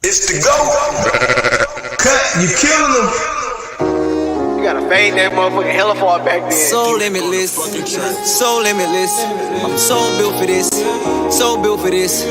It's the GOAT. Cut, you killing them. You gotta fade that motherfucker hella far back then. So limitless, so limitless. I'm so built for this, so built for this.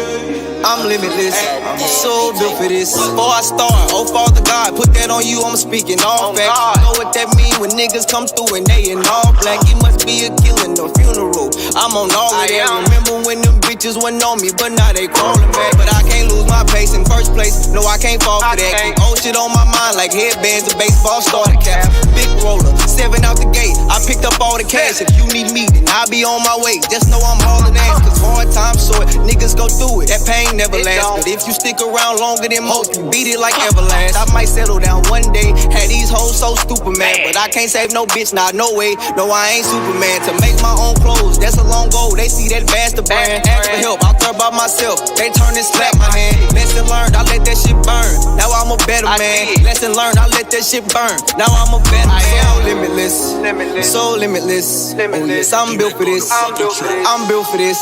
I'm limitless, I'm so built for this. Before I start, oh Father God, put that on you, I'm speaking all facts. You know what that mean when niggas come through and they in all black. It must be a killing, no funeral. I'm on all of that. Remember when them bitches went on me, but now they crawling back. But I can't lose my pace in first place. No, I can't fall for that. Keep old shit on my mind like headbands and baseball starter caps. Big roller, 7 out the gate. I picked up all the cash. If you need me, then I'll be on my way. Just know I'm hauling ass, cause hard times short. Niggas go through it. That pain never lasts. But if you stick around longer than most, you beat it like Everlast. I might settle down one day. Had these hoes so stupid, man. But I can't save no bitch, nah, no way. No, I ain't Superman. To make my own clothes, that's a long goal. They see that vast brand. Ask for help, I'll turn by myself. They turn and slap my hand. Lesson learned, I let that shit burn. Now I'm a better man. Lesson learned, I let that shit burn. Now I'm a better man. So limitless, so limitless. Oh yes, I'm built for this. I'm built for this.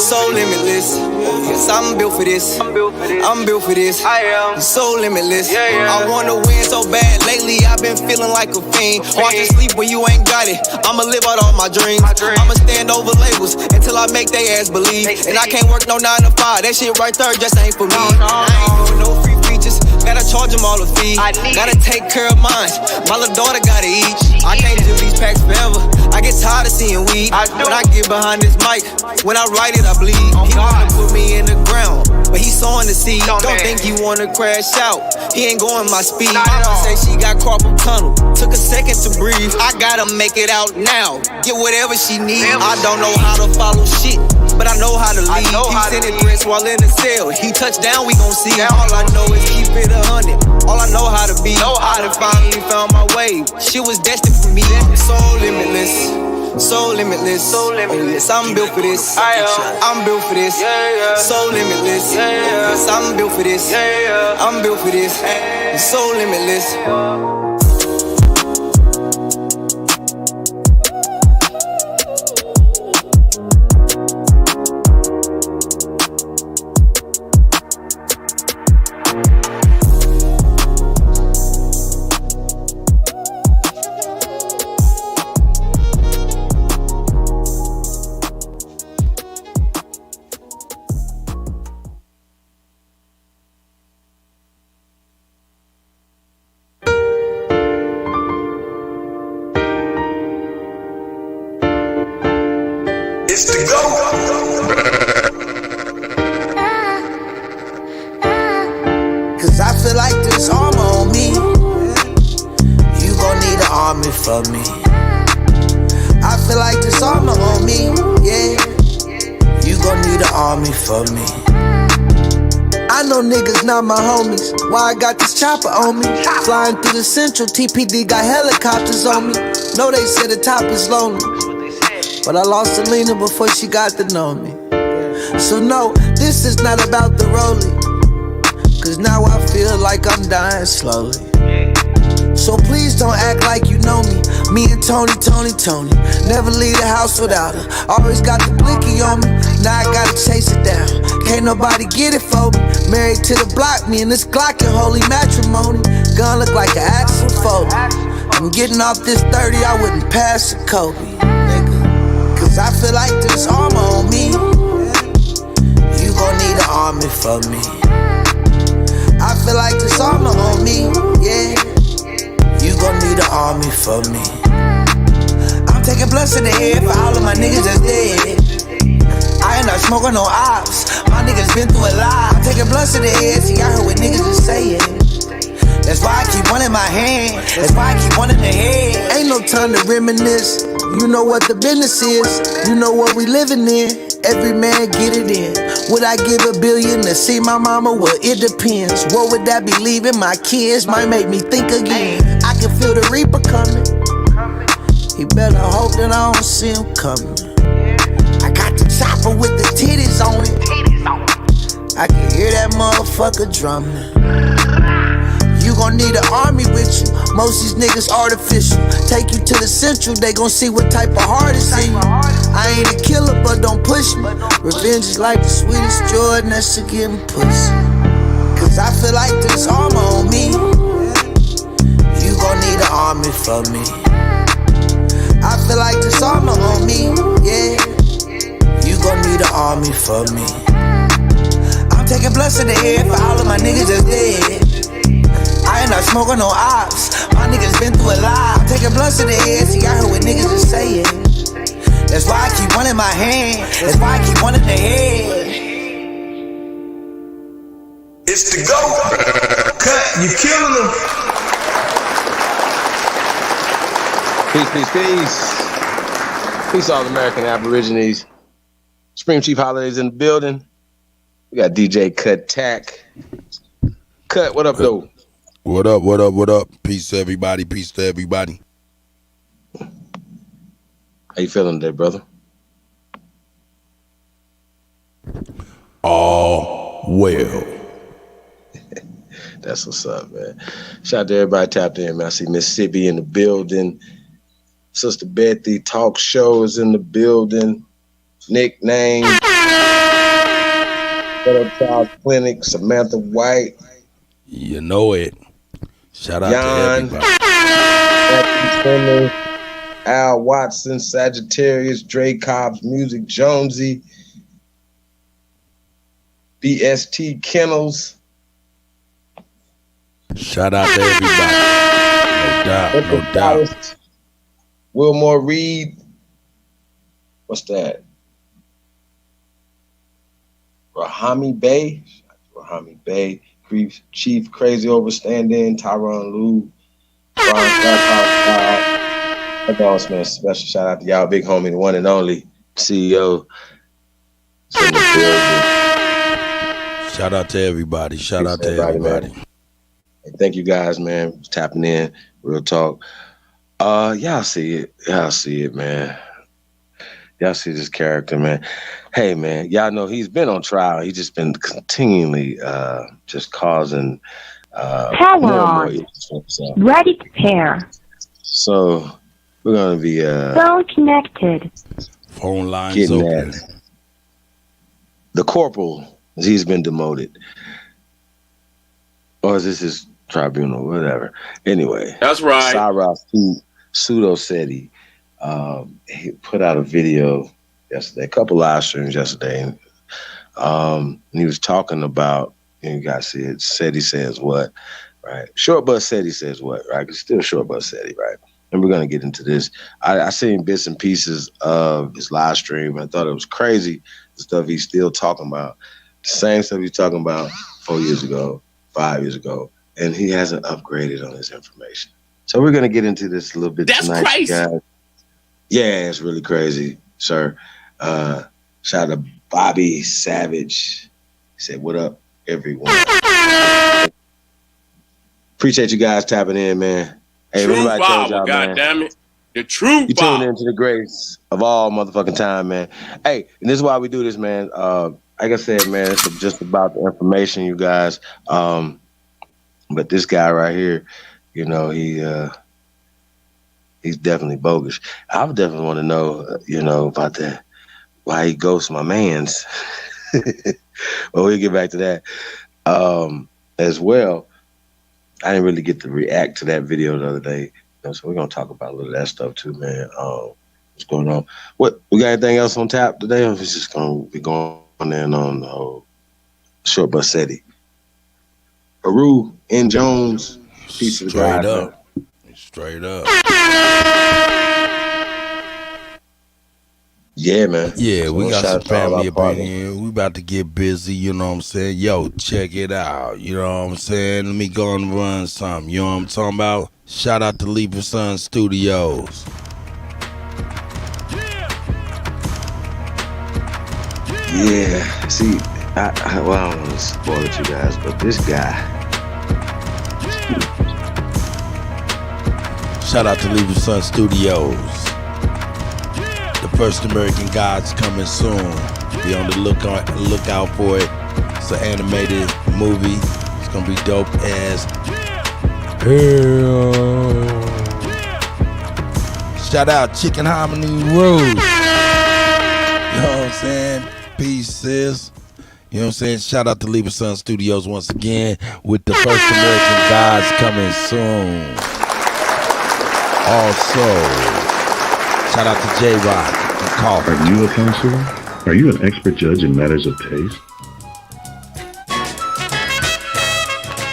So limitless. Oh yes, I'm built for this. I'm built for this. I am so limitless. I wanna win so bad. Lately I've been feeling like a fiend. Hard to sleep when you ain't got it. I'ma live out all my dreams. I'ma stand over labels until I make they ass believe. And I can't work no 9 to 5. That shit right there just ain't for me. I ain't doing no free features. Gotta charge them all a fee. Gotta take care of mine. My little daughter gotta eat. I can't do these packs forever. I get tired of seeing weed. When I get behind this mic, when I write it, I bleed. He wanna put me in the ground, but he's sowing the seed. Don't think you wanna crash out. He ain't going my speed. Mama say she got carpal tunnel. Took a second to breathe. I gotta make it out now. Get whatever she needs. I don't know how to follow shit, but I know how to lead. He sending threats while in the cell. He touched down, we gon' see. All I know is keep it 100. All I know how to be. I done finally found my way. Shit was destined for me. So limitless. So limitless. Oh yes, I'm built for this. I'm built for this. So limitless. Oh yes, I'm built for this. I'm built for this. So limitless. It's the GOAT. Cause I feel like this armor on me. You gon' need an army for me. I feel like this armor on me, yeah. You gon' need an army for me. I know niggas not my homies. Why I got this chopper on me? Flying through the central, TPD got helicopters on me. Know they said the top is lonely, but I lost Selena before she got to know me. So no, this is not about the rolling, cause now I feel like I'm dying slowly. So please don't act like you know me. Me and Tony, never leave the house without her. Always got the blicky on me, now I gotta chase it down. Can't nobody get it for me. Married to the block, me and this Glock in holy matrimony. Gun look like an Axel Foley. I'm getting off this 30, I wouldn't pass a Kobe, nigga. Cause I feel like this armor on me. You gon' need an army for me. I feel like this armor on me, yeah. You gon' need an army for me. I'm taking blunts in the head for all of my niggas that's dead. I ain't not smoking no ops. My niggas been through a lot. I'm taking blunts in the head, see I heard what niggas is saying. That's why I keep one in my hand. That's why I keep one in the head. Ain't no time to reminisce. You know what the business is. You know what we living in. Every man get it in. Would I give $1 billion to see my mama? Well, it depends. What would that be leaving my kids? Might make me think again. I can feel the reaper coming. He better hope that I don't see him coming. I got the chopper with the titties on it. I can hear that motherfucker drumming. You gon' need an army with you. Most these niggas artificial. Take you to the central, they gon' see what type of heart is in you. I ain't a killer, but don't push me. Revenge is like the sweetest joy next to getting pussy. Cause I feel like this armor on me. You gon' need an army for me. I feel like this armor on me, yeah. You gon' need an army for me. I'm taking blunts in the air for all of my niggas that's dead. I ain't not smoking no ops. My niggas been through a lot. I'm taking blunts in the air, see I heard what niggas is saying. That's why I keep one in my hand. That's why I keep one in the head. It's the GOAT. Cut, you killing them. Peace, peace, peace. Peace, all American Aborigines. Supreme Chief Holidays in the building. We got DJ Kuttack. Cut, what up, though? What up, what up, what up? Peace to everybody, peace to everybody. How you feeling today, brother? All well. That's what's up, man. Shout out to everybody tapped in, man. I see Mississippi in the building. Sister Bethy Talk Show is in the building. Nickname. Better Child Clinic, Samantha White. You know it. Shout out Jan, to everybody. Al Watson, Sagittarius, Dre Cobbs, Music Jonesy, BST Kennels. Shout out to everybody. No doubt, no doubt. Wilmore Reed. What's that? Rahami Bay. Rahami Bay. Chief Crazy Overstanding. Tyron Lou. Ron man, special shout out to y'all, big homie, the one and only CEO. Shout out to everybody. Shout out to everybody. Hey, thank you guys, man, for tapping in. Real talk. Y'all see it. Y'all see it, man. Y'all see this character, man. Hey, man, y'all know he's been on trial. He's just been continually just causing power on. Ready to pair. So we're gonna be phone connected. Phone lines open. The corporal, he's been demoted. Or is this his tribunal, whatever. Anyway. That's right. Sarah Pseudo Seti. He put out a video yesterday, a couple live streams yesterday. And he was talking about, and you guys see it, Seti says what, right? Short Bus Seti says what, right? It's still Short Bus Seti, right? And we're going to get into this. I seen bits and pieces of his live stream. I thought it was crazy, the stuff he's still talking about. The same stuff he's talking about 4 years ago, 5 years ago. And he hasn't upgraded on his information. So we're going to get into this a little bit tonight. That's crazy. Guys. Yeah, it's really crazy, sir. Shout out to Bobby Savage. He said, what up, everyone? Appreciate you guys tapping in, man. Hey, true Bible, goddammit. The true you tune into the grace of all motherfucking time, man. Hey, and this is why we do this, man. Like I said, man, it's just about the information, you guys. But this guy right here, you know, he's definitely bogus. I would definitely want to know, you know, about that, why he ghosts my mans. But we'll get back to that as well. I didn't really get to react to that video the other day, you know, so we're gonna talk about a little of that stuff too, man. What's going on? What we got? Anything else on tap today? Or is just gonna be going in on the whole Short Bus Seti? Aru N. Jones, piece of the straight up, man. Straight up. Yeah, man. Yeah, so we got some family up in here. We about to get busy, you know what I'm saying? Yo, check it out, you know what I'm saying? Let me go and run something, you know what I'm talking about? Shout out to Leaper Sun Studios. Yeah, see, I don't want to spoil it, you guys, but this guy. Shout out to Leaper Sun Studios. The first American Gods coming soon. Be on the lookout for it. It's an animated movie. It's gonna be dope as hell. Shout out Chicken Harmony Road. You know what I'm saying? Peace, sis. You know what I'm saying? Shout out to Lieber Son Studios once again with the First American Gods coming soon. Also, shout out to J-Rock and Coffee. Are you a counselor? Are you an expert judge in matters of taste?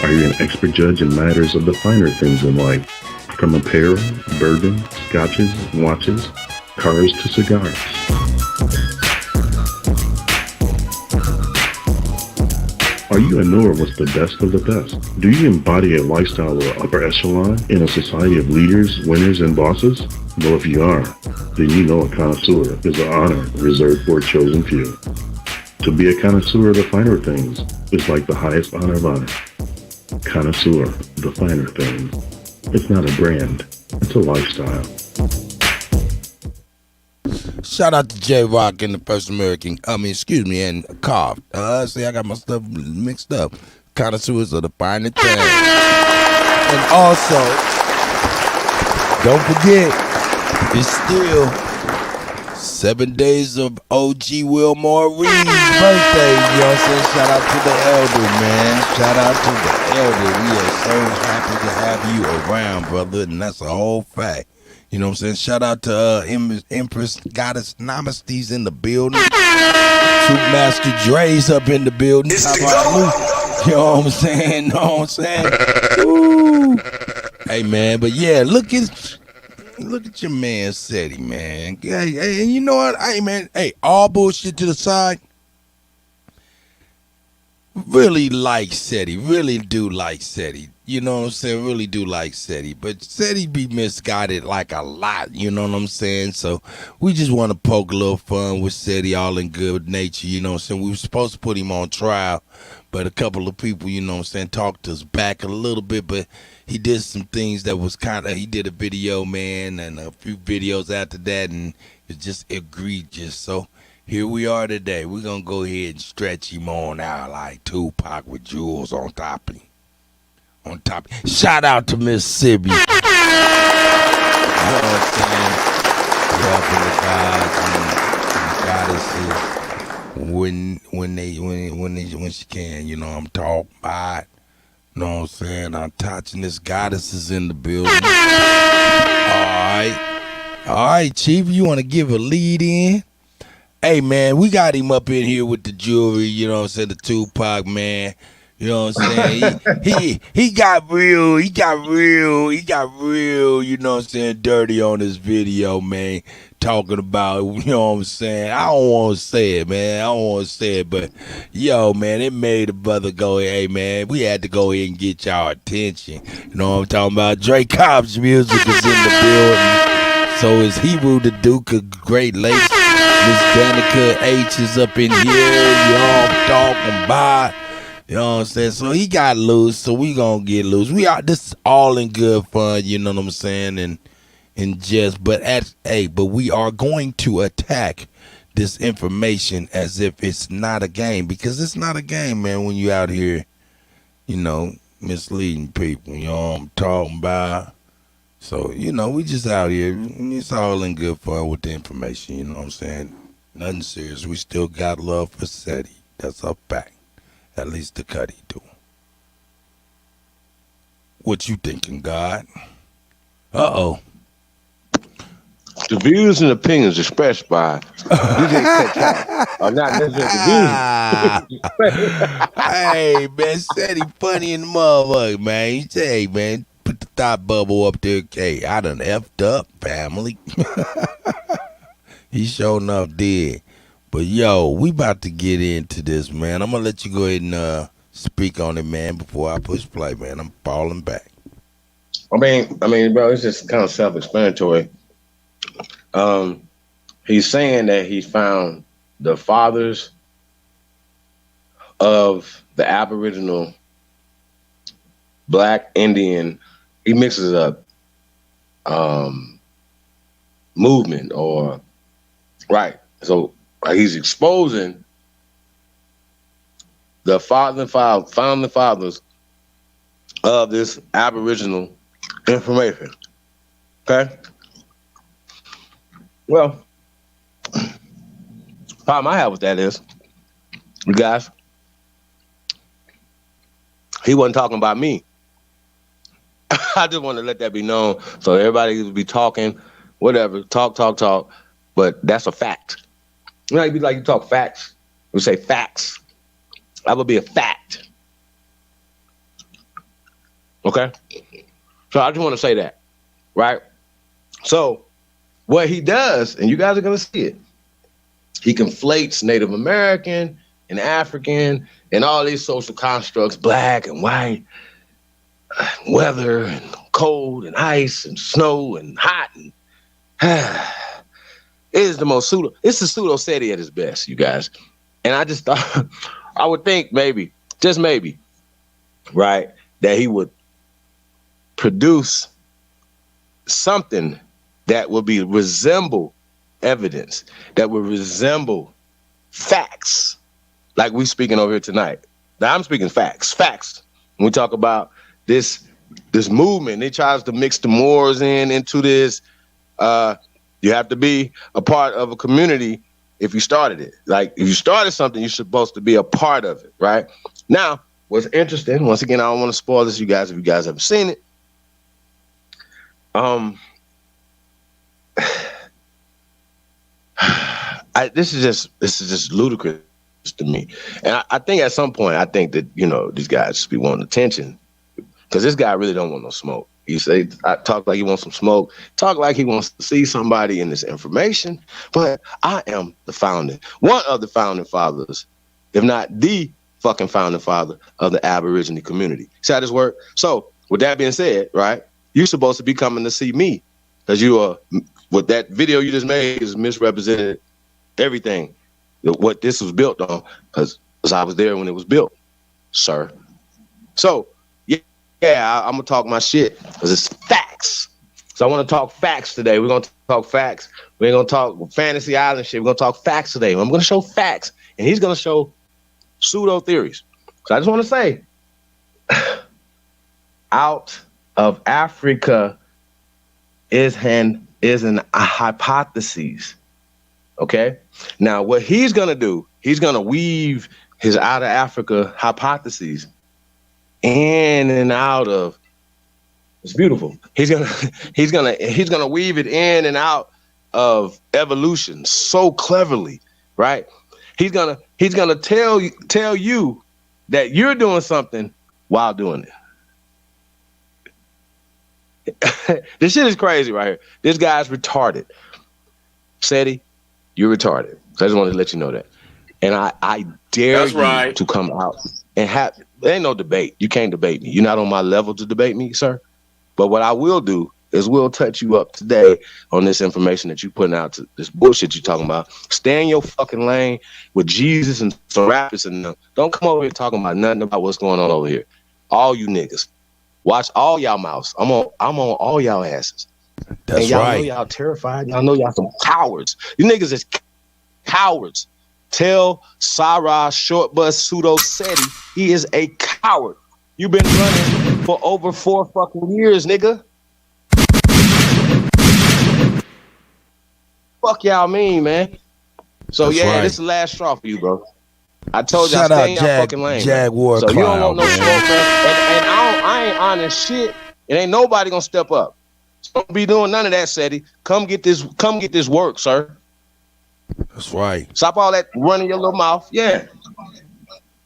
Are you an expert judge in matters of the finer things in life? From apparel, bourbon, scotches, watches, cars to cigars. Are you a knower what's the best of the best? Do you embody a lifestyle of upper echelon in a society of leaders, winners, and bosses? Well, if you are, then you know a connoisseur is an honor reserved for a chosen few. To be a connoisseur of the finer things is like the highest honor of honor. Connoisseur of the finer things. It's not a brand, it's a lifestyle. Shout out to J-Rock and the First American, and Cough. See, I got my stuff mixed up. Connoisseurs of the finer things. And also, don't forget, it's still 7 days of OG Wilmore Reed's birthday. You know what I'm saying? Shout out to the elder, man. Shout out to the elder. We are so happy to have you around, brother, and that's a whole fact. You know what I'm saying? Shout out to Empress Goddess Namastes in the building. Troop Master Dre's up in the building. You know what I'm saying? You know what I'm saying? Ooh. Hey, man, but yeah, look at your man Seti, man. Hey, you know what? Hey, man, hey, all bullshit to the side. Really like Seti. Really do like Seti. You know what I'm saying? Really do like Seti. But Seti be misguided like a lot. You know what I'm saying? So we just want to poke a little fun with Seti, all in good nature. You know what I'm saying? We were supposed to put him on trial, but a couple of people, you know what I'm saying, talked us back a little bit. But he did some things that was he did a video, man, and a few videos after that, and it's just egregious. So here we are today. We're going to go ahead and stretch him on out like Tupac with jewels on top of him. Shout out to Mississippi. You know what I'm saying? Helping the gods and goddesses when she can. You know I'm talking about. You know what I'm saying? I'm touching this goddesses in the building. All right, Chief. You want to give a lead in? Hey, man, we got him up in here with the jewelry. You know what I'm saying? The Tupac, man. You know what I'm saying? He got real, you know what I'm saying, dirty on this video, man. Talking about, you know what I'm saying? I don't want to say it, man. But, yo, man, it made the brother go, hey, man, we had to go ahead and get y'all attention. You know what I'm talking about? Dre Cobb's music is in the building. So is Hebrew the Duke of Great Lakes. Miss Danica H is up in here. You know what I'm talking about? You know what I'm saying? So he got loose, so we gonna get loose. This is all in good fun, you know what I'm saying, and but we are going to attack this information as if it's not a game, because it's not a game, man, when you out here, you know, misleading people, you know what I'm talking about. So, you know, we just out here, it's all in good fun with the information, you know what I'm saying? Nothing serious. We still got love for Seti. That's a fact. At least the Cuddy do. What you thinking, God? Uh-oh. The views and opinions expressed by DJ Kuttack are not necessarily the views. Hey, man, Seti funny in the motherfucker, man. He say, hey, man, put the thought bubble up there. Hey, I done effed up, family. He sure enough did. But, yo, we about to get into this, man. I'm going to let you go ahead and speak on it, man, before I push play, man. I'm falling back. I mean, bro, it's just kind of self-explanatory. He's saying that he found the fathers of the Aboriginal Black Indian, he mixes up movement or, right, so he's exposing the founding fathers of this Aboriginal information. Okay? Well, problem I have with that is, you guys, He wasn't talking about me. I just want to let that be known, so everybody will be talking, whatever, talk. But that's a fact. You know, it'd be like you talk facts. We say facts. That would be a fact. Okay? So I just want to say that, right? So what he does, and you guys are going to see it, he conflates Native American and African and all these social constructs, black and white, weather and cold and ice and snow and hot. And it is the most it's the pseudo Seti at its best, you guys. And I just thought, I would think maybe, just maybe, right, that he would produce something that would resemble evidence, that would resemble facts, like we speaking over here tonight. Now I'm speaking facts. When we talk about this movement, it tries to mix the Moors into this. You have to be a part of a community if you started it. Like, if you started something, you're supposed to be a part of it, right? Now, what's interesting, once again, I don't want to spoil this, you guys, if you guys haven't seen it. This is just ludicrous to me. And I think at some point, I think that, you know, these guys just be wanting attention, because this guy really don't want no smoke. I talk like he wants some smoke, talk like he wants to see somebody in this information. But I am one of the founding fathers, if not the fucking founding father of the Aborigine community. See how this work? So with that being said, right, you're supposed to be coming to see me, because you are, what that video you just made is misrepresented everything, what this was built on, because I was there when it was built, sir. So yeah, I'm gonna talk my shit, because it's facts. So I want to talk facts today. We're gonna talk facts. We ain't gonna talk fantasy island shit. We're gonna talk facts today. I'm gonna show facts, and he's gonna show pseudo theories. So I just want to say, out of Africa is an hypothesis. Okay. Now what he's gonna do, he's gonna weave his out of Africa hypotheses in and out of, it's beautiful. He's gonna weave it in and out of evolution so cleverly, right? He's gonna tell you that you're doing something while doing it. This shit is crazy right here. This guy's retarded. Seti, you're retarded. So I just wanted to let you know that. And I dare you to come out and have, there ain't no debate. You can't debate me. You're not on my level to debate me, sir. But what I will do is we'll touch you up today on this information that you're putting out, to this bullshit you're talking about. Stay in your fucking lane with Jesus and some rappers and them. Don't come over here talking about nothing about what's going on over here. All you niggas. Watch all y'all mouths. I'm on all y'all asses. That's and y'all right. know y'all terrified. Y'all know y'all some cowards. You niggas is cowards. Tell Sarah Short Bus Pseudo Seti he is a coward. You've been running for over 4 fucking years, nigga. Fuck y'all mean, man. So That's yeah, right. this is the last straw for you, bro. I told y'all Shout stay out in y'all fucking lane. Jaguar So you don't want no Cloud, smoke, man. And I ain't honest shit. It ain't nobody gonna step up. So don't be doing none of that, Seti. Come get this work, sir. That's right. Stop all that running your little mouth. Yeah.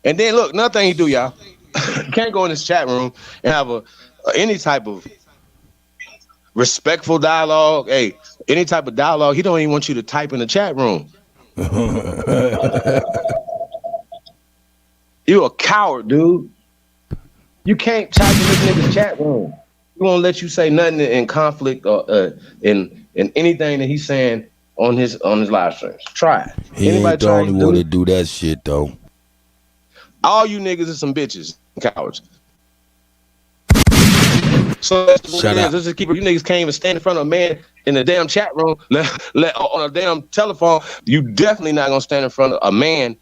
And then look, another thing you do, y'all. You can't go in this chat room and have any type of respectful dialogue. Hey, any type of dialogue. He don't even want you to type in the chat room. You a coward, dude. You can't type in this nigga's chat room. He won't let you say nothing in conflict or in anything that he's saying on his live streams. Try it. He ain't the only one to do that shit, though. All you niggas are some bitches, cowards. So let's just keep it. You niggas can't even stand in front of a man in the damn chat room, let on a damn telephone. You definitely not gonna stand in front of a man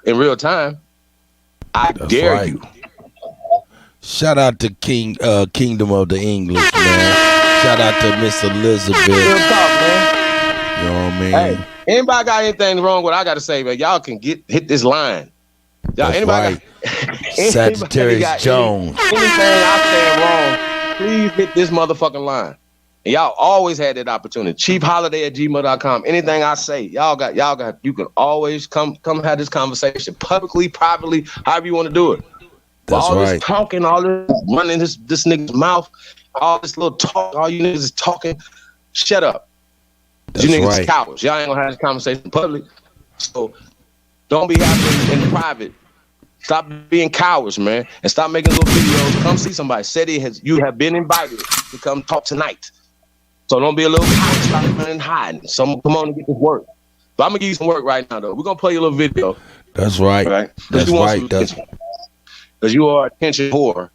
in real time. I dare you. Shout out to Kingdom of the English, man. Shout out to Miss Elizabeth. Real talk, man. You know what I mean? Hey, anybody got anything wrong with what I gotta say, man? Y'all can hit this line. Y'all, That's anybody right. Sagittarius Jones. Anything I said wrong, please hit this motherfucking line. And y'all always had that opportunity. Chiefholiday@gmail.com. Anything I say, y'all got. You can always come have this conversation publicly, privately, however you want to do it. That's all right. This talking, all this running this nigga's mouth, all this little talk, all you niggas is talking. Shut up. That's you niggas right. cowards. Y'all ain't gonna have this conversation in public. So don't be having in private. Stop being cowards, man, and stop making little videos. Come see somebody. Seti you have been invited to come talk tonight. So don't be a little coward. Stop running and hiding. Come on and get this work. So I'm gonna give you some work right now, though. We're gonna play you a little video. That's right. Right? That's right. Because you are a attention whore.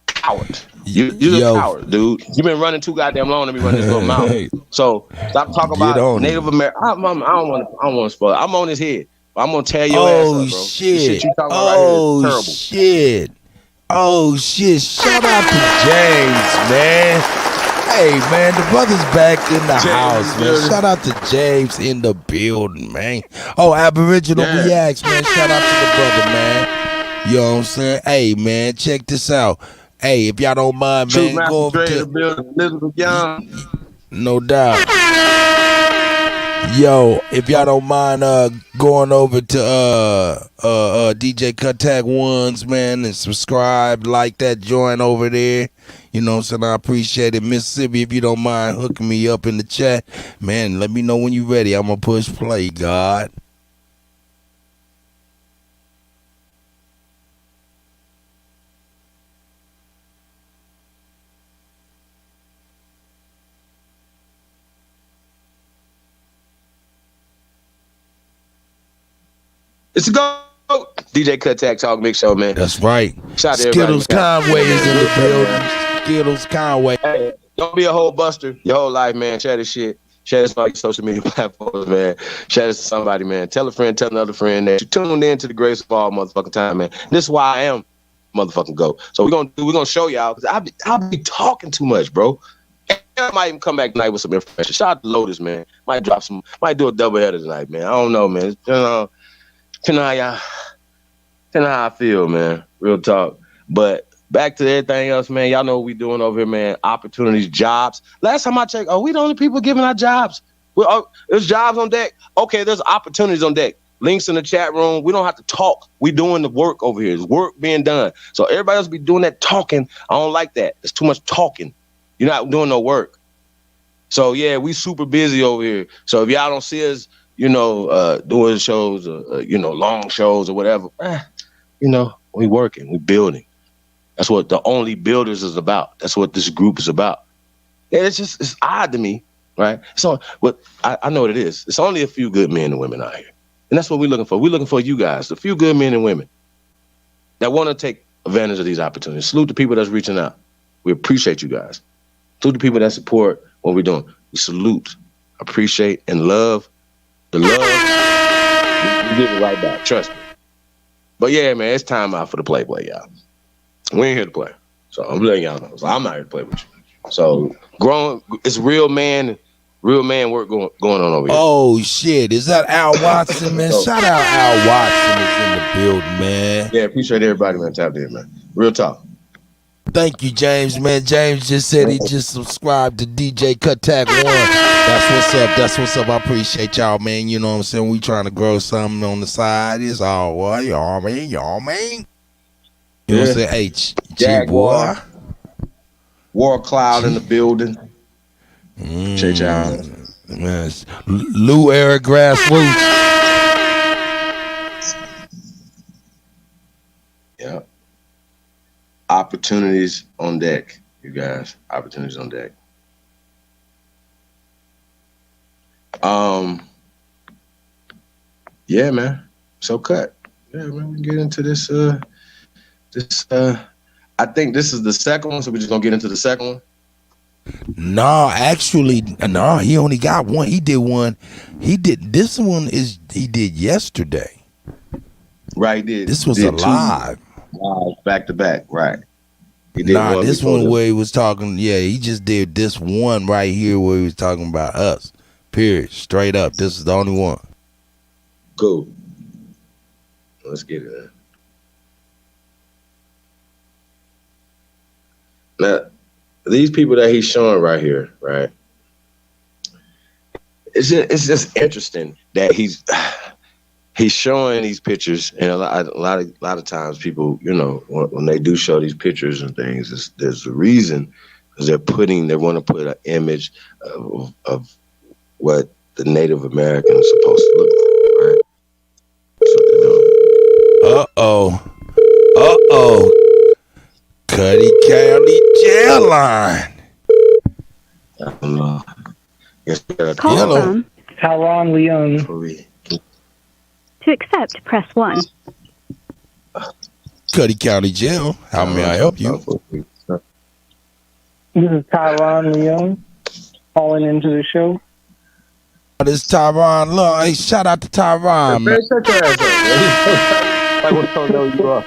Coward. You're a coward, dude. You've been running too goddamn long to be running this little mouth. So stop talking about Native American. I don't want to spoil it. I'm on his head. I'm gonna tear your ass up, bro. Shit. You talking about right here is terrible. Shit. Oh shit. Shout out to James, man. Hey man, the brother's back in the house, man. Shout out to James in the building, man. Oh, Aboriginal Reacts, man. Shout out to the brother, man. You know what I'm saying? Hey man, check this out. Hey, if y'all don't mind, man, go over to the building, Elizabeth Young. No doubt. Yo, if y'all don't mind going over to DJ Kuttack Ones, man, and subscribe, like that joint over there. You know what I'm saying? I appreciate it. Mississippi, if you don't mind hooking me up in the chat, man, let me know when you ready. I'm gonna push play, God. It's a go. DJ Kuttack Talk Mix Show, man. That's right. Shout out to Skittles everybody, Conway is in the building. Skittles Conway. Hey, don't be a whole buster your whole life, man. Share this shit. Share this on your social media platforms, man. Share this to somebody, man. Tell a friend, tell another friend that you tuned in to the greatest of all motherfucking time, man. This is why I am motherfucking GOAT. So we're gonna show y'all, because I'll be talking too much, bro. I might even come back tonight with some information. Shout out to Lotus, man. Might do a double header tonight, man. I don't know, man. Depending on how I feel, man. Real talk. But back to everything else, man. Y'all know what we doing over here, man. Opportunities, jobs. Last time I checked, we the only people giving out jobs. There's jobs on deck. Okay, there's opportunities on deck. Links in the chat room. We don't have to talk. We doing the work over here. There's work being done. So everybody else be doing that talking. I don't like that. There's too much talking. You're not doing no work. So yeah, we super busy over here. So if y'all don't see us, doing shows, long shows or whatever, we working, we building. That's what the Only Builders is about. That's what this group is about. Yeah, it's odd to me, right? So, but I know what it is. It's only a few good men and women out here. And that's what we're looking for. We're looking for you guys, a few good men and women that want to take advantage of these opportunities. Salute the people that's reaching out. We appreciate you guys. Salute the people that support what we're doing. We salute, appreciate, and love. The love, we give it right back. Trust me. But yeah, man, it's time out for the Playboy, y'all. We ain't here to play. So I'm letting y'all know. So I'm not here to play with you. So it's real man work going on over here. Oh shit. Is that Al Watson, man? Shout out Al Watson is in the building, man. Yeah, appreciate everybody, man. Tapped in, man. Real talk. Thank you, James, man. James just said he just subscribed to DJ Kuttack One. That's what's up. I appreciate y'all, man. You know what I'm saying? We trying to grow something on the side. It's all what y'all mean. You know what I'm saying? H Jaguar. War Cloud in the building. Appreciate y'all. Man, Lou Eric Grassroots. Yeah. Opportunities on deck, you guys. Opportunities on deck. Yeah, man. So cut. Yeah, man. We get into this. I think this is the second one, so we're just gonna get into the second one. No, actually, no. He only got one. He did one. He did this one. He did yesterday. Right. He did. This was a live. Back to back. Right. He did this one where he was talking. Yeah, he just did this one right here where he was talking about us. Period. Straight up. This is the only one. Cool. Let's get it. Now, these people that he's showing right here, right? It's just interesting that he's showing these pictures, and a lot of times people, you know, when they do show these pictures and things, there's a reason, because they want to put an image of what the Native American is supposed to look like, right? That's what they're doing. Kuttack County jail line. I don't know. Call from Tyron Leon. To accept, press 1. Kuttack County Jail. How may I help you? This is Tyron Leon calling into the show. This is Tyron. Look, hey, shout out to Tyron, man. Like, what's so low you are?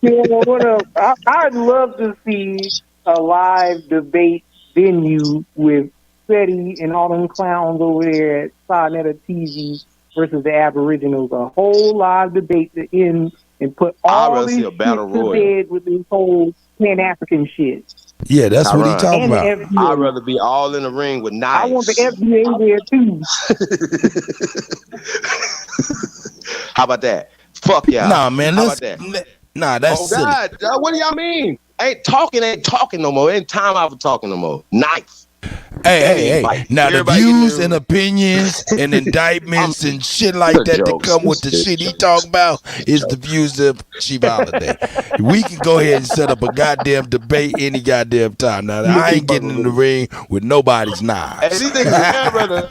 Yeah, what up? I'd love to see a live debate venue with Seti and all them clowns over there at Sonetta TV versus the Aboriginals. A whole live debate to end and put all these shit to bed with this whole Pan-African shit. Yeah, that's what he's talking about. I'd rather be all in the ring with knives. I want the FDA there too. How about that? Fuck y'all. Nah, man. How about that? Nah, that's silly. God, what do y'all mean? Ain't talking no more. Ain't time out for talking no more. Knife. Hey. Now the views and opinions and indictments and shit like that come with the shit he talking about is the views of Chief Holiday. We can go ahead and set up a goddamn debate any goddamn time. Now I ain't getting in the ring with nobody's knives. Hey, these niggas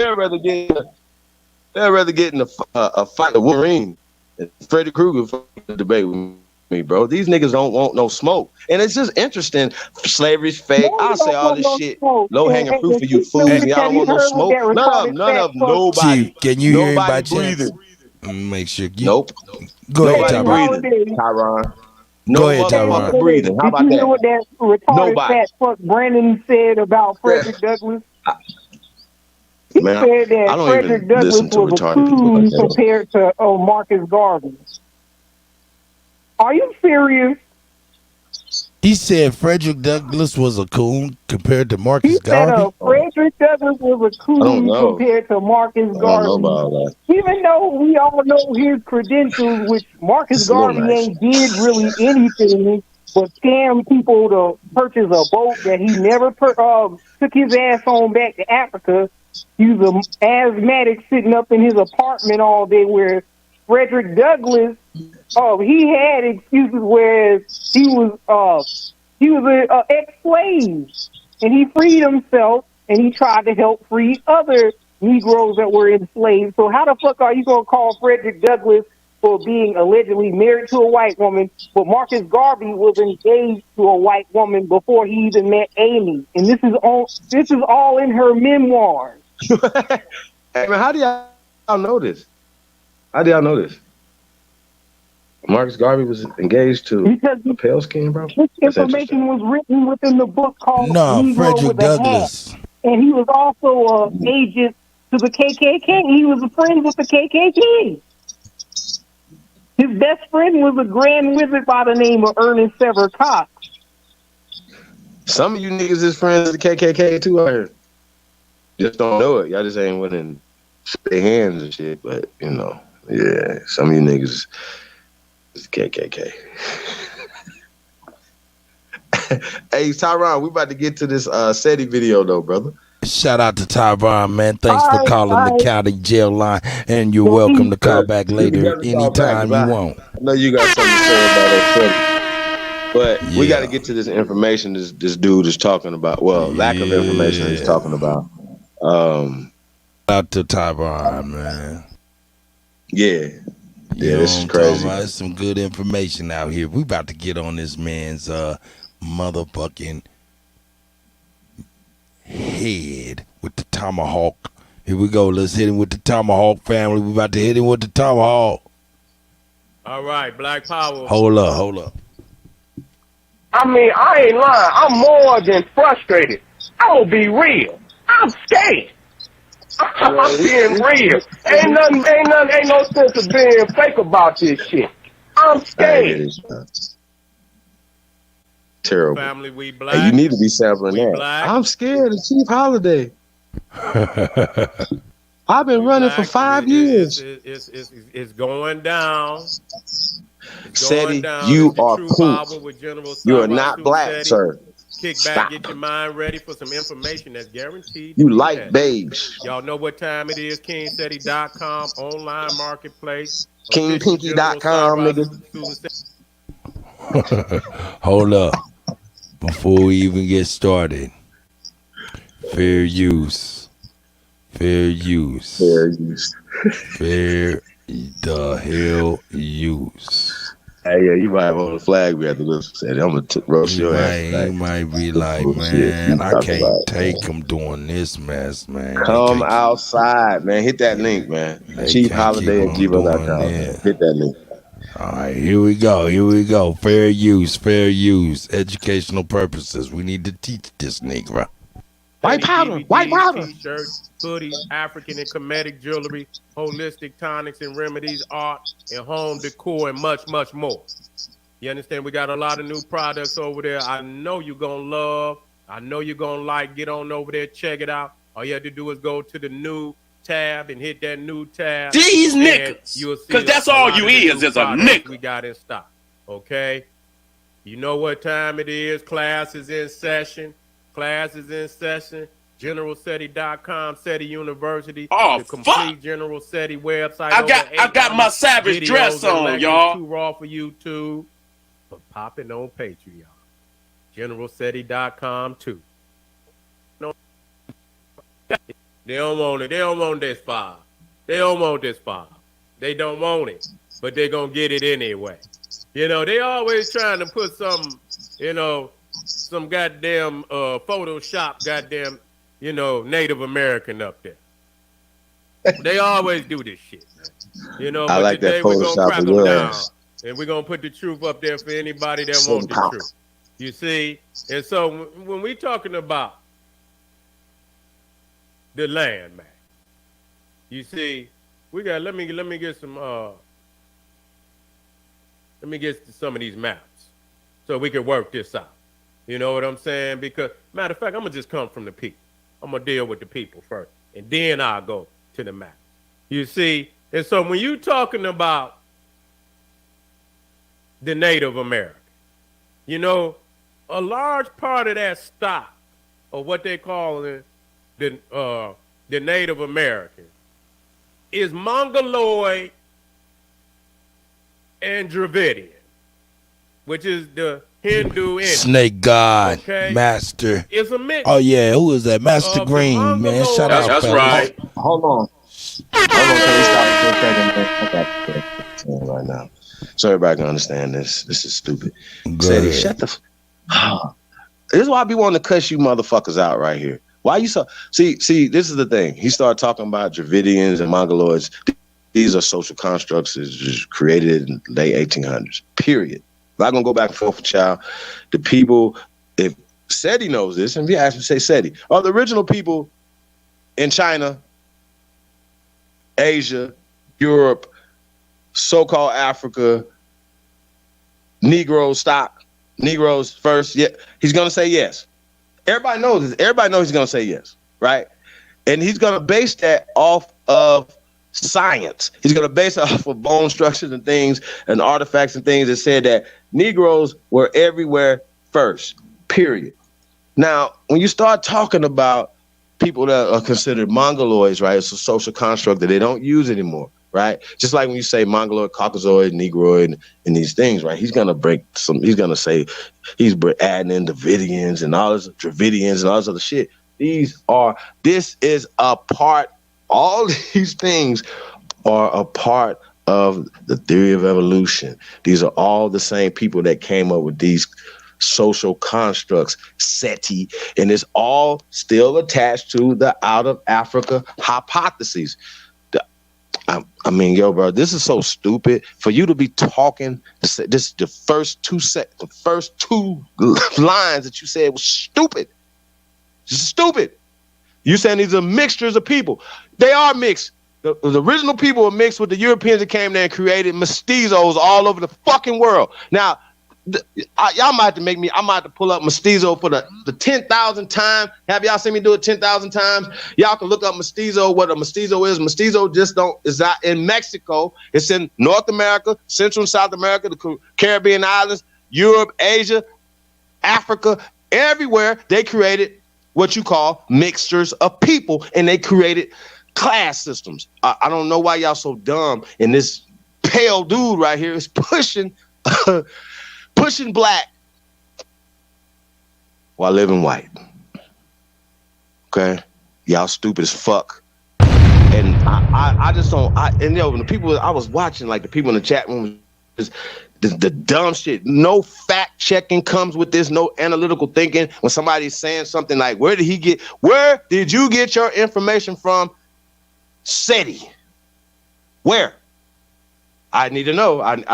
they'd rather get in a fight with Wolverine and Freddy Krueger for the debate with me, bro. These niggas don't want no smoke. And it's just interesting. Slavery's fake. I'll say all this shit. Low hanging fruit for you fools. Y'all don't want no smoke. None of nobody. Chief, can you hear him by breathing. chance? Make sure you Nope. Go ahead, Tyron. Go ahead, Tyron. Breathing. How about that? Did you hear what that retarded fat fuck Brandon said about Frederick Douglass? He said that Frederick Douglass was a coon compared to Marcus Garvey. Are you serious? He said Frederick Douglass was a coon compared to Marcus Garvey. He said Frederick Douglass was a coon compared to Marcus Garvey. Even though we all know his credentials, which Marcus Garvey ain't did really anything but scam people to purchase a boat that he never took his ass on back to Africa. He was an asthmatic sitting up in his apartment all day, where Frederick Douglass, he had excuses, whereas he was an ex-slave, and he freed himself, and he tried to help free other Negroes that were enslaved. So how the fuck are you gonna call Frederick Douglass for being allegedly married to a white woman, but Marcus Garvey was engaged to a white woman before he even met Amy? And this is all in her memoirs. Hey man, how do y'all know this? How do y'all know this? Marcus Garvey was engaged to a pale skin, bro? This information was written within the book called Negro Frederick with Douglass. A Hat. And he was also an agent to the KKK. He was a friend with the KKK. His best friend was a grand wizard by the name of Ernest Sever Cox. Some of you niggas is friends with the KKK too out here. Just don't know it. Y'all just ain't willing to shake their hands and shit. But, you know, yeah, some of you niggas is KKK. Hey, Tyron, we about to get to this Seti video, though, brother. Shout out to Tyron, man. Thanks for calling the county jail line, and you're welcome to call back later anytime you want. I know you got something to say about that Seti, but we got to get to this information this dude is talking about. Well, lack of information he's talking about. Shout out to Tyron, man. Yeah, this is crazy. There's some good information out here. We about to get on this man's motherfucking head with the tomahawk. Here we go. Let's hit him with the tomahawk, family. We about to hit him with the tomahawk. All right, Black Power. Hold up. I mean, I ain't lying. I'm more than frustrated. I'm gonna be real. I'm scared. I'm being real. Ain't no sense of being fake about this shit. I'm scared. Terrible. Family, we black. And you need to be sampling that. Black. I'm scared of Chief Holiday. I've been running for 5 years. It's going down. Seti, you are poop. You are not black, Seti. sir. Kick back, get your mind ready for some information that's guaranteed. You like babes. Y'all know what time it is. KingSeti.com, online marketplace. KingPinky.com, nigga. Hold up. Before we even get started, fair use. Fair use. Fair use. Fair the hell use. Hey, yeah, you might have on the flag we have to listen to. I'm going to roast your ass. You might be like, man, I can't take him doing this mess, man. Come outside, man. Hit that link, man. Chief Holiday at gmail.com. Hit that link. All right, here we go. Fair use. Educational purposes. We need to teach this nigga. White powder. T-shirts, hoodies, African and Kemetic jewelry, holistic tonics and remedies, art and home decor, and much, much more. You understand? We got a lot of new products over there. I know you're going to love. I know you're going to like. Get on over there. Check it out. All you have to do is go to the new tab and hit that new tab. These niggas. Because that's all you is a nigga. We got in stock. Okay? You know what time it is. Class is in session. GeneralSeti.com, Seti University. Oh, the complete fuck. General Seti website. I got my savage dress on, y'all. Too raw for YouTube, but popping on Patreon. GeneralSeti.com too. No, they don't want it. They don't want this file. They don't want this file. They don't want it, but they're gonna get it anyway. You know, they always trying to put some, some goddamn Photoshop goddamn, Native American up there. They always do this shit, man. I but like today that we're gonna Photoshop crack of them down. yours. And we're gonna put the truth up there for anybody that wants the truth. You see? And so when we talking about the land, man, you see, we got let me get some some of these maps so we can work this out. You know what I'm saying? Because, matter of fact, I'm going to just come from the people. I'm going to deal with the people first, and then I'll go to the map. You see? And so when you talking about the Native American, a large part of that stock, or what they call the Native American, is Mongoloid and Dravidian, which is the Hindu Indian. Snake God, Master. It's a mix. Oh yeah, who is that? Master Green, man. Shout out. That's right. Hold on. Can we stop for a second? Right now, so everybody can understand this. This is stupid. Seti, shut the. This is why I be wanting to cuss you motherfuckers out right here. Why you so? See. This is the thing. He started talking about Dravidians and Mongoloids. These are social constructs that just created in the late 1800s. Period. I'm not gonna go back and forth with y'all. The people, if Seti knows this, and if you ask me, say Seti, are the original people in China, Asia, Europe, so-called Africa, Negro stock, Negroes first? Yeah, he's gonna say yes. Everybody knows this. Everybody knows he's gonna say yes, right? And he's gonna base that off of science. He's going to base it off of bone structures and things and artifacts and things that said that Negroes were everywhere first, period. Now, when you start talking about people that are considered Mongoloids, right, it's a social construct that they don't use anymore, right? Just like when you say Mongoloid, Caucasoid, Negroid, and these things, right? He's going to say he's adding in Davidians and all this, Dravidians and all this other shit. This is a part. All these things are a part of the theory of evolution. These are all the same people that came up with these social constructs, Seti, and it's all still attached to the out of Africa hypotheses. I mean, yo, bro, this is so stupid for you to be talking. The first two lines that you said was stupid. Just stupid. You saying these are mixtures of people. They are mixed. The original people were mixed with the Europeans that came there and created mestizos all over the fucking world. Now, y'all might have to make me. I might have to pull up Mestizo for the 10,000th time. Have y'all seen me do it 10,000 times? Y'all can look up Mestizo. What a Mestizo is. Mestizo is not in Mexico. It's in North America, Central and South America, the Caribbean islands, Europe, Asia, Africa, everywhere. They created what you call mixtures of people, and they created class systems. I don't know why y'all so dumb. And this pale dude right here is pushing black while living white. Okay, y'all stupid as fuck. And I just don't. The people I was watching, like the people in the chat room, the dumb shit. No fact checking comes with this. No analytical thinking. When somebody's saying something like, "Where did you get your information from?" Seti. Where? I need to know. I'm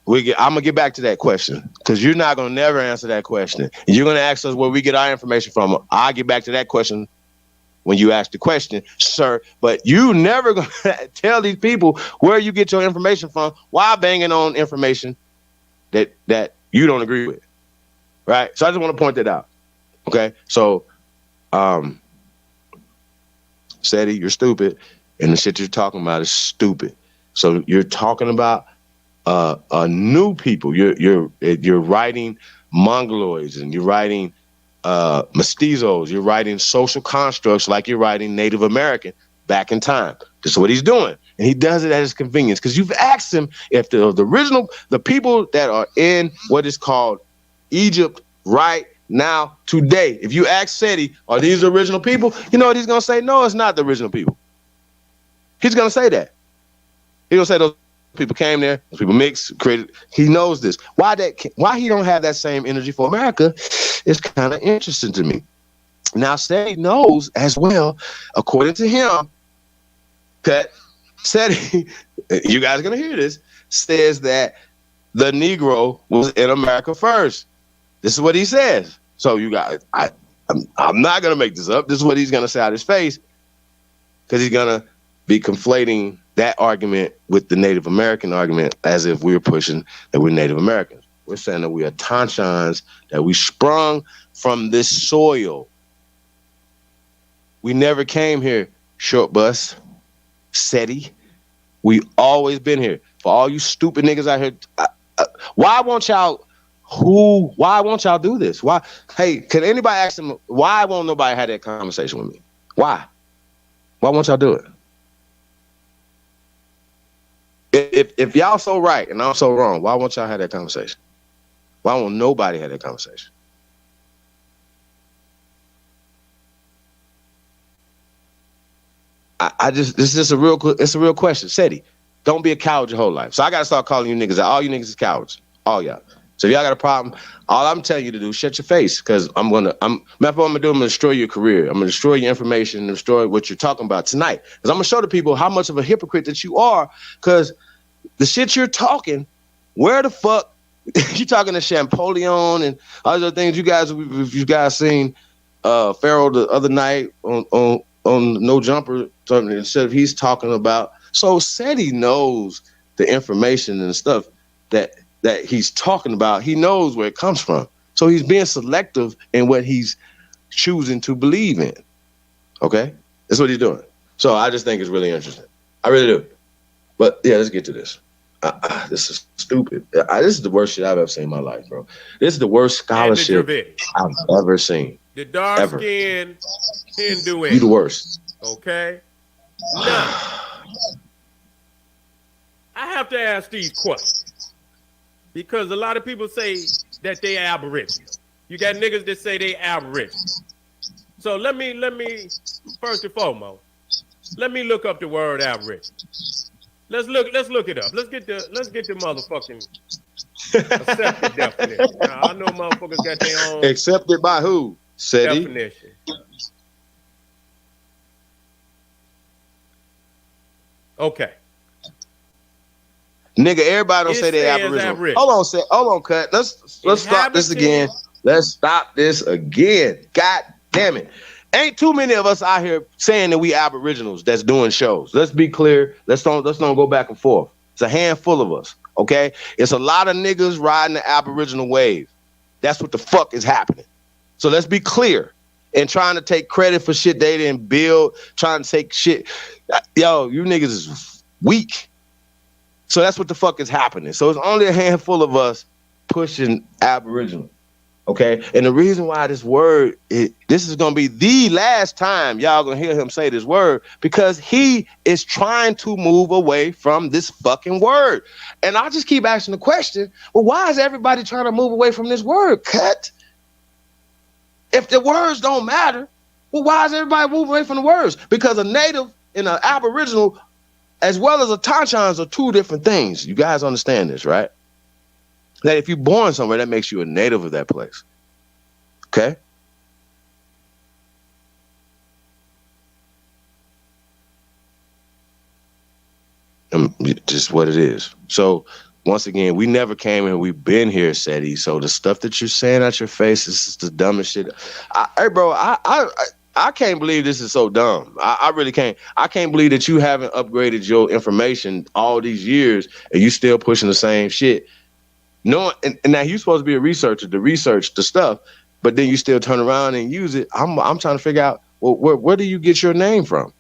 gonna get back to that question because you're not gonna never answer that question. You're gonna ask us where we get our information from. I'll get back to that question when you ask the question, sir. But you never gonna tell these people where you get your information from while banging on information that you don't agree with. Right? So I just want to point that out. Okay. So Seti, you're stupid, and the shit you're talking about is stupid. So you're talking about new people. You're writing mongoloids, and you're writing mestizos. You're writing social constructs like you're writing Native American back in time. This is what he's doing, and he does it at his convenience. Because you've asked him if the people that are in what is called Egypt right now, today, if you ask Seti, are these the original people? You know what he's gonna say? No, it's not the original people. He's gonna say that. He's gonna say those people came there, those people mixed, created. He knows this. Why he don't have that same energy for America is kind of interesting to me. Now, Seti knows as well, according to him, that Seti, you guys are gonna hear this, says that the Negro was in America first. This is what he says. So you guys, I'm not gonna make this up. This is what he's gonna say out of his face, because he's gonna be conflating that argument with the Native American argument as if we were pushing that we're Native Americans. We're saying that we are Tanchans, that we sprung from this soil. We never came here, short bus, Seti. We always been here. For all you stupid niggas out here, why won't y'all do this? Why? Hey, can anybody ask them, why won't nobody have that conversation with me? Why? Why won't y'all do it? If y'all so right and I'm so wrong, why won't y'all have that conversation? Why won't nobody have that conversation? This is just it's a real question. Seti, don't be a coward your whole life. So I gotta start calling you niggas out. All you niggas is cowards. All y'all. So if y'all got a problem, all I'm telling you to do is shut your face, because I'm gonna destroy your career. I'm gonna destroy your information and destroy what you're talking about tonight. Because I'm gonna show the people how much of a hypocrite that you are, because the shit you're talking, where the fuck you talking to Champollion and other things? You guys seen Pharaoh the other night on No Jumper, something instead of he's talking about. So Seti knows the information and stuff that he's talking about. He knows where it comes from. So he's being selective in what he's choosing to believe in. Okay? That's what he's doing. So I just think it's really interesting. I really do. But yeah, let's get to this. This is stupid. This is the worst shit I've ever seen in my life, bro. This is the worst scholarship I've ever seen. The dark-skinned Hindu. You the worst. Okay? Now, I have to ask these questions, because a lot of people say that they Aboriginal. You got niggas that say they Aboriginal. So let me first and foremost, let me look up the word Aboriginal. Let's look it up. Let's get the motherfucking accepted definition. Now, I know motherfuckers got their own. Accepted by who? Seti? Definition. Okay. Nigga, everybody don't say they Aboriginal. Hold on, cut. Let's stop this again. Let's stop this again. God damn it. Ain't too many of us out here saying that we Aboriginals that's doing shows. Let's be clear. Let's don't go back and forth. It's a handful of us. okay? It's a lot of niggas riding the Aboriginal wave. That's what the fuck is happening. So let's be clear. And trying to take credit for shit they didn't build, trying to take shit. Yo, you niggas is weak. So that's what the fuck is happening. So it's only a handful of us pushing Aboriginal. Okay, and the reason why this word, this is gonna be the last time y'all gonna hear him say this word, because he is trying to move away from this fucking word. And I just keep asking the question, well, why is everybody trying to move away from this word, Cut? If the words don't matter, well, why is everybody moving away from the words? Because a native and an Aboriginal, as well as a Tonchans, are two different things. You guys understand this, right? That if you're born somewhere, that makes you a native of that place. Okay? Just what it is. So, once again, we never came here. We've been here, Seti. So the stuff that you're saying out your face is the dumbest shit. Hey, bro, I can't believe this is so dumb. I really can't. I can't believe that you haven't upgraded your information all these years and you still pushing the same shit. No, and now you're supposed to be a researcher to research the stuff, but then you still turn around and use it. I'm trying to figure out, well, where do you get your name from?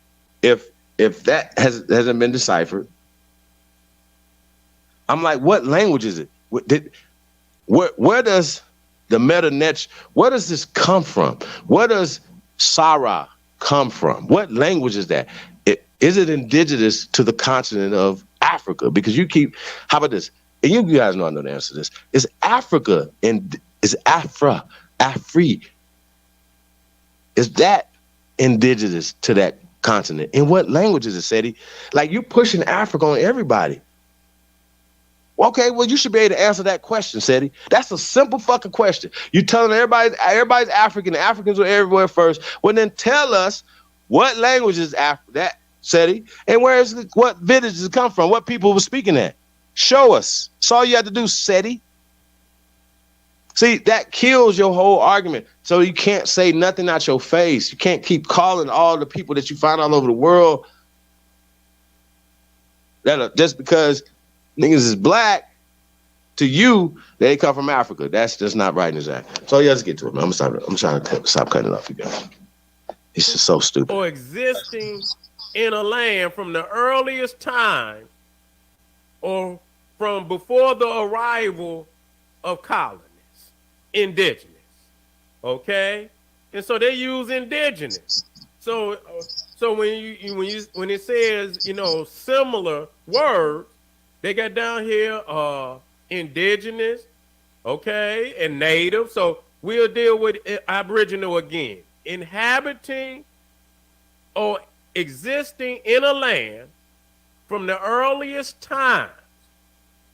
If that hasn't been deciphered, I'm like, what language is it? Where does the meta-net? Where does this come from? Where does Sarah come from? What language is that? Is it indigenous to the continent of Africa? Because you keep, how about this? And you guys know I know the answer to this. Is Africa and is Afri? Is that indigenous to that continent? And what language is it, Seti? Like, you pushing Africa on everybody. Okay, well, you should be able to answer that question, Seti. That's a simple fucking question. You telling everybody's African, the Africans were everywhere first. Well, then tell us what language is that, Seti, and what village does it come from? What people were speaking that? Show us. That's all you have to do, Seti. See, that kills your whole argument. So you can't say nothing out your face. You can't keep calling all the people that you find all over the world that are, just because niggas is black, to you, they come from Africa. That's just not right in his act. So yeah, let's get to it, man. I'm trying to stop cutting it off, you guys. It's just so stupid. Or existing in a land from the earliest time or from before the arrival of colonists, indigenous, okay? And so they use indigenous. So when it says, you know, similar words, they got down here indigenous, okay, and native. So we'll deal with Aboriginal again. Inhabiting or existing in a land from the earliest times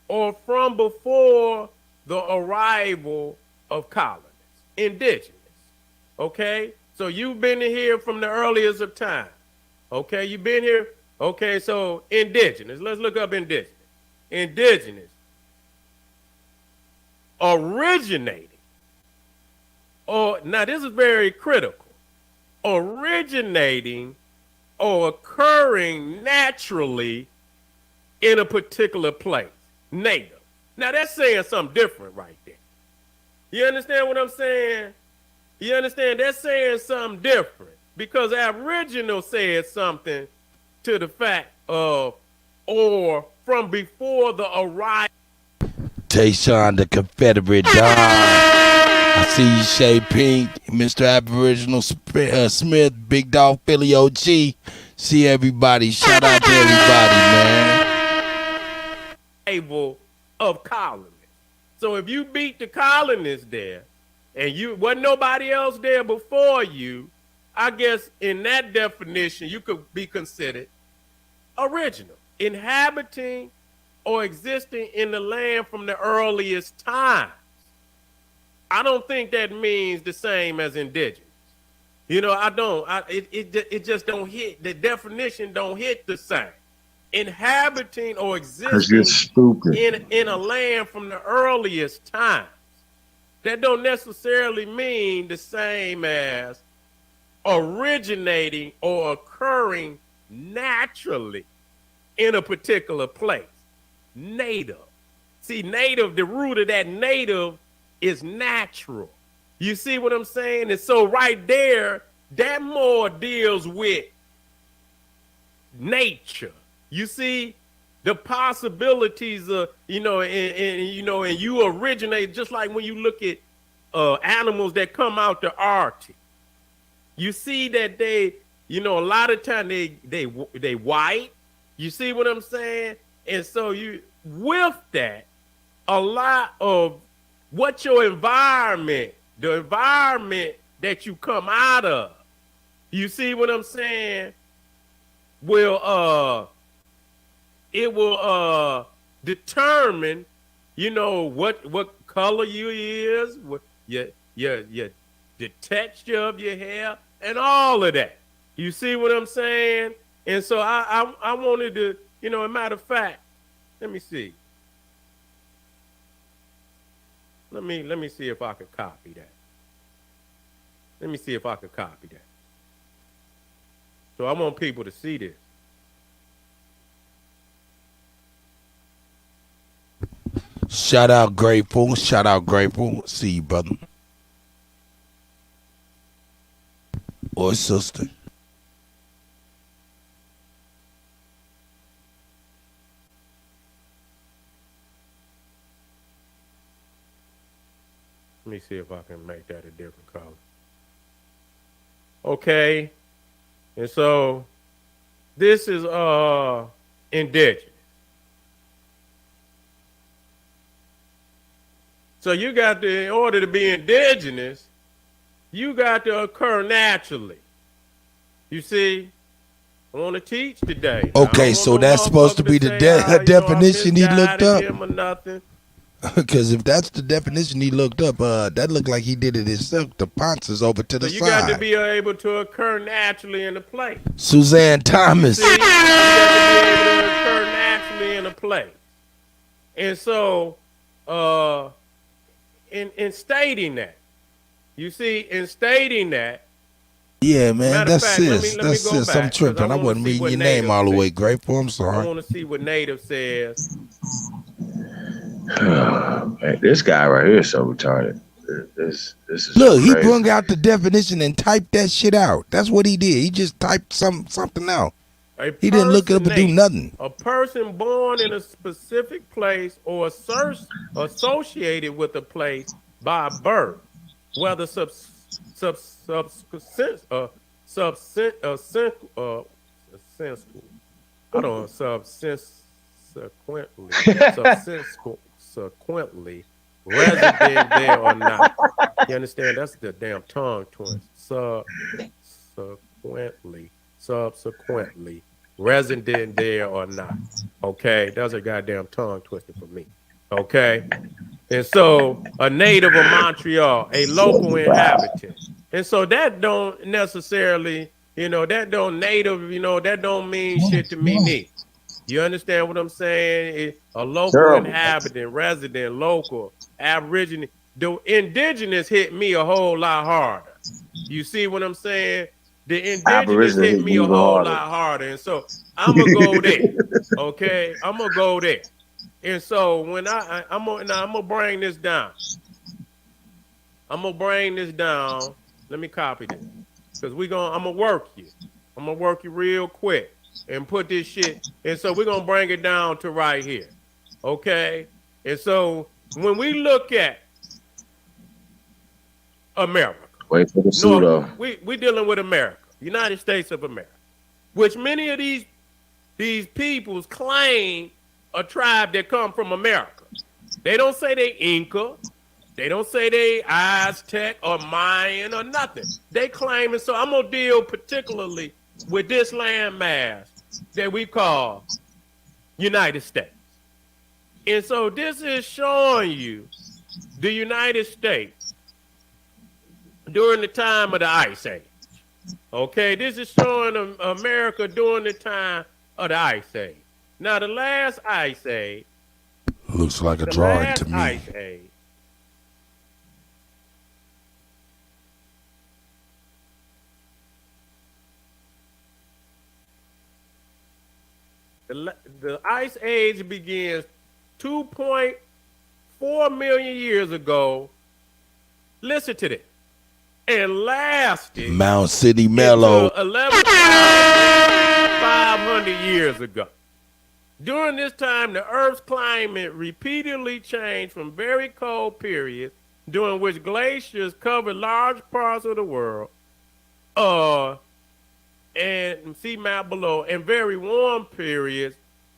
or from before the arrival of colonists, indigenous, okay? So you've been here from the earliest of time, okay? You've been here, okay, so indigenous. Let's look up indigenous. Indigenous, originating, or now this is very critical, originating or occurring naturally in a particular place, native. Now that's saying something different right there. You understand what I'm saying? You understand? That's saying something different because Aboriginal said something to the fact of or from before the arrival. Tayshawn, the Confederate Don. I see you, Shay Pink, Mr. Aboriginal Smith, Big Dog Philly OG. See everybody. Shout out to everybody, man. Of colonists. So if you beat the colonists there, and you wasn't nobody else there before you, I guess in that definition you could be considered original. Inhabiting or existing in the land from the earliest times. I don't think that means the same as indigenous. You know, I don't. It just don't hit. The definition don't hit the same. Inhabiting or existing in a land from the earliest times. That don't necessarily mean the same as originating or occurring naturally in a particular place. Native. See, native, the root of that native is natural. You see what I'm saying? And so right there, that more deals with nature. You see the possibilities of, and you originate just like when you look at animals that come out the Arctic. You see that they, a lot of time they white. You see what I'm saying? And so with that, a lot of what your environment, the environment that you come out of, you see what I'm saying, it will determine, what color you is, what the texture of your hair, and all of that. You see what I'm saying? And so I wanted to, a matter of fact, let me see. Let me see if I can copy that. Let me see if I can copy that. So I want people to see this. Shout out Grateful. Shout out Grateful. See you, brother. Or sister. Let me see if I can make that a different color. Okay. And so this is indigenous. So you got to, in order to be indigenous, you got to occur naturally. You see, I want to teach today. Okay, so that's supposed to be the definition he looked up. Because if that's the definition he looked up, that looked like he did it himself. The ponces over to the side. So you got to be able to occur naturally in the place. Suzanne Thomas. See, you got to be able to occur naturally in a place. And so, in stating that, you see, in stating that. Yeah, man, that's it. That's it. I'm tripping. I wasn't reading your name all the way. Grateful. I'm sorry. I want to see what Native says. Man, this guy right here is so retarded. This is look. So he brung out the definition and typed that shit out. That's what he did. He just typed something out. He didn't look it up and do nothing. A person born in a specific place or associated with a place by birth, whether subsequently resident there or not. You understand? That's the damn tongue twist. Subsequently resident there or not. Okay, that's a goddamn tongue twister for me. Okay, and so a native of Montreal, a local inhabitant, and so that don't necessarily, that don't native, that don't mean shit to me neither. You understand what I'm saying? A local inhabitant, resident, local, Aboriginal. The indigenous hit me a whole lot harder. You see what I'm saying? The indigenous hit me a whole lot harder. And so I'm going to go there. Okay? I'm going to go there. And so when I'm going to bring this down. I'm going to bring this down. Let me copy this. Because I'm going to work you. I'm going to work you real quick and put this shit. And so we're going to bring it down to right here. Okay? And so when we look at America. Wait for the pseudo. We dealing with America, United States of America, which many of these peoples claim a tribe that come from America. They don't say they Inca. They don't say they Aztec or Mayan or nothing. They claim it. So I'm going to deal particularly with this landmass that we call United States. And so this is showing you the United States during the time of the Ice Age. Okay, this is showing America during the time of the Ice Age. Now, the last Ice Age. Looks like a drawing to me. Ice Age. The Ice Age begins 2.5 2.4 million years ago. Listen to this. And lasted Mount City Mellow 11,500 years ago. During this time, the Earth's climate repeatedly changed from very cold periods during which glaciers covered large parts of the world, and see map below, and very warm periods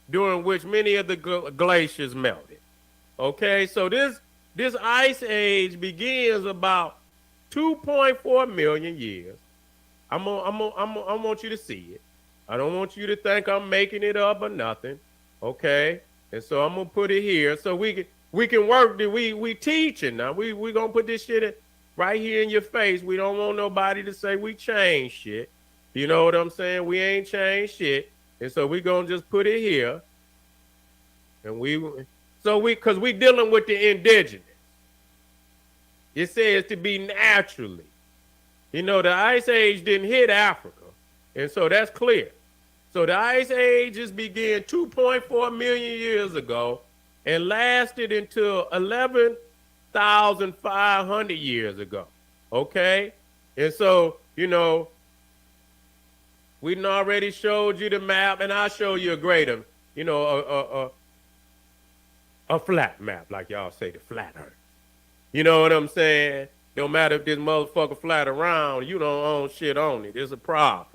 during which many of the glaciers melted. Okay, so this ice age begins about 2.4 million years. I want you to see it. I don't want you to think I'm making it up or nothing. Okay, and so I'm gonna put it here so we can work. We teaching now. We gonna put this shit right here in your face. We don't want nobody to say we changed shit. You know what I'm saying? We ain't changed shit, and so we gonna just put it here. And because we dealing with the indigenous. It says to be naturally. You know, the ice age didn't hit Africa, and so that's clear. So the ice ages began 2.4 million years ago and lasted until 11,500 years ago. Okay? And so, you know, we already showed you the map, and I'll show you a greater, you know, a flat map, like y'all say, the flat earth. You know what I'm saying? No matter if this motherfucker flat around, you don't own shit on it. It's a problem.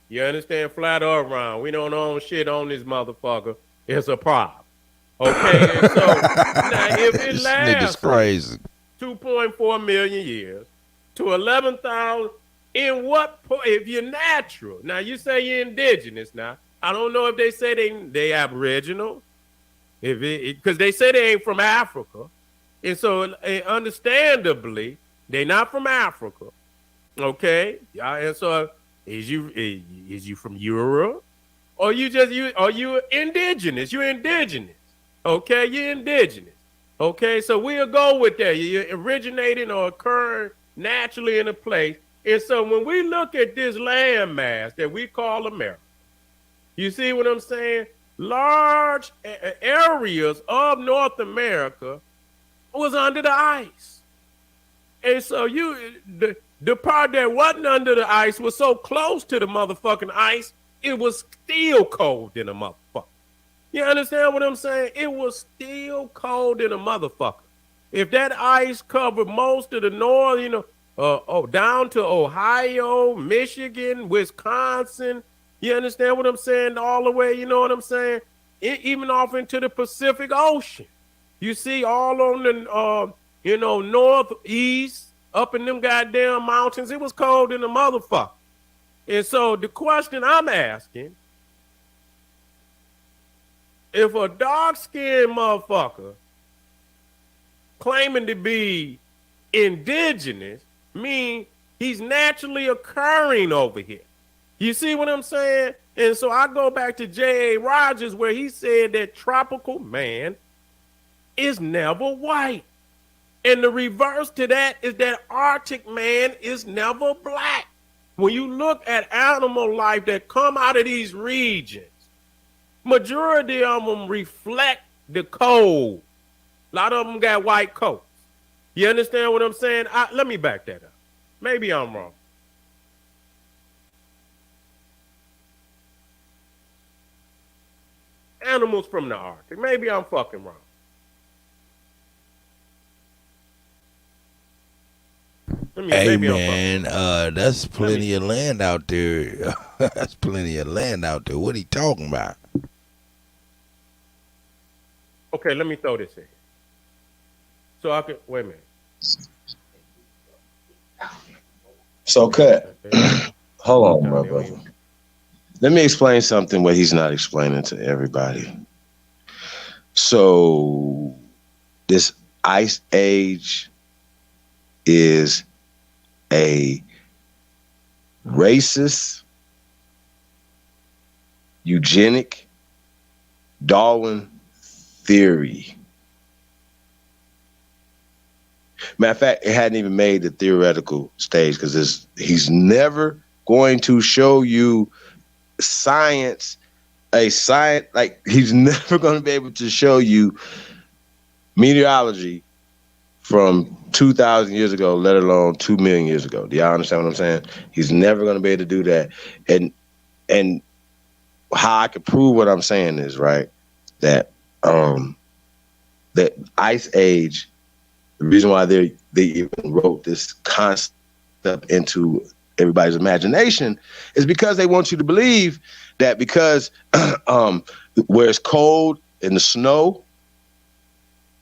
You understand? Flat or round. We don't own shit on this motherfucker. It's a problem. Okay? And so, now, if it lasts 2.4 million years to 11,000, in what, if you're natural, now you say you're indigenous now. I don't know if they say they aboriginal, because they say they ain't from Africa. And so, understandably, they're not from Africa. Okay? And so, is you from Europe, or are you indigenous? You're indigenous. Okay, you're indigenous. Okay, so we'll go with that. You're originating or occurring naturally in a place. And so when we look at this landmass that we call America, you see what I'm saying? Large areas of North America was under the ice. And so the part that wasn't under the ice was so close to the motherfucking ice, it was still cold in a motherfucker. You understand what I'm saying? It was still cold in a motherfucker. If that ice covered most of the north, you know, down to Ohio, Michigan, Wisconsin, you understand what I'm saying? All the way, you know what I'm saying? Even off into the Pacific Ocean. You see all on the, northeast, up in them goddamn mountains, it was cold in the motherfucker. And so the question I'm asking, if a dark-skinned motherfucker claiming to be indigenous mean he's naturally occurring over here. You see what I'm saying? And so I go back to J.A. Rogers where he said that tropical man is never white. And the reverse to that is that Arctic man is never black. When you look at animal life that come out of these regions, majority of them reflect the cold. A lot of them got white coats. You understand what I'm saying? Let me back that up. Maybe I'm wrong. Animals from the Arctic. Maybe I'm fucking wrong. Hey man, that's plenty of land out there. That's plenty of land out there. What are you talking about? Okay, let me throw this in. So I can wait a minute. So cut. Hold on, my brother. Let me explain something what he's not explaining to everybody. So this ice age is a racist, eugenic, Darwin theory. Matter of fact, it hadn't even made the theoretical stage because he's never going to show you science, like he's never going to be able to show you meteorology from 2,000 years ago, let alone 2 million years ago. Do y'all understand what I'm saying? He's never going to be able to do that. And how I can prove what I'm saying is, right, that that Ice Age, the reason why they even wrote this concept into everybody's imagination is because they want you to believe that because where it's cold and the snow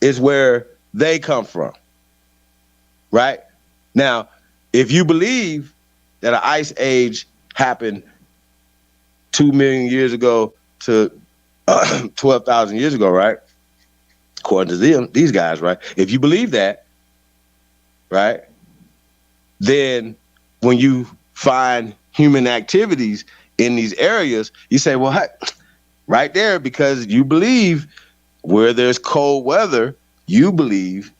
is where they come from, right? Now, if you believe that an ice age happened 2 million years ago to 12,000 years ago, right? According to these guys, right? If you believe that, right, then when you find human activities in these areas, you say, well, right there, because you believe where there's cold weather, you believe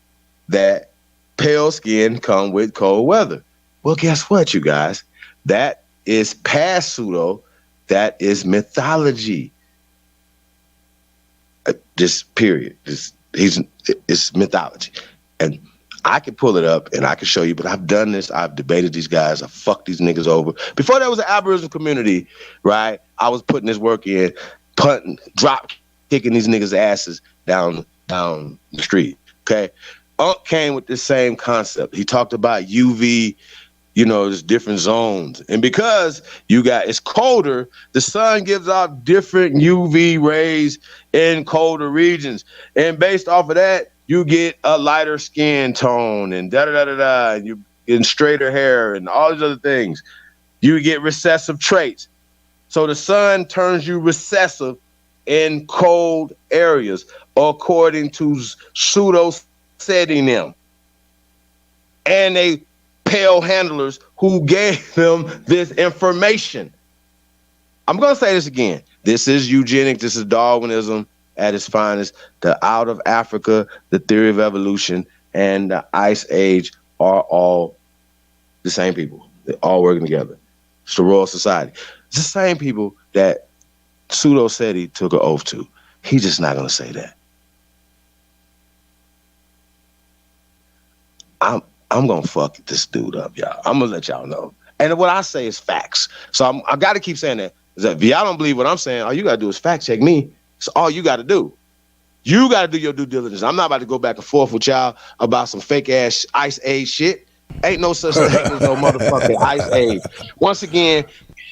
that pale skin come with cold weather. Well, guess what, you guys? That is past pseudo. That is mythology. Just period. It's mythology. And I can pull it up and I can show you, but I've done this. I've debated these guys. I fucked these niggas over. Before there was an Aboriginal community, right, I was putting this work in, punting, drop kicking these niggas' asses down the street, okay? Unc came with the same concept. He talked about UV, there's different zones. And because it's colder, the sun gives off different UV rays in colder regions. And based off of that, you get a lighter skin tone and da-da-da-da-da, and you get straighter hair and all these other things. You get recessive traits. So the sun turns you recessive in cold areas, according to pseudo Seti them. And they pale handlers who gave them this information. I'm going to say this again. This is eugenics. This is Darwinism at its finest. The out of Africa, the theory of evolution, and the Ice Age are all the same people. They're all working together. It's the Royal Society. It's the same people that pseudo Seti took an oath to. He's just not going to say that. I'm going to fuck this dude up, y'all. I'm going to let y'all know. And what I say is facts. So I got to keep saying that. Is that if y'all don't believe what I'm saying, all you got to do is fact check me. It's all you got to do. You got to do your due diligence. I'm not about to go back and forth with y'all about some fake ass Ice Age shit. Ain't no such thing as no motherfucking Ice Age. Once again,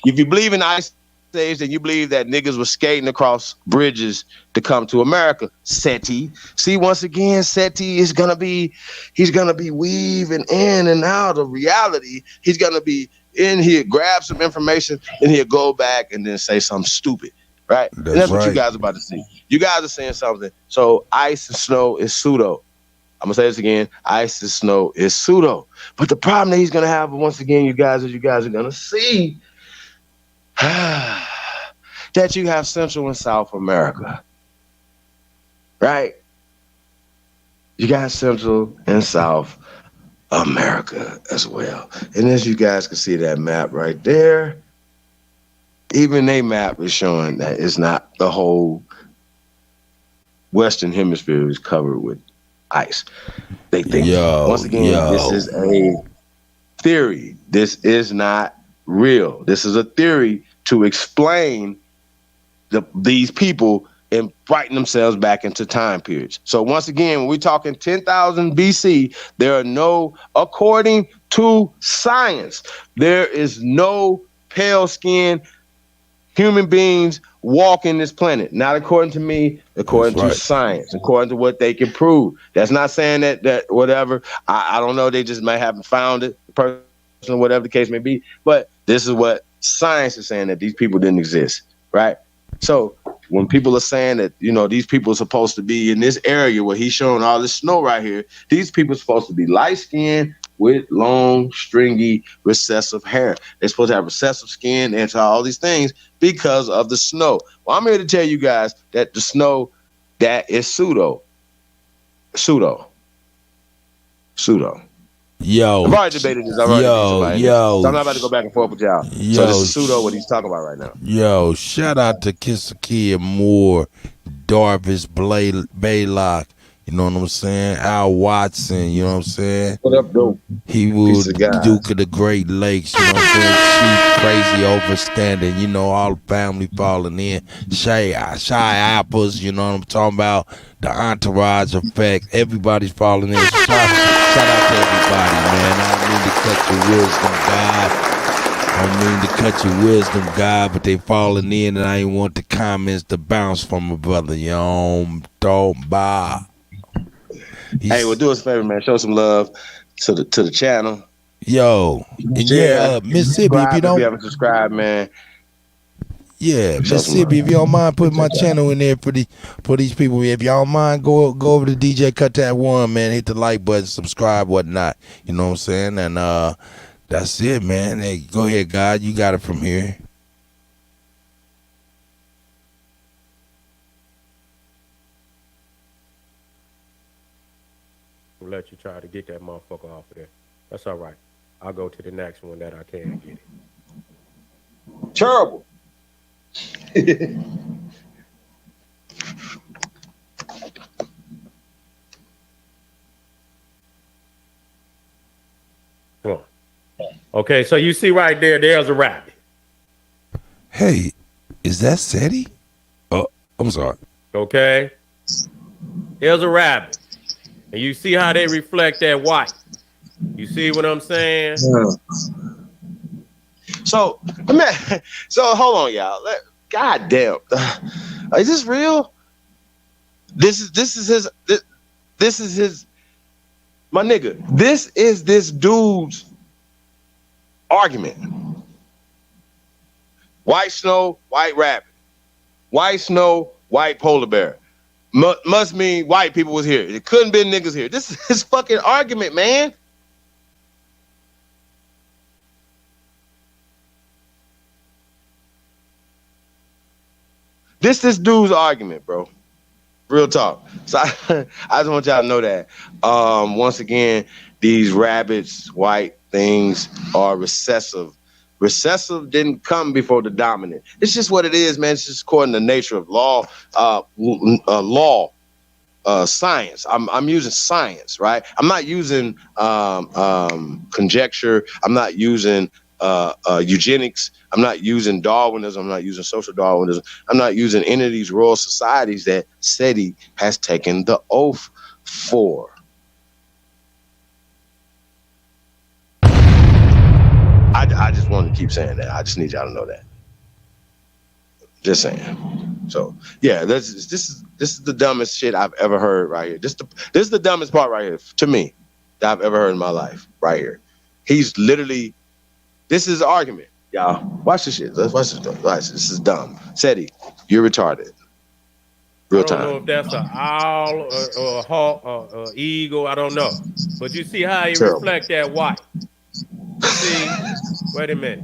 if you believe in Ice Age, then you believe that niggas were skating across bridges to come to America. Seti. See, once again, Seti is gonna be weaving in and out of reality. He's gonna be in here, grab some information, and he'll go back and then say something stupid. Right? That's what you guys are about to see. You guys are saying something. So ice and snow is pseudo. I'm gonna say this again. Ice and snow is pseudo. But the problem that he's gonna have, once again, you guys are gonna see that you have Central and South America, right? You got Central and South America as well. And as you guys can see that map right there, even their map is showing that it's not the whole Western Hemisphere is covered with ice. They think, once again, this is a theory. This is not real. This is a theory to explain these people and frighten themselves back into time periods. So once again, when we're talking 10,000 BC, according to science, there is no pale skin human beings walking this planet. Not according to me, according to science, according to what they can prove. That's not saying that whatever, I don't know, they just might haven't found it, person, whatever the case may be, but this is what science is saying, that these people didn't exist, right? So when people are saying that, these people are supposed to be in this area where he's showing all this snow right here, these people are supposed to be light-skinned with long, stringy, recessive hair. They're supposed to have recessive skin and all these things because of the snow. Well, I'm here to tell you guys that the snow, that is pseudo. Yo, I've already debated this. So I'm not about to go back and forth with y'all. So this is pseudo what he's talking about right now. Yo, shout out to Kiss a Kid Moore, Darvis Baylock, You know what I'm saying? Al Watson, you know what I'm saying? What up, dope? He would Duke of the Great Lakes, you know what I'm saying? Chief Crazy Overstanding, you know, all the family falling in. Shy Apples, you know what I'm talking about? The Entourage Effect, everybody's falling in. So shout out to everybody, man. I don't mean to cut your wisdom, God, but they falling in, and I ain't want the comments to bounce from a brother. Don't buy. Hey, well, do us a favor, man. Show some love to the channel. Yo, and yeah, Mississippi, if you haven't subscribed, man. Yeah, Mississippi, if you don't mind putting my channel in there for these people, if y'all don't mind, go over to DJ Kuttack 1, man. Hit the like button, subscribe, whatnot. You know what I'm saying? And that's it, man. Hey, go ahead, God. You got it from here. We'll let you try to get that motherfucker off of there. That's all right. I'll go to the next one that I can get it. Terrible. Come on. Okay, so you see right there's a rabbit. Hey, is that Seti? Oh, I'm sorry. Okay. There's a rabbit. And you see how they reflect that white. You see what I'm saying? Yeah. So hold on, y'all. God damn. Is this real? This is his my nigga. This is this dude's argument. White snow, white rabbit. White snow, white polar bear. Must mean white people was here. It couldn't been niggas here. This is his fucking argument, man. This dude's argument, bro. Real talk. So I just want y'all to know that. Once again, these rabbits, white things are recessive. Recessive didn't come before the dominant. It's just what it is, man. It's just according to the nature of law, science. I'm using science, right? I'm not using conjecture. I'm not using eugenics. I'm not using Darwinism. I'm not using social Darwinism. I'm not using any of these royal societies that Seti has taken the oath for. I just want to keep saying that. I just need y'all to know that. Just saying. So yeah, this is the dumbest shit I've ever heard right here. This is the dumbest part right here to me that I've ever heard in my life right here. He's literally. This is the argument, y'all. Watch this shit. Let's watch this. Watch. This is dumb. Seti, you're retarded. Real time. I don't know if that's an owl or a hawk or an eagle. I don't know. But you see how he reflect that white. See, wait a minute.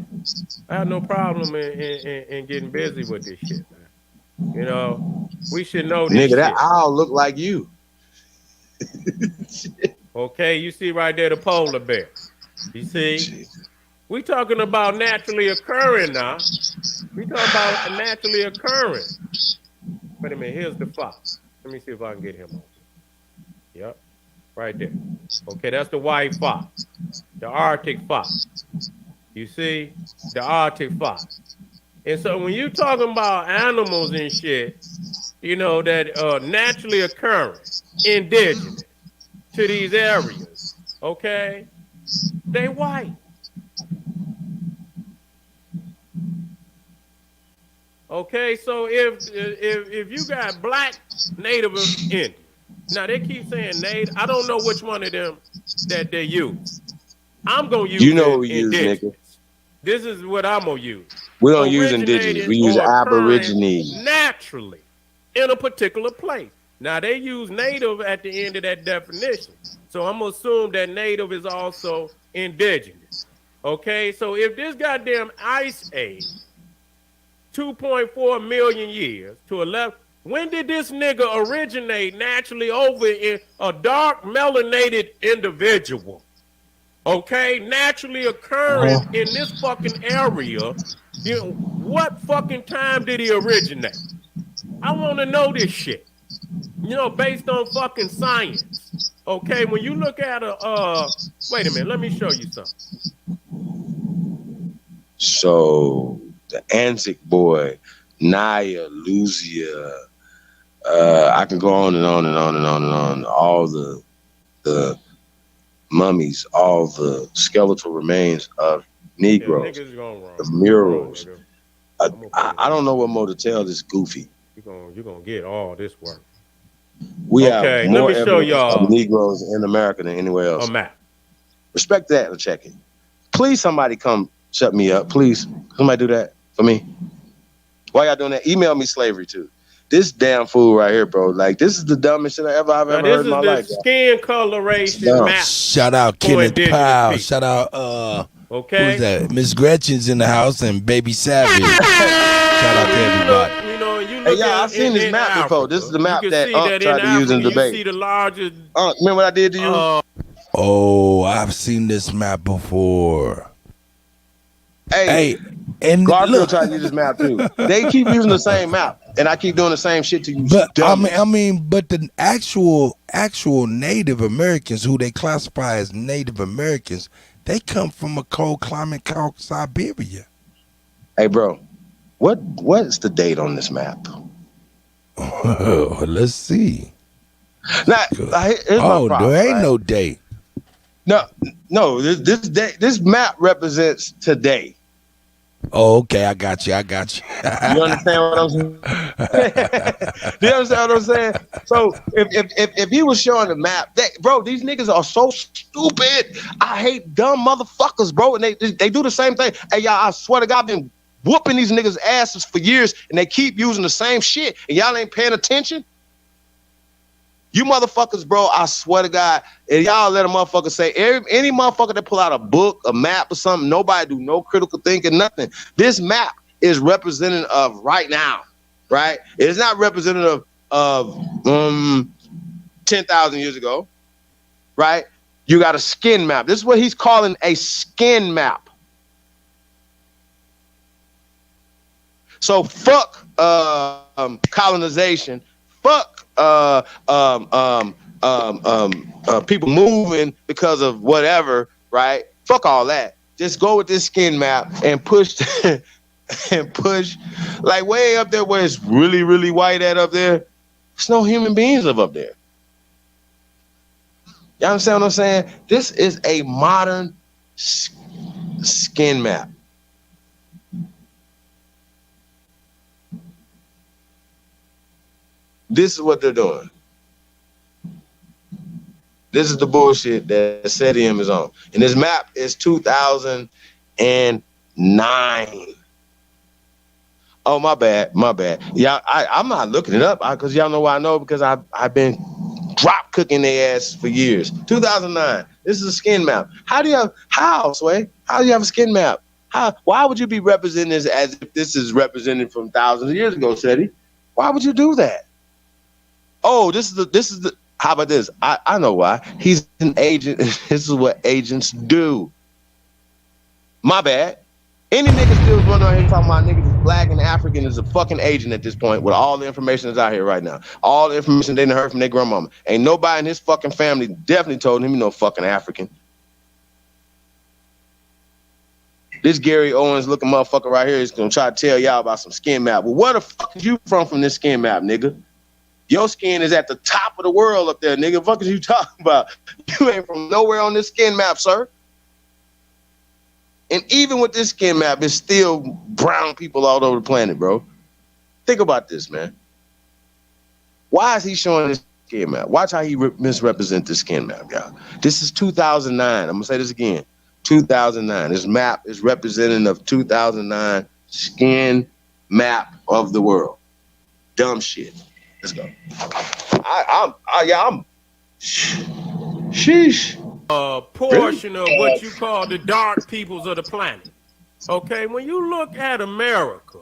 I have no problem in getting busy with this shit, man. You know, we should know this. Nigga, that owl look like you. Okay, you see right there the polar bear. You see? We talking about naturally occurring now. We talking about naturally occurring. Wait a minute, here's the fox. Let me see if I can get him on. Yep, right there. Okay, that's the white fox, the Arctic fox. You see, the Arctic fox. And so when you talking about animals and shit, you know, that naturally occurring, indigenous to these areas, okay, they white. Okay, so if you got black Native Indian, now they keep saying Native. I don't know which one of them that they use. I'm gonna use indigenous. This is what I'm gonna use. We don't use indigenous. We use aborigines. Naturally, in a particular place. Now they use Native at the end of that definition, so I'm gonna assume that Native is also indigenous. Okay, so if this goddamn ice age. 2.4 million years to 11. When did this nigga originate naturally over in a dark melanated individual? Okay, naturally occurring in this fucking area. You know, what fucking time did he originate? I want to know this shit. based on fucking science. Okay, when you look at wait a minute, let me show you something. So the Antic boy, Naya, Luzia, I can go on and on and on and on and on. All the mummies, all the skeletal remains of Negroes, the murals. I don't know what more to tell this goofy. You're gonna get all this work. We have more let me show y'all of Negroes in America than anywhere else. A map. Respect that and check it. Please, somebody come shut me up. Please, somebody do that for me. Why y'all doing that? Email me slavery too. This damn fool right here, bro. Like, this is the dumbest shit I've ever heard in my life. This is the skin coloration map. Shout out Kenneth Powell. Shout out who's that? Miss Gretchen's in the house and Baby Savage. Shout out to everybody. Hey, y'all, I've seen this map before. This is the map that tried to use in the debate. You see the largest. Remember what I did to you? Oh, I've seen this map before. Hey, and Garfield tried to use this map too. They keep using the same map, and I keep doing the same shit to you. But I mean, but the actual Native Americans, who they classify as Native Americans, they come from a cold climate called Siberia. Hey, bro, what's the date on this map? Let's see. Now, there ain't no date. No. This map represents today. Oh, okay, I got you. You understand what I'm saying? Do you understand what I'm saying? So if he was showing the map, bro, these niggas are so stupid. I hate dumb motherfuckers, bro, and they do the same thing. Hey, y'all, I swear to God, I've been whooping these niggas' asses for years, and they keep using the same shit, and y'all ain't paying attention. You motherfuckers, bro, I swear to God, and y'all let a motherfucker say, any motherfucker that pull out a book, a map or something, nobody do no critical thinking, nothing. This map is representative of right now, right? It's not representative of 10,000 years ago, right? You got a skin map. This is what he's calling a skin map. So fuck colonization, fuck people moving because of whatever, right? Fuck all that. Just go with this skin map and push and push like way up there where it's really, really white at up there. There's no human beings live up there. Y'all understand what I'm saying? This is a modern skin map. This is what they're doing. This is the bullshit that Seti is on. And this map is 2009. Oh, my bad. Yeah, I'm not looking it up because y'all know why I know, because I've been drop cooking their ass for years. 2009. This is a skin map. Sway? How do you have a skin map? Why would you be representing this as if this is represented from thousands of years ago, Seti? Why would you do that? Oh, this is the. How about this? I know why. He's an agent. This is what agents do. My bad. Any nigga still running around here talking about niggas is black and African is a fucking agent at this point with all the information that's out here right now. All the information they done heard from their grandmama. Ain't nobody in his fucking family definitely told him he no fucking African. This Gary Owens looking motherfucker right here is gonna try to tell y'all about some skin map. Well, where the fuck is you from this skin map, nigga? Your skin is at the top of the world up there, nigga. What the fuck is you talking about? You ain't from nowhere on this skin map, sir. And even with this skin map, there's still brown people all over the planet, bro. Think about this, man. Why is he showing this skin map? Watch how he misrepresent this skin map, y'all. This is 2009. I'm gonna say this again. 2009. This map is representative of 2009 skin map of the world. Dumb shit. Let's go. I'm sheesh. Portion of what you call the dark peoples of the planet. Okay, when you look at America,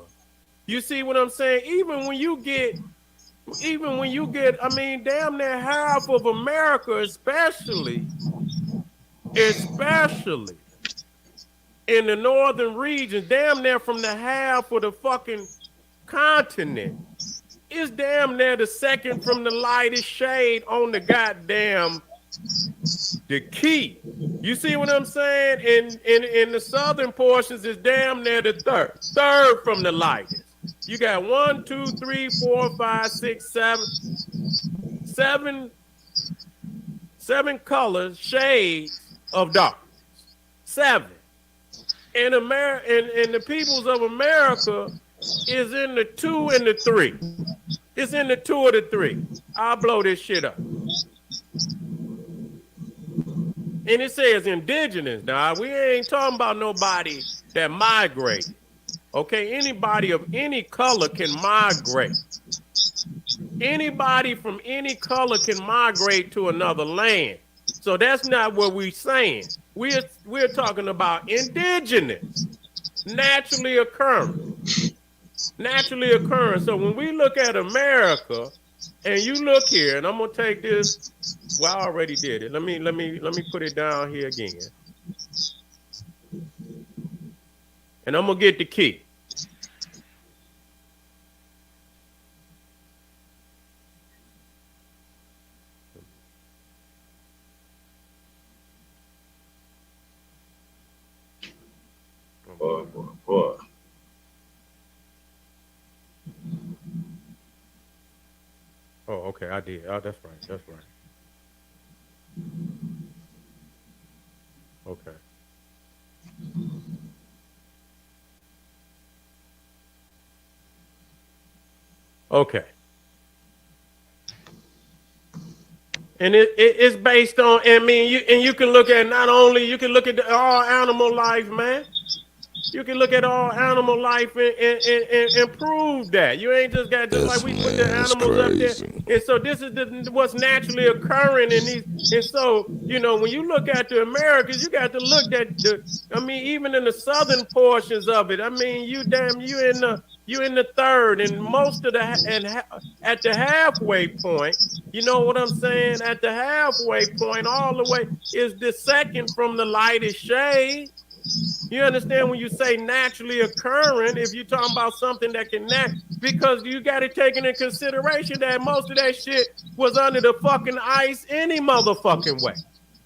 you see what I'm saying? Even when you get, I mean, damn near half of America, especially in the northern region, damn near from the half of the fucking continent is damn near the second from the lightest shade on the goddamn the key. You see what I'm saying? In the southern portions is damn near the third from the lightest. You got 1, 2, 3, 4, 5, 6, 7 colors, shades of darkness. 7. And the peoples of America is in the 2 and the 3. It's in the 2 or the 3. I'll blow this shit up. And it says indigenous. Now, we ain't talking about nobody that migrated. Okay, anybody of any color can migrate. Anybody from any color can migrate to another land. So that's not what we're saying. We're talking about indigenous, naturally occurring. Naturally occurring. So when we look at America, and you look here, and I'm gonna take this. Well, I already did it. Let me put it down here again. And I'm gonna get the key. Boy. Oh, okay, I did. Oh, that's right. Okay. Okay. And it's based on, I mean, you can look at you can look at all animal life, man. You can look at all animal life and prove that. You ain't just got like we put the animals up there. And so this is what's naturally occurring in these. And so, when you look at the Americas, you got to look at even in the southern portions of it. I mean, you in the third and most of at the halfway point, you know what I'm saying? At the halfway point, all the way is the second from the lightest shade. You understand when you say naturally occurring, if you're talking about something that can because you got to take into consideration that most of that shit was under the fucking ice any motherfucking way.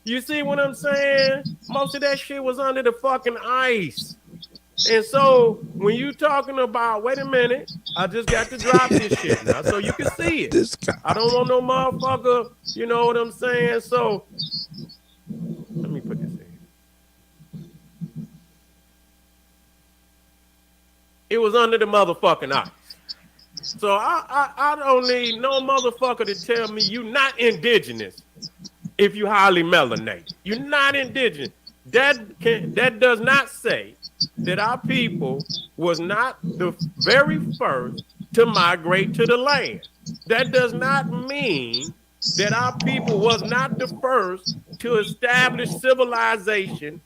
You see what I'm saying? Most of that shit was under the fucking ice. And so when you talking about, wait a minute, I just got to drop this shit now so you can see it. I don't want no motherfucker, you know what I'm saying? So let me put this in. It was under the motherfucking ice. So I don't need no motherfucker to tell me you not indigenous if you highly melanated. You're not indigenous. That does not say that our people was not the very first to migrate to the land. That does not mean that our people was not the first to establish civilization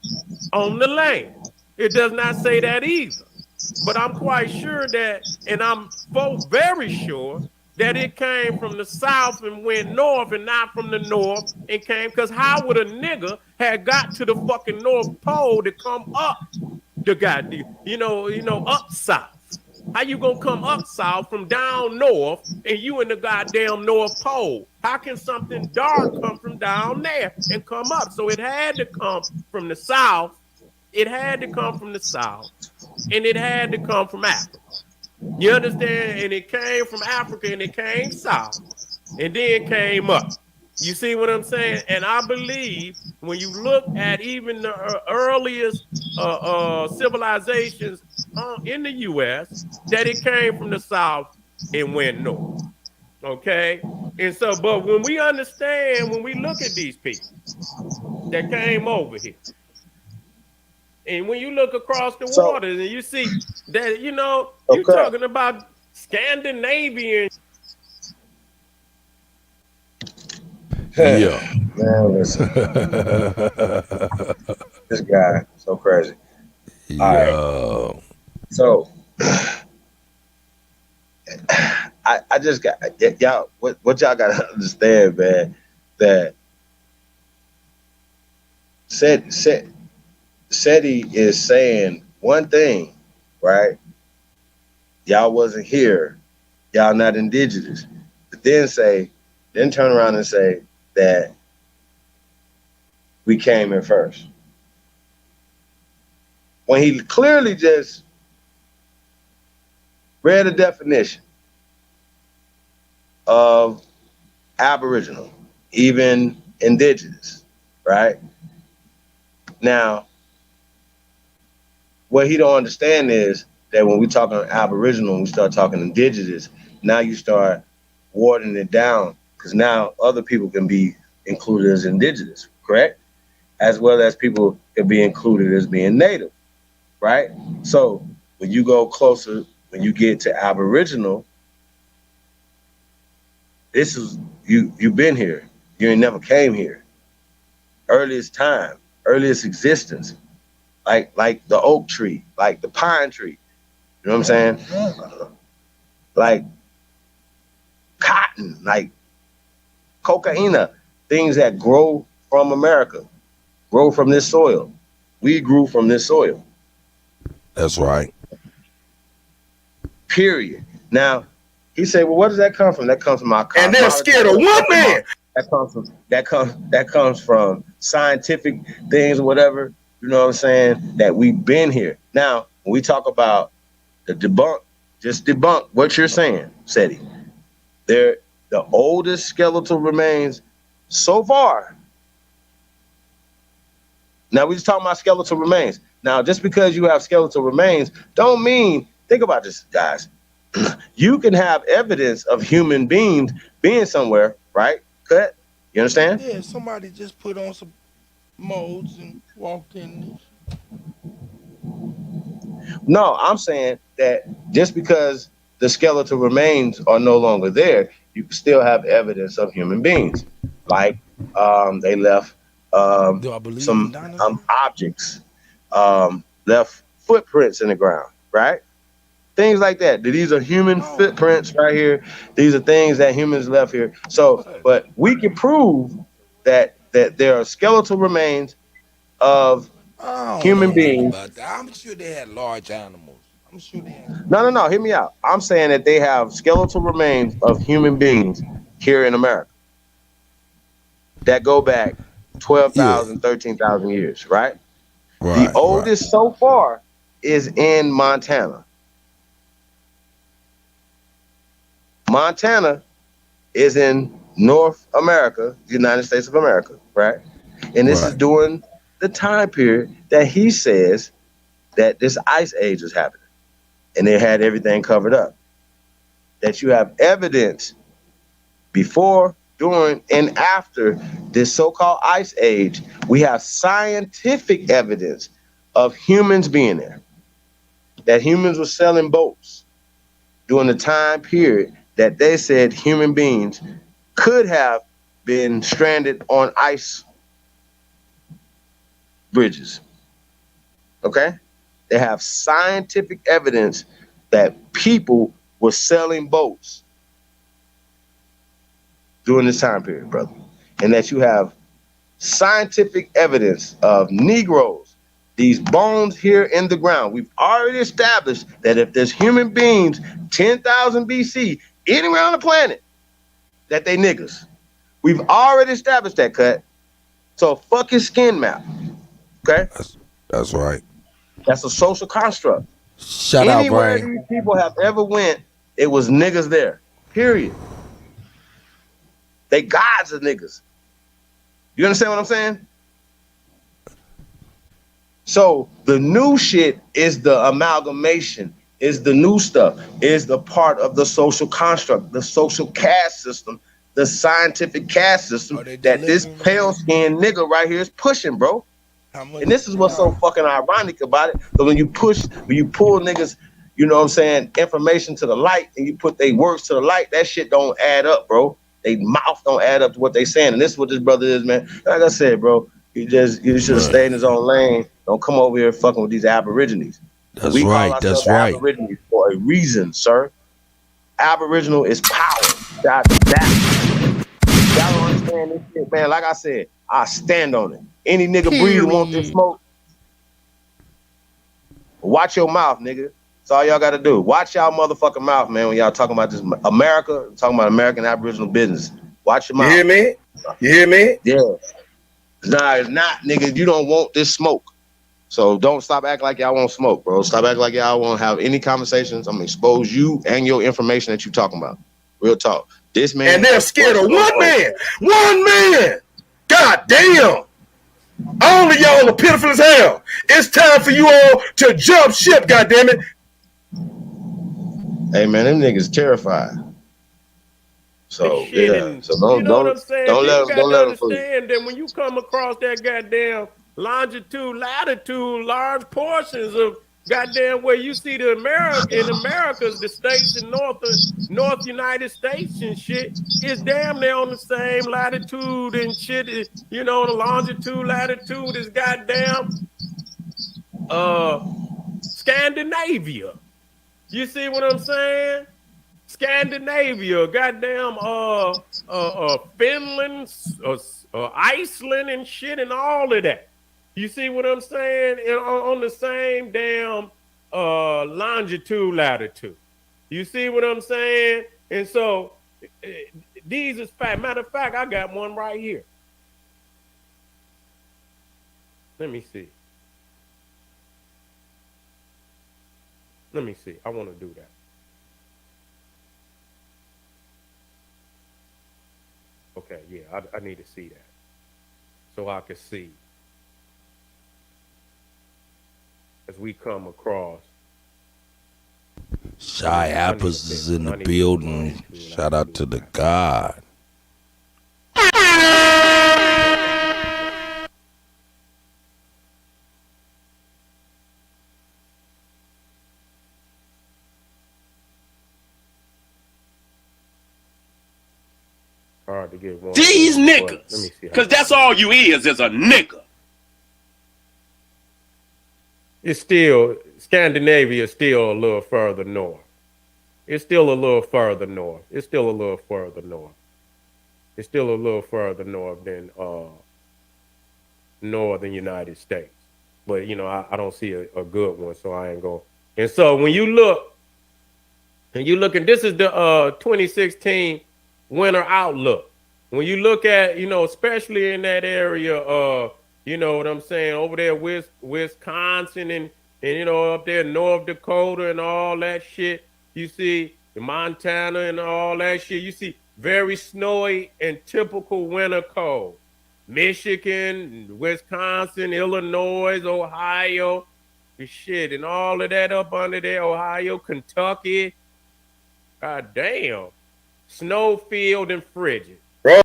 on the land. It does not say that either. But I'm quite sure that, and I'm very sure that it came from the south and went north and not from the north and came, because how would a nigga have got to the fucking North Pole to come up the goddamn, up south? How you gonna come up south from down north and you in the goddamn North Pole? How can something dark come from down there and come up? So it had to come from the south. It had to come from the south, and it had to come from Africa. You understand? And it came from Africa, and it came south, and then came up. You see what I'm saying? And I believe when you look at even the earliest civilizations in the U.S., that it came from the south and went north. Okay? And so, but when we understand, when we look at these people that came over here, and when you look across the waters and you see that, you're talking about Scandinavian. Yeah. Man, listen. This guy, so crazy. Yeah. All right. So, I just got, y'all, what y'all got to understand, man, that Seti is saying one thing, right? Y'all wasn't here y'all not indigenous. But then turn around and say that we came here first. When he clearly just read a definition of Aboriginal, even indigenous, right? Now, what he don't understand is that when we talking Aboriginal, when we start talking indigenous, now you start watering it down because now other people can be included as indigenous, correct? As well as people can be included as being native, right? So when you go closer, when you get to Aboriginal, this is, you've been here. You ain't never came here. Earliest time, earliest existence, like the oak tree, like the pine tree. You know what I'm saying? Like cotton, like cocaina, things that grow from America, grow from this soil. We grew from this soil. That's right. Period. Now, he said, well, where does that come from? That comes from our and they're scared of one man. That comes from scientific things or whatever, you know what I'm saying, that we've been here. Now, when we talk about the debunk what you're saying, Seti. They're the oldest skeletal remains so far. Now, we're just talking about skeletal remains. Now, just because you have skeletal remains don't mean, think about this, guys. You can have evidence of human beings being somewhere, right? Cut? You understand? Yeah, somebody just put on some molds and walked in. No, I'm saying that just because the skeletal remains are no longer there, you can still have evidence of human beings. Like they left some objects, left footprints in the ground, right? Things like that. These are human footprints right here. These are things that humans left here. So, but we can prove that there are skeletal remains of human beings. I'm sure they had large animals. I'm sure they had. No. Hear me out. I'm saying that they have skeletal remains of human beings here in America that go back 12,000, 13,000 years, right? The oldest so far is in Montana. Montana is in North America, the United States of America, right? And this is during the time period that he says that this ice age was happening. And they had everything covered up. That you have evidence before, during, and after this so-called ice age. We have scientific evidence of humans being there. That humans were selling boats during the time period that they said human beings could have been stranded on ice bridges. Okay? They have scientific evidence that people were selling boats during this time period, brother. And that you have scientific evidence of Negroes, these bones here in the ground. We've already established that if there's human beings 10,000 BC anywhere on the planet, that they niggas. We've already established that, Cut. So fuck his skin map. Okay? That's right. That's a social construct. Shut up, Anywhere Brian. these people have ever went, it was niggas there. Period. They gods of niggas. You understand what I'm saying? So the new shit is the amalgamation, is the new stuff, is the part of the social construct, the social caste system, the scientific caste system that this pale-skinned nigga right here is pushing, bro. And this is what's so fucking ironic about it. Because when you pull niggas, you know what I'm saying, information to the light, and you put their words to the light, that shit don't add up, bro. They mouth don't add up to what they saying. And this is what this brother is, man. Like I said, bro, you should have stayed in his own lane. Don't come over here fucking with these Aborigines. That's right. That's right. Aborigines for a reason, sir. Aboriginal is power. That. Y'all don't understand this shit, man. Like I said, I stand on it. Any nigga breathe want this smoke. Watch your mouth, nigga. That's all y'all got to do. Watch y'all motherfucking mouth, man, when y'all talking about this America, talking about American Aboriginal business. Watch your mouth. You hear me? You hear me? Yeah. Nah, it's not, nigga. You don't want this smoke. So don't stop acting like y'all won't smoke, bro. Stop acting like y'all won't have any conversations. I'm gonna expose you and your information that you talking about. Real talk. This man. And they're scared of one man. One man. God damn. All of y'all are pitiful as hell. It's time for you all to jump ship, goddammit. Hey man, them niggas terrified. So yeah. So don't let them understand that when you come across that goddamn longitude, latitude, large portions of goddamn where you see the Americas, the states in North United States and shit, is damn near on the same latitude and shit. You know, the longitude, latitude is goddamn Scandinavia. You see what I'm saying? Scandinavia, goddamn, Finland, Iceland and shit and all of that. You see what I'm saying? On the same damn longitude, latitude. You see what I'm saying? And so these is fact. Matter of fact, I got one right here. Let me see. I want to do that. Okay, yeah, I need to see that so I can see as we come across. Shy Apples is in the building. Shout out to the God. Hard to get one. These niggas, because that's all you is a nigga. It's still, Scandinavia is still a little further north. It's still a little further north. It's still a little further north. It's still a little further north than northern United States. But, you know, I don't see a good one, so I ain't going. And so when you look, and this is the 2016 winter outlook. When you look at, you know, especially in that area, you know what I'm saying, over there Wisconsin and you know, up there North Dakota and all that shit, you see Montana and all that shit, you see very snowy and typical winter cold. Michigan, Wisconsin, Illinois, Ohio, shit, and all of that up under there, Ohio, Kentucky. God damn. Snowfield and frigid. Bro,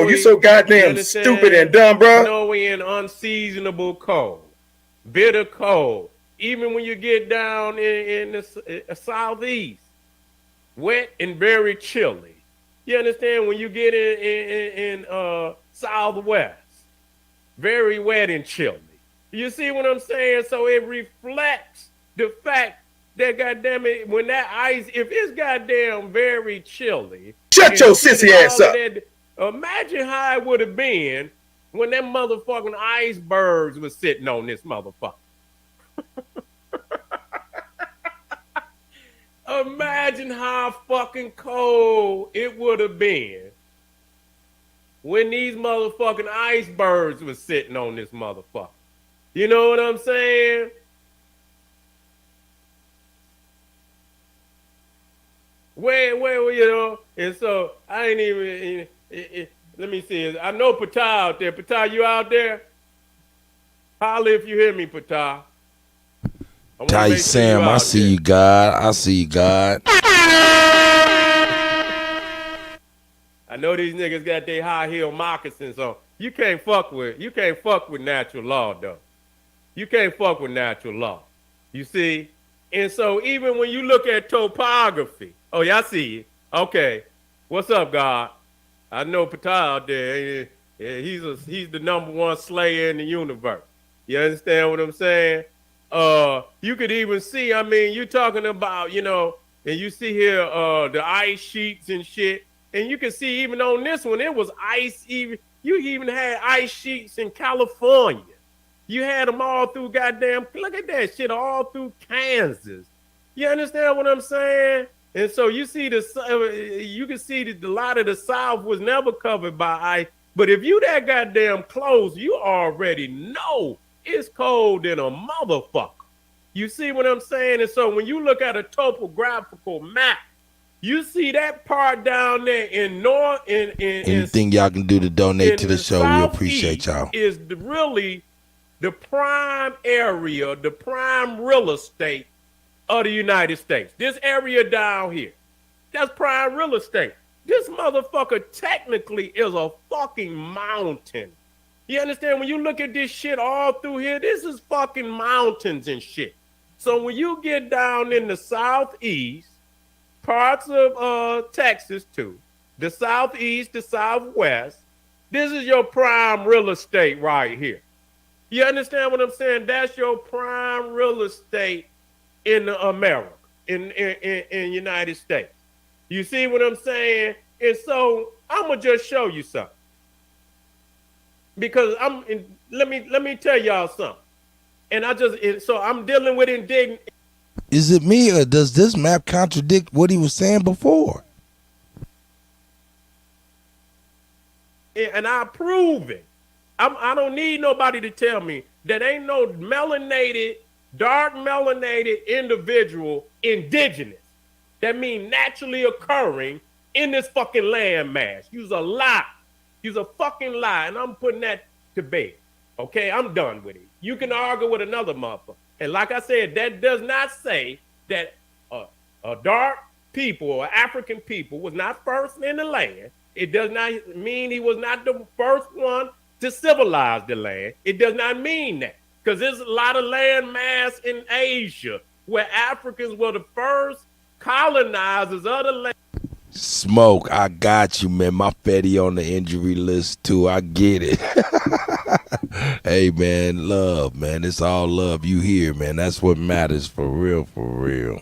you so goddamn stupid and dumb, bro. Snowy and unseasonable cold. Bitter cold. Even when you get down in the southeast. Wet and very chilly. You understand? When you get in southwest. Very wet and chilly. You see what I'm saying? So it reflects the fact that goddamn it, when that ice, if it's goddamn very chilly. Shut your sissy ass up. Imagine how it would have been when them motherfucking icebergs was sitting on this motherfucker. Imagine how fucking cold it would have been when these motherfucking icebergs was sitting on this motherfucker. You know what I'm saying? Where, you know, and so I ain't even, let me see, I know Patah out there. Patah, you out there? Holla if you hear me, Patah. Ty Sam, I see you, God. I see you, God. I know these niggas got their high heel moccasins on. You can't fuck with natural law, though. You can't fuck with natural law. You see? And so even when you look at topography, oh, yeah, I see you. Okay. What's up, God? I know Patah out there. He's the #1 slayer in the universe. You understand what I'm saying? You could even see, I mean, you're talking about, you know, and you see here the ice sheets and shit. And you can see even on this one, it was ice. You even had ice sheets in California. You had them all through goddamn, look at that shit, all through Kansas. You understand what I'm saying? And so you see you can see that a lot of the South was never covered by ice. But if you that goddamn close, you already know it's cold in a motherfucker. You see what I'm saying? And so when you look at a topographical map, you see that part down there in north. Anything y'all can do to donate to the show, we appreciate y'all. Is really the prime area, the prime real estate of the United States. This area down here, that's prime real estate. This motherfucker technically is a fucking mountain. You understand? When you look at this shit all through here, this is fucking mountains and shit. So when you get down in the southeast, parts of Texas too, the southeast, the southwest, this is your prime real estate right here. You understand what I'm saying? That's your prime real estate in America, in United States. You see what I'm saying? And so I'm gonna just show you something, because let me tell y'all something. And so I'm dealing with indignant. Is it me, or does this map contradict what he was saying before? And I prove it. I don't need nobody to tell me that ain't no melanated, dark melanated individual indigenous. That means naturally occurring in this fucking landmass. You's a lie. You's a fucking lie. And I'm putting that to bed. Okay, I'm done with it. You can argue with another motherfucker. And like I said, that does not say that a dark people or African people was not first in the land. It does not mean he was not the first one to civilize the land. It does not mean that. Because there's a lot of land mass in Asia where Africans were the first colonizers of the land. Smoke, I got you, man. My fatty on the injury list too. I get it. Hey, man, love, man. It's all love. You here, man. That's what matters, for real, for real. And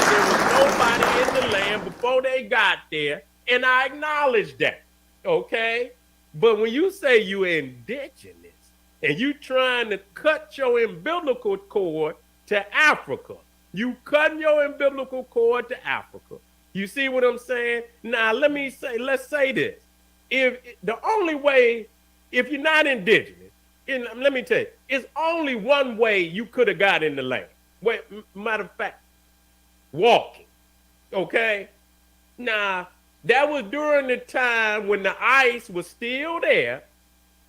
there was nobody in the land before they got there, and I acknowledge that, okay? But when you say you indigenous and you trying to cut your umbilical cord to Africa, you cutting your umbilical cord to Africa. You see what I'm saying? Now, let's say this. If the only way, if you're not indigenous, let me tell you, it's only one way you could have got in the land. Wait, matter of fact, walking. Okay? Now, that was during the time when the ice was still there,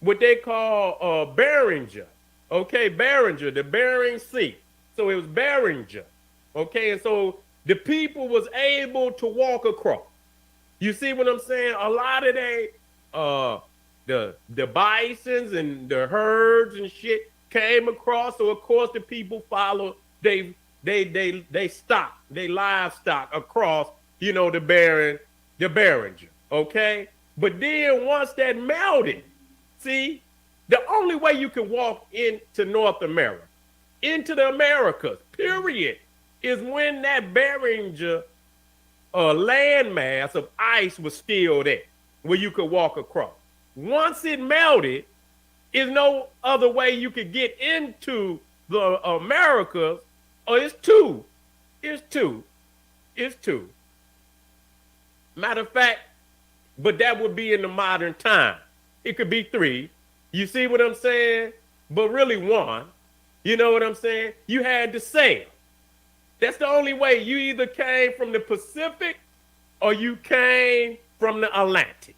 what they call Beringer. Okay, Beringer, the Bering Sea. So it was Beringer. Okay, and so the people was able to walk across. You see what I'm saying? A lot of the bisons and the herds and shit came across. So of course the people followed. They stocked they livestock across, you know, the Beringer. Okay, but then once that melted, see, the only way you can walk into North America, into the Americas, period, is when that Beringer landmass of ice was still there, where you could walk across. Once it melted, there's no other way you could get into the Americas, or it's two. Matter of fact, but that would be in the modern time. It could be three. You see what I'm saying? But really one. You know what I'm saying? You had to sail. That's the only way. You either came from the Pacific or you came from the Atlantic.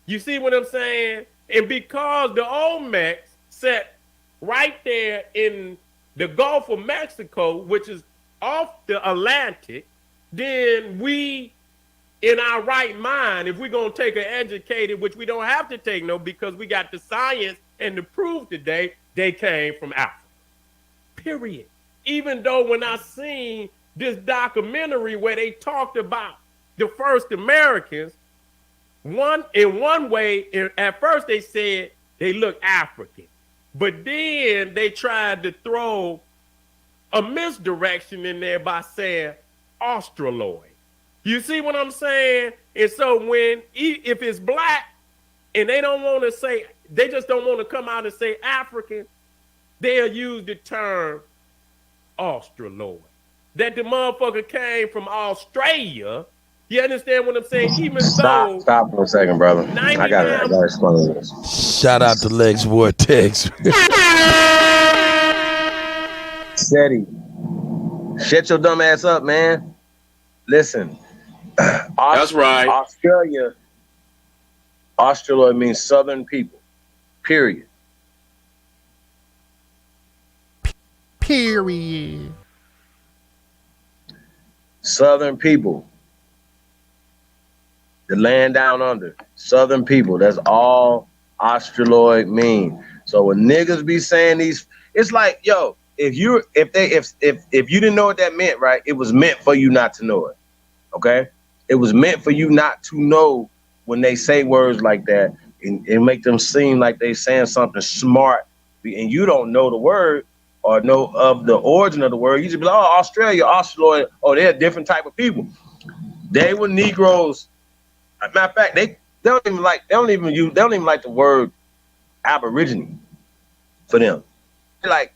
You see what I'm saying? And because the Olmecs sat right there in the Gulf of Mexico, which is off the Atlantic, then we, in our right mind, if we're going to take an educated, which we don't have to take no, because we got the science and the proof today, they came from Africa. Period. Even though when I seen this documentary where they talked about the first Americans, in one way, at first they said they look African, but then they tried to throw a misdirection in there by saying Australoid. You see what I'm saying? And so if it's black and they don't want to say, they just don't want to come out and say African, they'll use the term Australoid. That the motherfucker came from Australia. You understand what I'm saying? Even though Stop for a second, brother. I gotta explain this. Shout out to Lex Vortex. Seti, shut your dumb ass up, man. Listen. That's right. Australoid means southern people. Period. Period. Southern people. The land down under. Southern people. That's all Australoid mean. So when niggas be saying these, it's like, yo, if you didn't know what that meant, right? It was meant for you not to know it. Okay? It was meant for you not to know when they say words like that and make them seem like they saying something smart and you don't know the word or know of the origin of the word. You just be like, oh, Australia, Australoid, oh, they're a different type of people. They were Negroes. Matter of fact, they don't even like the word Aborigine for them. They're like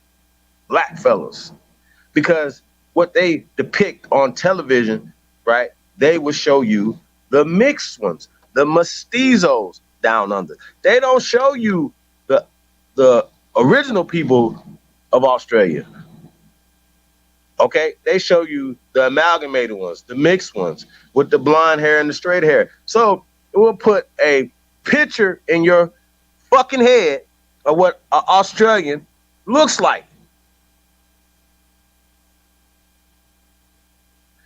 black fellas. Because what they depict on television, right? They will show you the mixed ones, the mestizos down under. They don't show you the original people of Australia. Okay? They show you the amalgamated ones, the mixed ones with the blonde hair and the straight hair. So it will put a picture in your fucking head of what an Australian looks like.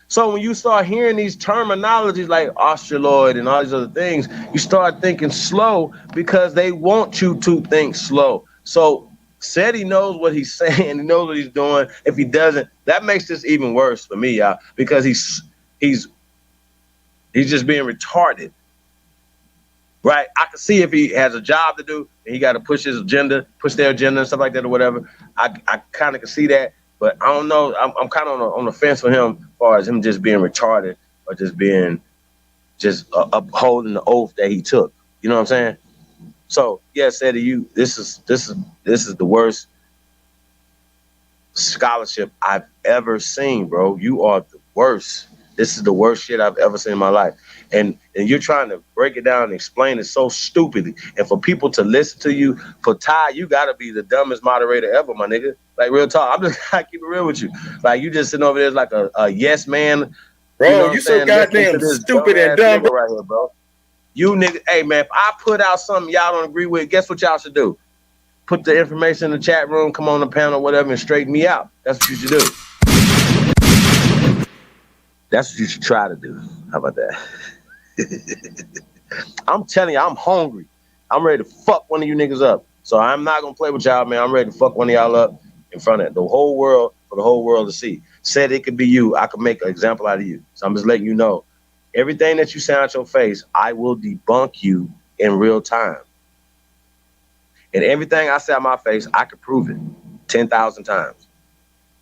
So when you start hearing these terminologies like Australoid and all these other things, you start thinking slow because they want you to think slow. So Seti knows what he's saying, he knows what he's doing. If he doesn't, that makes this even worse for me, y'all, because he's just being retarded. Right? I can see if he has a job to do and he got to push their agenda and stuff like that or whatever. I kind of can see that. But I don't know. I'm kind of on the fence for him as far as him just being retarded or just upholding the oath that he took. You know what I'm saying? So yeah, Seti, this is the worst scholarship I've ever seen, bro. You are the worst. This is the worst shit I've ever seen in my life. And you're trying to break it down and explain it so stupidly. And for people to listen to you, for Ty, you gotta be the dumbest moderator ever, my nigga. Like, real talk. I keep it real with you. Like, you just sitting over there like a yes man. Bro, you so goddamn stupid and dumb, bro. Right here, bro. You nigga, hey man, if I put out something y'all don't agree with, guess what y'all should do? Put the information in the chat room, come on the panel, whatever, and straighten me out. That's what you should do. That's what you should try to do. How about that? I'm telling you, I'm hungry. I'm ready to fuck one of you niggas up. So I'm not gonna play with y'all, man. I'm ready to fuck one of y'all up in front of the whole world, for the whole world to see. Said it could be you. I could make an example out of you. So I'm just letting you know. Everything that you say out your face, I will debunk you in real time. And everything I say out my face, I could prove it 10,000 times.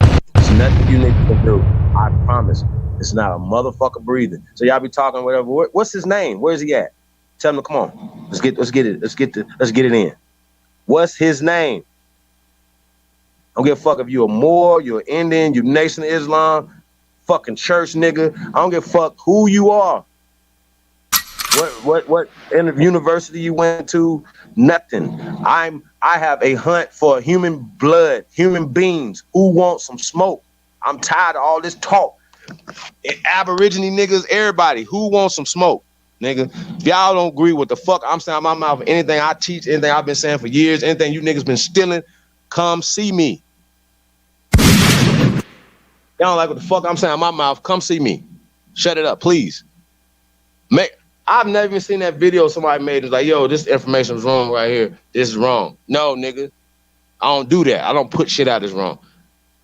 There's nothing you niggas can do. I promise. It's not a motherfucker breathing. So y'all be talking whatever. What's his name? Where's he at? Tell him to come on. Let's get it in. What's his name? I don't give a fuck if you're a Moor, you're an Indian, you're Nation of Islam, fucking church nigga. I don't give a fuck who you are. What university you went to? Nothing. I have a hunt for human blood, human beings who want some smoke. I'm tired of all this talk. Aborigine niggas, everybody who wants some smoke, nigga. If y'all don't agree with the fuck I'm saying out my mouth, anything I teach, anything I've been saying for years, anything you niggas been stealing, come see me. Y'all don't like what the fuck I'm saying out my mouth, come see me. Shut it up, please. I've never even seen that video somebody made. It's like, yo, this information is wrong right here. This is wrong. No, nigga. I don't do that. I don't put shit out as wrong.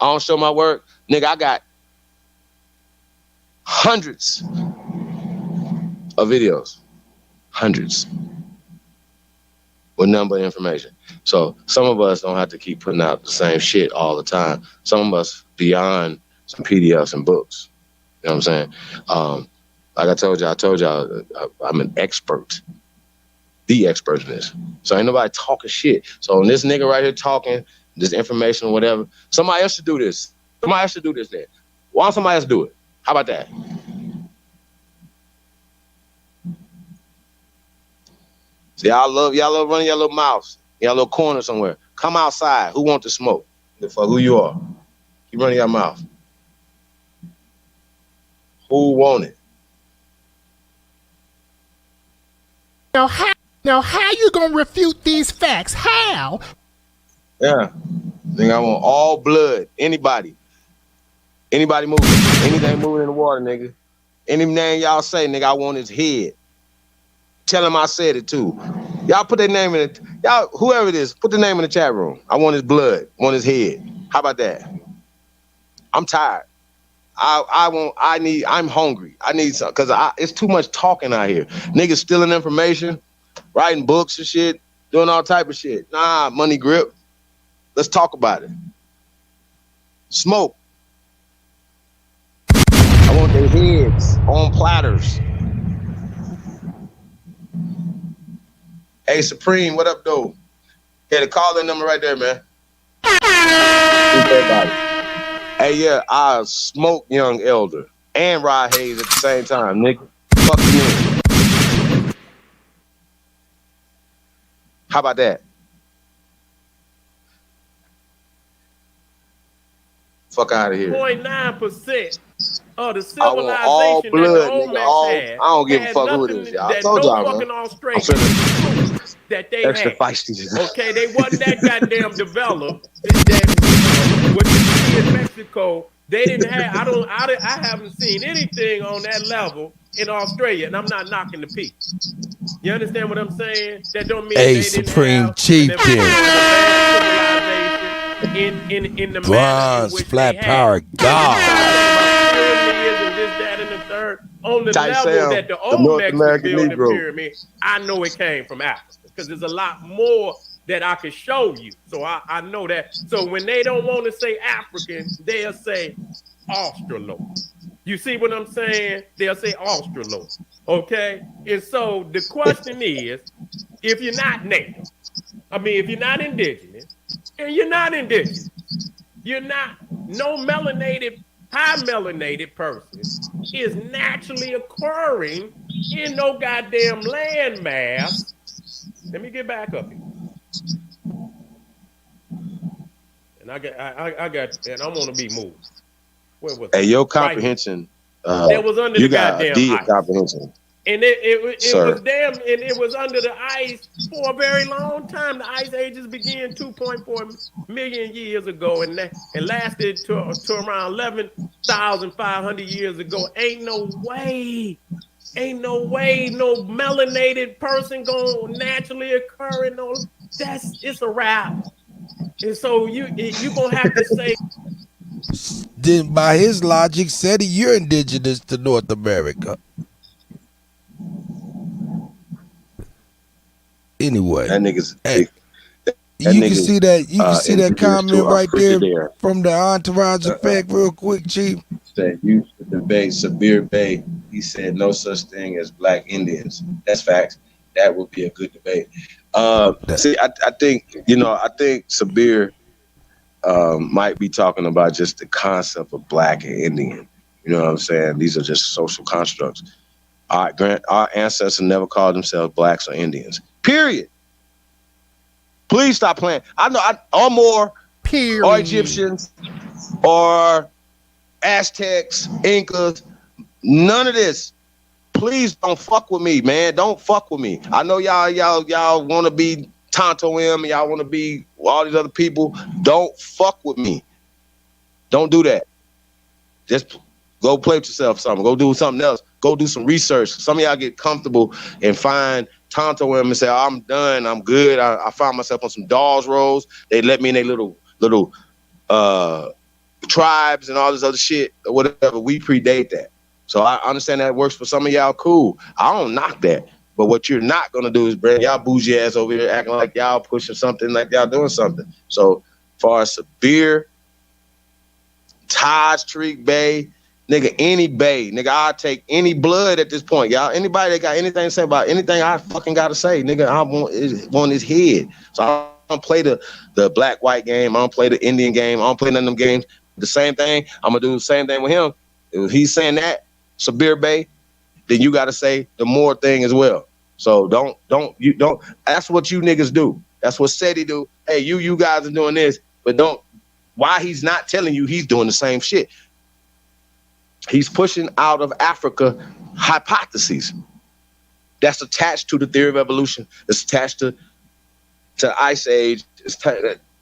I don't show my work. Nigga, I got hundreds of videos. Hundreds. With nothing but information. So some of us don't have to keep putting out the same shit all the time. Some of us beyond some PDFs and books. You know what I'm saying? Like I told y'all, I'm an expert. The expert in this. So ain't nobody talking shit. So when this nigga right here talking, this information or whatever. Somebody else should do this. Somebody else should do this then. Why don't somebody else do it? How about that? See, y'all love running your little mouths, your little corner somewhere. Come outside. Who wants to smoke? For who you are. Keep running your mouth. Who want it? Now how you gonna refute these facts? How? Yeah. Nigga, I want all blood. Anybody moving. Anything moving in the water, nigga. Any name y'all say, nigga, I want his head. Tell him I said it too. Y'all put their name in it. Y'all, whoever it is, put the name in the chat room. I want his blood. I want his head. How about that? I'm tired. I'm hungry. I need some, cause it's too much talking out here. Niggas stealing information, writing books and shit, doing all type of shit. Nah, money grip. Let's talk about it. Smoke. I want their heads on platters. Hey, Supreme, what up, though? Yeah, the call-in number right there, man. Hey, yeah, I smoke Young Elder and Rod Hayes at the same time, nigga. Fuck you. How about that? Fuck out of here. 0.9% of the civilization I want all blood, that the old nigga. had. I don't give a fuck who it is. I told y'all, fucking man. Australian that they extra had. feisty. Okay, they wasn't that goddamn developed. That what you see in Mexico, they didn't have. I haven't seen anything on that level in Australia, and I'm not knocking the peaks. You understand what I'm saying? That don't mean they Supreme didn't Chieftain. In the Bronze flat power God. On the Type level Sam, that the the old North Mexican American building Negro. pyramid, I know it came from Africa because there's a lot more that I could show you. So I know that. So when they don't want to say African, they'll say Australo. You see what I'm saying? They'll say Australo. Okay? And so the question is, if you're not native, if you're not indigenous, and you're not indigenous, you're not no melanated, high melanated person is naturally occurring in no goddamn land mass. Let me get back up here. And I got, and I'm gonna be moved. Where was Hey, your comprehension. That was under you the got goddamn deep ice. comprehension. And it was damn, and it was under the ice for a very long time. The ice ages began 2.4 million years ago, and lasted to around 11,500 years ago. Ain't no way no melanated person gonna naturally occur in no. It's a wrap. And so you gonna have to say. Then by his logic, Seti, you're indigenous to North America. Anyway, that nigga's. You can see that. You can see that comment right there Frigidaire. from the entourage effect, real quick, Chief. Said you should debate Sabir Bey. He said no such thing as black Indians. That's facts. That would be a good debate. See, I think Sabir might be talking about just the concept of black and Indian. You know what I'm saying? These are just social constructs. Our ancestors never called themselves blacks or Indians. Period. Please stop playing. Or more. Period. Or Egyptians, or Aztecs, Incas. None of this. Please don't fuck with me, man. Don't fuck with me. I know y'all want to be Tonto M. Y'all want to be all these other people. Don't fuck with me. Don't do that. Just go play with yourself something. Go do something else. Go do some research. Some of y'all get comfortable and find Tonto M and say, oh, I'm done. I'm good. I found myself on some Dawes roads. They let me in their little tribes and all this other shit or whatever. We predate that. So I understand that works for some of y'all. Cool. I don't knock that. But what you're not going to do is bring y'all bougie ass over here acting like y'all pushing something, like y'all doing something. So far as Sabir, Taj Tariq Bey, nigga, any Bey, nigga, I'll take any blood at this point, y'all. Anybody that got anything to say about anything I fucking got to say, nigga, I want his head. So don't play the black-white game. I don't play the Indian game. I don't play none of them games. The same thing. I'm going to do the same thing with him. If he's saying that, Sabir Bey, then you got to say the more thing as well. So don't, that's what you niggas do. That's what Seti do. Hey, you guys are doing this, but why he's not telling you he's doing the same shit. He's pushing out of Africa hypotheses that's attached to the theory of evolution. It's attached to Ice Age.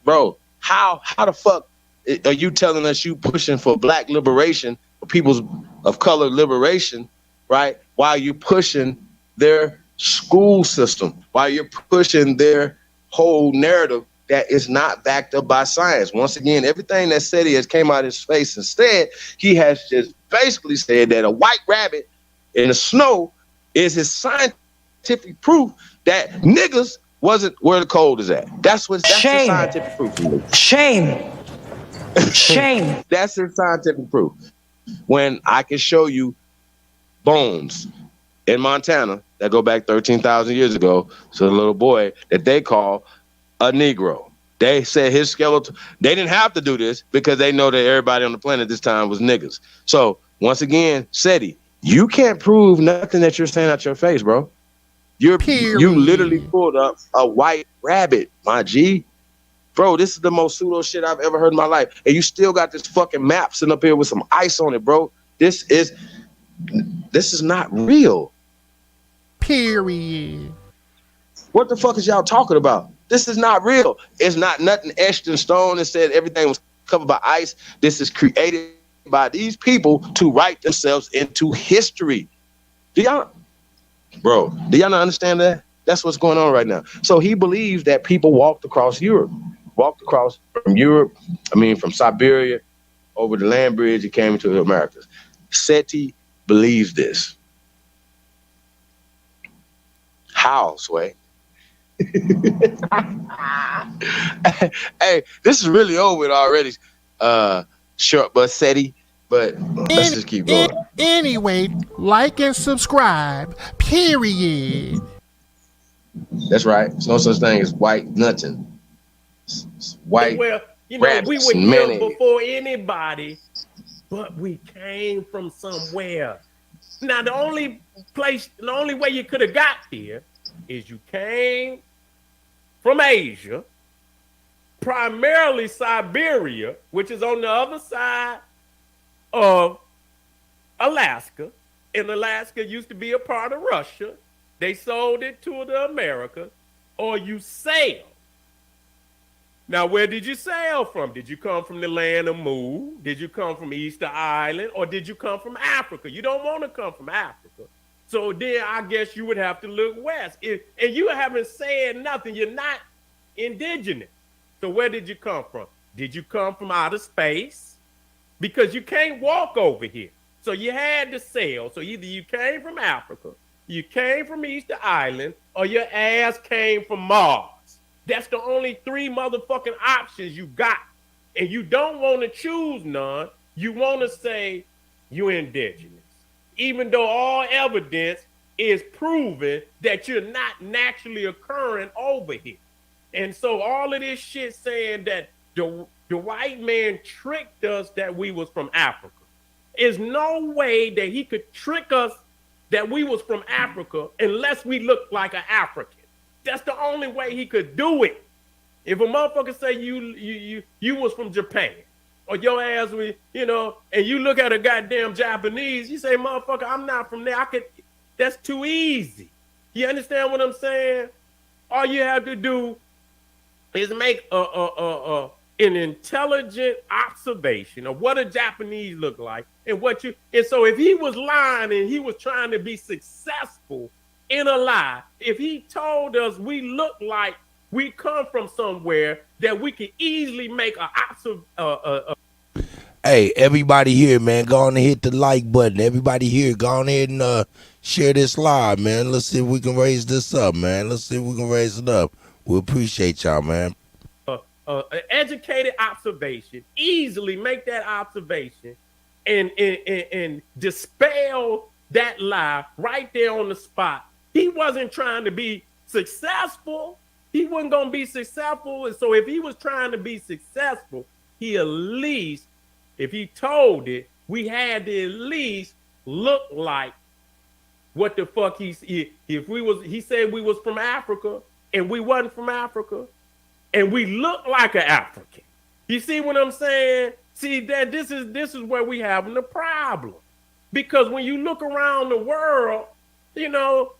Bro, how the fuck are you telling us you pushing for black liberation, for peoples of color liberation, right? While you're pushing their school system, while you're pushing their whole narrative that is not backed up by science. Once again, everything that Seti has came out of his face instead, he has just basically said that a white rabbit in the snow is his scientific proof that niggas wasn't where the cold is at. That's his scientific proof. Shame. That's his scientific proof. When I can show you bones in Montana that go back 13,000 years ago to the little boy that they call a Negro. They said his skeleton, they didn't have to do this because they know that everybody on the planet this time was niggas. So once again, Seti, you can't prove nothing that you're saying out your face, bro. You literally pulled up a white rabbit, my G. Bro, this is the most pseudo shit I've ever heard in my life. And you still got this fucking map sitting up here with some ice on it, bro. This is not real. Period. What the fuck is y'all talking about? This is not real. It's not nothing etched in stone that said everything was covered by ice. This is created by these people to write themselves into history. Do y'all not understand that? That's what's going on right now. So he believes that people walked from Siberia over the land bridge and came into the Americas. Seti believes this. How, Sway? Hey, this is really over with already. Short but Seti, but let's just keep going. Anyway, like and subscribe. Period. That's right. There's no such thing as white nothing. It's white. Well, we were here before anybody, but we came from somewhere. Now, the only way you could have got here is you came from Asia, primarily Siberia, which is on the other side of Alaska. And Alaska used to be a part of Russia. They sold it to the Americas, or you sailed. Now, where did you sail from? Did you come from the land of Mu? Did you come from Easter Island? Or did you come from Africa? You don't want to come from Africa. So then I guess you would have to look west. And you haven't said nothing. You're not indigenous. So where did you come from? Did you come from outer space? Because you can't walk over here. So you had to sail. So either you came from Africa, you came from Easter Island, or your ass came from Mars. That's the only three motherfucking options you got. And you don't want to choose none. You want to say you're indigenous. Even though all evidence is proving that you're not naturally occurring over here. And so all of this shit saying that the white man tricked us that we was from Africa. There's no way that he could trick us that we was from Africa unless we looked like an African. That's the only way he could do it. If a motherfucker say you was from Japan, or your ass was, and you look at a goddamn Japanese, you say, motherfucker, I'm not from there. That's too easy. You understand what I'm saying? All you have to do is make an intelligent observation of what a Japanese look like and so if he was lying and he was trying to be successful in a lie, if he told us we look like we come from somewhere that we could easily make Hey, everybody here, man, go on and hit the like button. Everybody here, go on ahead and share this live, man. Let's see if we can raise this up, man. Let's see if we can raise it up. We appreciate y'all, man. An educated observation, easily make that observation and dispel that lie right there on the spot. He wasn't trying to be successful. he wasn't going to be successful. And so if he was trying to be successful, he at least, if he told it, we had to at least look like what the fuck he said we was from Africa and we wasn't from Africa and we look like an African. You see what I'm saying? See that this is where we having the problem. Because when you look around the world, you know,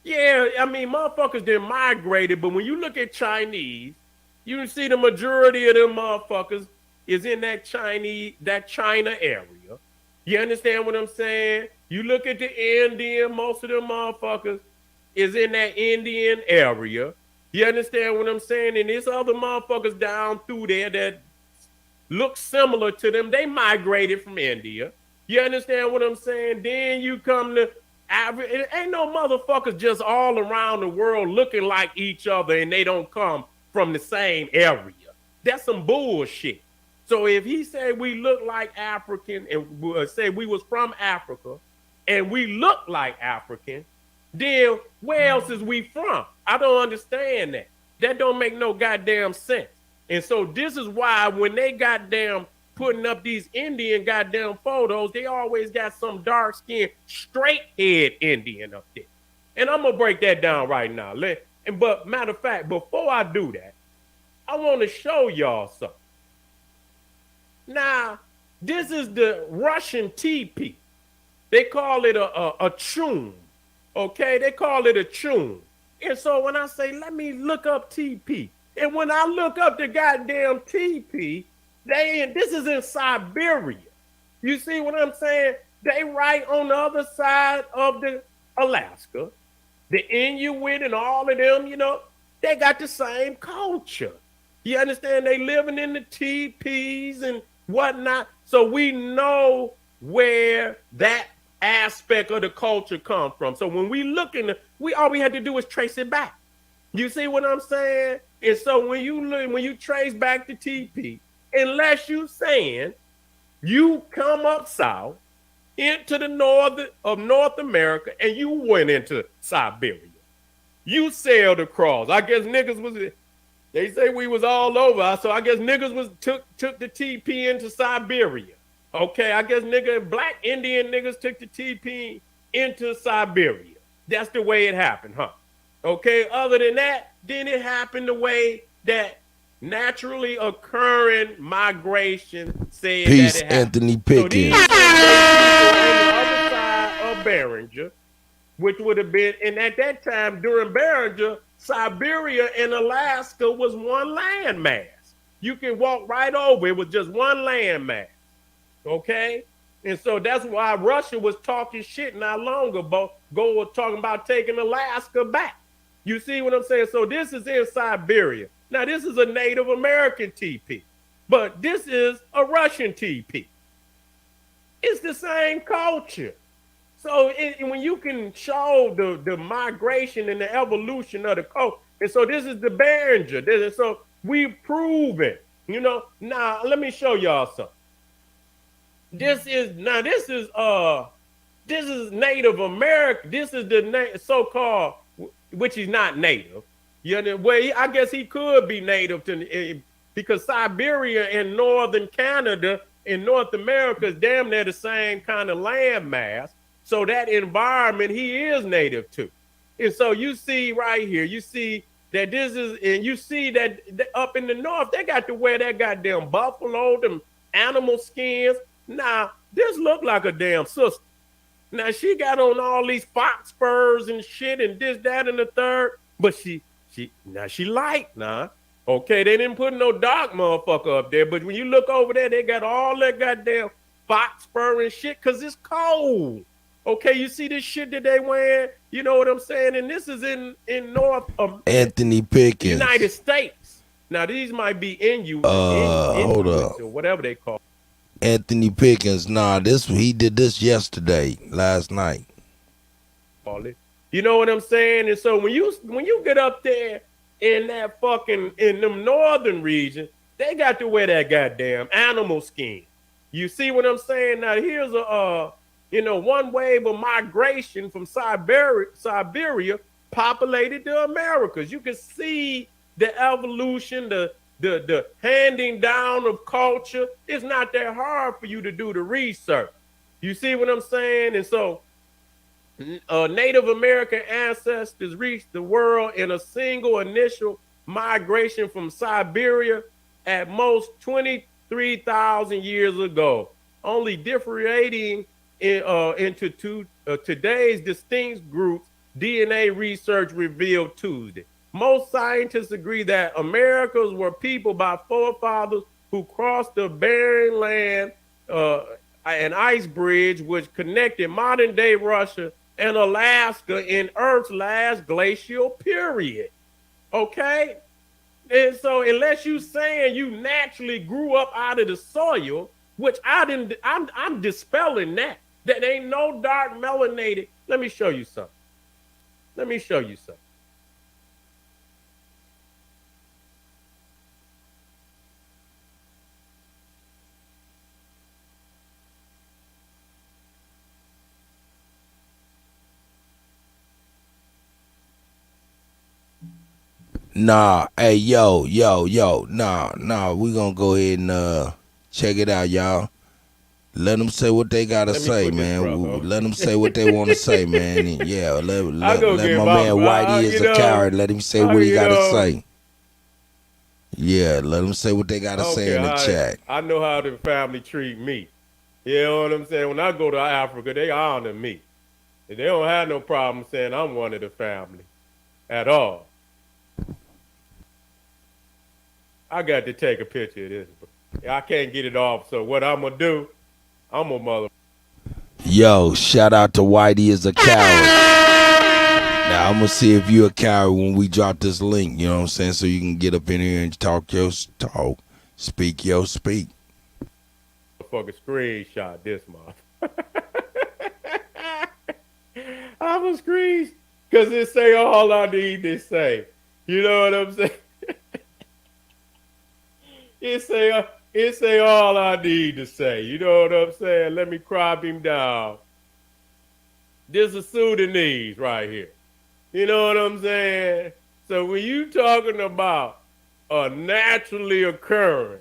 yeah, I mean, motherfuckers didn't migrated, but when you look at Chinese, you see the majority of them motherfuckers is in that China area. You understand what I'm saying? You look at the Indian, most of them motherfuckers is in that Indian area. You understand what I'm saying? And there's other motherfuckers down through there that look similar to them. They migrated from India. You understand what I'm saying? Then you come to Africa. It ain't no motherfuckers just all around the world looking like each other and they don't come from the same area. That's some bullshit. So if he said we look like African and say we was from Africa and we look like African, then where else is we from? I don't understand that. That don't make no goddamn sense. And so this is why when they goddamn putting up these Indian goddamn photos, they always got some dark skinned straight head Indian up there. And I'm gonna break that down right now. But matter of fact, before I do that, I want to show y'all something. Now, this is the Russian teepee. They call it a chum. Okay, they call it a chum. And so when I say, let me look up teepee, and when I look up the goddamn teepee, this is in Siberia. You see what I'm saying? They right on the other side of the Alaska. The Inuit and all of them, you know, they got the same culture. You understand? They living in the teepees and whatnot. So we know where that aspect of the culture come from. So when we look in all we had to do is trace it back. You see what I'm saying? And so when you trace back the teepee, unless you saying you come up south into the north of North America and you went into Siberia, you sailed across. I guess niggas was. They say we was all over, so I guess niggas took the TP into Siberia. Okay, I guess black Indian niggas took the TP into Siberia. That's the way it happened, huh? Okay, other than that, then it happened the way that naturally occurring migration said Peace, that it happened. Anthony Pickens. So these people on the other side of Beringer, which would have been, and at that time during Beringer, Siberia and Alaska was one landmass. You can walk right over it with just one landmass. Okay? And so that's why Russia was talking shit not long ago, talking about taking Alaska back. You see what I'm saying? So this is in Siberia. Now, this is a Native American TP, but this is a Russian TP. It's the same culture. So when you can show the migration and the evolution of the culture, and so this is the Beringer. So we've proven, you know. Now, let me show y'all something. This is Native American. This is the so-called, which is not native. You know, well, I guess he could be native to, because Siberia and northern Canada and North America is damn near the same kind of landmass. So that environment he is native to. And so you see right here, you see that this is, and you see that up in the north, they got to wear that goddamn buffalo, them animal skins. Now, this look like a damn sister. Now, she got on all these fox furs and shit and this, that, and the third, but she light now. Okay, they didn't put no dark motherfucker up there, but when you look over there, they got all that goddamn fox fur and shit because it's cold. Okay, you see this shit that they wearing? You know what I'm saying? And this is in North Anthony Pickens, United States. Now these might be hold up, or whatever they call it. Anthony Pickens. Nah, he did this last night. You know what I'm saying? And so when you get up there in that in them northern regions, they got to wear that goddamn animal skin. You see what I'm saying? Now here's one wave of migration from Siberia populated the Americas. You can see the evolution, the handing down of culture. It's not that hard for you to do the research. You see what I'm saying? And so Native American ancestors reached the world in a single initial migration from Siberia at most 23,000 years ago, only differentiating into today's distinct groups, DNA research revealed Tuesday. Most scientists agree that Americans were people by forefathers who crossed the Bering Land, an ice bridge which connected modern-day Russia and Alaska in Earth's last glacial period. Okay? And so unless you saying you naturally grew up out of the soil, which I'm dispelling that. That ain't no dark melanated. Let me show you something. Let me show you something. Nah, hey, yo, nah, we gonna go ahead and check it out, y'all. Let them say what they gotta say, man. Let them say what they want to say, man. And yeah, let my man Whitey is a coward. Let him say what he gotta say. Yeah, let them say what they gotta say in the chat. I know how the family treat me. You know what I'm saying? When I go to Africa, they honor me. And they don't have no problem saying I'm one of the family at all. I got to take a picture of this. I can't get it off, so what I'm going to do, I'm going to mother. Yo, shout out to Whitey is a coward. Now, I'm going to see if you a coward when we drop this link, you know what I'm saying, so you can get up in here and talk your talk, speak your speak. Fucking screenshot this month. I'm a screenshot because it say all I need to say. You know what I'm saying? It say all I need to say. You know what I'm saying? Let me crop him down. This is Sudanese right here. You know what I'm saying? So when you talking about a naturally occurring,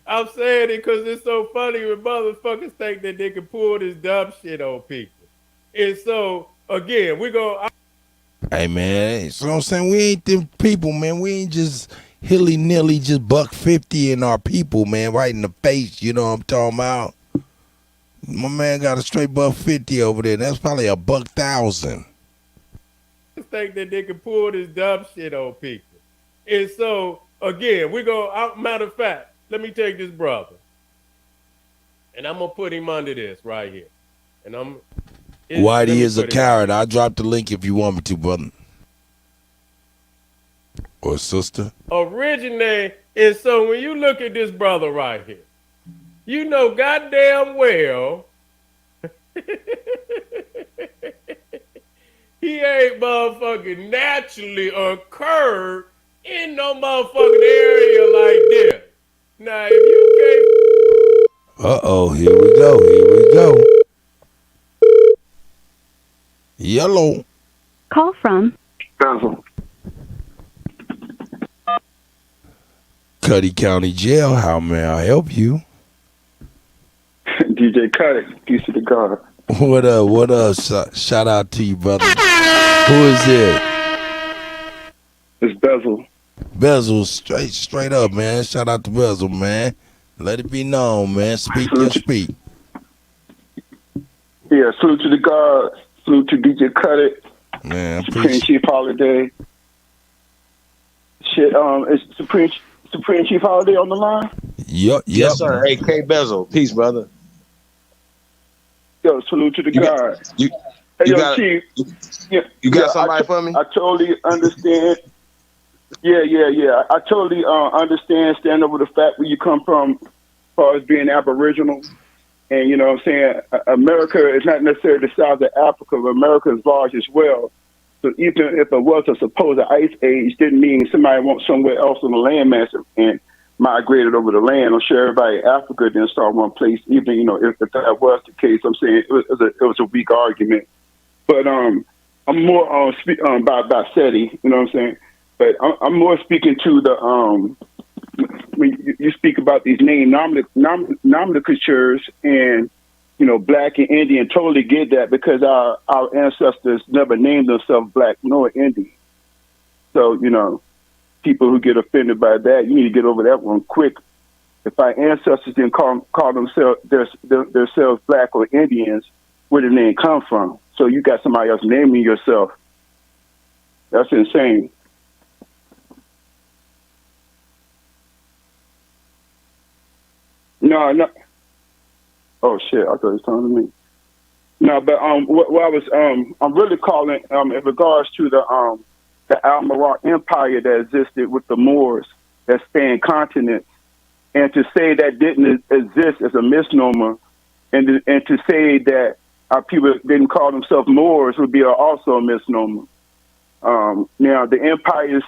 I'm saying it because it's so funny when motherfuckers think that they can pull this dumb shit on people. And so, again, we're going to... Hey, man, so I'm saying we ain't them people, man. We ain't just hilly-nilly just $1.50 in our people, man, right in the face. You know what I'm talking about? My man got a straight $1.50 over there. That's probably $1,000. Think that they can pull this dumb shit on people. And so, again, we're going to... Matter of fact, let me take this brother. And I'm going to put him under this right here. And Whitey is a coward. I'll drop the link if you want me to, brother. Or sister. Originate. And so when you look at this brother right here, you know goddamn well he ain't motherfucking naturally occurred in no motherfucking area like this. Now, if you can't... Uh-oh, here we go. Yellow. Call from Cuddy County Jail. How may I help you? DJ Kuttack, piece of the guard. What up? Shout out to you, brother. Who is it? It's Bezel. Bezel, straight up, man. Shout out to Bezel, man. Let it be known, man. Speak your speak. Yeah, salute to the guard. Salute to DJ Kuttack. Man, Supreme Chief Holiday. Shit, is Supreme Chief Holiday on the line? Yep. Yes, sir. Hey, K Bezel. Peace, brother. Yo, salute to the guard. Chief. You got somebody for me? I totally understand. Yeah. I totally understand, stand over the fact where you come from as far as being Aboriginal. And, you know what I'm saying, America is not necessarily the size of Africa, but America is large as well. So even if it was a supposed ice age, didn't mean somebody went somewhere else on the landmass and migrated over the land. I'm sure everybody in Africa didn't start one place, even, you know, if that was the case. I'm saying it was a weak argument. But I'm more about Seti, you know what I'm saying? But I'm more speaking to the, when you speak about these name nomenclatures and, you know, black and Indian, totally get that because our ancestors never named themselves black nor Indian. So, you know, people who get offended by that, you need to get over that one quick. If our ancestors didn't call themselves themselves black or Indians, where did the name come from? So you got somebody else naming yourself. That's insane. No. Oh shit! I thought it was talking to me. No, but what I was I'm really calling in regards to the Almorac Empire that existed with the Moors that spanned continents, and to say that didn't exist is a misnomer, and to say that our people didn't call themselves Moors would be also a misnomer. Now the empires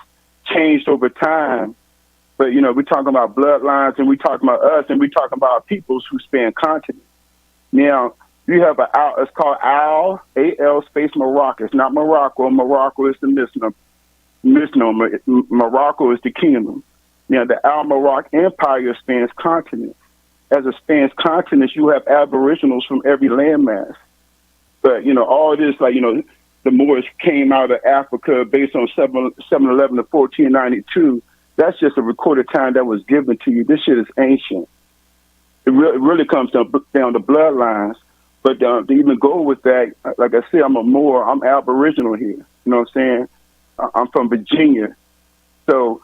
changed over time, but you know we're talking about bloodlines, and we're talking about us, and we're talking about peoples who span continents. Now you have it's called Al space Morocco. It's not Morocco. Morocco is the misnomer. Morocco is the kingdom. Now, the Almorac Empire spans continents. As it spans continents, you have aboriginals from every landmass. But, you know, all this, like, you know, the Moors came out of Africa based on 711 to 1492. That's just a recorded time that was given to you. This shit is ancient. It really comes down to bloodlines. But to even go with that, like I said, I'm aboriginal here. You know what I'm saying? I'm from Virginia. So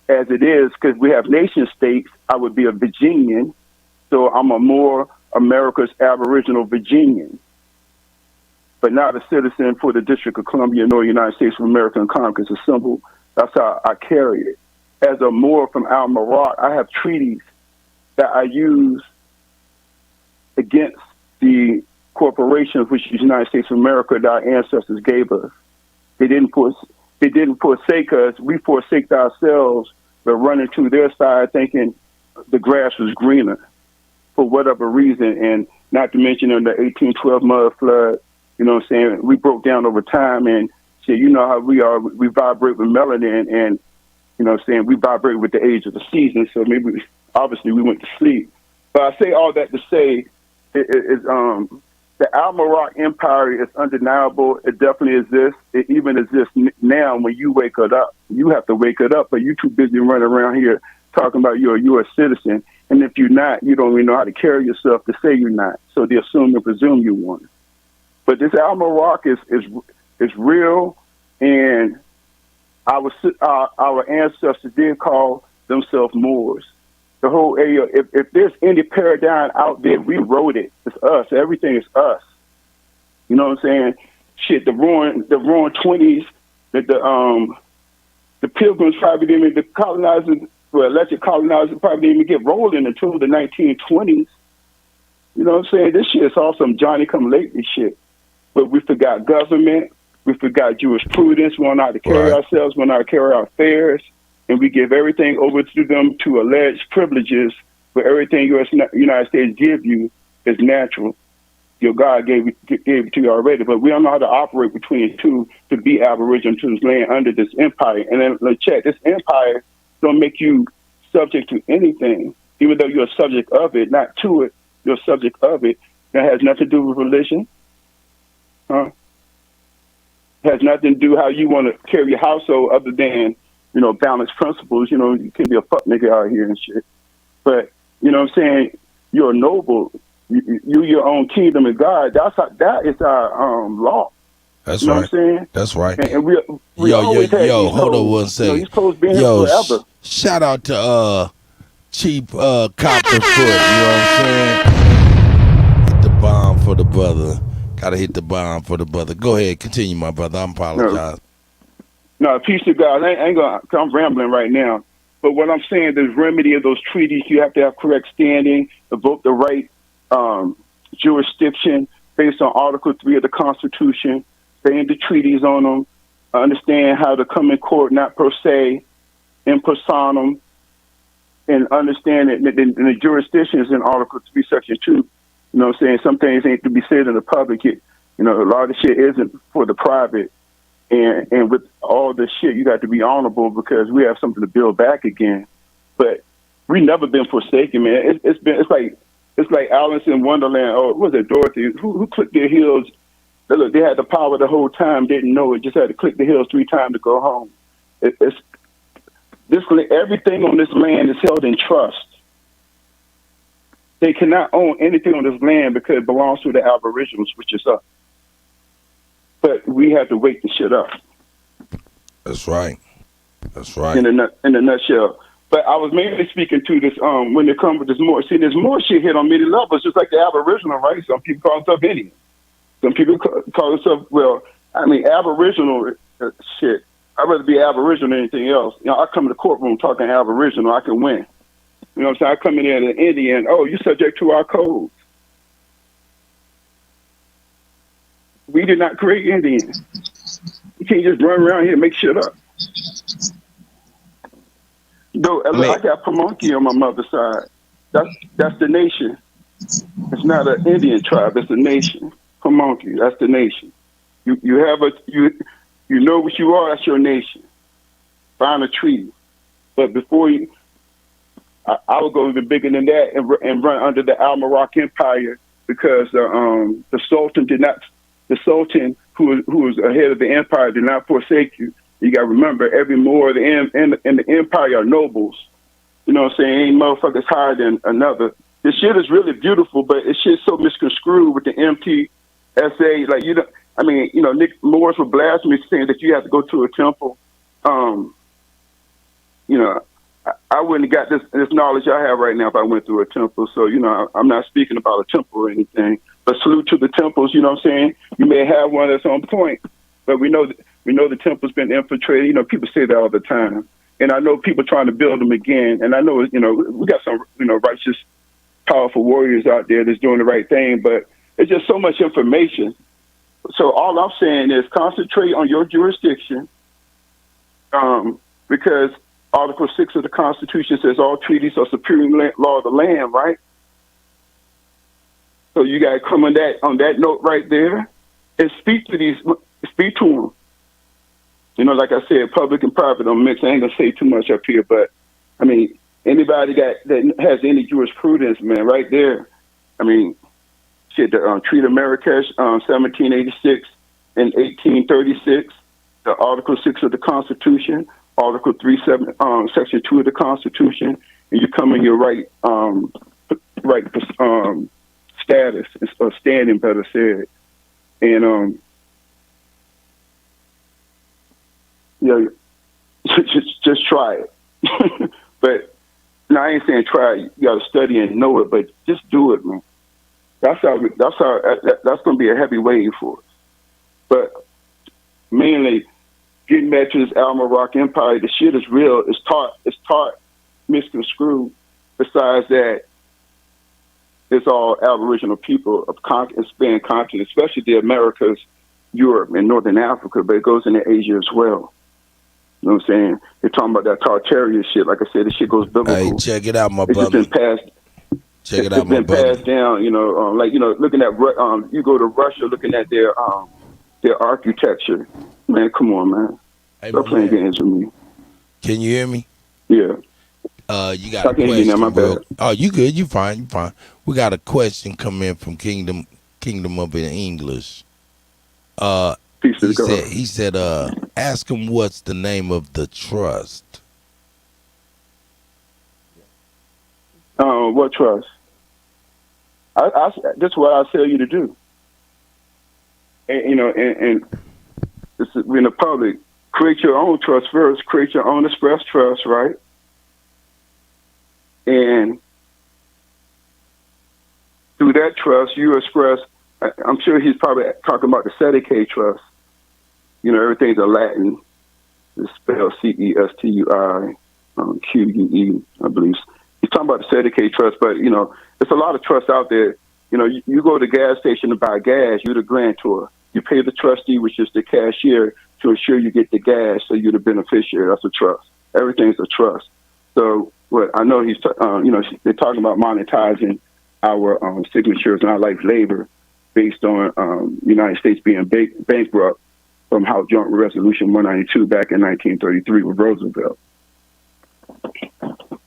as it is, because we have nation states, I would be a Virginian. So I'm a more America's aboriginal Virginian, but not a citizen for the District of Columbia nor United States of America and Congress. It's a symbol. That's how I carry it. As a Moor from Almorac, I have treaties that I use against the corporations which the United States of America that our ancestors gave us. They didn't forsake us. We forsake ourselves, but running to their side thinking the grass was greener for whatever reason. And not to mention in the 1812 mud flood, you know what I'm saying? We broke down over time, and shit, you know how we are. We vibrate with melanin, and you know what I'm saying? We vibrate with the age of the season. So maybe obviously we went to sleep. But I say all that to say the Almorac Empire is undeniable. It definitely exists. It even exists now when you wake it up. You have to wake it up, but you're too busy running around here talking about you're a U.S. citizen. And if you're not, you don't even know how to carry yourself to say you're not. So they assume and presume you want. But this Almorac is real, and our ancestors did call themselves Moors. The whole area, if there's any paradigm out there, we wrote it. It's us. Everything is us. You know what I'm saying? Shit, the roaring 20s, the Pilgrims probably didn't even, the colonizers, well, alleged colonizers probably didn't even get rolling until the 1920s. You know what I'm saying? This shit is all some Johnny-come-lately shit. But we forgot government. We forgot jurisprudence. We don't know how to carry ourselves. We don't know how to carry our affairs. And we give everything over to them to alleged privileges, but everything United States give you is natural. Your God gave it to you already, but we don't know how to operate between the two to be aboriginal to this land under this empire. And then let's check, this empire don't make you subject to anything, even though you're a subject of it, not to it, you're a subject of it. That has nothing to do with religion. Has nothing to do how you want to carry your household other than, you know, balanced principles. You know, you can be a fuck nigga out here and shit. But, you know what I'm saying? You're a noble. You your own kingdom of God. That is our law. That's you know right. what I'm saying? That's right. And we always had yo, these hold hoes. on one second. You know, you're supposed to be here forever. Shout out to Cheap Copperfoot, you know what I'm saying? Hit the bomb for the brother. Gotta hit the bomb for the brother. Go ahead, continue, my brother. I apologize. No, peace to God. I'm rambling right now. But what I'm saying, the remedy of those treaties, you have to have correct standing, evoke the right jurisdiction based on Article 3 of the Constitution, stay in the treaties on them, understand how to come in court, not per se, in personam, and understanding the jurisdictions in Article 3, Section 2. You know what I'm saying? Some things ain't to be said in the public. You know, a lot of shit isn't for the private. And with all this shit, you got to be honorable because we have something to build back again. But we never been forsaken, man. It's like Alice in Wonderland. Oh, what was it, Dorothy? Who clicked their heels? Look, they had the power the whole time, didn't know it. Just had to click the heels 3 times to go home. Everything on this land is held in trust. They cannot own anything on this land because it belongs to the Aboriginals, which is us. But we have to wake the shit up. That's right. That's right. In a nutshell. But I was mainly speaking to this when it comes with this more. See, there's more shit hit on many levels, just like the Aboriginal, right? Some people call themselves Indian. Some people call themselves, Aboriginal shit. I'd rather be Aboriginal than anything else. You know, I come to the courtroom talking Aboriginal, I can win. You know what I'm saying? I come in there as an Indian, you're subject to our codes. We did not create Indians. You can't just run around here and make shit up. Though I got Pamunkey on my mother's side. That's the nation. It's not an Indian tribe. It's a nation. Pamunkey. That's the nation. You know what you are. That's your nation. Find a treaty. But before you, I would go even bigger than that and run under the Almorac Empire because the Sultan did not. The Sultan, who was ahead of the empire, did not forsake you. You got to remember, every Moor in the empire are nobles. You know what I'm saying? Ain't motherfuckers higher than another. This shit is really beautiful, but it's shit so misconstrued with the MTSA. Like, Nick Moors were blasphemous saying that you have to go to a temple. I wouldn't have got this knowledge I have right now if I went through a temple. So, I'm not speaking about a temple or anything. But salute to the temples, you know what I'm saying? You may have one that's on point, but we know the temple's been infiltrated. You know, people say that all the time. And I know people trying to build them again. And I know, we got some, righteous, powerful warriors out there that's doing the right thing, but it's just so much information. So all I'm saying is concentrate on your jurisdiction, because Article 6 of the Constitution says all treaties are supreme law of the land, right? So you got to come on that note right there and speak to them. Like I said, public and private don't mix. I ain't going to say too much up here, but, anybody that has any jurisprudence, man, right there, the Treaty of Marrakesh, 1786 and 1836, the Article 6 of the Constitution, Article 3, Section 2 of the Constitution, and you come in your right status or standing, better said, and just try it. But no, I ain't saying try it. You got to study and know it, but just do it, man. That's going to be a heavy wave for us. But mainly, getting back to this Almorac Empire, the shit is real. It's taught misconstrued. Besides that, it's all Aboriginal people of span continent, especially the Americas, Europe, and Northern Africa, but it goes into Asia as well. You know what I'm saying? They're talking about that Tartarian shit. Like I said, this shit goes biblical. Hey, check it out, my brother. It's been passed down. Looking at you go to Russia, looking at their architecture. Man, come on, man. Hey, stop playing games with me. Can you hear me? Yeah. You got a question? Now, my bad. Oh, you good? You fine? You fine? We got a question come in from Kingdom up in English. He said, ask him what's the name of the trust. What trust? That's what I tell you to do. And this is in the public. Create your own trust first. Create your own express trust, right? And through that trust, you express. I'm sure he's probably talking about the Seti trust. Everything's in Latin. It's spelled CESTUI, QUE, I believe. He's talking about the Seti trust, but it's a lot of trust out there. You go to the gas station to buy gas. You're the grantor. You pay the trustee, which is the cashier, to ensure you get the gas. So you're the beneficiary. That's a trust. Everything's a trust. So Well, I know he's, they're talking about monetizing our signatures and our life labor based on United States being bankrupt from House Joint Resolution 192 back in 1933 with Roosevelt.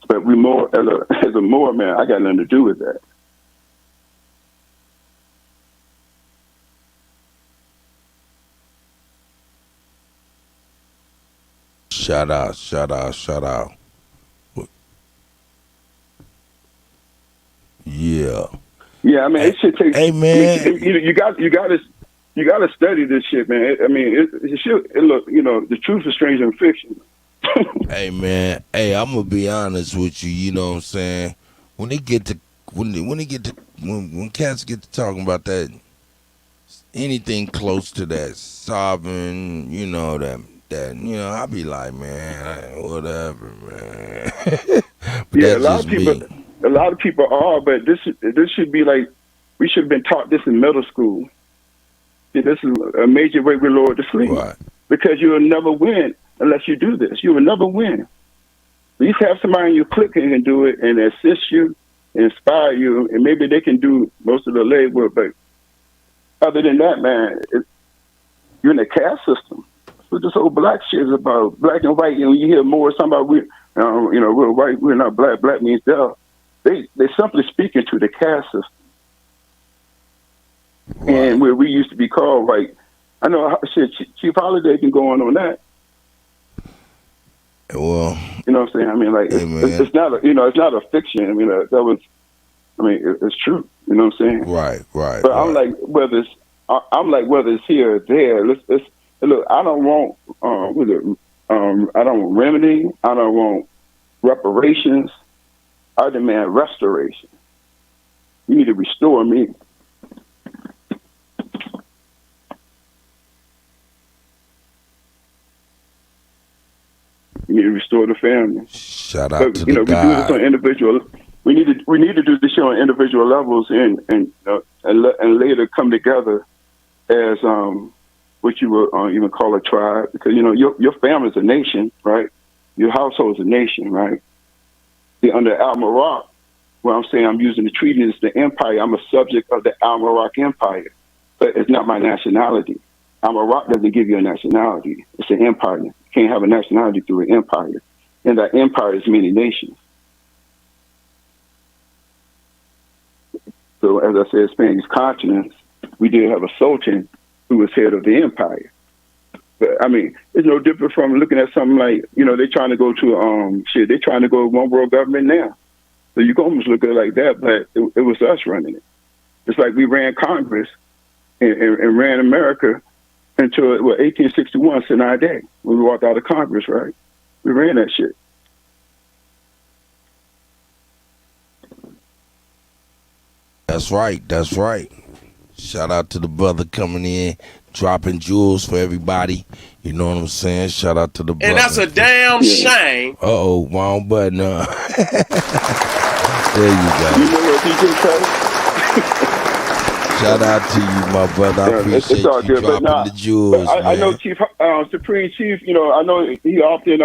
But we more, as a Moor man, I got nothing to do with that. Shout out. Yeah. Yeah, I mean, it should take. Hey, man, I mean, you got to study this shit, man. I mean, look, the truth is stranger than fiction. Hey, man. Hey, I'm gonna be honest with you. You know what I'm saying? When cats get to talking about that, anything close to that sovereign, I be like, man, whatever, man. But yeah, a lot of people are, but this should be like, we should have been taught this in middle school. See, this is a major way we lower to sleep. Right. Because you will never win unless you do this. You will never win. At least have somebody in your clique who can do it and assist you, inspire you, and maybe they can do most of the leg work. But other than that, man, you're in a caste system. That's what this whole black shit is about. Black and white. You hear more something about we're white, we're not black. Black means death. They simply speaking to the caste system. Right. And where we used to be called white. I know shit, Chief Holiday can go on that. Well, you know what I'm saying? I mean, like, it's not a fiction. I mean, it's true. You know what I'm saying? Right. But right. I'm like, whether it's here or there. Look, I don't want I don't want remedy. I don't want reparations. I demand restoration. You need to restore me. You need to restore the family. Shout out to the we do this on individual. We need to do this show on individual levels and later come together as what you would even call a tribe, because your family is a nation, right? Your household is a nation, right? See, under Al-Marak, where I'm saying I'm using the treaty as the empire, I'm a subject of the Al-Marak Empire, but it's not my nationality. Al-Marak doesn't give you a nationality. It's an empire. You can't have a nationality through an empire. And that empire is many nations. So as I said, Spanish continents, we did have a sultan who was head of the empire. But I mean, it's no different from looking at something like, they're trying to go to they're trying to go one world government now. So you can almost look at it like that, but it was us running it. It's like we ran Congress and ran America until 1861, Sinai Day, when we walked out of Congress, right? We ran that shit. That's right. Shout out to the brother coming in, dropping jewels for everybody. You know what I'm saying? Shout out to the brother. And that's a damn shame. Uh-oh, wrong button. There you go. You know what DJ said? Shout out to you, my brother. I appreciate you dropping the jewels, man. I know Chief, Supreme Chief, I know he often,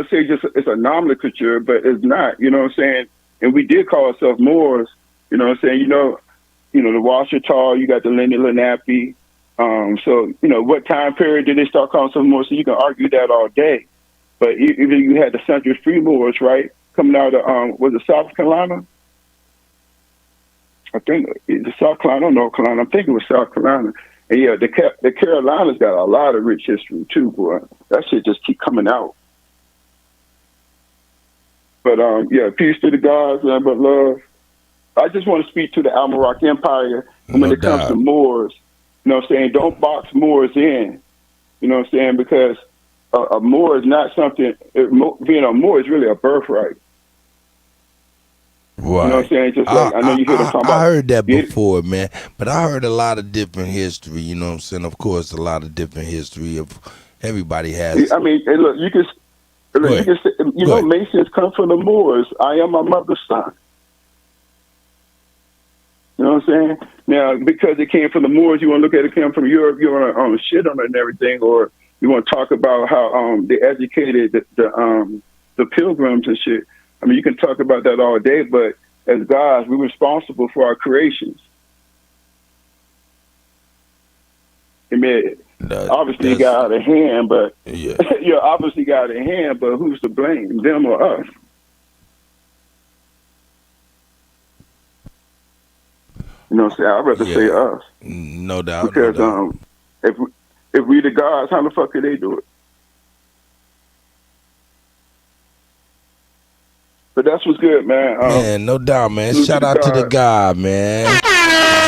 say just it's a nomenclature, but it's not, you know what I'm saying? And we did call ourselves Moors, you know what I'm saying? The Whaaaattt, you got the Lenni Lenape. So, what time period did they start calling themselves Moors? So you can argue that all day. But even you had the Central Free Moors, right? Coming out of, was it South Carolina? I think the South Carolina, North Carolina. I'm thinking it was South Carolina. And yeah, the Carolinas got a lot of rich history too, boy. That shit just keep coming out. But peace to the gods, but love. I just want to speak to the Al-Marak Empire. And when it comes to Moors, you know what I'm saying, don't box Moors in. You know what I'm saying? Because a Moor is not something, being a Moor is really a birthright. Right. You know what I'm saying? Just like, I know you hear them talking about. I heard that before, man. But I heard a lot of different history, you know what I'm saying? Of course, a lot of different history of everybody has. I mean, hey, look, you can say, Masons come from the Moors. I am my mother's son. You know what I'm saying? Now, because it came from the Moors, you want to look at it came from Europe, you want to shit on it and everything, or you want to talk about how they educated the the pilgrims and shit. I mean, you can talk about that all day, but as gods, we're responsible for our creations. I mean, obviously it got out of hand, but obviously got out of hand, but who's to blame, them or us? You know what I'm saying? I'd rather say us. No doubt. Because if we the gods, how the fuck could they do it? But that's what's good, man. Man, no doubt, man. Shout out to the God, man.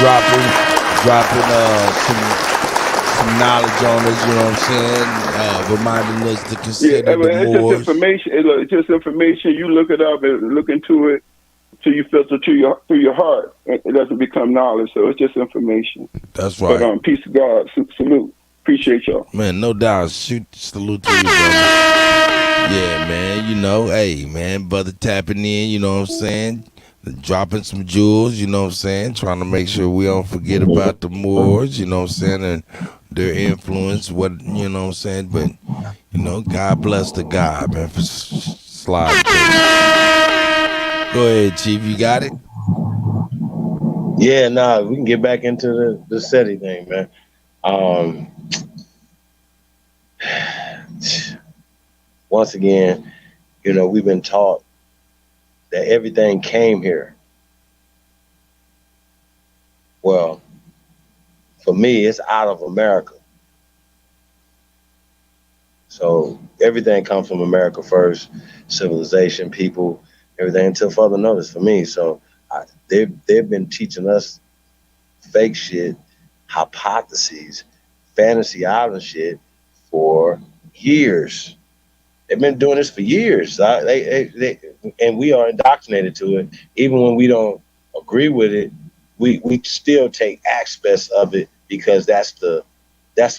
Dropping some knowledge on us, you know what I'm saying? Reminding us to consider the Moors. Just information. It's just information. You look it up and look into it till you filter through your heart. It doesn't become knowledge, so it's just information. That's right. But peace to God. Salute. Appreciate y'all. Man, no doubt. Salute to you, brother. Yeah, man. You know, hey, man, brother tapping in, you know what I'm saying? Dropping some jewels, you know what I'm saying? Trying to make sure we don't forget about the Moors, you know what I'm saying? And their influence, you know what I'm saying? But, you know, God bless the God, man, for sliding. Go ahead, Chief. You got it? Yeah, we can get back into the Seti thing, man. Once again, you know, we've been taught that everything came here. Well, for me, it's out of America. So everything comes from America first, civilization, people, everything until further notice for me. So they've been teaching us fake shit, hypotheses, fantasy island shit for years. They've been doing this for years. And we are indoctrinated to it. Even when we don't agree with it, we still take aspects of it because that's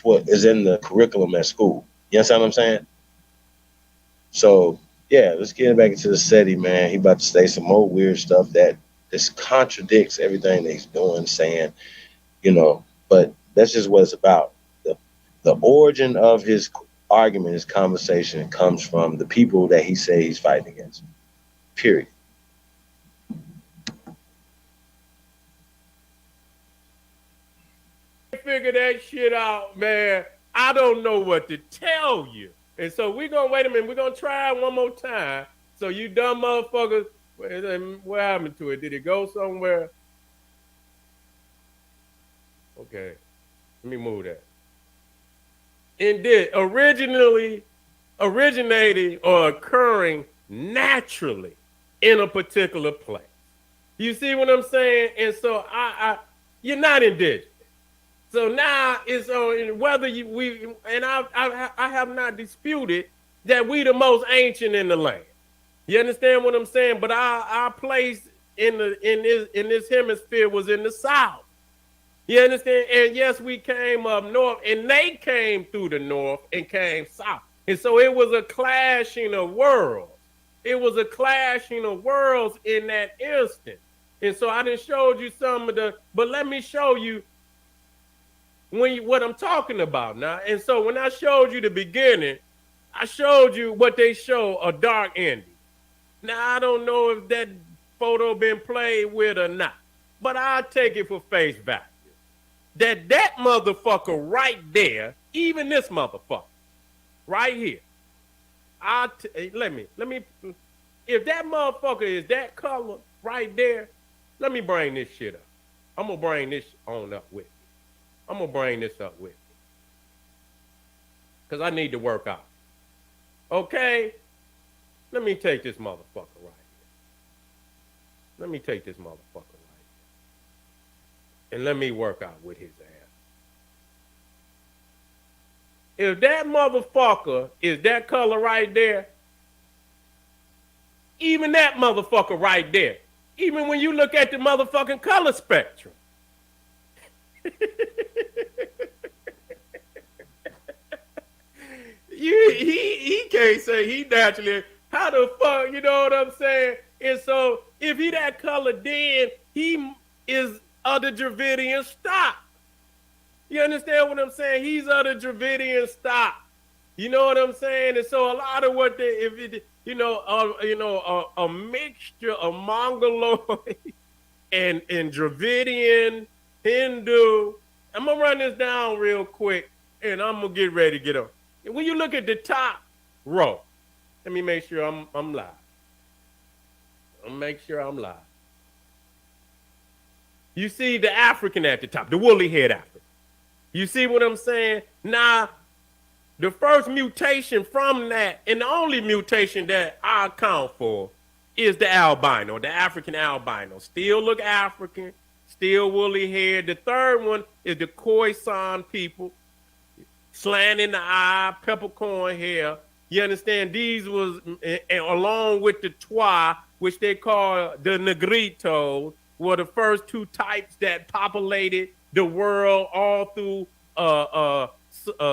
what is in the curriculum at school. You understand what I'm saying? So yeah, let's get back into the Seti, man. He about to say some more weird stuff that just contradicts everything that he's doing, saying, you know, but that's just what it's about. The origin of his argument, his conversation comes from the people that he says he's fighting against. Period. Figure that shit out, man. I don't know what to tell you. And so we're going to wait a minute. We're going to try it one more time. So you dumb motherfuckers, what happened to it? Did it go somewhere? Okay. Let me move that. It did originating or occurring naturally in a particular place. You see what I'm saying? And so you're not indigenous. So now it's on whether I have not disputed that we the most ancient in the land. You understand what I'm saying? But our place in this hemisphere was in the south. You understand? And yes, we came up north, and they came through the north and came south. And so it was a clashing of worlds. It was a clashing of worlds in that instant. And so I just showed you some of but let me show you what I'm talking about now. And so when I showed you the beginning, I showed you what they show a dark ending. Now, I don't know if that photo been played with or not, but I'll take it for face value. That motherfucker right there, even this motherfucker right here. Let me, if that motherfucker is that color right there, let me bring this shit up. I'm going to bring this on up with me. I'm going to bring this up with me. Because I need to work out. Okay? Let me take this motherfucker right here. Let me take this motherfucker right here. And let me work out with his ass. If that motherfucker is that color right there, even that motherfucker right there, even when you look at the motherfucking color spectrum, he can't say he naturally. How the fuck, you know what I'm saying? And so if he that color, then he is of the Dravidian stock. You understand what I'm saying? He's of the Dravidian stock. You know what I'm saying? And so a lot of what a mixture of Mongoloid and Dravidian, Hindu. I'm gonna run this down real quick, and I'm gonna get ready to get on. When you look at the top row, let me make sure I'm live. I'll make sure I'm live. You see the African at the top, the woolly head African. You see what I'm saying? Now, the first mutation from that, and the only mutation that I account for, is the albino, the African albino. Still look African, still woolly hair. The third one is the Khoisan people, slant in the eye, peppercorn hair. You understand? These was, along with the Twa, which they call the Negritos, were the first two types that populated the world all through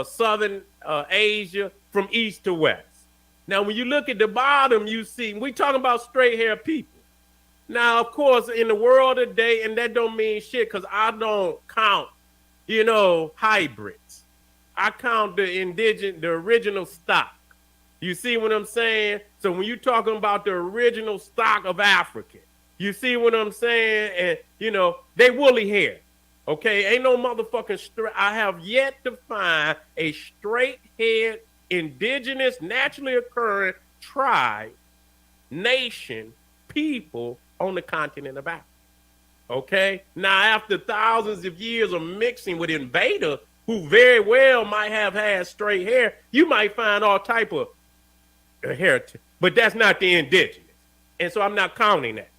Southern Asia from east to west. Now, when you look at the bottom, you see, we talking about straight hair people. Now, of course, in the world today, and that don't mean shit because I don't count, hybrids. I count the original stock. You see what I'm saying? So when you're talking about the original stock of African, you see what I'm saying? And, they woolly hair. Okay, ain't no motherfucking straight. I have yet to find a straight-haired, indigenous, naturally occurring tribe, nation, people on the continent of Africa. Okay, now after thousands of years of mixing with invaders who very well might have had straight hair, you might find all type of heritage, but that's not the indigenous, and so I'm not counting that.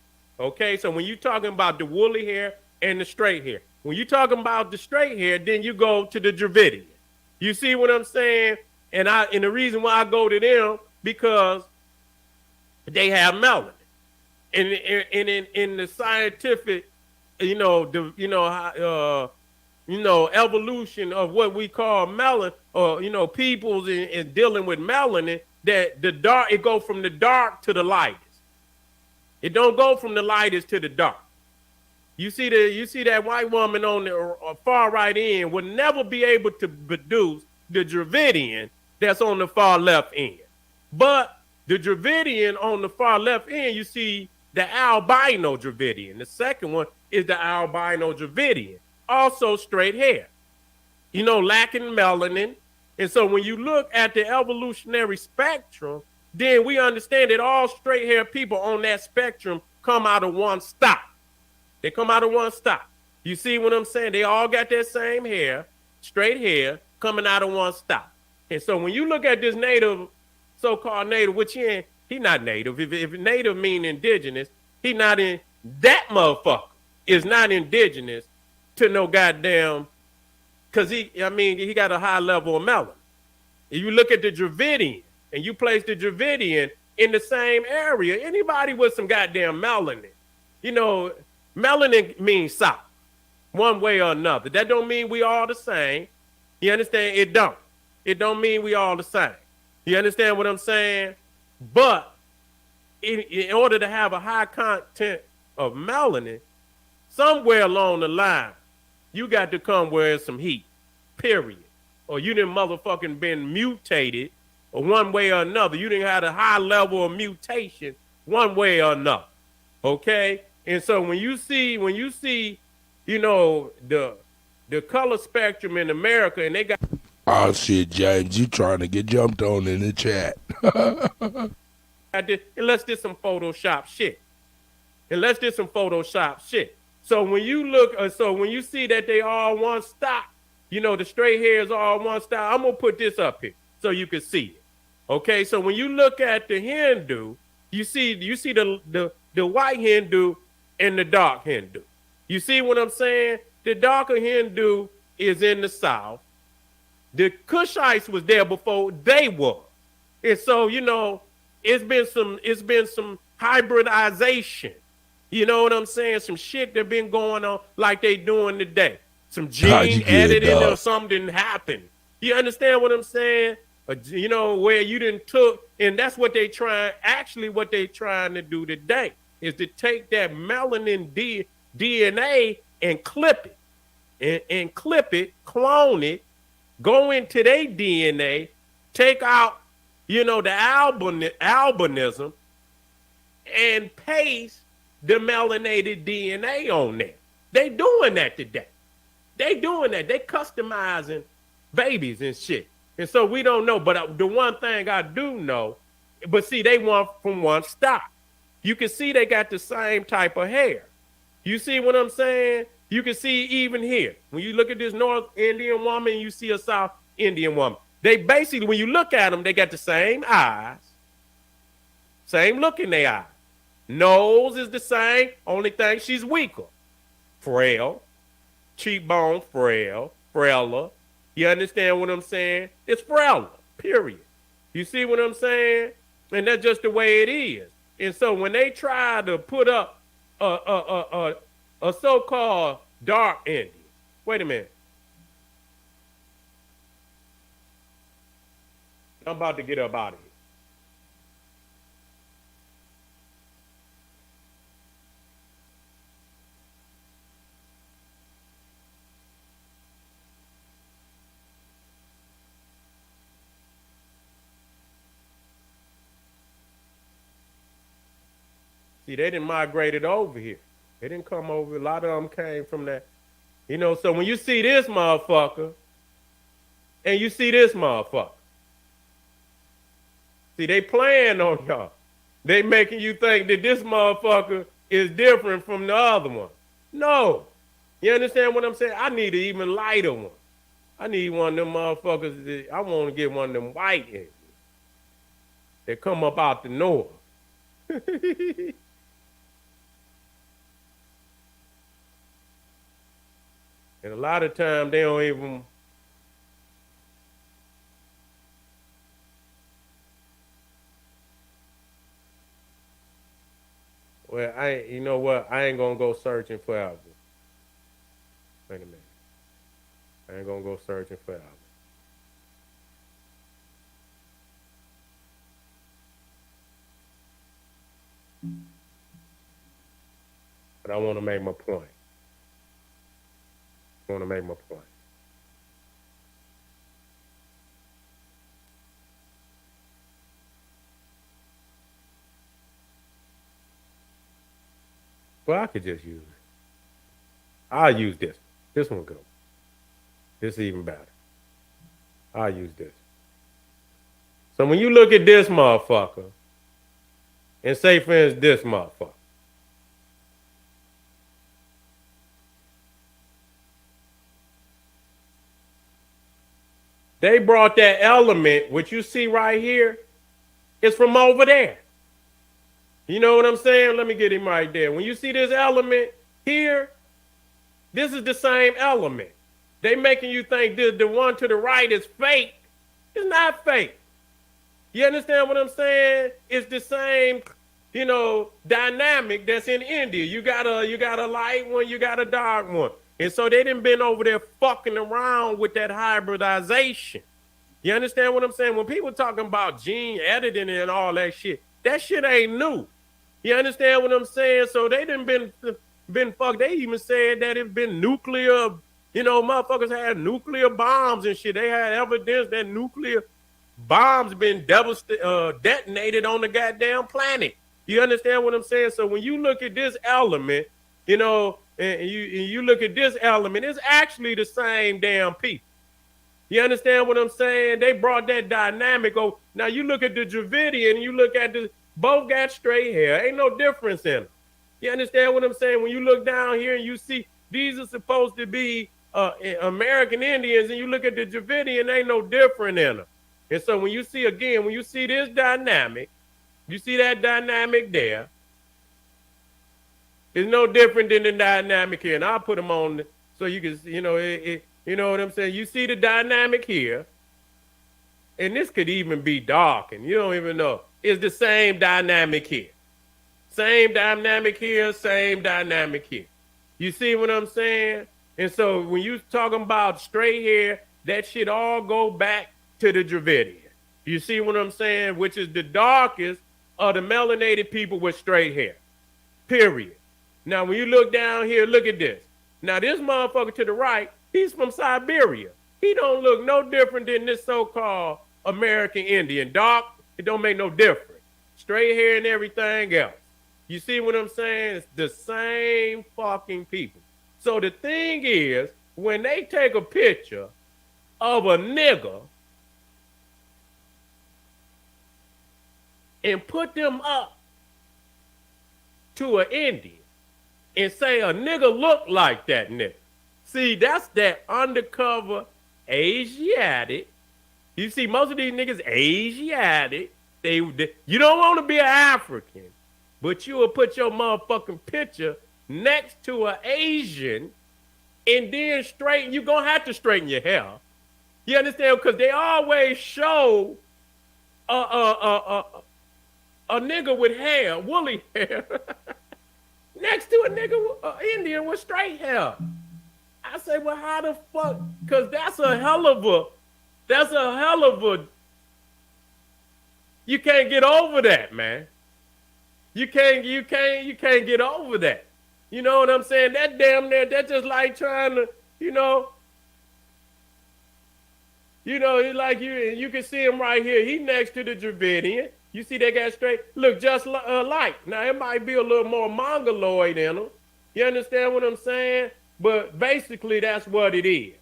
Okay, so when you're talking about the woolly hair and the straight hair, when you're talking about the straight hair, then you go to the Dravidian. You see what I'm saying? And the reason why I go to them, because they have melanin. And in the scientific, evolution of what we call melanin, or peoples in dealing with melanin, that the dark, it go from the dark to the lightest. It don't go from the lightest to the dark. You see that white woman on the far right end will never be able to produce the Dravidian that's on the far left end. But the Dravidian on the far left end, you see the albino Dravidian. The second one is the albino Dravidian, also straight hair, lacking melanin. And so when you look at the evolutionary spectrum, then we understand that all straight hair people on that spectrum come out of one stock. They come out of one stock. You see what I'm saying? They all got that same hair, straight hair, coming out of one stock. And so when you look at this native, so-called native, which he not native. If native mean indigenous, he not in, that motherfucker is not indigenous to no goddamn, because he got a high level of melanin. If you look at the Dravidian, and you place the Dravidian in the same area, anybody with some goddamn melanin, melanin means south, one way or another. That don't mean we all the same. You understand? It don't. It don't mean we all the same. You understand what I'm saying? But in order to have a high content of melanin, somewhere along the line, you got to come where there's some heat, period. Or you didn't motherfucking been mutated, or one way or another. You didn't have a high level of mutation one way or another. Okay? And so when you see, the color spectrum in America, and they got... Oh, shit, James, you trying to get jumped on in the chat. Let's do some Photoshop shit. So when you look, when you see that they all one stock, the straight hairs all one stock, I'm going to put this up here so you can see it. Okay, so when you look at the Hindu, you see the white Hindu and the dark Hindu. You see what I'm saying? The darker Hindu is in the south. The Kushites was there before they were. And so, it's been some hybridization. You know what I'm saying? Some shit that been going on like they doing today. Some gene editing or something happened. You understand what I'm saying? Where you didn't took, and that's what they trying to do today is to take that melanin DNA and clip it, clone it, go into their DNA, take out, the albinism and paste the melanated DNA on there. They doing that today. They doing that. They customizing babies and shit. And so we don't know. But the one thing I do know, but see, they want from one stock. You can see they got the same type of hair. You see what I'm saying? You can see even here. When you look at this North Indian woman, you see a South Indian woman. They basically, when you look at them, they got the same eyes. Same look in their eyes. Nose is the same. Only thing, she's weaker. Frail. Cheekbone, frailer. You understand what I'm saying? It's frailer, period. You see what I'm saying? And that's just the way it is. And so when they try to put up a so-called dark Indian, wait a minute. I'm about to get up out of here. See, they didn't migrated over here. They didn't come over. A lot of them came from that. So when you see this motherfucker and you see this motherfucker, see, they playing on y'all. They making you think that this motherfucker is different from the other one. No. You understand what I'm saying? I need an even lighter one. I need one of them motherfuckers. I want to get one of them white Indians that come up out the north. And a lot of times they don't even. Well, you know what? I ain't gonna go searching forever. Wait a minute. I ain't gonna go searching forever. But I want to make my point. Want to make my point. Well, I could just use it. I'll use this. This one go. This is even better. I'll use this. So when you look at this motherfucker, and say for instance this motherfucker, they brought that element, which you see right here, is from over there. You know what I'm saying? Let me get him right there. When you see this element here, this is the same element. They making you think the one to the right is fake. It's not fake. You understand what I'm saying? It's the same, dynamic that's in India. You got a light one, you got a dark one. And so they done been over there fucking around with that hybridization. You understand what I'm saying? When people talking about gene editing and all that shit ain't new. You understand what I'm saying? So they done been fucked. They even said that it's been nuclear, motherfuckers had nuclear bombs and shit. They had evidence that nuclear bombs been detonated on the goddamn planet. You understand what I'm saying? So when you look at this element, and you look at this element, it's actually the same damn people. You understand what I'm saying? They brought that dynamic over. Now you look at the Dravidian and you look at both got straight hair. Ain't no difference in them. You understand what I'm saying? When you look down here and you see these are supposed to be American Indians and you look at the Dravidian, ain't no different in them. And so when you see this dynamic, you see that dynamic there, it's no different than the dynamic here. And I'll put them on so you can, you know what I'm saying? You see the dynamic here, and this could even be dark, and you don't even know. It's the same dynamic here. Same dynamic here, same dynamic here. You see what I'm saying? And so when you talking about straight hair, that shit all go back to the Dravidian. You see what I'm saying? Which is the darkest of the melanated people with straight hair. Period. Now, when you look down here, look at this. Now, this motherfucker to the right, he's from Siberia. He don't look no different than this so-called American Indian. Dark, It don't make no difference. Straight hair and everything else. You see what I'm saying? It's the same fucking people. So the thing is, when they take a picture of a nigga and put them up to an Indian and say a nigga look like that nigga. See, that's that undercover Asiatic. You see, most of these niggas Asiatic. You don't want to be an African, but you will put your motherfucking picture next to an Asian and then you're going to have to straighten your hair. You understand? Because they always show a nigga with hair, woolly hair, next to a nigga, Indian with straight hair. I say, well, how the fuck? Because that's a hell of a, you can't get over that, man. You can't get over that. You know what I'm saying? That damn near, that's just like trying to, it's like you can see him right here. He next to the Dravidian. You see that guy straight? Look just like. Now, it might be a little more mongoloid in him. You understand what I'm saying? But basically, that's what it is.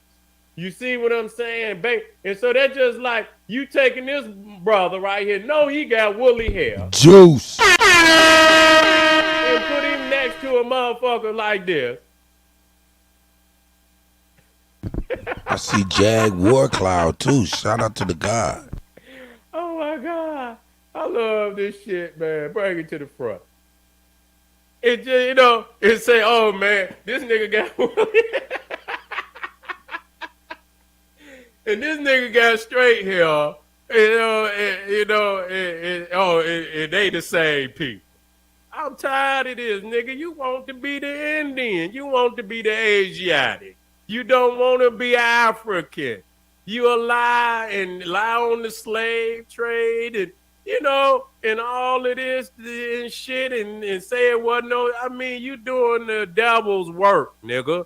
You see what I'm saying? And so that's just like you taking this brother right here. No, he got woolly hair. Juice. And put him next to a motherfucker like this. I see Jag Warcloud too. Shout out to the God. Oh my God. I love this shit, man. Bring it to the front. It just, it say, oh man, this nigga got woolly hair. And this nigga got straight hair, and they the same people. I'm tired of this, nigga. You want to be the Indian. You want to be the Asiatic. You don't want to be African. You lie on the slave trade and, and all of this and shit and say it wasn't no, I mean, you doing the devil's work, nigga.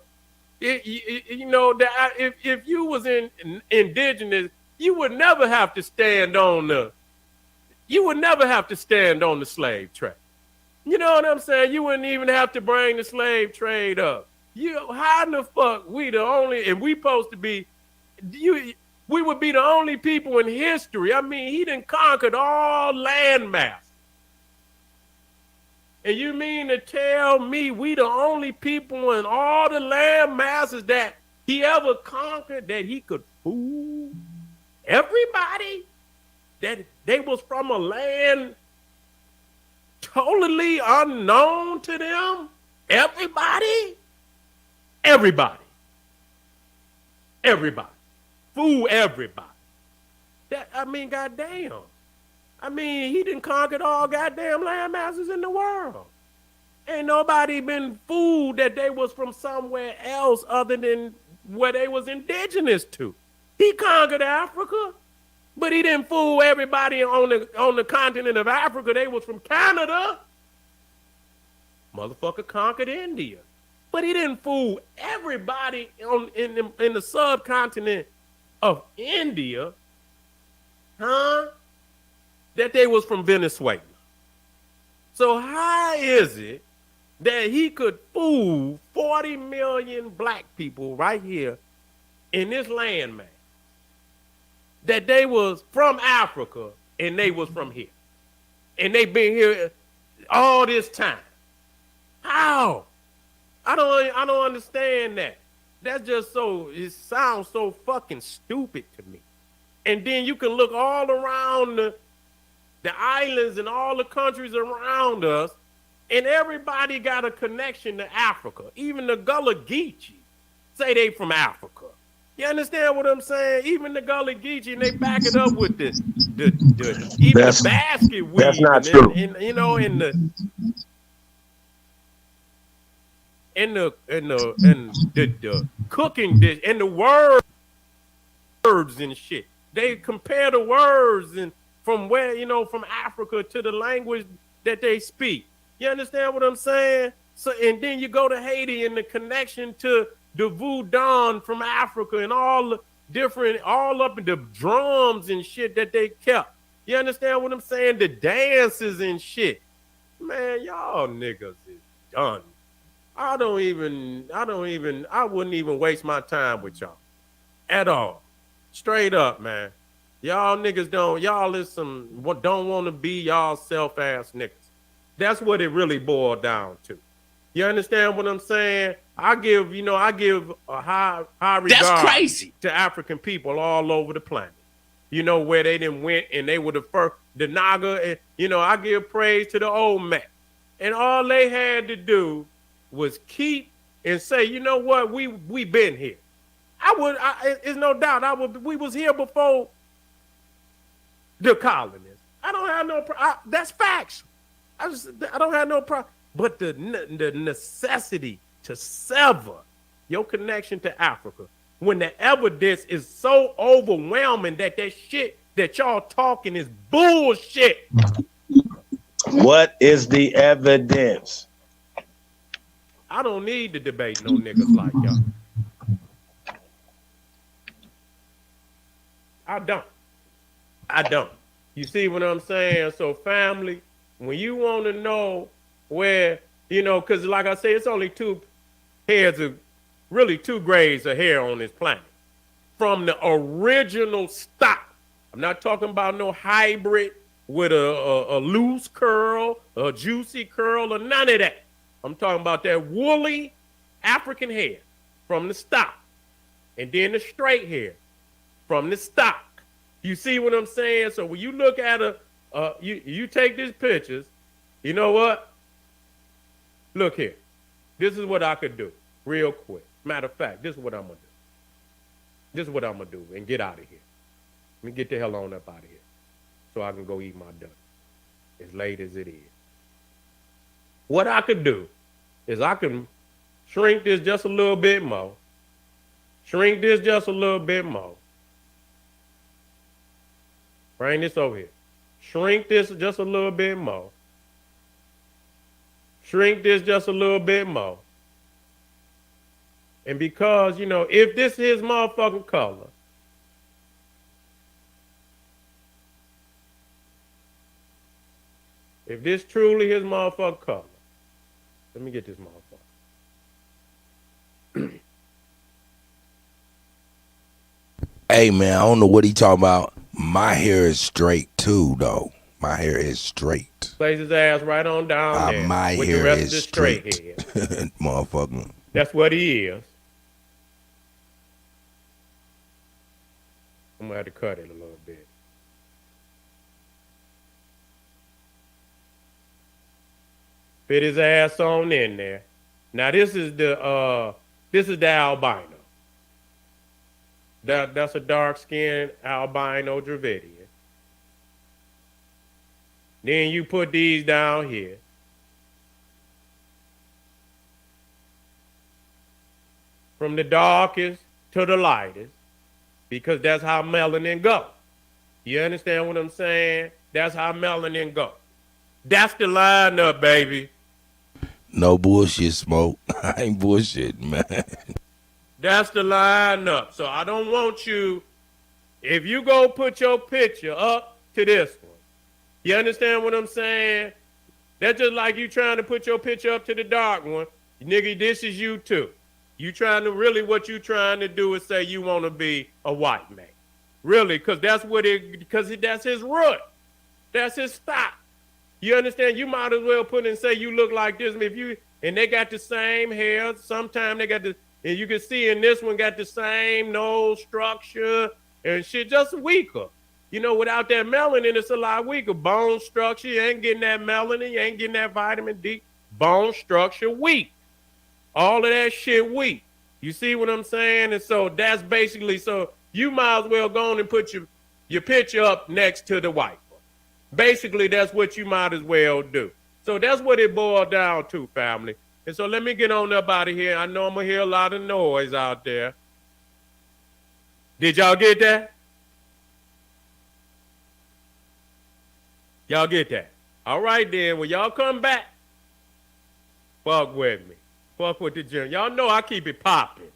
If you was indigenous, you would never have to stand on the slave trade. You know what I'm saying? You wouldn't even have to bring the slave trade up. How the fuck we the only, and we supposed to be, we would be the only people in history. I mean, he done conquered all landmass. And you mean to tell me we the only people in all the land masses that he ever conquered that he could fool everybody? That they was from a land totally unknown to them? Everybody? Everybody. Fool everybody. Goddamn. I mean, he done conquered all goddamn land masses in the world. Ain't nobody been fooled that they was from somewhere else other than where they was indigenous to. He conquered Africa, but he didn't fool everybody on the continent of Africa. They was from Canada. Motherfucker conquered India, but he didn't fool everybody in the subcontinent of India, huh? That they was from Venezuela. So how is it that he could fool 40 million black people right here in this landmass that they was from Africa and they was from here? And they been here all this time. How? I don't understand that. That's just it sounds so fucking stupid to me. And then you can look all around the islands and all the countries around us, and everybody got a connection to Africa. Even the Gullah Geechee say they from Africa. You understand what I'm saying? Even the Gullah Geechee, and they back it up with the basket weave. That's not true. And the cooking dish and the words and shit. They compare the words and from where, from Africa to the language that they speak. You understand what I'm saying? So, and then you go to Haiti and the connection to the voodoo from Africa and all up in the drums and shit that they kept. You understand what I'm saying? The dances and shit. Man, y'all niggas is done. I wouldn't even waste my time with y'all at all. Straight up, man. Y'all niggas don't want to be y'all self-ass niggas. That's what it really boiled down to. You understand what I'm saying? I give a high regard to African people all over the planet. Where they done went and they were the Naga, and I give praise to the old man. And all they had to do was keep and say, you know what, we been here. It's no doubt we was here before the colonists. I don't have no that's facts. I don't have no problem. But the necessity to sever your connection to Africa when the evidence is so overwhelming that shit that y'all talking is bullshit. What is the evidence? I don't need to debate no niggas like y'all. I don't. You see what I'm saying? So family, when you want to know where, because like I say, it's only two grades of hair on this planet. From the original stock. I'm not talking about no hybrid with a loose curl, a juicy curl, or none of that. I'm talking about that woolly African hair from the stock. And then the straight hair from the stock. You see what I'm saying? So when you look at you take these pictures, you know what? Look here. This is what I could do real quick. Matter of fact, this is what I'm going to do. This is what I'm going to do and get out of here. Let me get the hell on up out of here so I can go eat my dinner as late as it is. What I could do is I can shrink this just a little bit more. Shrink this just a little bit more. Bring this over here. Shrink this just a little bit more. Shrink this just a little bit more. And because, if this is motherfucking color, if this truly is motherfucking color, let me get this motherfucker. Hey, man, I don't know what he talking about. My hair is straight, too, though. My hair is straight. Place his ass right on down there. My with hair the rest is of the straight. head. Motherfucker. That's what he is. I'm going to have to cut it a little bit. Fit his ass on in there. Now, this is the albino. That's a dark-skinned albino Dravidian. Then you put these down here. From the darkest to the lightest, because that's how melanin go. You understand what I'm saying? That's how melanin go. That's the lineup, baby. No bullshit, Smoke. I ain't bullshit, man. That's the lineup. So I don't want you, if you go put your picture up to this one, you understand what I'm saying? That's just like you trying to put your picture up to the dark one. Nigga, this is you too. What you trying to do is say you want to be a white man. Really, because that's his root. That's his stock. You understand? You might as well put and say you look like this. And they got the same hair. Sometimes they got and you can see in this one got the same nose structure and shit, just weaker. Without that melanin, it's a lot weaker. Bone structure, you ain't getting that melanin, you ain't getting that vitamin D. Bone structure weak. All of that shit weak. You see what I'm saying? And so that's basically, so you might as well go on and put your picture up next to the white one. Basically, that's what you might as well do. So that's what it boiled down to, family. And so let me get on up out of here. I know I'm going to hear a lot of noise out there. Did y'all get that? Y'all get that? All right, then. When y'all come back, fuck with me. Fuck with the gym. Y'all know I keep it popping.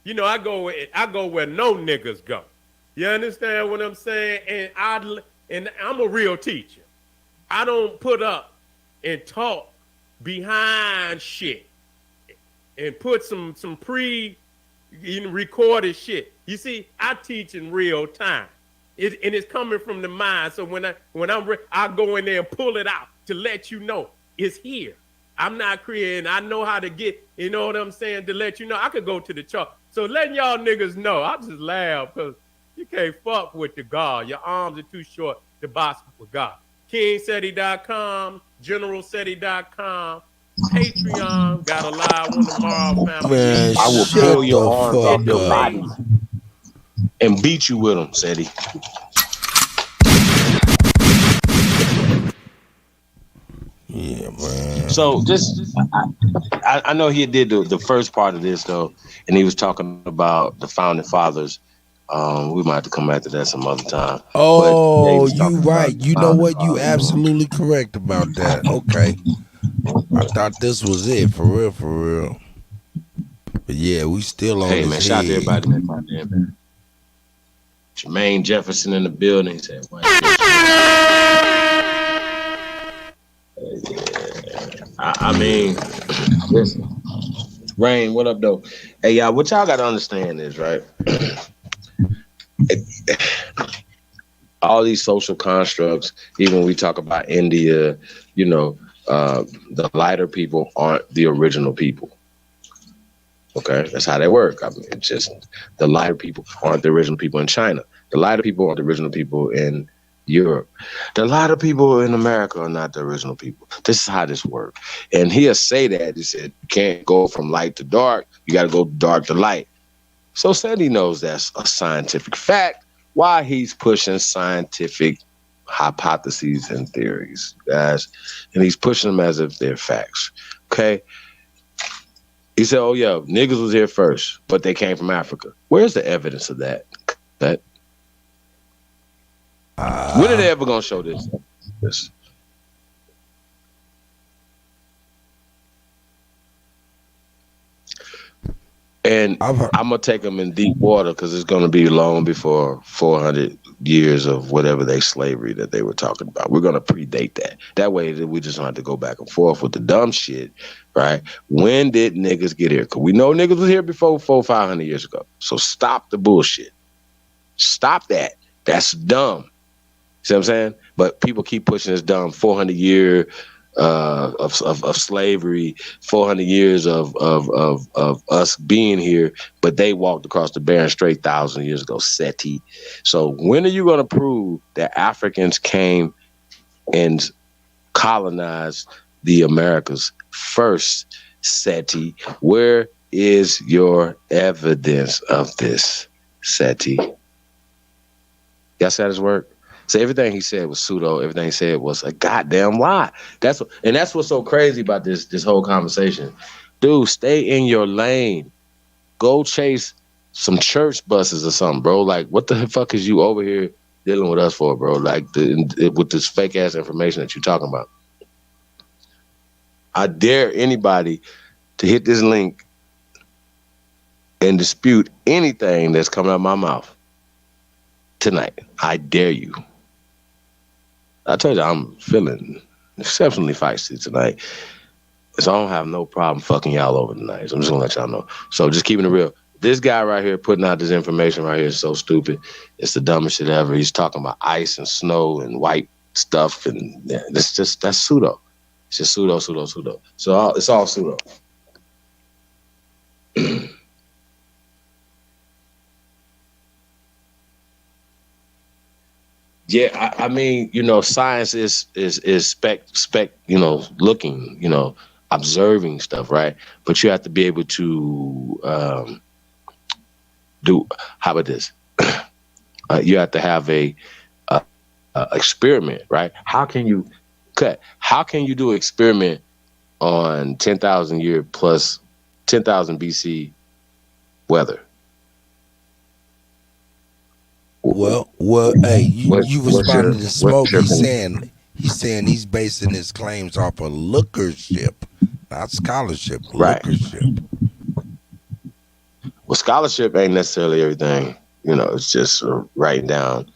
I go where no niggas go. You understand what I'm saying? and I'm a real teacher. I don't put up and talk behind shit and put some pre-recorded shit. You see, I teach in real time. And it's coming from the mind. So when I go in there and pull it out to let you know it's here. I'm not creating. I know how to get, you know what I'm saying, to let you know. I could go to the chart. So letting y'all niggas know, I just laugh because you can't fuck with the God. Your arms are too short to box with God. KingSeti.com, GeneralSeti.com, Patreon, got a live one tomorrow, family. Man, I will shut pull your the arms off fuck your up. body and beat you with them, Seti. Yeah, man. So I know he did the first part of this though, and he was talking about the founding fathers. We might have to come back to that some other time. Oh, you right. You know what? You absolutely correct about that. Okay. I thought this was it, for real, for real. But yeah, we still on Hey his man, shout out to head. everybody, man. Jermaine Jefferson in the building. He said, I mean, listen. Rain, what up, though? Hey, y'all, what y'all got to understand is, right, all these social constructs, even when we talk about India, you know, the lighter people aren't the original people. Okay, that's how they work. I mean, it's just the lighter people aren't the original people in China. The lighter people aren't the original people in Europe. The lighter people in America are not the original people. This is how this works. And he'll say that. He said, you can't go from light to dark. You got to go dark to light. So Seti knows that's a scientific fact. Why he's pushing scientific hypotheses and theories, guys. And he's pushing them as if they're facts. Okay? He said, oh, yeah, niggas was here first, but they came from Africa. Where's the evidence of that? When are they ever going to show this? And I'm going to take them in deep water because it's going to be long before 400 years of whatever slavery that they were talking about. We're going to predate that. That way we just don't have to go back and forth with the dumb shit, right? When did niggas get here? Because we know niggas was here before 500 years ago. So stop the bullshit. Stop that. That's dumb. See what I'm saying? But people keep pushing this dumb 400 year of slavery, 400 years of us being here, but they walked across the Bering Strait 1,000 years ago, Seti. So when are you going to prove that Africans came and colonized the Americas first, Seti? Where is your evidence of this, Seti? Y'all see how this work? So everything he said was pseudo. Everything he said was a goddamn lie. That's what's so crazy about this whole conversation. Dude, stay in your lane. Go chase some church buses or something, bro. Like, what the fuck is you over here dealing with us for, bro? Like, with this fake ass information that you're talking about. I dare anybody to hit this link and dispute anything that's coming out of my mouth tonight. I dare you. I told you I'm feeling exceptionally feisty tonight. So I don't have no problem fucking y'all over tonight. So I'm just gonna let y'all know. So just keeping it real. This guy right here putting out this information right here is so stupid. It's the dumbest shit ever. He's talking about ice and snow and white stuff, and that's pseudo. It's just pseudo. So it's all pseudo. Yeah, I mean, you know, science is you know, looking, you know, observing stuff, right? But you have to be able to do. How about this? You have to have a experiment, right? How can you do an experiment on 10,000 year plus 10,000 BC weather? Well, hey, you responded to Smoke. He's saying he's basing his claims off of lookership, not scholarship. Lookership. Well, scholarship ain't necessarily everything. You know, it's just writing down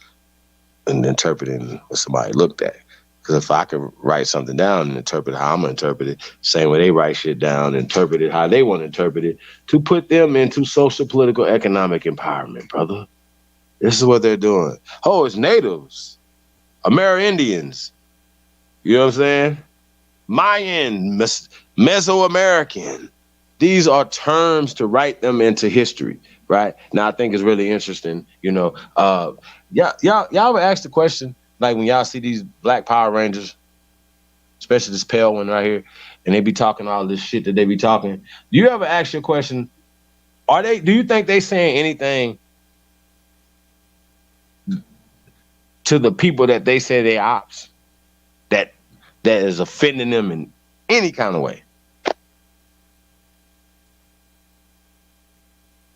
and interpreting what somebody looked at. Because if I can write something down and interpret how I'm going to interpret it, same way they write shit down and interpret it how they want to interpret it, to put them into social, political, economic empowerment, brother. This is what they're doing. Oh, it's natives, Amerindians. You know what I'm saying? Mayan, Mesoamerican. These are terms to write them into history, right? Now, I think it's really interesting, you know. Y'all ever ask the question, like when y'all see these Black Power Rangers, especially this pale one right here, and they be talking all this shit that they be talking. Do you ever ask your question, do you think they saying anything to the people that they say they ops that is offending them in any kind of way?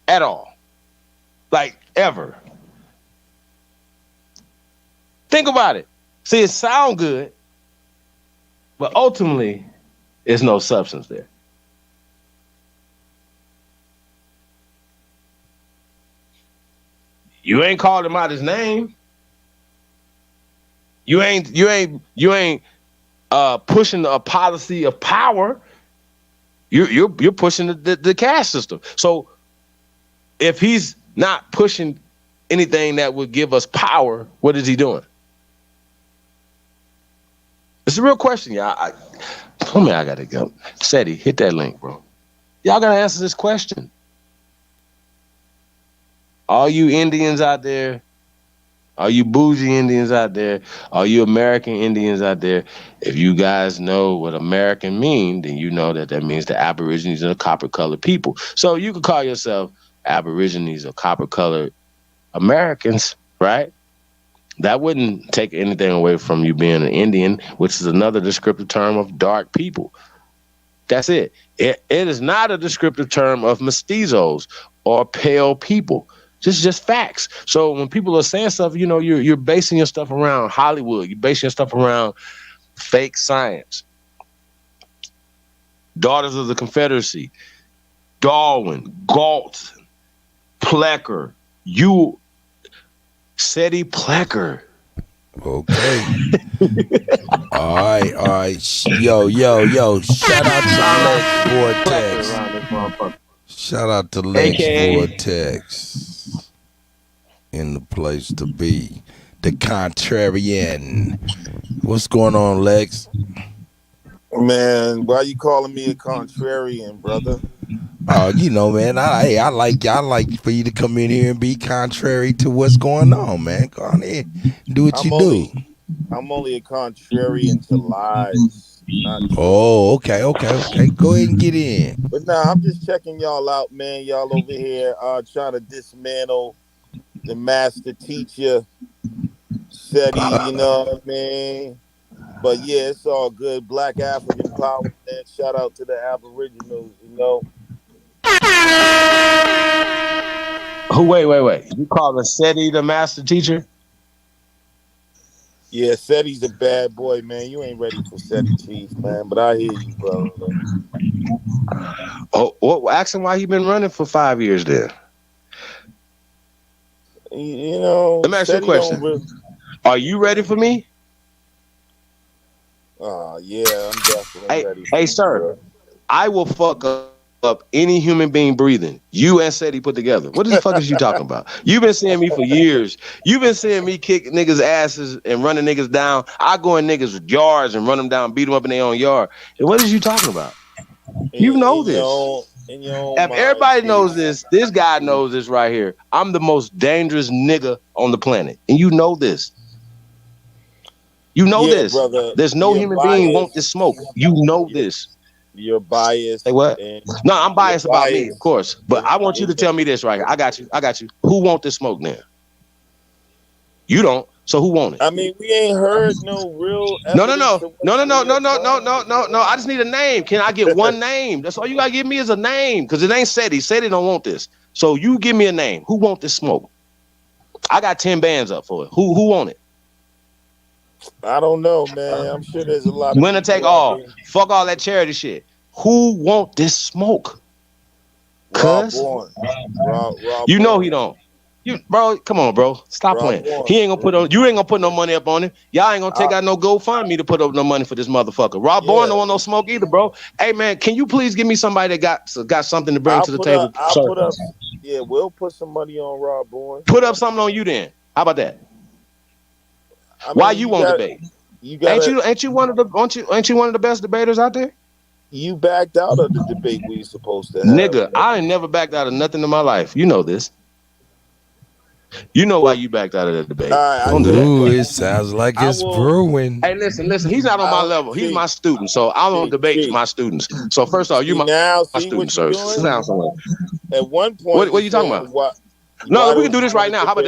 At all. Like, ever. Think about it. See, it sound good, but ultimately, there's no substance there. You ain't called him out his name. You ain't pushing a policy of power. You're pushing the caste system. So if he's not pushing anything that would give us power, what is he doing? It's a real question, y'all. I gotta go. Seti, hit that link, bro. Y'all gotta answer this question. All you Indians out there, all you bougie Indians out there, all you American Indians out there, if you guys know what American mean, then you know that means the Aborigines are copper-colored people. So you could call yourself Aborigines or copper-colored Americans, right? That wouldn't take anything away from you being an Indian, which is another descriptive term of dark people. That's it. It is not a descriptive term of mestizos or pale people. Just facts. So when people are saying stuff, you know, you're basing your stuff around Hollywood. You're basing your stuff around fake science. Daughters of the Confederacy, Darwin, Galton, Plecker, Seti Plecker. Okay. All right. Yo. Shout out to Lex Vortex. Shout out to Lex Vortex. In the place to be. The Contrarian. What's going on, Lex? Man, why you calling me a contrarian, brother? You know, man, I like for you to come in here and be contrary to what's going on, man. Go on in, do what you do. I'm only a contrarian to lies. Okay. Go ahead and get in. But nah, I'm just checking y'all out, man. Y'all over here trying to dismantle the master teacher, Seti, you know what I mean? But yeah, it's all good. Black African power, man. Shout out to the Aboriginals, you know. Wait. You calling Seti the master teacher? Yeah, Seti's a bad boy, man. You ain't ready for Seti, Chief, man. But I hear you, bro. Ask him why he been running for 5 years then. You know, let me ask you a question. Are you ready for me? Yeah, I'm definitely ready. Hey, sir, bro. I will fuck up any human being breathing. You and Seti put together. What the fuck is you talking about? You've been seeing me for years. You've been seeing me kick niggas' asses and running niggas down. I go in niggas' yards and run them down, beat them up in their own yard. And what is you talking about? You know this. If everybody knows this guy knows this right here. I'm the most dangerous nigga on the planet. And you know this. You know this. Brother, there's no human being want this smoke. You know this. You're biased. Say what? No, I'm biased about me, of course. But I want you to tell me this right here. I got you. Who want this smoke now? You don't. So who want it? I mean, we ain't heard no real. No. I just need a name. Can I get one name? That's all you gotta give me is a name, because it ain't Seti. Seti don't want this. So you give me a name. Who want this smoke? I got 10 bands up for it. Who want it? I don't know, man. I'm sure there's a lot. Winner take all. Fuck all that charity shit. Who want this smoke? Rob You know he don't. bro, come on, bro. Stop playing. He ain't gonna put on. You ain't gonna put no money up on it. Y'all ain't gonna take out no GoFundMe to put up no money for this motherfucker. Rob Bourne don't want no smoke either, bro. Hey man, can you please give me somebody that got something to bring to the table? I'll put up. Yeah, we'll put some money on Rob Bourne. Put up something on you then. How about that? I mean, why you won't debate? Ain't you one of the best debaters out there? You backed out of the debate we supposed to have. Nigga, I ain't never backed out of nothing in my life. You know this. You know why you backed out of the debate. Don't do that. Ooh, it sounds like it's brewing. Hey, listen. He's not on my level. He's my student, so I don't debate my students. So first off, you my student, sir. At one point, what are you talking about? No, we can do this right now. How about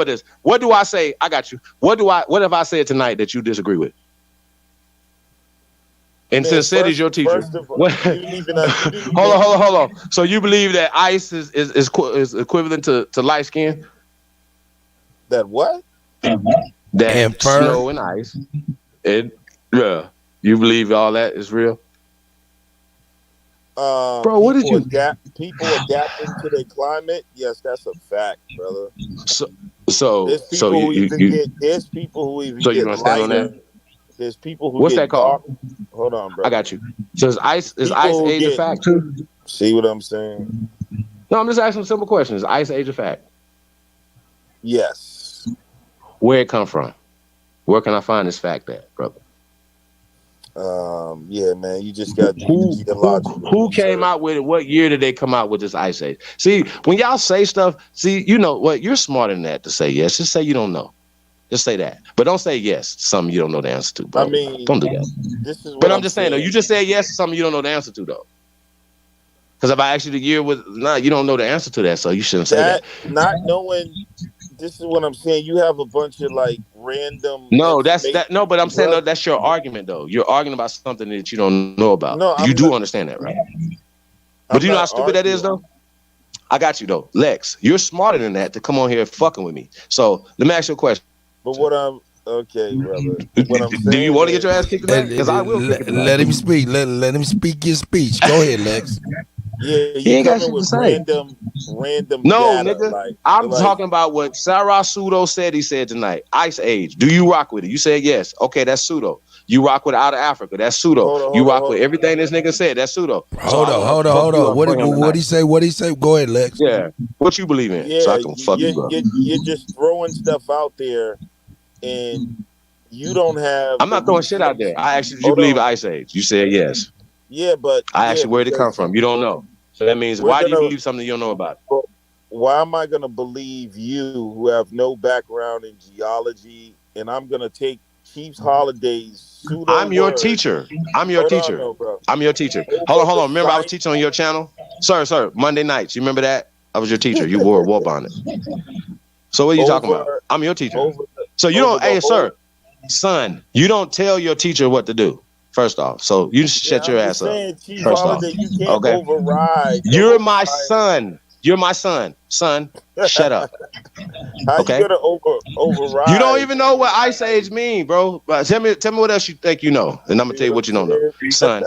this? What do I say? I got you. What have I said tonight that you disagree with? And since Seti's your teacher, hold on. So you believe that ice is equivalent to light skin? That what? That snow and ice. You believe all that is real? Bro, what did you? People adapting to their climate. Yes, that's a fact, brother. There's people who even so you're gonna stand on that? There's people who what's that called? Hold on, bro. I got you. So is ice age a fact too? See what I'm saying? No, I'm just asking a simple question. Is ice age a fact? Yes. Where it come from? Where can I find this fact at, brother? Yeah, man. You just got who came out with it? What year did they come out with this ice age? See, when y'all say stuff, you know what? You're smarter than that to say yes. Just say you don't know. Just say that, but don't say yes to something you don't know the answer to, bro. I mean, don't do that. But I'm just saying though, you just said yes to something you don't know the answer to, though. Because if I asked you the year you don't know the answer to that, so you shouldn't say that. Not knowing, this is what I'm saying. You have a bunch of like random. No, No, but I'm saying that's your argument though. You're arguing about something that you don't know about. No, you do understand that, right? But you know how stupid that is, though. I got you though, Lex. You're smarter than that to come on here fucking with me. So let me ask you a question. But okay, brother. What I'm saying, do you want to get your ass kicked tonight? Because I will. Let him speak. Let him speak his speech. Go ahead, Lex. Yeah, you ain't got with random. No, data, nigga. I'm talking about what Sarah Pseudo said. He said tonight. Ice age. Do you rock with it? You said yes. Okay, that's Pseudo. You rock with Out of Africa. That's Pseudo. You rock with everything this nigga said. That's Pseudo. Hold on. What he say? What he say? Go ahead, Lex. Yeah. What you believe in? Yeah, so I can fuck you up. You're just throwing stuff out there, and you don't have. I'm not throwing shit out there. I asked you, do you believe Ice Age? You said yes. Yeah, but I asked you where did it come from. You don't know. So that means why do you believe something you don't know about? Why am I going to believe you who have no background in geology, and I'm going to take Chief's Holiday's pseudo I'm your teacher. I'm your teacher. I'm your teacher. Hold on. Remember I was teaching on your channel? Sir, Monday nights. You remember that? I was your teacher. You wore a war bonnet. So what are you talking about? I'm your teacher. So you don't, son, you don't tell your teacher what to do. First off, so you shut your ass up. First off, you can't override. You're my son. You're my son. Son, shut up. How you gonna override? You don't even know what Ice Age mean, bro. Tell me what else you think you know, and I'm gonna tell you what you don't know, son.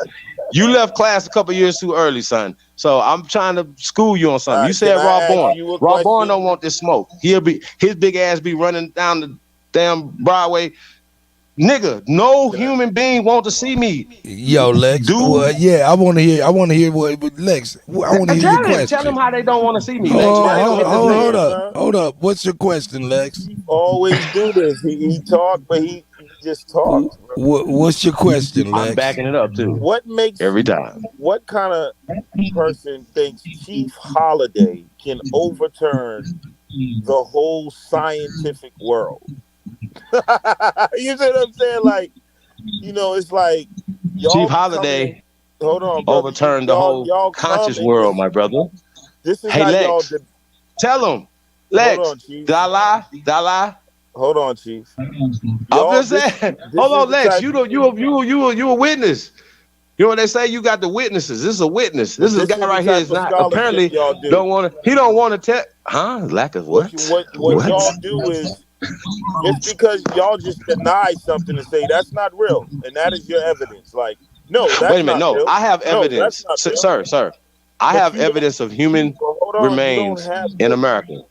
You left class a couple years too early, son. So I'm trying to school you on something. You said Rob Bourne. Rob Bourne don't want this smoke. His big ass be running down the damn Broadway. Nigga, no human being want to see me. Yo, Lex. Well, yeah, I want to hear what Lex. I want to hear your question. Tell them how they don't want to see me. Hold up. What's your question, Lex? He always do this. He talk, but he just talks. What's your question, Lex? I'm backing it up too. What makes every time? What kind of person thinks Chief Holiday can overturn the whole scientific world? You see what I'm saying? Like, it's like Chief Holiday overturned the whole conscious world, my brother. This is hey, how Lex, tell him. Lex, hold on, Chief. Did I lie? Hold on, Chief. I'm just saying. Hold on, Lex. You a witness. You know what they say? You got the witnesses. This is a witness. This is a guy right here is not apparently don't want to. He don't want to tell. Lack of what? What y'all do is. It's because y'all just deny something and say that's not real, and that is your evidence. Like, no, that's wait a minute, not real. I have evidence, sir. I have evidence of human remains in America.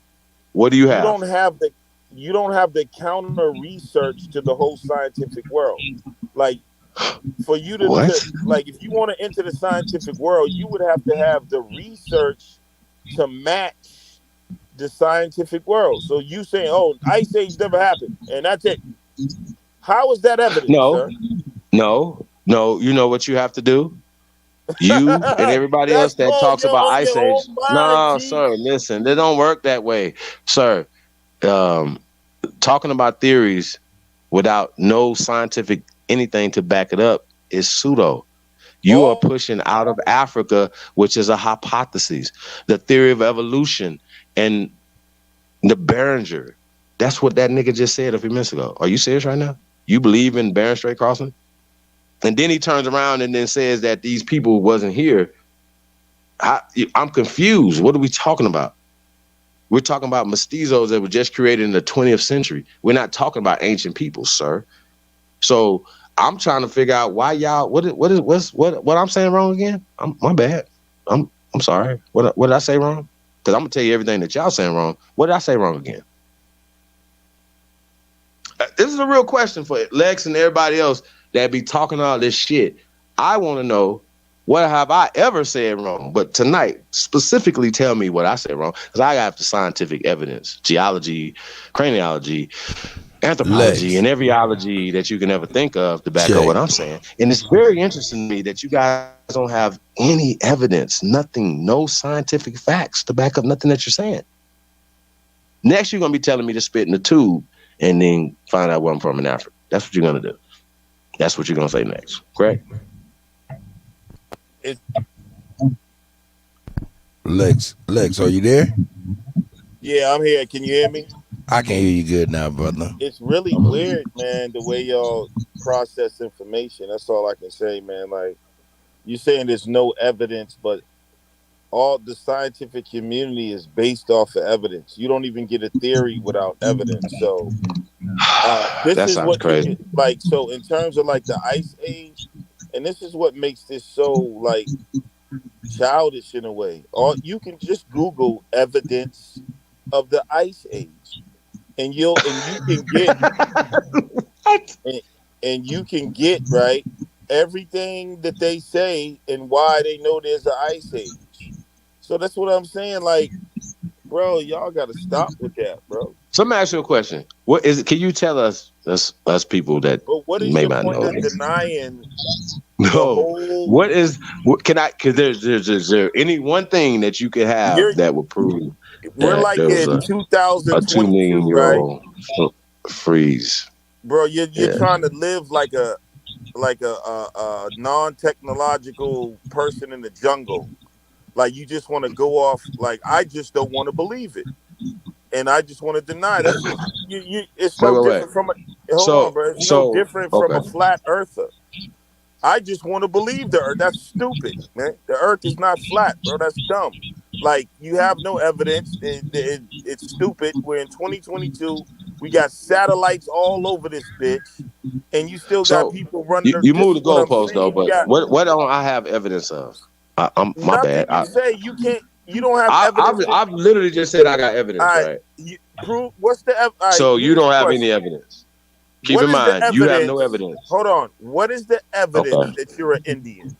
What do you You have? don't have the counter research to the whole scientific world. Like for you to like if you want to enter the scientific world, you would have to have the research to match the scientific world. So you saying, "Oh, ice age never happened," and that's it. How is that evidence, sir? No. You know what you have to do? You and everybody else that talks about on ice your age. own mind, No, Chief. sir. Listen, they don't work that way, sir. Talking about theories without no scientific anything to back it up is pseudo. You are pushing out of Africa, which is a hypothesis. The theory of evolution and the Behringer. That's what that nigga just said a few minutes ago. Are you serious right now? You believe in Bering Strait crossing? And then he turns around and then says that these people wasn't here. I'm confused. What are we talking about? We're talking about mestizos that were just created in the 20th century. We're not talking about ancient people, sir. So I'm trying to figure out why y'all. What I'm saying wrong again? My bad. I'm sorry. What did I say wrong? Because I'm gonna tell you everything that y'all saying wrong. What did I say wrong again? This is a real question for Lex and everybody else that be talking all this shit. I want to know, what have I ever said wrong? But tonight, specifically tell me what I said wrong, because I have the scientific evidence, geology, craniology, anthropology, and every ology that you can ever think of to back up what I'm saying. And it's very interesting to me that you guys don't have any evidence, nothing, no scientific facts to back up nothing that you're saying. Next, you're going to be telling me to spit in the tube and then find out where I'm from in Africa. That's what you're going to do. That's what you're going to say next. Correct? Lex, are you there? Yeah, I'm here. Can you hear me? I can hear you good now, brother. It's really weird, man, the way y'all process information. That's all I can say, man. Like, you're saying there's no evidence, but all the scientific community is based off of evidence. You don't even get a theory without evidence. So this that is sounds what crazy. you get. Like, so in terms of like the ice age, and this is what makes this so like childish in a way. All you can just Google evidence of the ice age, and you can get and you can get right everything that they say and why they know there's an ice age. So that's what I'm saying. Like, bro, y'all got to stop with that, bro. So let me ask you a question. What is it? Can you tell us people that what is may your not point know of denying? No. Is there any one thing that you could have that would prove we're that like there was in a 2022, 2 million year right? old freeze? Bro, you're trying to live like a non-technological person in the jungle. Like you just want to go off. Like I just don't want to believe it, and I just want to deny. That's just it's no different from a. Hold on, bro. It's no different from a flat earther. I just want to believe the earth. That's stupid, man. The earth is not flat, bro. That's dumb. Like you have no evidence. It's stupid. We're in 2022. We got satellites all over this bitch, and you still got people running. You This move is the what I'm goalpost though, saying. but what don't I have evidence of? I'm my Nothing bad. you say. You can't. You don't have evidence. I've literally just said I got evidence, right? Prove what's the evidence? So you don't have any evidence. Keep in mind, you have no evidence. Hold on. What is the evidence that you're an Indian?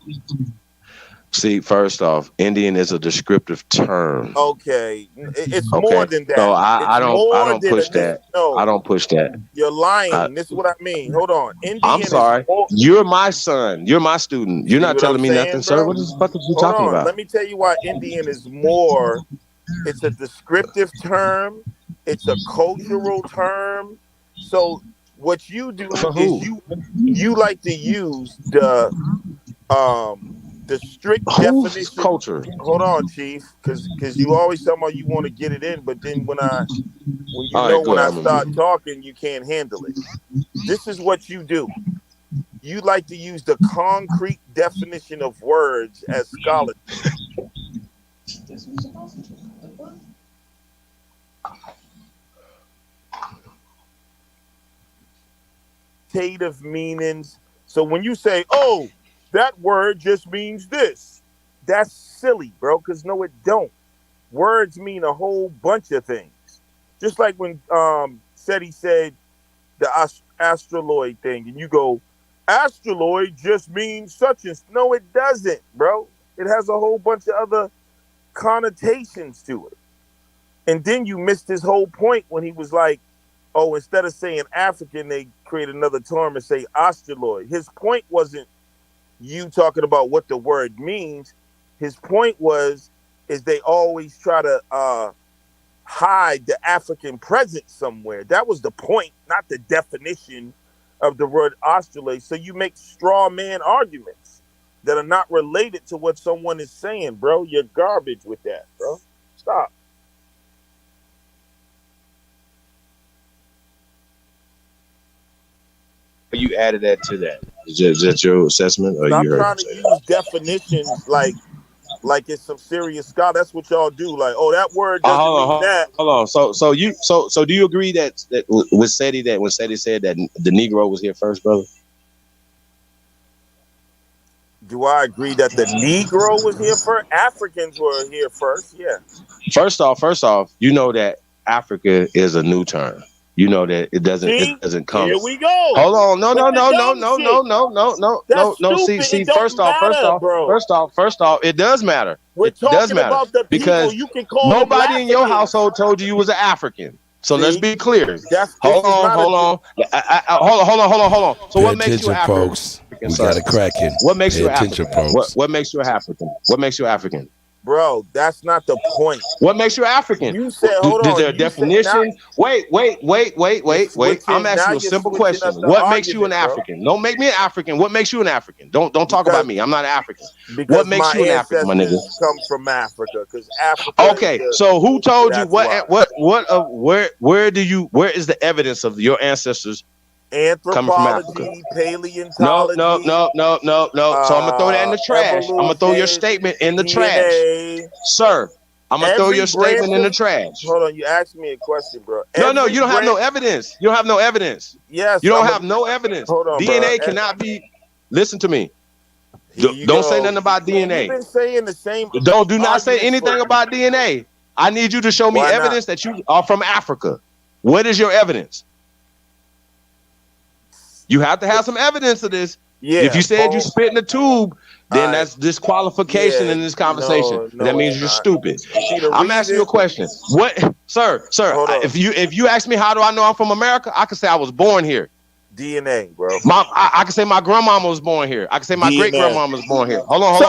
See, first off, Indian is a descriptive term. Okay, it's more than that. So I don't push that. No, I don't push that. You're lying. This is what I mean. Hold on. Indian I'm sorry. You're my son. You're my student. You're not telling me nothing, sir. What the fuck are you talking about? Let me tell you why Indian is more. It's a descriptive term. It's a cultural term. So what you do is you like to use the strict definition. Culture. Hold on, Chief, because you always tell me you want to get it in, but then when I start talking, you can't handle it. This is what you do. You like to use the concrete definition of words as scholars. Meanings. So when you say, "Oh, that word just means this," that's silly, bro. Because no, it don't. Words mean a whole bunch of things. Just like when Seti said the astroloid thing, and you go, astroloid just means such and no, it doesn't, bro. It has a whole bunch of other connotations to it. And then you missed his whole point when he was like, oh, instead of saying African, they create another term and say astroloid. His point wasn't you talking about what the word means. His point is they always try to hide the African presence somewhere. That was the point, not the definition of the word astroloid. So you make straw man arguments that are not related to what someone is saying, bro. You're garbage with that, bro. Stop. You added that to that. Is that your assessment, or Stop you heard trying to use definitions like it's some serious scholar. That's what y'all do. Like, oh, that word doesn't mean that. Hold on. So do you agree that with Seti, that when Seti said that the Negro was here first, brother? Do I agree that the Negro was here first? Africans were here first, yeah. First off, you know that Africa is a new term. You know that it doesn't come. Here we go. Hold on. No. See, first off, it does matter. We're talking about the because people. You can call nobody in your household told you was an African. So let's be clear. Hold on. So what makes you African? Folks. We got it cracking. What makes you African? Folks. What makes you African? What makes you African? Bro, that's not the point. What makes you African? You said, hold on. Is there a definition? Wait. I'm asking you a simple question. What makes you an African? Don't make me an African. What makes you an African? Don't talk about me. I'm not an African. What makes you an African, my nigga? Come from Africa, because Africa. Okay, so who told you where is the evidence of your ancestors? Anthropology, paleontology. No. So I'm gonna throw that in the trash. I'm gonna throw your statement in the trash, sir. I'm gonna throw your statement in the trash. Hold on, you asked me a question, bro. No, you don't have no evidence. You don't have no evidence. Yes, you don't have no evidence. Hold on, DNA cannot be. Listen to me. Don't say nothing about DNA. You've been saying the same. Do not say anything about DNA. I need you to show me evidence that you are from Africa. What is your evidence? You have to have some evidence of this. Yeah, if you said you spit in the tube, then that's disqualification in this conversation. That means you're stupid. I'm asking you a question. What, sir? If you ask me how do I know I'm from America, I can say I was born here. DNA, bro. I can say my grandmama was born here. I can say my great grandmama was born here. Hold on.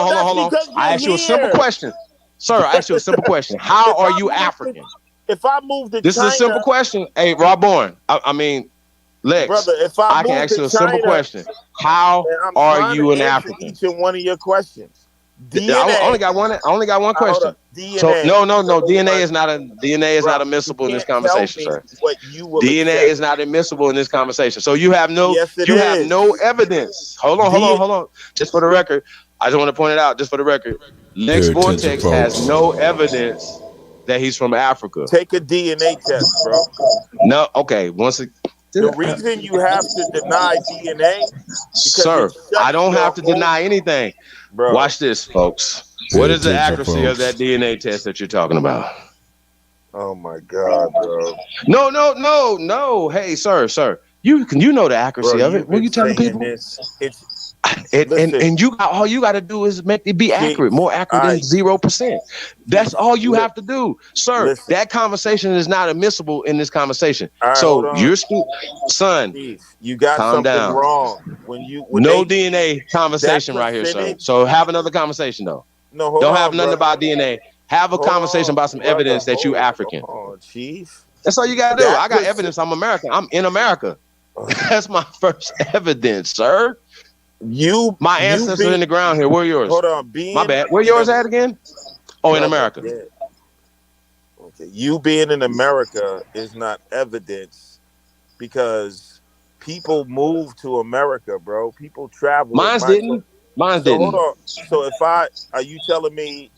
I asked you a simple question, sir. I asked you a simple question. How are you African? If I move to China, this is a simple question. Hey, Rob Bourne. I mean. Lex, brother, if I can ask you a simple question. How are you an African? Each and one of your questions. DNA. I only got one question. So no. DNA is not admissible in this conversation, sir. DNA is not admissible in this conversation. So you have no evidence. Hold on. Just for the record, I just want to point it out. Just for the record, Lex Vortex has no evidence that he's from Africa. Take a DNA test, bro. No, okay. The reason you have to deny DNA, sir, I don't have to deny anything. Bro. Watch this, folks. What is the accuracy of that DNA test that you're talking about? Oh my God, bro. No. Hey, sir. You know the accuracy of it. What are you telling people? And you got all you got to do is make it be accurate, more accurate than 0%. That's all you have to do, sir. Listen. That conversation is not admissible in this conversation. Right, so you're son. You got something wrong when DNA conversation right here, sir. So have another conversation though. No, don't have nothing about DNA. Have a conversation about some evidence that you African. Oh, chief. That's all you got to do. I got evidence. I'm American. I'm in America. That's my first evidence, sir. My ancestors in the ground here. Where are yours? Hold on. My bad. Where yours at again? Oh, in America. Yeah. Okay. You being in America is not evidence because people move to America, bro. People travel. Mine didn't. Hold on. So are you telling me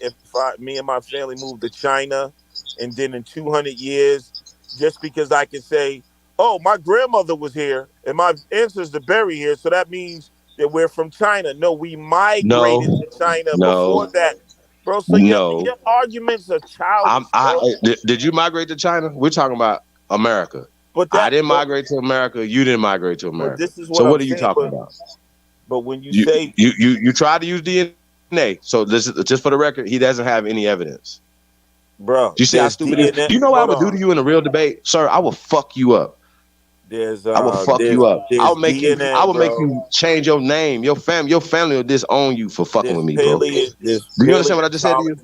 me and my family moved to China and then in 200 years, just because I can say, oh, my grandmother was here and my ancestors buried here, so that means that we're from China? No, we migrated to China before that. bro. So your arguments are childish. Did you migrate to China? We're talking about America. But I didn't migrate to America. You didn't migrate to America. This is what are you talking about? But when you say you try to use DNA, so this is just for the record, he doesn't have any evidence. Bro, you see how stupid it is? You know what I would do to you in a real debate, sir? I will fuck you up. I will fuck you up. I will make DNA, I will make you change your name. Your family will disown you for fucking with me, bro. Do you understand what I just said to you?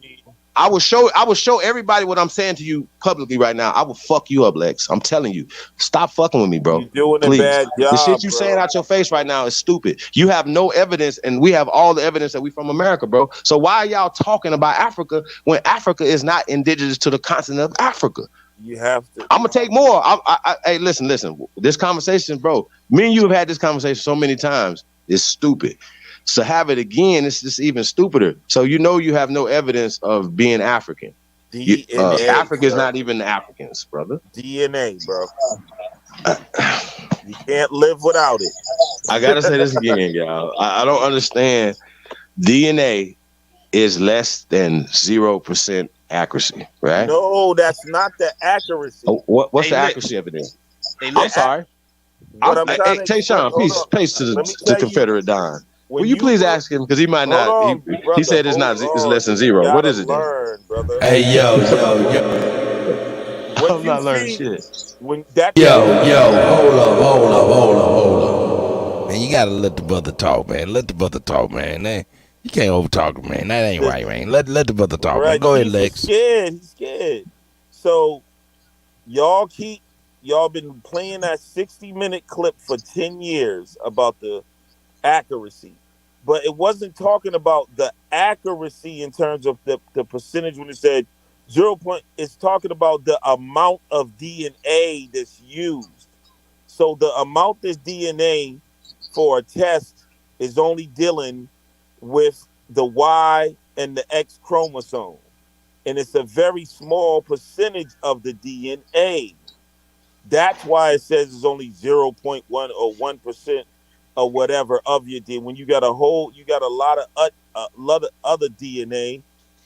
I will show everybody what I'm saying to you publicly right now. I will fuck you up, Lex. I'm telling you. Stop fucking with me, bro. You're doing a bad job. The shit you saying out your face right now is stupid. You have no evidence, and we have all the evidence that we from America, bro. So why are y'all talking about Africa when Africa is not indigenous to the continent of Africa? You have to. I'm gonna take more. Hey, listen. This conversation, bro. Me and you have had this conversation so many times. It's stupid. So have it again, it's just even stupider. So you have no evidence of being African. Africa is not even the Africans, brother. DNA, bro. You can't live without it. I gotta say this again, y'all. I don't understand. DNA is less than 0% accuracy, right? No, that's not the accuracy. Oh, what's the accuracy of it then? I'm sorry. Tayshaun, peace to the Confederate Don. Will you please ask him, because he might not. He said it's less than 0. What is it then? Hey, yo. I'm not learning shit. Hold up. Man, you gotta let the brother talk, man. Man, you can't overtalk him, man. That ain't right, man. Let the brother talk. Right. Man. Go ahead, Lex. He's scared. So y'all been playing that 60-minute clip for 10 years about the accuracy, but it wasn't talking about the accuracy in terms of the percentage when it said 0. It's talking about the amount of DNA that's used. So the amount that's DNA for a test is only dealing with the Y and the X chromosome, and it's a very small percentage of the DNA. That's why it says it's only 0.1 or 1% or whatever of your DNA. When you got a lot of other DNA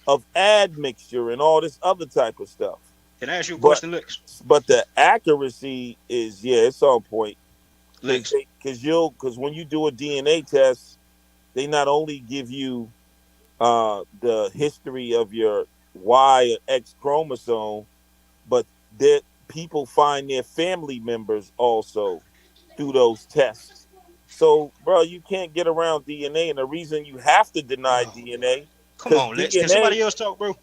of admixture and all this other type of stuff. Can I ask you a question, Lex? But the accuracy is, it's on point. Lex, because when you do a DNA test, they not only give you the history of your Y or X chromosome, but that people find their family members also through those tests. So, bro, you can't get around DNA, and the reason you have to deny DNA. Come on, Lex. Can somebody else talk, bro?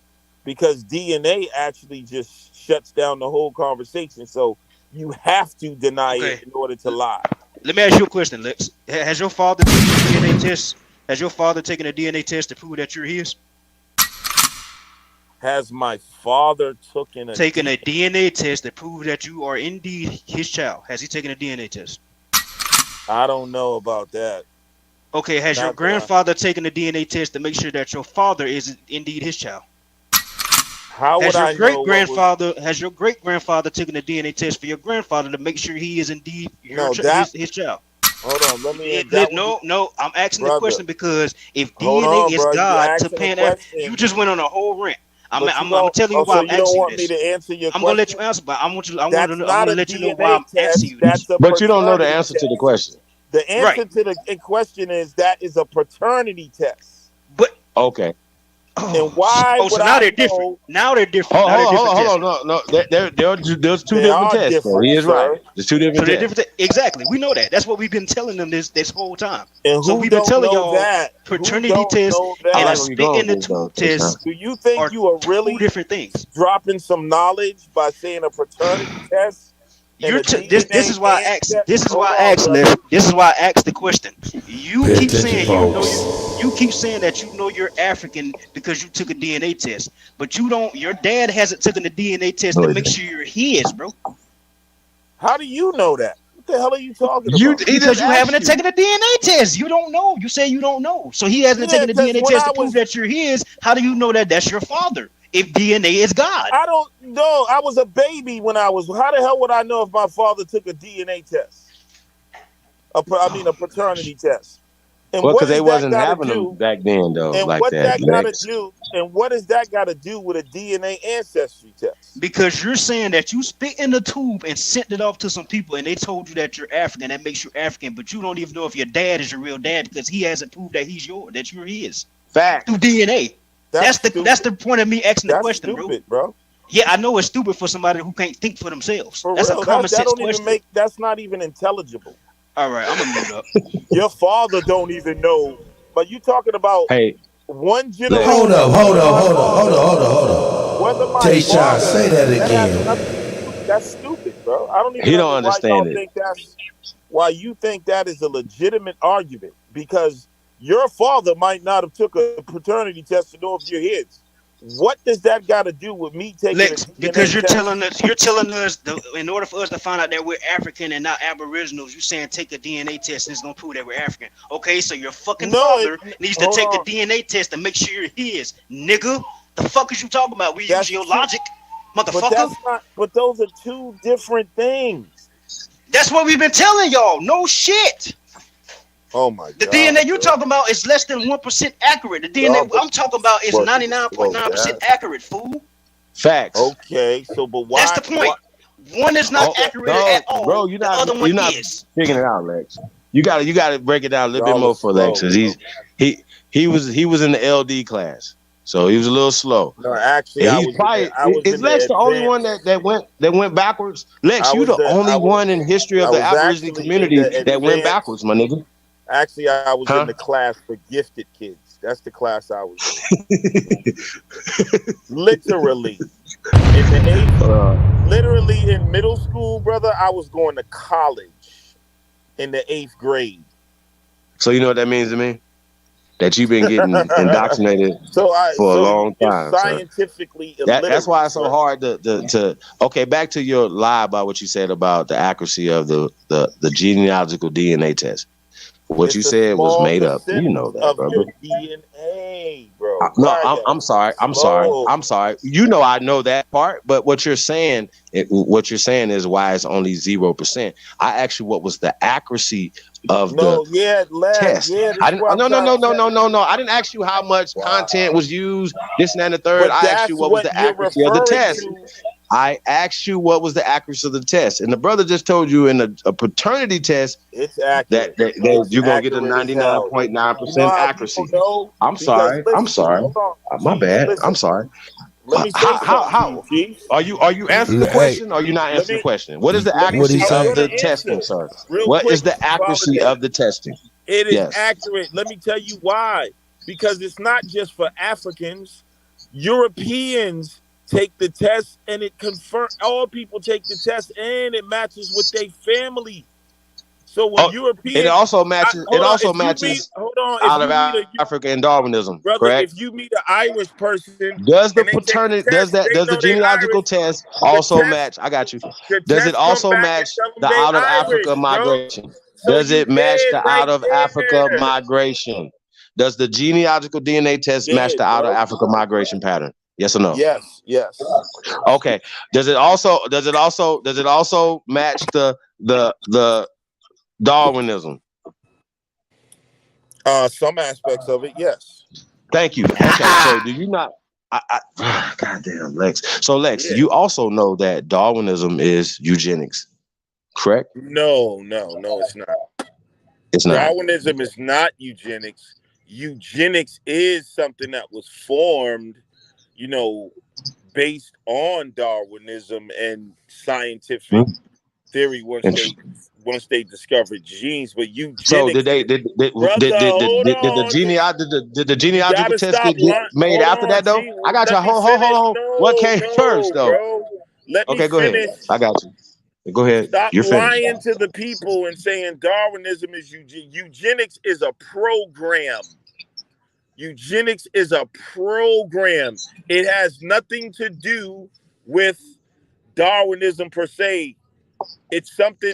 Because DNA actually just shuts down the whole conversation. So you have to deny it in order to lie. Let me ask you a question, Lex. Has your father taken a DNA test? Has your father taken a DNA test to prove that you're his? Has my father taken a DNA test to prove that you are indeed his child? Has he taken a DNA test? I don't know about that. Okay, has your grandfather taken a DNA test to make sure that your father is indeed his child? Has your great grandfather taken a DNA test for your grandfather to make sure he is indeed his child? Hold on, let me. No, I'm asking the question because if DNA is God to pan, you just went on a whole rant. I'm telling you why I'm asking you this. To answer your I'm gonna let you answer, but I want to let you know why I'm asking you this. But you don't know the answer to the question. The answer to the question is that is a paternity test. But okay. And why? So now they're different. Now they're different. Hold on. No. There's two different tests. He is right. There's two different tests. Exactly. We know that. That's what we've been telling them this whole time. And so we've been telling y'all that? Paternity test and a spit in the tube test. Do you think you are really two different things? Dropping some knowledge by saying a paternity test? This is why I asked. This is why I asked the question. You keep saying that you know you're African because you took a DNA test, but you don't. Your dad hasn't taken a DNA test to make sure you're his, bro. How do you know that? What the hell are you talking about? Because you haven't taken a DNA test. You don't know. You say you don't know. So he hasn't taken a DNA test to prove that you're his. How do you know that that's your father? If DNA is God. I don't know. I was a baby when how the hell would I know if my father took a DNA test? A paternity test. And Well, what because they does that wasn't got to having them do? back then, though, And like what that, that got to Lex. do? And what does that got to do with a DNA ancestry test? Because you're saying that you spit in the tube and sent it off to some people, and they told you that you're African. That makes you African, but you don't even know if your dad is your real dad because he hasn't proved that he's yours, that you're his. Fact. Through DNA. That's the point of me asking the question, stupid, bro. Yeah, I know it's stupid for somebody who can't think for themselves. For That's real, a common that sense don't question. even that's not even intelligible. All right, I'm gonna mute up. Your father don't even know, but you talking about one generation. Hold up. Whether my Tayshawn, father, say that again. That's stupid, bro. I don't even He don't understand understand why you think that is a legitimate argument, because your father might not have took a paternity test to know if you're his. What does that got to do with me taking Lex, because you're test? telling us in order for us to find out that we're African and not Aboriginals, you're saying take a DNA test and it's gonna prove that we're African. Okay, so your fucking father needs to take a DNA test to make sure you're his, nigga. The fuck is you talking about? We use your logic, motherfucker. But those are two different things. That's what we've been telling y'all. No shit. Oh my God. The DNA you're talking about is less than 1% accurate. The DNA I'm talking about is 99.9% accurate, fool. Facts. Okay, so but why? That's the point. One is not accurate at all. Bro, you're not figuring it out, Lex. You gotta break it down a little bit more for Lex, because he was in the LD class, so he was a little slow. No, actually, is Lex the only one that went backwards? Lex, you the only one in history of the Aboriginal community that went backwards, my nigga. Actually, I was in the class for gifted kids. That's the class I was in. Literally. Literally in middle school, brother, I was going to college in the 8th grade. So you know what that means to me? That you've been getting indoctrinated for a long time. Scientifically illiterate. That's why it's so hard to okay, back to your lie about what you said about the accuracy of the genealogical DNA test. What you said was made up. You know that, brother. DNA, bro. No, I'm sorry. You know I know that part, but what you're saying is why it's only 0%. I asked you what was the accuracy of the test. No. I didn't ask you how much content was used, this and that and the third. I asked you what was the accuracy of the test. I asked you what was the accuracy of the test, and the brother just told you in a paternity test it's accurate. that you're gonna get a 99.9% accuracy. I'm sorry. My bad. I'm sorry. Let me say how are you answering the question? Or are you not answering the question? What is the accuracy of the testing, sir? What is the accuracy of the testing? It is accurate. Let me tell you why. Because it's not just for Africans. Europeans take the test and it confirms. All people take the test and it matches with their family. So when Europeans, it also matches. Out of Africa and Darwinism, brother. Correct? If you meet an Irish person, does the paternity does the genealogical test also match? I got you. Does it also match the out of Africa migration? Does it match the out of Africa migration? Does the genealogical DNA test match the out of Africa migration pattern? Yes or no? Yes. Okay. Does it also match the Darwinism? Some aspects of it, yes. Thank you. Okay, so do you not? Goddamn, Lex. So Lex, you also know that Darwinism is eugenics, correct? No, it's not. It's not. Darwinism is not eugenics. Eugenics is something that was formed, based on Darwinism and scientific theory once they discovered genes. But eugenics. So did the genealogical test get made after that though? I got you. Hold on. What came first though? Bro. Let me go finish. ahead. I got you. Go ahead. Stop You're lying finished. to the people and saying Darwinism is eugenics is a program. Eugenics is a program. It has nothing to do with Darwinism per se. It's something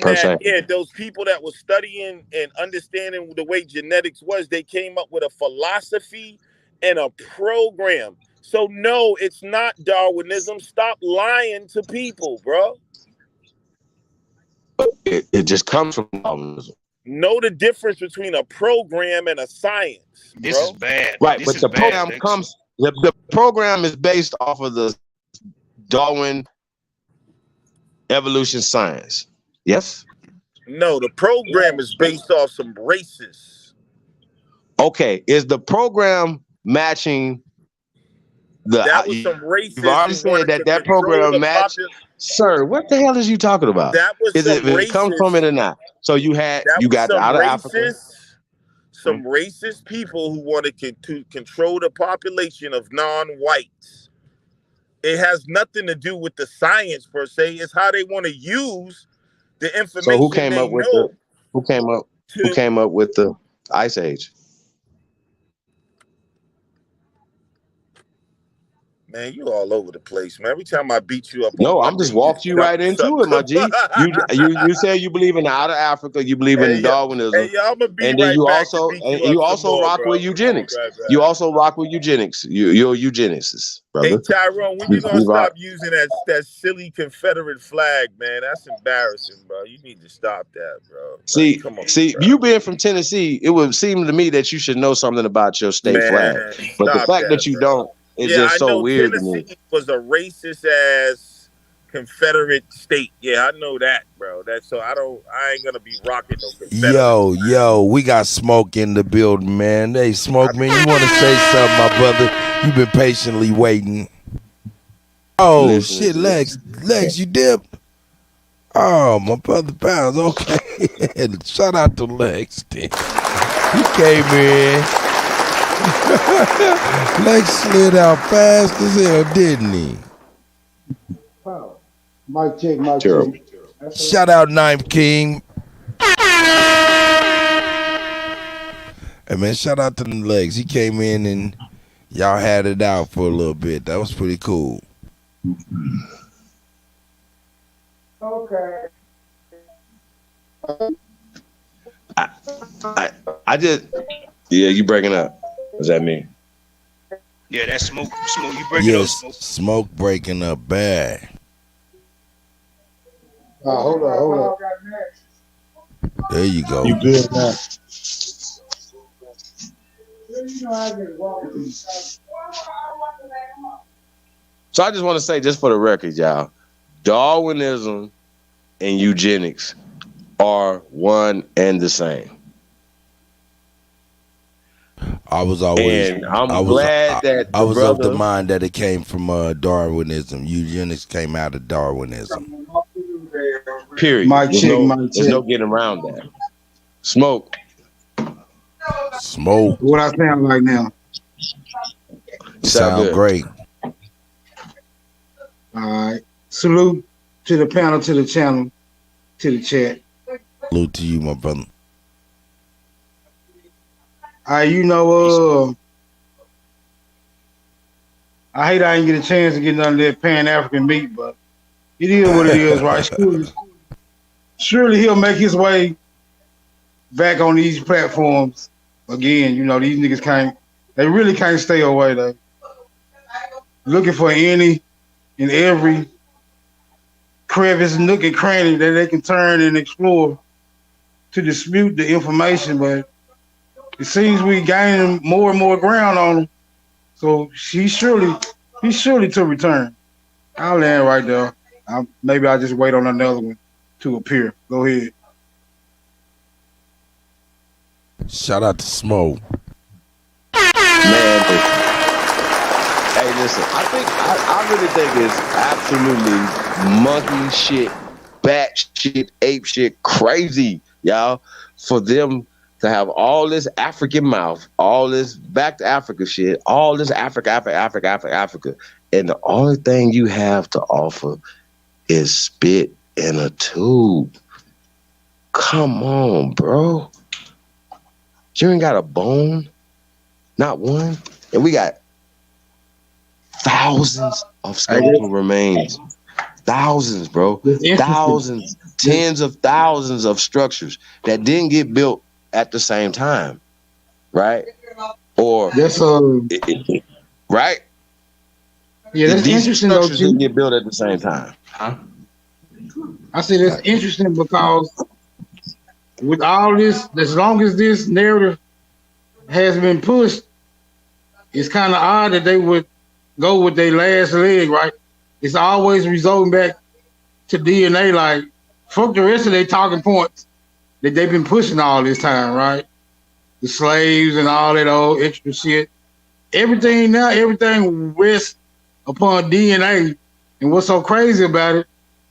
those people that were studying and understanding the way genetics was, they came up with a philosophy and a program. So no, it's not Darwinism. Stop lying to people, bro. It just comes from Darwinism. Know the difference between a program and a science. This is bad. Right, This but is the bad, program Lex. comes. The program is based off of the Darwin evolution science. Yes. No, the program is based off some racists. Okay, is the program matching the? That was some racists. You've already said that program matched. Sir, what the hell is you talking about? That was is some it if it comes from it or not? So you got some out of racist, Africa. Some racist people who wanted to control the population of non-whites. It has nothing to do with the science per se. It's how they want to use the information. So who came up with who came up with the Ice Age? Man, you all over the place, man. Every time I beat you up, no, I'm just walking you right into it, my G. You say you believe in out of Africa, you believe in Darwinism, and then you also rock with eugenics. You also rock with eugenics. You're a eugenicist, brother. Hey Tyrone, when you gonna stop using that silly Confederate flag, man? That's embarrassing, bro. You need to stop that, bro. See, you being from Tennessee, it would seem to me that you should know something about your state flag. But the fact that you don't. It's just so weird to me. Tennessee was a racist ass Confederate state. Yeah, I know that, bro. That's so I ain't gonna be rocking no Confederate. Yo, we got Smoke in the building, man. Hey, Smoke, man, you want to say something, my brother? You've been patiently waiting. Oh shit, Lex, you dipped. Oh, my brother Pounds. Okay, shout out to Lex. He came in. Lex slid out fast as hell, didn't he? Wow. Mic check. Shout out Ninth King. Hey man, shout out to the Legs. He came in and y'all had it out for a little bit. That was pretty cool. Okay. I just you breaking up. What does that mean? Yeah, that's smoke. You breaking up. Smoke breaking up bad. Hold on. There you go. You good now? So I just want to say, just for the record, y'all, Darwinism and eugenics are one and the same. I was always. And I'm glad that I was of the mind that it came from Darwinism. Eugenics came out of Darwinism. Period. There's no getting around that. Smoke. What I sound like now? Sound great. All right. Salute to the panel, to the channel, to the chat. Salute to you, my brother. I hate I didn't get a chance to get none of that Pan-African meat, but it is what it is, right? Surely he'll make his way back on these platforms again. These niggas they really can't stay away. They looking for any and every crevice, nook, and cranny that they can turn and explore to dispute the information, but it seems we gaining more and more ground on him. So he's surely to return. I'll land right there. Maybe I'll just wait on another one to appear. Go ahead. Shout out to Smoke. Man, hey, listen, I really think it's absolutely monkey shit, bat shit, ape shit, crazy, y'all, for them to have all this African mouth, all this back to Africa shit, all this Africa. And the only thing you have to offer is spit in a tube. Come on, bro. You ain't got a bone, not one. And we got thousands of skeletal remains. Thousands, bro. Thousands, tens of thousands of structures that didn't get built at the same time, right? Or right? Yeah, that's interesting. Structures didn't get built at the same time. Huh? I say that's interesting because with all this, as long as this narrative has been pushed, it's kind of odd that they would go with their last leg, right? It's always resulting back to DNA. Like, fuck the rest of their talking points that they've been pushing all this time, right? The slaves and all that old extra shit. Everything rests upon DNA. And what's so crazy about it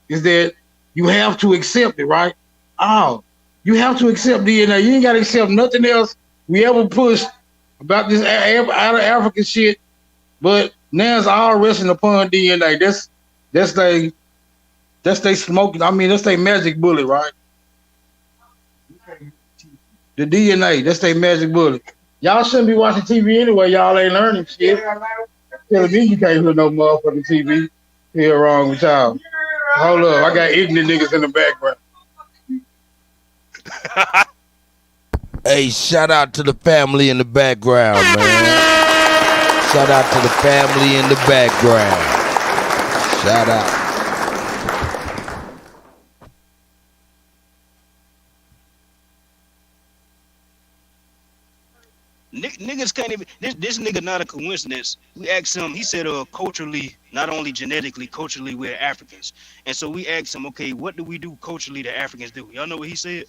is that you have to accept it, right? Oh, you have to accept DNA. You ain't got to accept nothing else we ever pushed about this out of African shit. But now it's all resting upon DNA. That's they smoking. I mean, that's they magic bullet, right? The DNA, that's their magic bullet. Y'all shouldn't be watching TV anyway. Y'all ain't learning shit. Telling me you can't hear no motherfucking TV. Here wrong with y'all. Hold up, I got ignorant niggas in the background. Hey, shout out to the family in the background, man. Shout out to the family in the background. Shout out. Niggas can't even. This nigga not a coincidence. We asked him. He said, culturally, not only genetically, culturally, we're Africans. And so we asked him, okay, what do we do culturally that Africans do? Y'all know what he said?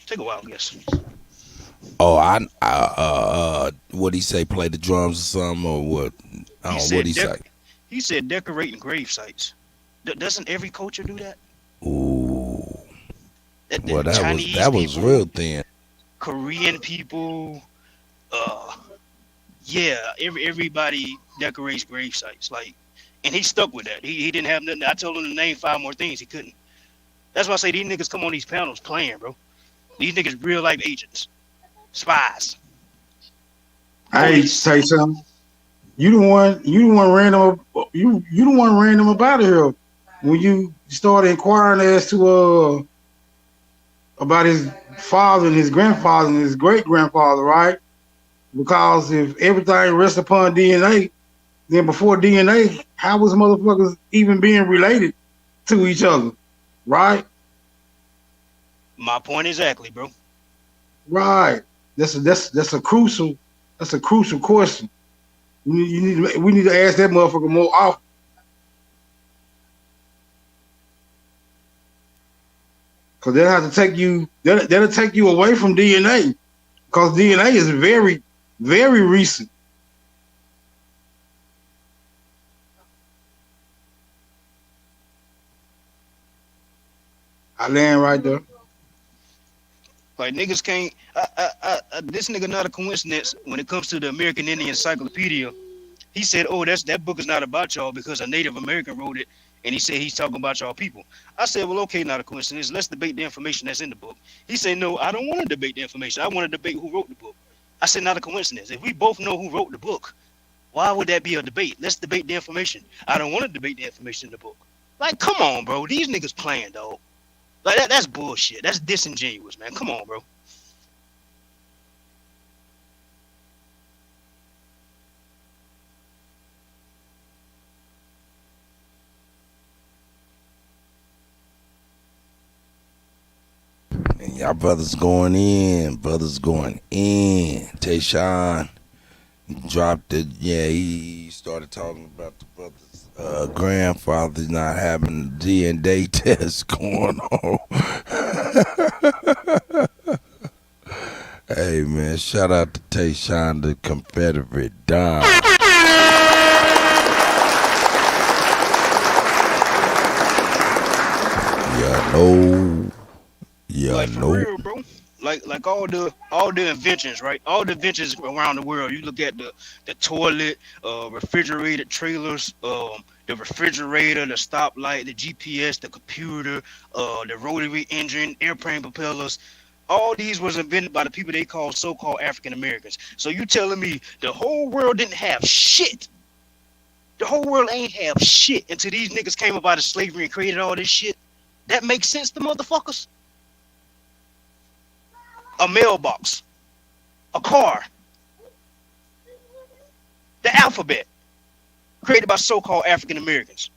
Take a wild guess. Oh, what he say? Play the drums or something, or what? I don't know what he say. He said decorating grave sites. Doesn't every culture do that? Ooh. Well, that was real thin. Korean people. Yeah, everybody decorates grave sites, like, and he stuck with that. He didn't have nothing. I told him to name 5 more things, he couldn't. That's why I say these niggas come on these panels playing, bro. These niggas real life agents, spies. Hey, say something. You the one random. You the one random up out of here when you started inquiring as to about his father and his grandfather and his great grandfather, right? Because if everything rests upon DNA, then before DNA, how was motherfuckers even being related to each other, right? My point exactly, bro. Right. That's a crucial question. We need to ask that motherfucker more often. Cause that'll take you away from DNA. Because DNA is very, very recent. I land right there. Like, niggas can't. This nigga not a coincidence when it comes to the American Indian Encyclopedia. He said, "Oh, that book is not about y'all because a Native American wrote it," and he said he's talking about y'all people. I said, "Well, okay, not a coincidence. Let's debate the information that's in the book." He said, "No, I don't want to debate the information. I want to debate who wrote the book." I said, "Not a coincidence. If we both know who wrote the book, why would that be a debate? Let's debate the information. I don't want to debate the information in the book." Like, come on, bro. These niggas playing, dog. Like, that's bullshit. That's disingenuous, man. Come on, bro. And y'all brothers going in. Tayshawn dropped it. Yeah, he started talking about the brother's grandfather not having the DNA test going on. Hey, man, shout out to Tayshawn, the Confederate Don. Like, for real, bro. Like all the inventions, right? All the inventions around the world. You look at the toilet, refrigerated trailers, the refrigerator, the stoplight, the GPS, the computer, the rotary engine, airplane propellers. All these was invented by the people they call so-called African Americans. So you telling me the whole world didn't have shit? The whole world ain't have shit until these niggas came up out of slavery and created all this shit? That makes sense to motherfuckers? A mailbox, a car, the alphabet, created by so-called African Americans.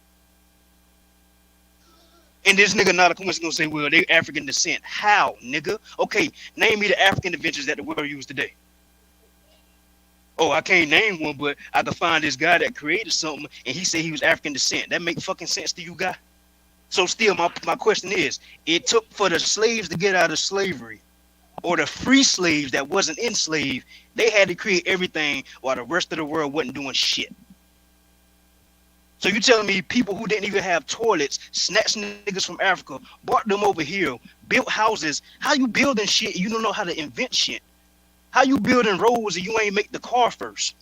And this nigga not a coincidence gonna say, well, they African descent. How, nigga? Okay, name me the African inventions that the world uses today. Oh, I can't name one, but I can find this guy that created something and he said he was African descent. That make fucking sense to you, guy? So still, my question is, it took for the slaves to get out of slavery, or the free slaves that wasn't enslaved, they had to create everything while the rest of the world wasn't doing shit. So you telling me people who didn't even have toilets, snatched niggas from Africa, brought them over here, built houses. How you building shit? You don't know how to invent shit. How you building roads and you ain't make the car first?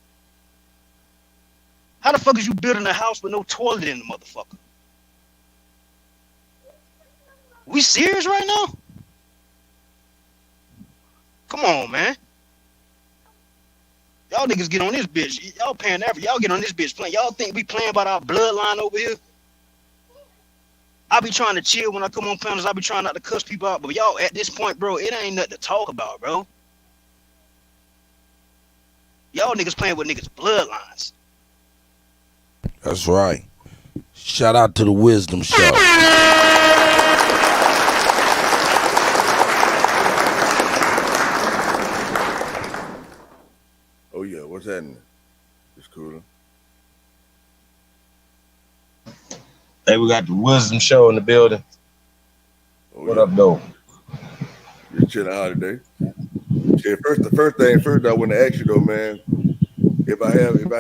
How the fuck is you building a house with no toilet in the motherfucker? We serious right now? Come on, man. Y'all niggas get on this bitch. Y'all paying Africa. Y'all get on this bitch playing. Y'all think we playing about our bloodline over here? I be trying to chill when I come on panels. I be trying not to cuss people out. But y'all at this point, bro, it ain't nothing to talk about, bro. Y'all niggas playing with niggas' bloodlines. That's right. Shout out to the Wisdom Show. Oh yeah, what's happening? It's cool. Hey, we got the Wisdom Show in the building. Oh, what up, though? Just chilling out today. Yeah, the first thing I want to ask you though, man. If I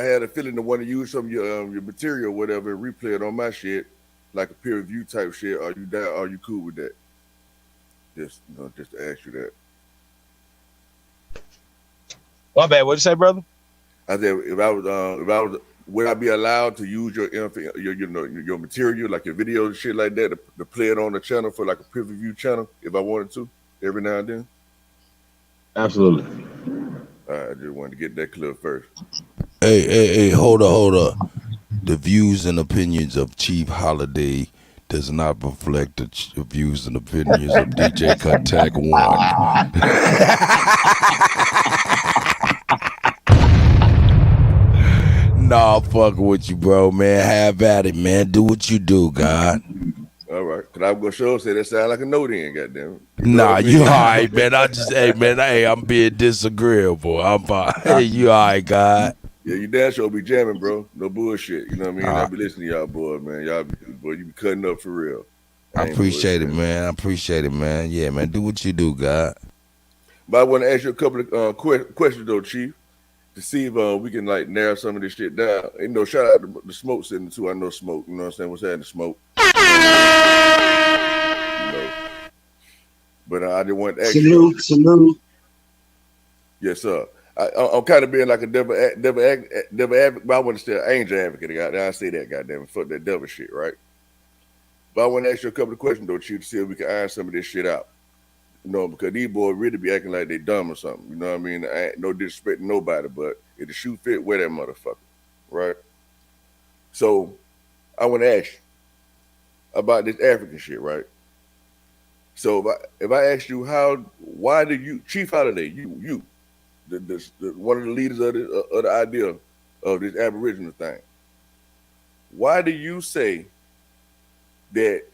had a feeling to want to use some of your material, or whatever, and replay it on my shit, like a peer review type shit, are you down? Are you cool with that? Just to ask you that. My bad. What'd you say, brother? I said if I was, would I be allowed to use your material, like your videos and shit like that, to play it on the channel for like a peer review channel, if I wanted to, every now and then? Absolutely. All right, I just wanted to get that clear first. Hey, hold up. The views and opinions of Chief Holiday does not reflect the views and opinions of DJ Kuttack 1. Nah, fucking with you, bro, man. Have at it, man. Do what you do, God. All right, cause I'm gonna show say that sound like a no then, goddamn. Nah, you all right, man. I'm being disagreeable. I'm fine. Hey, you all right, God? Yeah, you damn sure be jamming, bro. No bullshit. You know what I mean? I be listening to y'all, boy, man. You be cutting up for real. I appreciate it, man. I appreciate it, man. Yeah, man. Do what you do, God. But I want to ask you a couple of questions, though, Chief, to see if we can like narrow some of this shit down. And shout out to the Smoke Sitting too. I know Smoke. You know what I'm saying? What's happening, Smoke? But I didn't want to ask you. Salute. Yes, sir. I'm kind of being like a devil advocate, but I want to stay an angel advocate. I say that, goddamn, fuck that devil shit, right? But I want to ask you a couple of questions, though, Chief, to see if we can iron some of this shit out. Because these boys really be acting like they dumb or something. You know what I mean? I ain't no disrespect to nobody, but if the shoe fit, wear that motherfucker, right? So I want to ask you about this African shit, right? So if I ask you why do you, Chief Holiday, you, the one of the leaders of the idea of this Aboriginal thing, why do you say that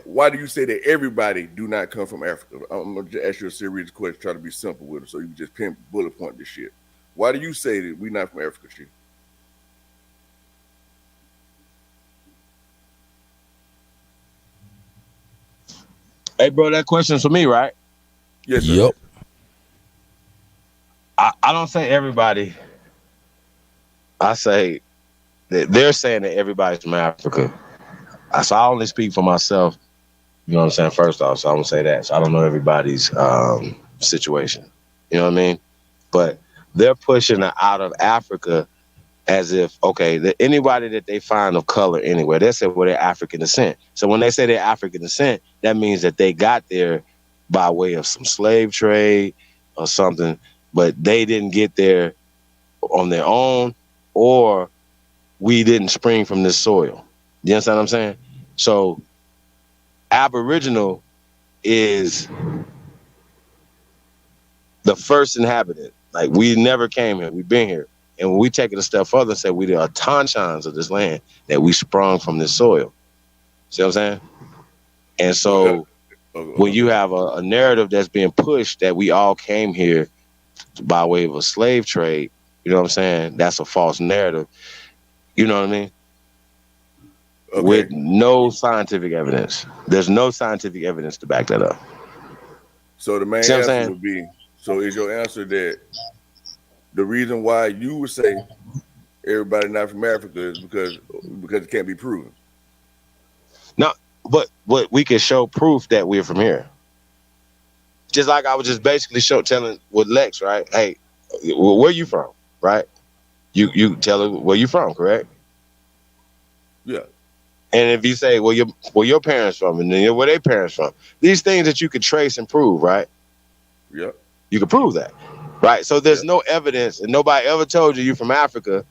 why do you say that everybody do not come from Africa? I'm gonna just ask you a serious question, try to be simple with it, so you can just bullet point this shit. Why do you say that we not from Africa, Chief? Hey, bro, that question's for me, right? Yes, sir. Yep. I don't say everybody. I say that they're saying that everybody's from Africa. So I only speak for myself. You know what I'm saying? First off, so I don't say that. So I don't know everybody's situation. You know what I mean? But they're pushing it out of Africa as if, okay, that anybody that they find of color anywhere, they say, well, they're African descent. So when they say they're African descent, that means that they got there by way of some slave trade or something, but they didn't get there on their own, or we didn't spring from this soil. You understand what I'm saying? So Aboriginal is the first inhabitant. Like, we never came here. We've been here. And when we take it a step further and say we are Tanchans of this land, that we sprung from this soil. See what I'm saying? And so when you have a narrative that's being pushed that we all came here by way of a slave trade, you know what I'm saying? That's a false narrative. You know what I mean? Okay. With no scientific evidence. There's no scientific evidence to back that up. So the main answer would be, so is your answer that the reason why you would say everybody not from Africa is because it can't be proven? No, but we can show proof that we're from here. Just like I was just basically telling with Lex, right? Hey, where you from, right? You tell him where you from, correct? Yeah. And if you say, well, your parents from, and then where their parents from, these things that you could trace and prove, right? Yeah. You can prove that, right? So there's no evidence, and nobody ever told you you're from Africa.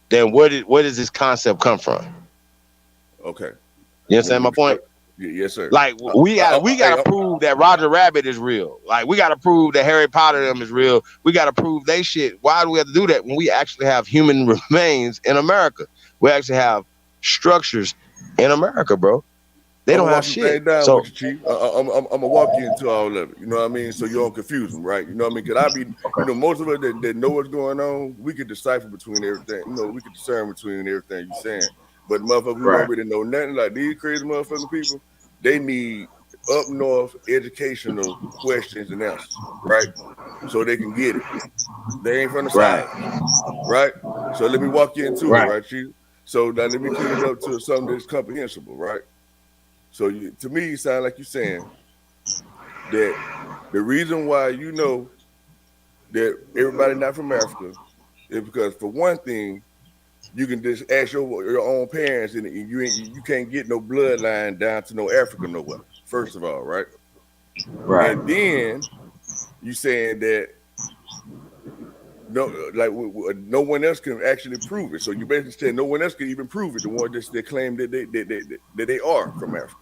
Then where does this concept come from? Okay. You understand my point? Yes, sir. Like we gotta prove that Roger Rabbit is real. Like we gotta prove that Harry Potter them is real. We gotta prove they shit. Why do we have to do that when we actually have human remains in America? We actually have structures in America, bro. They don't have shit. So with you, Chief. I'm gonna walk you into all of it. You know what I mean? So you don't confuse them, right? You know what I mean? Cause I be, you know, most of us that know what's going on, we can decipher between everything. You know, we can discern between everything you're saying. But motherfuckers who don't really know nothing, like these crazy motherfucking people, they need up north educational questions and answers, right? So they can get it. They ain't from the side, right? So let me walk you into it, right, Chief? So now let me clean it up to something that's comprehensible, right? So to me, you sound like you're saying that the reason why you know that everybody not from Africa is because, for one thing, you can just ask your own parents, and you can't get no bloodline down to no Africa nowhere. First of all, right? Right. And then you saying that no one else can actually prove it. So you basically saying no one else can even prove it. The one that claim that they are from Africa.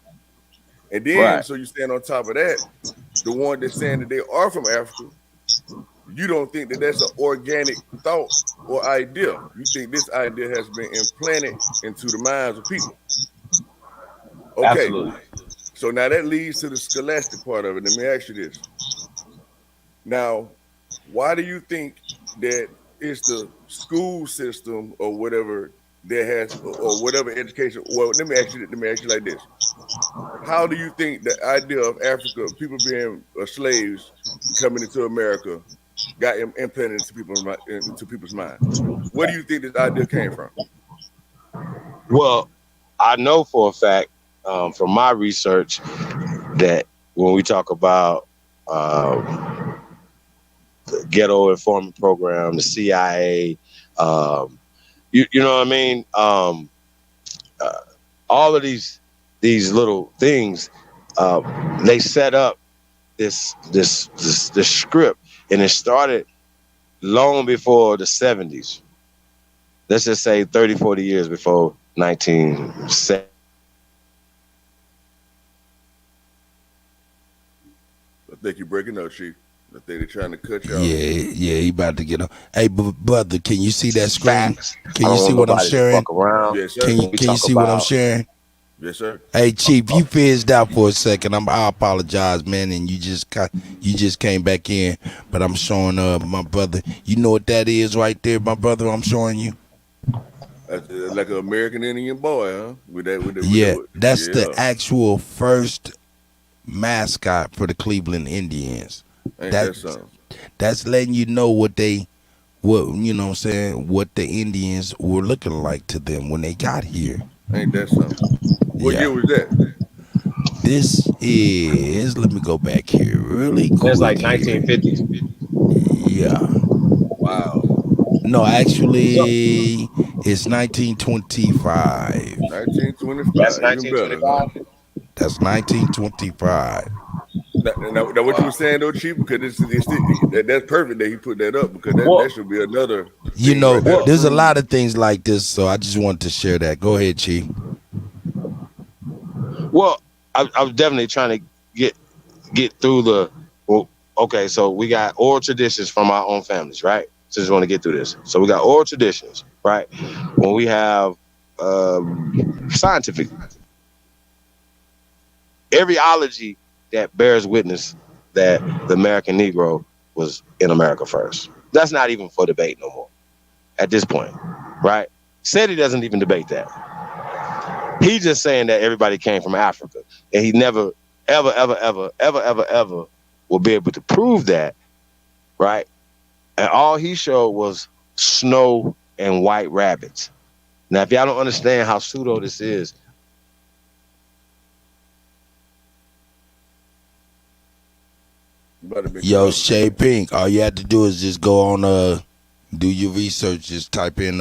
And then so you stand on top of that, the one that's saying that they are from Africa, you don't think that that's an organic thought or idea. You think this idea has been implanted into the minds of people. Okay. Absolutely. So now that leads to the scholastic part of it. Let me ask you this. Now, why do you think that it's the school system or whatever that has, or whatever education? Well, let me ask you like this. How do you think the idea of Africa, people being slaves coming into America, got implanted into people's minds? Where do you think this idea came from? Well, I know for a fact from my research that when we talk about the ghetto informant program, the CIA, you know what I mean? All of these little things, they set up this script, and it started long before the 70s. Let's just say 30, 40 years before 1970. I think you're breaking up, Chief. I think they're trying to cut you off. Yeah, he about to get on. Hey, brother, can you see that screen? Can you see what I'm sharing? Yes, sir. Can you see what I'm sharing? Yes, sir. Hey, Chief, you fizzed out for a second. I apologize, man, and you just came back in, but I'm showing my brother. You know what that is right there, my brother? I'm showing you. Like an American Indian boy, huh? That's the actual first mascot for the Cleveland Indians. That's letting you know what you know what I'm saying, what the Indians were looking like to them when they got here. Ain't that something? What year was that? This is, let me go back here really quick. It's like 1950s. Yeah. Wow. No, actually, it's 1925. 1925. That's 1925. That's 1925. Now, what you were saying though, Chief, because that's perfect that he put that up, because that should be another. You know, there's a lot of things like this, so I just wanted to share that. Go ahead, Chief. Well, I was definitely trying to get through okay, so we got oral traditions from our own families, right? So just want to get through this. So we got oral traditions, right? When we have scientific every ology that bears witness that the American Negro was in America first. That's not even for debate no more at this point, right? Seti doesn't even debate that. He's just saying that everybody came from Africa, and he never, ever will be able to prove that, right? And all he showed was snow and white rabbits. Now, if y'all don't understand how pseudo this is, yo, Shay Pink, all you have to do is just go on do your research, just type in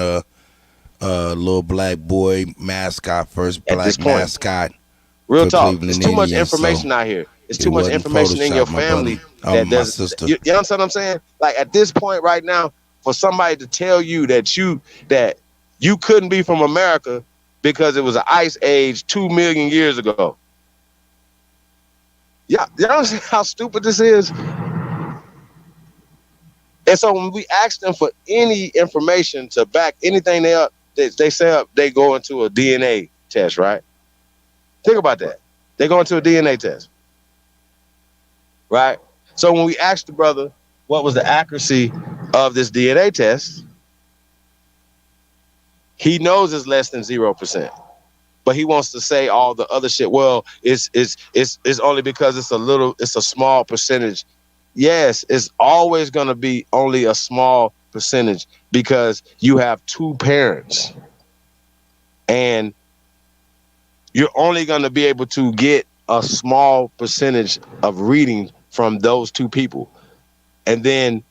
little black boy mascot, first black mascot. Real talk, it's too much information out here. It's too much information in your family that my sister. You understand what I'm saying? Like at this point right now, for somebody to tell you that you couldn't be from America because it was an ice age 2 million years ago. Yeah, you understand how stupid this is? And so when we ask them for any information to back anything they up, they say up, they go into a DNA test, right? Think about that. They go into a DNA test, right? So when we asked the brother what was the accuracy of this DNA test, he knows it's less than 0%, but he wants to say all the other shit. Well, it's only because it's a small percentage. Yes, it's always going to be only a small percentage because you have two parents, and you're only going to be able to get a small percentage of reading from those two people. And then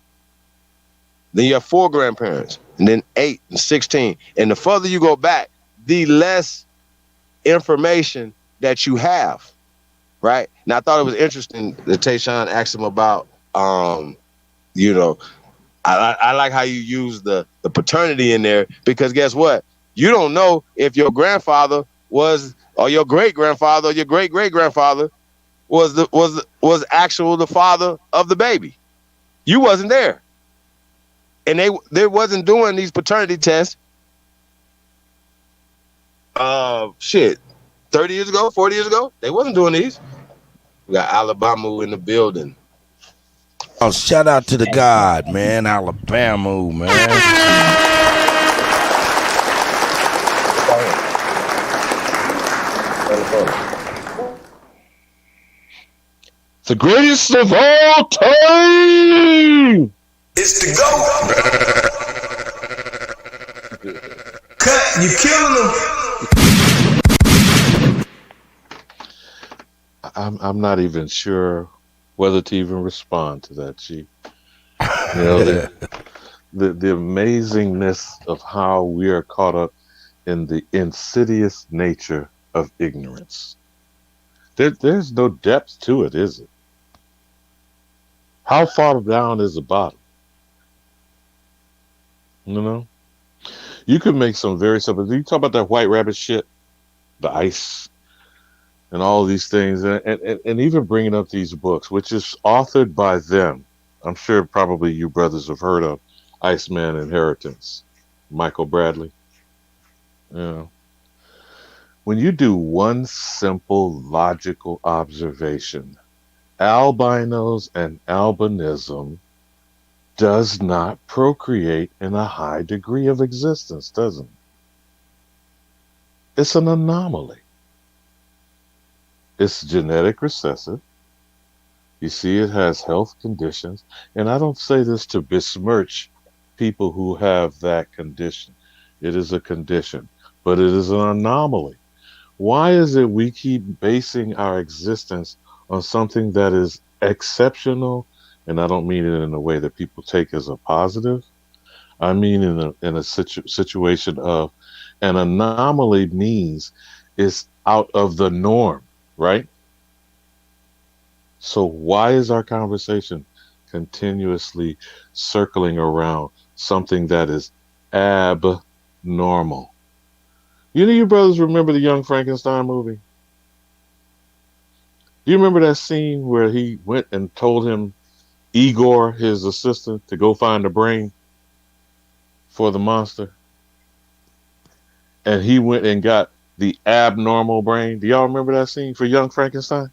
you have 4 grandparents, and then 8 and 16. And the further you go back, the less information that you have, right? Now, I thought it was interesting that Tayshaun asked him about, you know, I like how you use the paternity in there, because guess what? You don't know if your grandfather was, or your great-grandfather, or your great-great-grandfather was actual the father of the baby. You wasn't there. And they wasn't doing these paternity tests 30 years ago, 40 years ago. They wasn't doing these. We got Alabama in the building. Oh, shout out to the God, man. Alabama, man. The greatest of all time! It's the GOAT. Cut, you killing him. I'm not even sure whether to even respond to that, Chief. You know, the amazingness of how we are caught up in the insidious nature of ignorance. There's no depth to it, is it? How far down is the bottom? You know? You could make some very simple. You talk about that white rabbit shit, the ice, and all these things, and even bringing up these books, which is authored by them. I'm sure probably you brothers have heard of Iceman Inheritance, Michael Bradley. You know, when you do one simple logical observation, albinos and albinism does not procreate in a high degree of existence, doesn't it? It's an anomaly. It's genetic recessive. You see, it has health conditions. And I don't say this to besmirch people who have that condition. It is a condition, but it is an anomaly. Why is it we keep basing our existence on something that is exceptional? And I don't mean it in a way that people take as a positive. I mean in a situation of an anomaly means it's out of the norm, right? So why is our conversation continuously circling around something that is abnormal? You brothers remember the Young Frankenstein movie? Do you remember that scene where he went and told him, Igor, his assistant, to go find the brain for the monster? And he went and got the abnormal brain. Do y'all remember that scene for Young Frankenstein?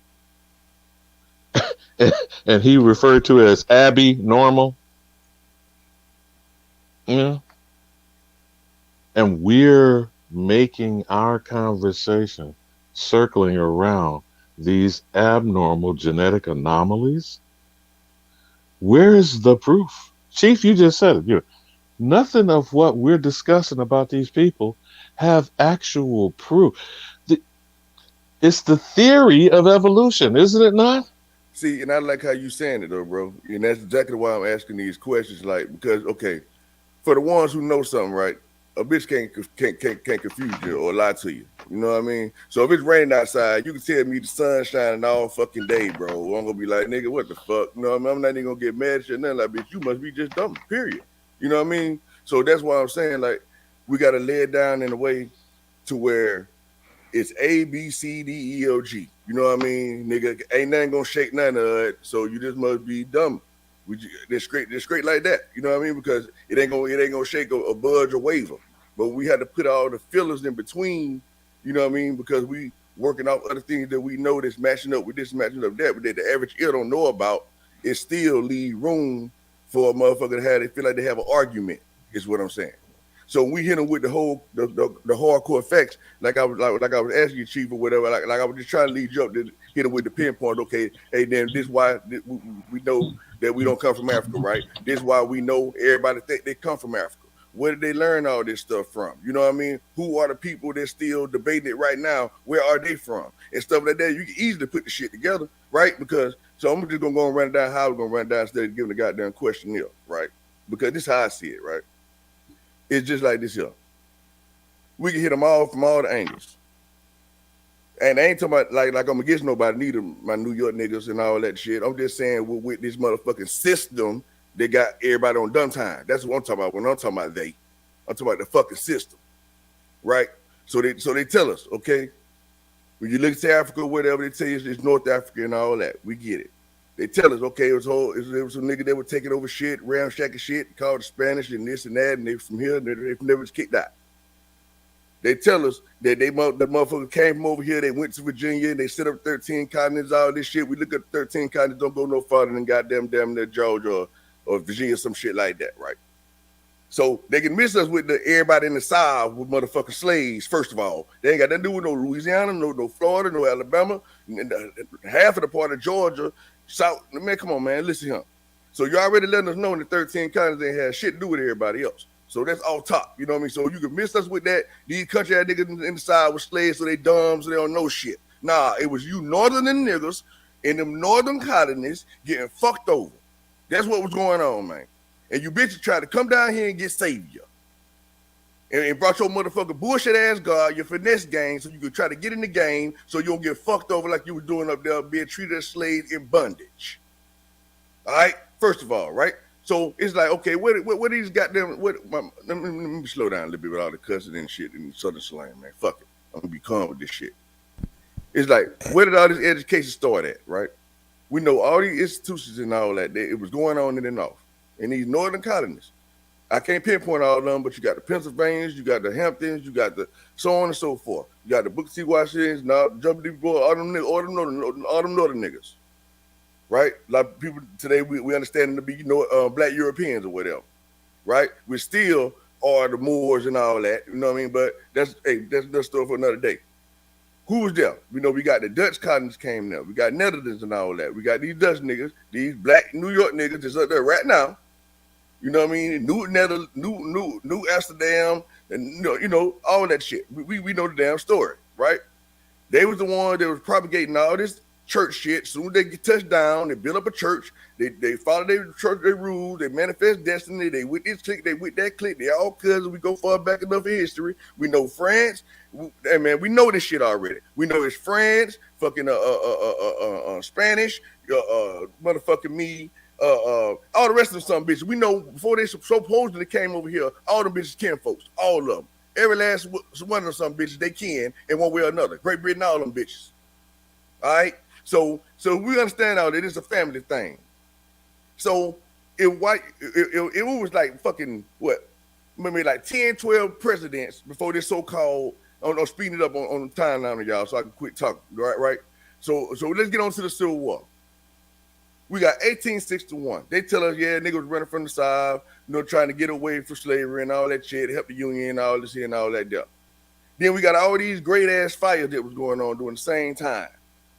And he referred to it as Abby normal. Yeah. And we're making our conversation circling around these abnormal genetic anomalies. Where is the proof? Chief, you just said it. Nothing of what we're discussing about these people have actual proof. It's the theory of evolution, isn't it not? See, and I like how you saying it though, bro. And that's exactly why I'm asking these questions. Like, because okay, for the ones who know something, right? A bitch can't confuse you or lie to you. You know what I mean? So if it's raining outside, you can tell me the sun's shining all fucking day, bro. I'm gonna be like, nigga, what the fuck? You know what I mean? I'm not even gonna get mad at you or nothing like, bitch, you must be just dumb, period. You know what I mean? So that's why I'm saying, like, we gotta lay it down in a way to where it's A, B, C, D, E, O, G. You know what I mean? Nigga, ain't nothing gonna shake none of it, so you just must be dumb. They're straight like that. You know what I mean? Because it ain't gonna shake a budge or waver. But we had to put all the fillers in between, you know what I mean? Because we working out other things that we know that's matching up with this, matching up with that, but that the average ear don't know about. It still leave room for a motherfucker to feel like they have an argument, is what I'm saying. So we hit them with the hardcore facts, like I was asking you, Chief, or whatever. Like I was just trying to lead you up to hit them with the pinpoint. Okay, hey, then this why we know that we don't come from Africa, right? This why we know everybody think they come from Africa. Where did they learn all this stuff from? You know what I mean? Who are the people that still debating it right now? Where are they from? And stuff like that. You can easily put the shit together, right? Because so I'm just gonna go and run it down how we're gonna run it down instead of giving the goddamn questionnaire, right? Because this is how I see it, right? It's just like this here. We can hit them all from all the angles. And I ain't talking about like I'm against nobody, neither my New York niggas and all that shit. I'm just saying with this motherfucking system, they got everybody on dumb time. That's what I'm talking about. When I'm talking about I'm talking about the fucking system, right? So they tell us, okay, when you look to Africa, whatever they tell you, it's North Africa and all that. We get it. They tell us, okay, it was some nigga that were taking over shit, ramshacking shit, called the Spanish and this and that, and they from here, and they never was kicked out. They tell us that the motherfucker came from over here, they went to Virginia, and they set up 13 continents, all this shit. We look at the 13 continents, don't go no farther than goddamn near Georgia or Virginia, some shit like that, right? So they can miss us with everybody in the South with motherfucking slaves, first of all. They ain't got nothing to do with no Louisiana, no Florida, no Alabama, and half of the part of Georgia, South. Man, come on, man, listen here. So you already letting us know in the 13 continents ain't had shit to do with everybody else. So that's all top, you know what I mean? So you can miss us with that. These country ass niggas in the side with slaves, so they dumb, so they don't know shit. Nah, it was you northern niggas in them northern colonies getting fucked over. That's what was going on, man. And you bitches tried to come down here and get savior. And brought your motherfucking bullshit ass guard, your finesse gang, so you could try to get in the game so you don't get fucked over like you were doing up there, being treated as slaves in bondage. All right? First of all, right? So it's like, okay, what these goddamn, let me slow down a little bit with all the cussing and shit in southern slang, man. Fuck it. I'm gonna be calm with this shit. It's like, where did all this education start at, right? We know all these institutions and all that, it was going on in the north, in these northern colonies. I can't pinpoint all of them, but you got the Pennsylvanians, you got the Hamptons, you got the so on and so forth. You got the Booker T. Washingtons, now Jumping Boy, all them northern niggas. Right? A lot of people today, we understand them to be, black Europeans or whatever. Right? We still are the Moors and all that, you know what I mean? But that's stuff for another day. Who was there? We got the Dutch colonies came there. We got Netherlands and all that. We got these Dutch niggas, these black New York niggas that's up there right now. You know what I mean? New Amsterdam, and all that shit. We know the damn story, right? They was the one that was propagating all this church shit. Soon as they get touched down, they build up a church. They follow their church, their rules. They manifest destiny. They with this clique. They with that clique. They all cousins. We go far back enough in history. We know France. Hey man, we know this shit already. We know it's France, fucking Spanish, motherfucking me. All the rest of them some bitches. We know before they supposedly came over here, all them bitches kin folks. All of them. Every last one of them some bitches, they kin in one way or another. Great Britain, all them bitches. All right? So we understand all that. It's a family thing. So it was like fucking what? Maybe like 10, 12 presidents before this so-called I'm speeding it up on the timeline of y'all so I can quit talking. Right. So let's get on to the Civil War. We got 1861. They tell us, yeah, niggas was running from the South, trying to get away from slavery and all that shit, help the Union and all this here and all that stuff. Then we got all these great ass fires that was going on during the same time.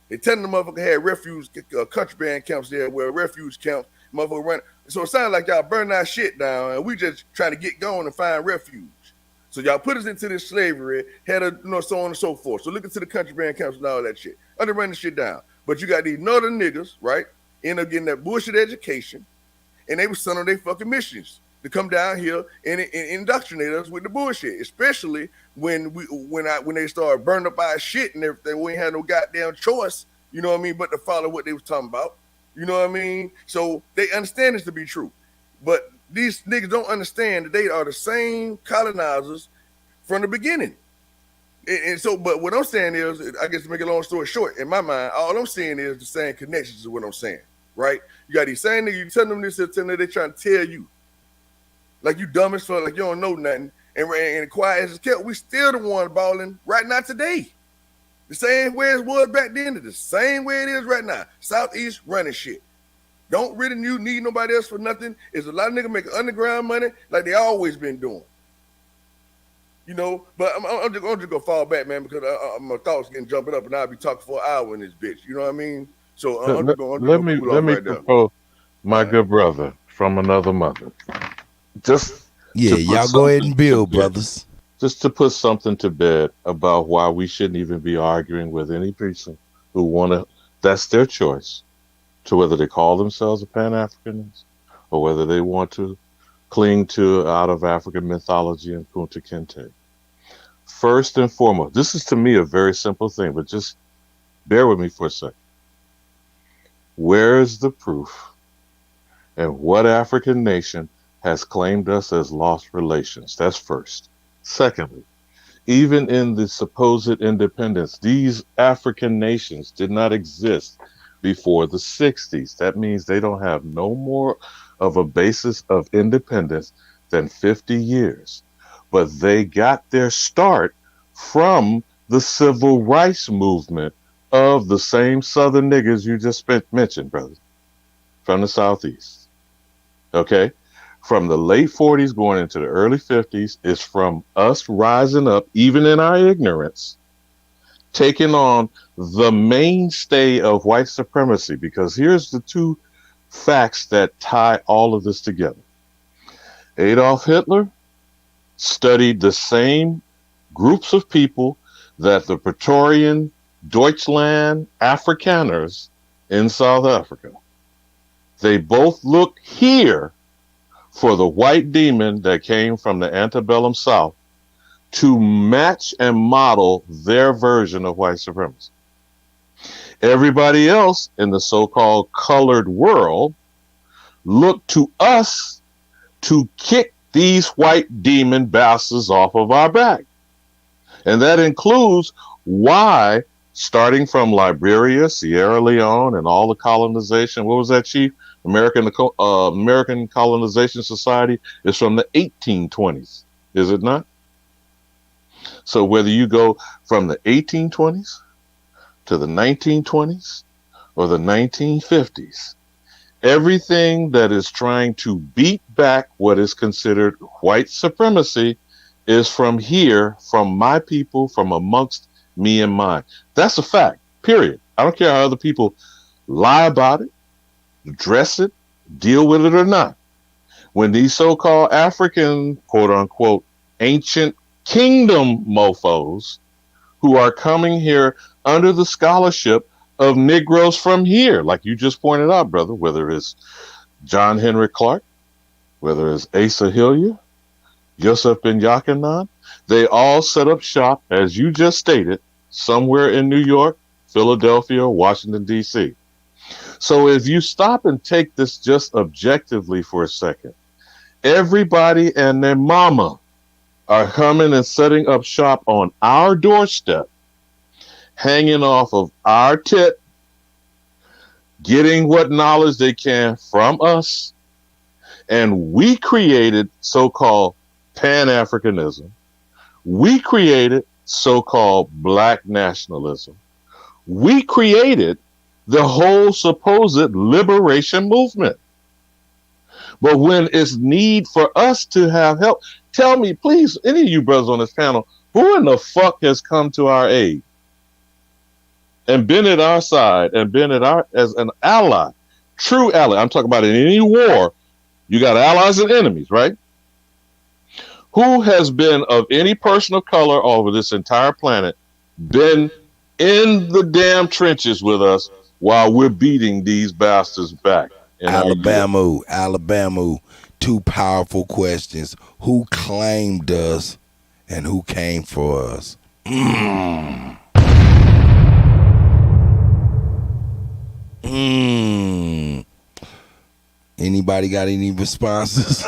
They telling the motherfucker had refuge contraband camps there, where refuge camps, motherfucker run. So it sounds like y'all burn our shit down, and we just trying to get going and find refuge. So y'all put us into this slavery, had a so on and so forth. So look into the contraband camps and all that shit. Under running shit down. But you got these northern niggas, right? End up getting that bullshit education, and they were sent on their fucking missions to come down here and indoctrinate us with the bullshit, especially when they started burning up our shit and everything. We ain't had no goddamn choice, you know what I mean, but to follow what they was talking about, you know what I mean? So they understand this to be true, but these niggas don't understand that they are the same colonizers from the beginning. And so, but what I'm saying is, I guess to make a long story short, in my mind, all I'm saying is the same connections is what I'm saying, right? You got these same niggas, you tell them this, they're trying to tell you, like you dumb as fuck, like you don't know nothing, and quiet as it's kept, we still the one balling right now today. The same way it was back then, the same way it is right now. Southeast running shit. Don't really need nobody else for nothing. It's a lot of niggas making underground money like they always been doing. But I'm just gonna fall back, man, because my thoughts getting jumping up, and I'll be talking for an hour in this bitch. You know what I mean? So let me propose, my good brother from another mother. Y'all go ahead and build, brothers. Just to put something to bed about why we shouldn't even be arguing with any person who that's their choice, to whether they call themselves a Pan-Africanist or whether they want to cling to out of African mythology and Kunta Kinte. First and foremost, this is to me a very simple thing, but just bear with me for a second. Where is the proof? And what African nation has claimed us as lost relations? That's first. Secondly, even in the supposed independence, these African nations did not exist before the 60s. That means they don't have no more of a basis of independence than 50 years. But they got their start from the civil rights movement of the same Southern niggas you just mentioned, brother, from the Southeast. Okay? From the late 40s going into the early 50s, is from us rising up, even in our ignorance, taking on the mainstay of white supremacy. Because here's the two facts that tie all of this together. Adolf Hitler studied the same groups of people that the Praetorian Deutschland Afrikaners in South Africa. They both look here for the white demon that came from the antebellum South to match and model their version of white supremacy. Everybody else in the so-called colored world looked to us to kick these white demon bastards off of our back. And that includes why, starting from Liberia, Sierra Leone, and all the colonization, what was that, Chief? American Colonization Society is from the 1820s, is it not? So whether you go from the 1820s to the 1920s or the 1950s, everything that is trying to beat back what is considered white supremacy is from here, from my people, from amongst me and mine. That's a fact, period. I don't care how other people lie about it, address it, deal with it or not. When these so-called African, quote unquote, ancient kingdom mofos who are coming here under the scholarship of Negroes from here, like you just pointed out, brother, whether it's John Henry Clark, whether it's Asa Hillier, Yosef Ben Yakinan, they all set up shop, as you just stated, somewhere in New York, Philadelphia, Washington, D.C. So if you stop and take this just objectively for a second, everybody and their mama are coming and setting up shop on our doorstep, hanging off of our tit, getting what knowledge they can from us, and we created so-called Pan-Africanism. We created so-called black nationalism. We created the whole supposed liberation movement. But when it's need for us to have help, tell me, please, any of you brothers on this panel, who in the fuck has come to our aid and been at our side and been at our as an ally, true ally? I'm talking about in any war, you got allies and enemies, right? Who has been of any person of color over this entire planet been in the damn trenches with us while we're beating these bastards back? Alabama, two powerful questions. Who claimed us and who came for us? Anybody got any responses?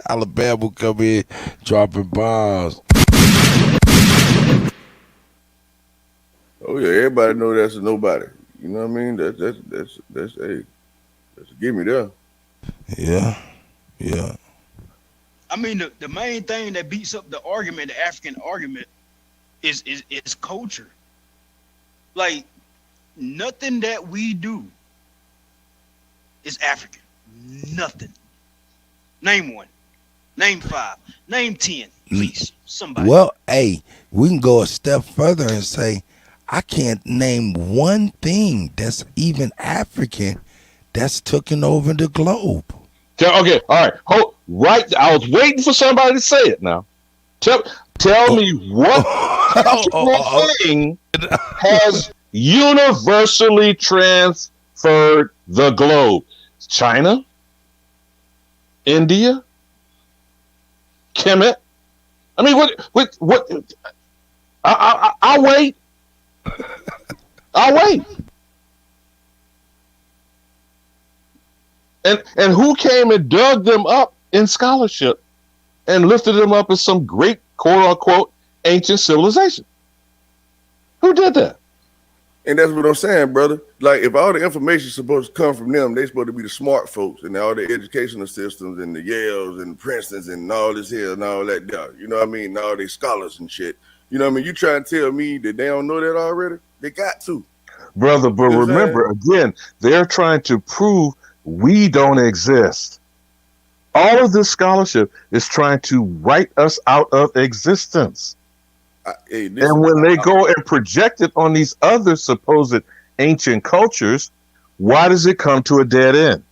Alabama come in dropping bombs. Oh yeah, everybody know that's a nobody. You know what I mean? That's hey, that's a give me there. Yeah. I mean, the main thing that beats up the argument, the African argument, is culture. Like, nothing that we do is African. Nothing. Name one. Name 5. Name 10. Please, somebody. Well, hey, we can go a step further and say, I can't name one thing that's even African that's taken over the globe. Okay, all right. I was waiting for somebody to say it now. Tell me what thing has universally transferred the globe? China? India? Kemet? I mean, what? I'll wait. I'll wait. And who came and dug them up in scholarship and lifted them up as some great quote unquote ancient civilization? Who did that? And that's what I'm saying, brother. Like, if all the information is supposed to come from them, they're supposed to be the smart folks and all the educational systems and the Yales and Princetons and all this here and all that. You know what I mean? And all these scholars and shit. You know what I mean? You trying to tell me that they don't know that already? They got to. Brother, but remember, again, they're trying to prove we don't exist. All of this scholarship is trying to write us out of existence. And when they go and project it on these other supposed ancient cultures, why does it come to a dead end?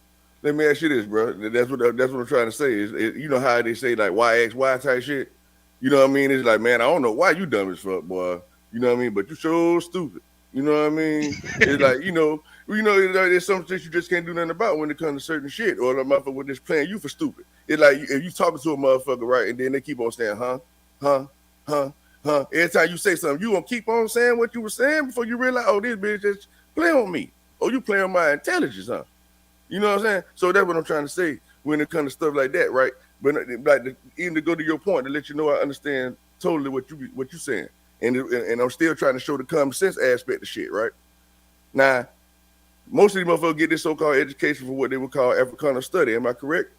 Let me ask you this, bro. That's what I'm trying to say. Is you know how they say like why X Y type shit? You know what I mean? It's like, man, I don't know why you dumb as fuck, boy. You know what I mean? But you so stupid. You know what I mean? It's like, there's some shit you just can't do nothing about when it comes to certain shit, or the motherfucker with this playing you for stupid. It's like if you talking to a motherfucker, right, and then they keep on saying, huh. Every time you say something, you gonna keep on saying what you were saying before you realize, oh, this bitch just playing on me. Oh, you playing on my intelligence, huh? You know what I'm saying? So that's what I'm trying to say when it comes to stuff like that, right? But like even to go to your point, to let you know I understand totally what you saying. And I'm still trying to show the common sense aspect of shit, right? Now, most of these motherfuckers get this so-called education for what they would call Africana study. Am I correct?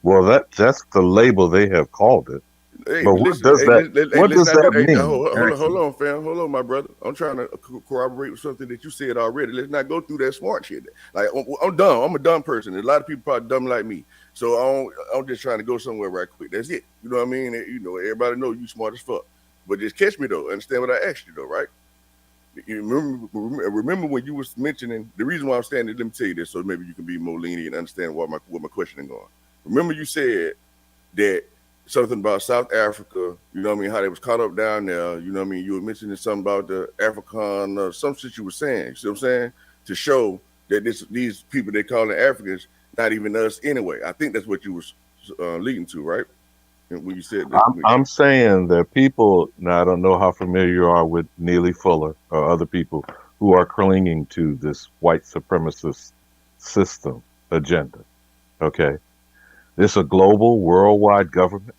Well, that's the label they have called it. Hey, but what does that mean? Hold on, fam. Hold on, my brother. I'm trying to corroborate with something that you said already. Let's not go through that smart shit. Like, I'm dumb. I'm a dumb person. A lot of people probably dumb like me. So I'm just trying to go somewhere right quick. That's it. You know what I mean? You know, everybody know you smart as fuck. But just catch me, though. Understand what I asked you, though, right? You remember when you was mentioning, the reason why I'm saying this, let me tell you this, so maybe you can be more lenient and understand what my question is going. Remember you said that something about South Africa, you know what I mean, how they was caught up down there, you know what I mean, you were mentioning something about the African, some shit you were saying, you see what I'm saying, to show that these people they calling Africans, not even us anyway. I think that's what you was leading to, right? When you said that. I'm saying that people, now I don't know how familiar you are with Neely Fuller or other people who are clinging to this white supremacist system agenda, okay? It's a global, worldwide government.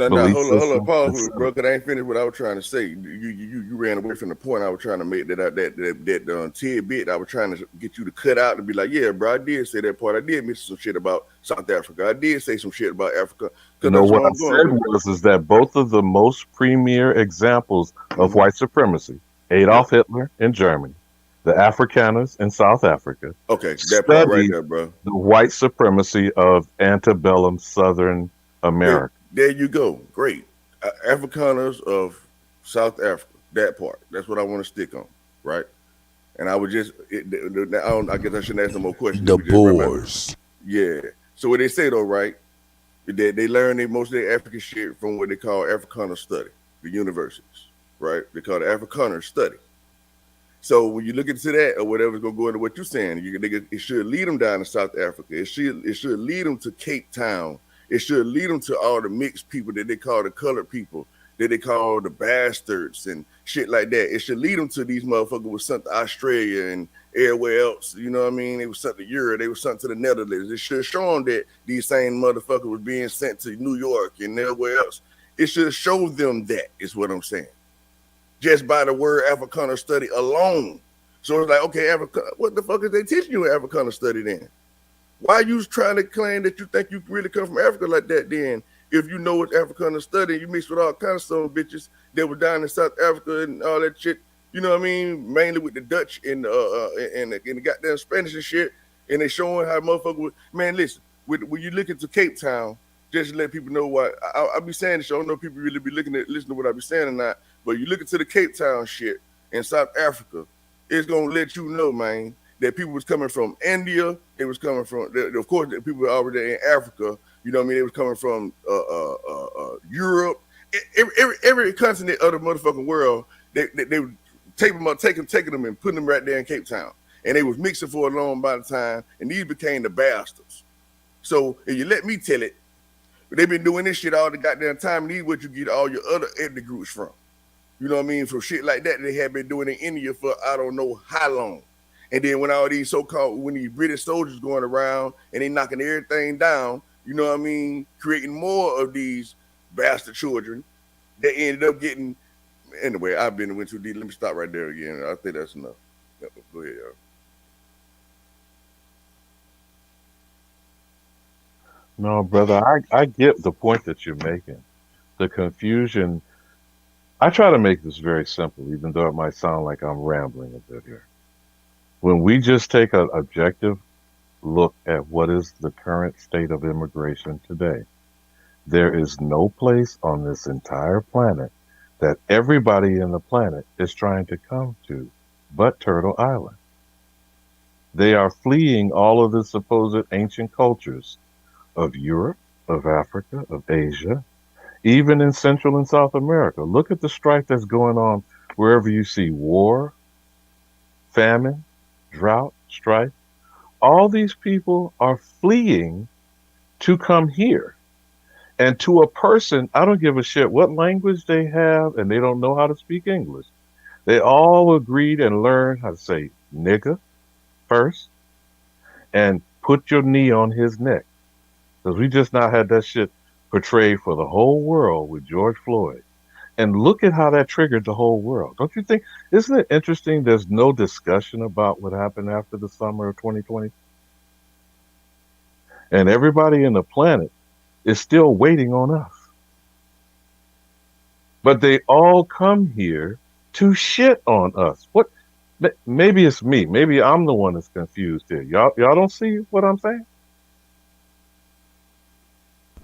No, belief hold on, system, pause, etc. bro. Cause I ain't finished what I was trying to say. You ran away from the point I was trying to make. That tidbit I was trying to get you to cut out and be like, yeah, bro, I did say that part. I did mention some shit about South Africa. I did say some shit about Africa. Cause No, that's what where I I'm going said with it. is that both of the most premier examples of white supremacy, Adolf Hitler in Germany, the Afrikaners in South Africa, Okay, that part right studied there, bro. the white supremacy of antebellum Southern America. There you go. Great. Afrikaners of South Africa. That part. That's what I want to stick on, right? And I would just, I guess I shouldn't ask no more questions. The Boers. Yeah. So what they say though, right? They learn most of their African shit from what they call Afrikaner study, the universities, right? They call it Afrikaner study. So when you look into that or whatever's gonna go into what you're saying, it should lead them down to South Africa. It should lead them to Cape Town. It should lead them to all the mixed people that they call the colored people, that they call the bastards and shit like that. It should lead them to these motherfuckers was sent to Australia and everywhere else. You know what I mean? They were sent to Europe. They were sent to the Netherlands. It should show them that these same motherfuckers was being sent to New York and everywhere else. It should show them that is what I'm saying. Just by the word Afrikaner study alone. So it's like, okay, what the fuck is they teaching you in Afrikaner study then? Why are you trying to claim that you think you really come from Africa like that then? If you know what Afrikaner study, you mix with all kinds of some bitches that were down in South Africa and all that shit. You know what I mean? Mainly with the Dutch and the goddamn Spanish and shit. And they showing how motherfuckers would, man, listen, when you look into Cape Town, just to let people know why I be saying this. I don't know if people really be listening to what I be saying or not. But you look into the Cape Town shit in South Africa, it's gonna let you know, man, that people was coming from India. They was coming from, of course, the people were already in Africa. You know what I mean? They was coming from Europe, every continent of the motherfucking world. They would taking them and putting them right there in Cape Town, and they was mixing for a long amount of time, and these became the bastards. So if you let me tell it, they've been doing this shit all the goddamn time, and these what you get all your other ethnic groups from. You know what I mean? From shit like that, they have been doing in India for I don't know how long. And then when all these when these British soldiers going around and they knocking everything down, you know what I mean, creating more of these bastard children, they ended up getting. Anyway, I've been went too deep. Let me stop right there again. I think that's enough. Go ahead, y'all. No, brother, I get the point that you're making. The confusion. I try to make this very simple, even though it might sound like I'm rambling a bit here. When we just take an objective look at what is the current state of immigration today, there is no place on this entire planet that everybody in the planet is trying to come to but Turtle Island. They are fleeing all of the supposed ancient cultures of Europe, of Africa, of Asia, even in Central and South America. Look at the strife that's going on wherever you see war, famine, drought, strife. All these people are fleeing to come here. And to a person, I don't give a shit what language they have, and they don't know how to speak English. They all agreed and learned how to say nigga first and put your knee on his neck. Because we just now had that shit portrayed for the whole world with George Floyd. And look at how that triggered the whole world. Don't you think? Isn't it interesting there's no discussion about what happened after the summer of 2020? And everybody in the planet is still waiting on us. But they all come here to shit on us. What? Maybe it's me. Maybe I'm the one that's confused here. Y'all don't see what I'm saying?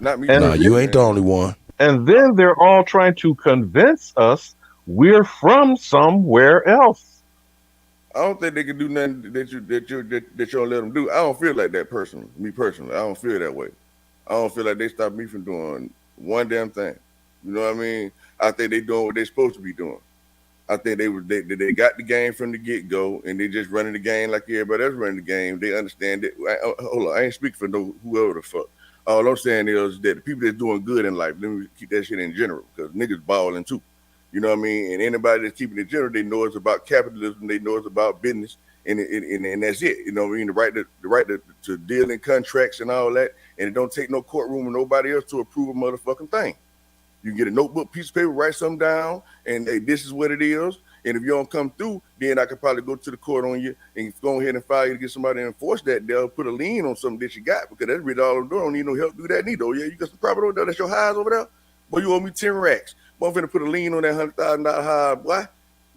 Not me. No, you ain't the only one. And then they're all trying to convince us we're from somewhere else. I don't think they can do nothing that you don't let them do. I don't feel like that person. Me personally, I don't feel that way. I don't feel like they stopped me from doing one damn thing. You know what I mean? I think they doing what they're supposed to be doing. I think they got the game from the get go, and they just running the game like everybody else running the game. They understand it. Hold on, I ain't speaking for whoever the fuck. All I'm saying is that the people that's doing good in life, let me keep that shit in general, because niggas balling too. You know what I mean? And anybody that's keeping it general, they know it's about capitalism, they know it's about business, and that's it. You know what I mean? The right to deal in contracts and all that, and it don't take no courtroom or nobody else to approve a motherfucking thing. You can get a notebook, piece of paper, write something down, and hey, this is what it is. And if you don't come through, then I could probably go to the court on you and go ahead and file you to get somebody to enforce that. They'll put a lien on something that you got, because that's really all I'm doing. I don't need no help to do that neither. Oh, yeah, you got some property over there. That's your highs over there. Boy, you owe me 10 racks. Boy, I'm finna put a lien on that $100,000 high, boy.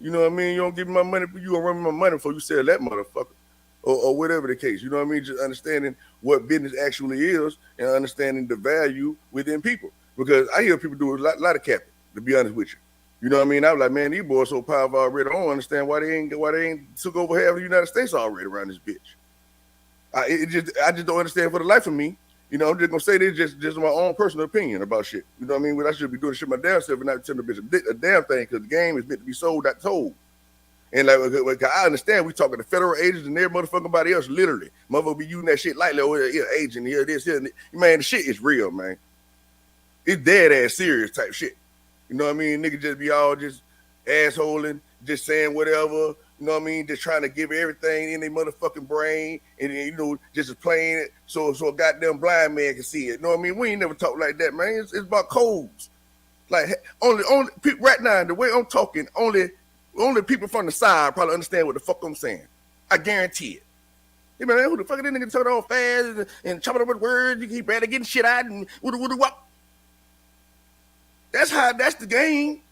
You know what I mean? You don't give me my money, you gonna run me my money before you sell that motherfucker. Or whatever the case. You know what I mean? Just understanding what business actually is and understanding the value within people. Because I hear people do a lot of capping, to be honest with you. You know what I mean? I was like, man, these boys so powerful already. I don't understand why they ain't took over half of the United States already around this bitch. I just don't understand for the life of me. You know, I'm just gonna say this just my own personal opinion about shit. You know what I mean? When I should be doing shit my damn self and not telling the bitch a damn thing, because the game is meant to be sold, not told. And like I understand we talking to federal agents and every motherfucking body else, literally. Motherfucker be using that shit lightly. Oh, yeah, agent, here, this, here. Man, the shit is real, man. It's dead ass serious type shit. You know what I mean? Niggas just be all just assholing, just saying whatever. You know what I mean? Just trying to give everything in their motherfucking brain and, you know, just playing it so a goddamn blind man can see it. You know what I mean? We ain't never talk like that, man. It's about codes. Like, only people right now, the way I'm talking, only people from the side probably understand what the fuck I'm saying. I guarantee it. Hey, man, who the fuck is this nigga talking all fast and chopping up with words? You keep barely getting shit out and what? That's the game.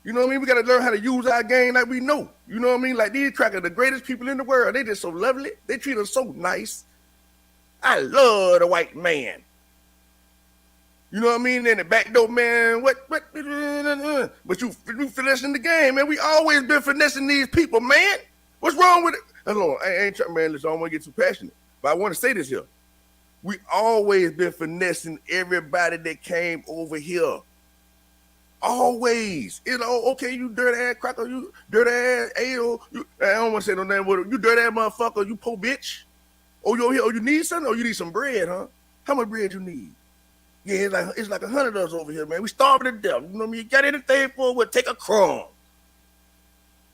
You know what I mean? We got to learn how to use our game like we know. You know what I mean? Like, these crackers, the greatest people in the world. They just so lovely. They treat us so nice. I love the white man. You know what I mean? And the back door, man, what? But you finessing the game, man. We always been finessing these people, man. What's wrong with it? Hello, I ain't trying, man. Listen, I don't want to get too passionate, but I want to say this here. We always been finessing everybody that came over here. Always. You know, okay, you dirty ass cracker, you dirty ass ale. I don't want to say no name with it. You dirty ass motherfucker, you poor bitch. Oh, you over here? Oh, you need something? Oh, you need some bread, huh? How much bread you need? Yeah, it's like 100 of us over here, man. We starving to death. You know what I mean? You got anything for it? We'll take a crumb.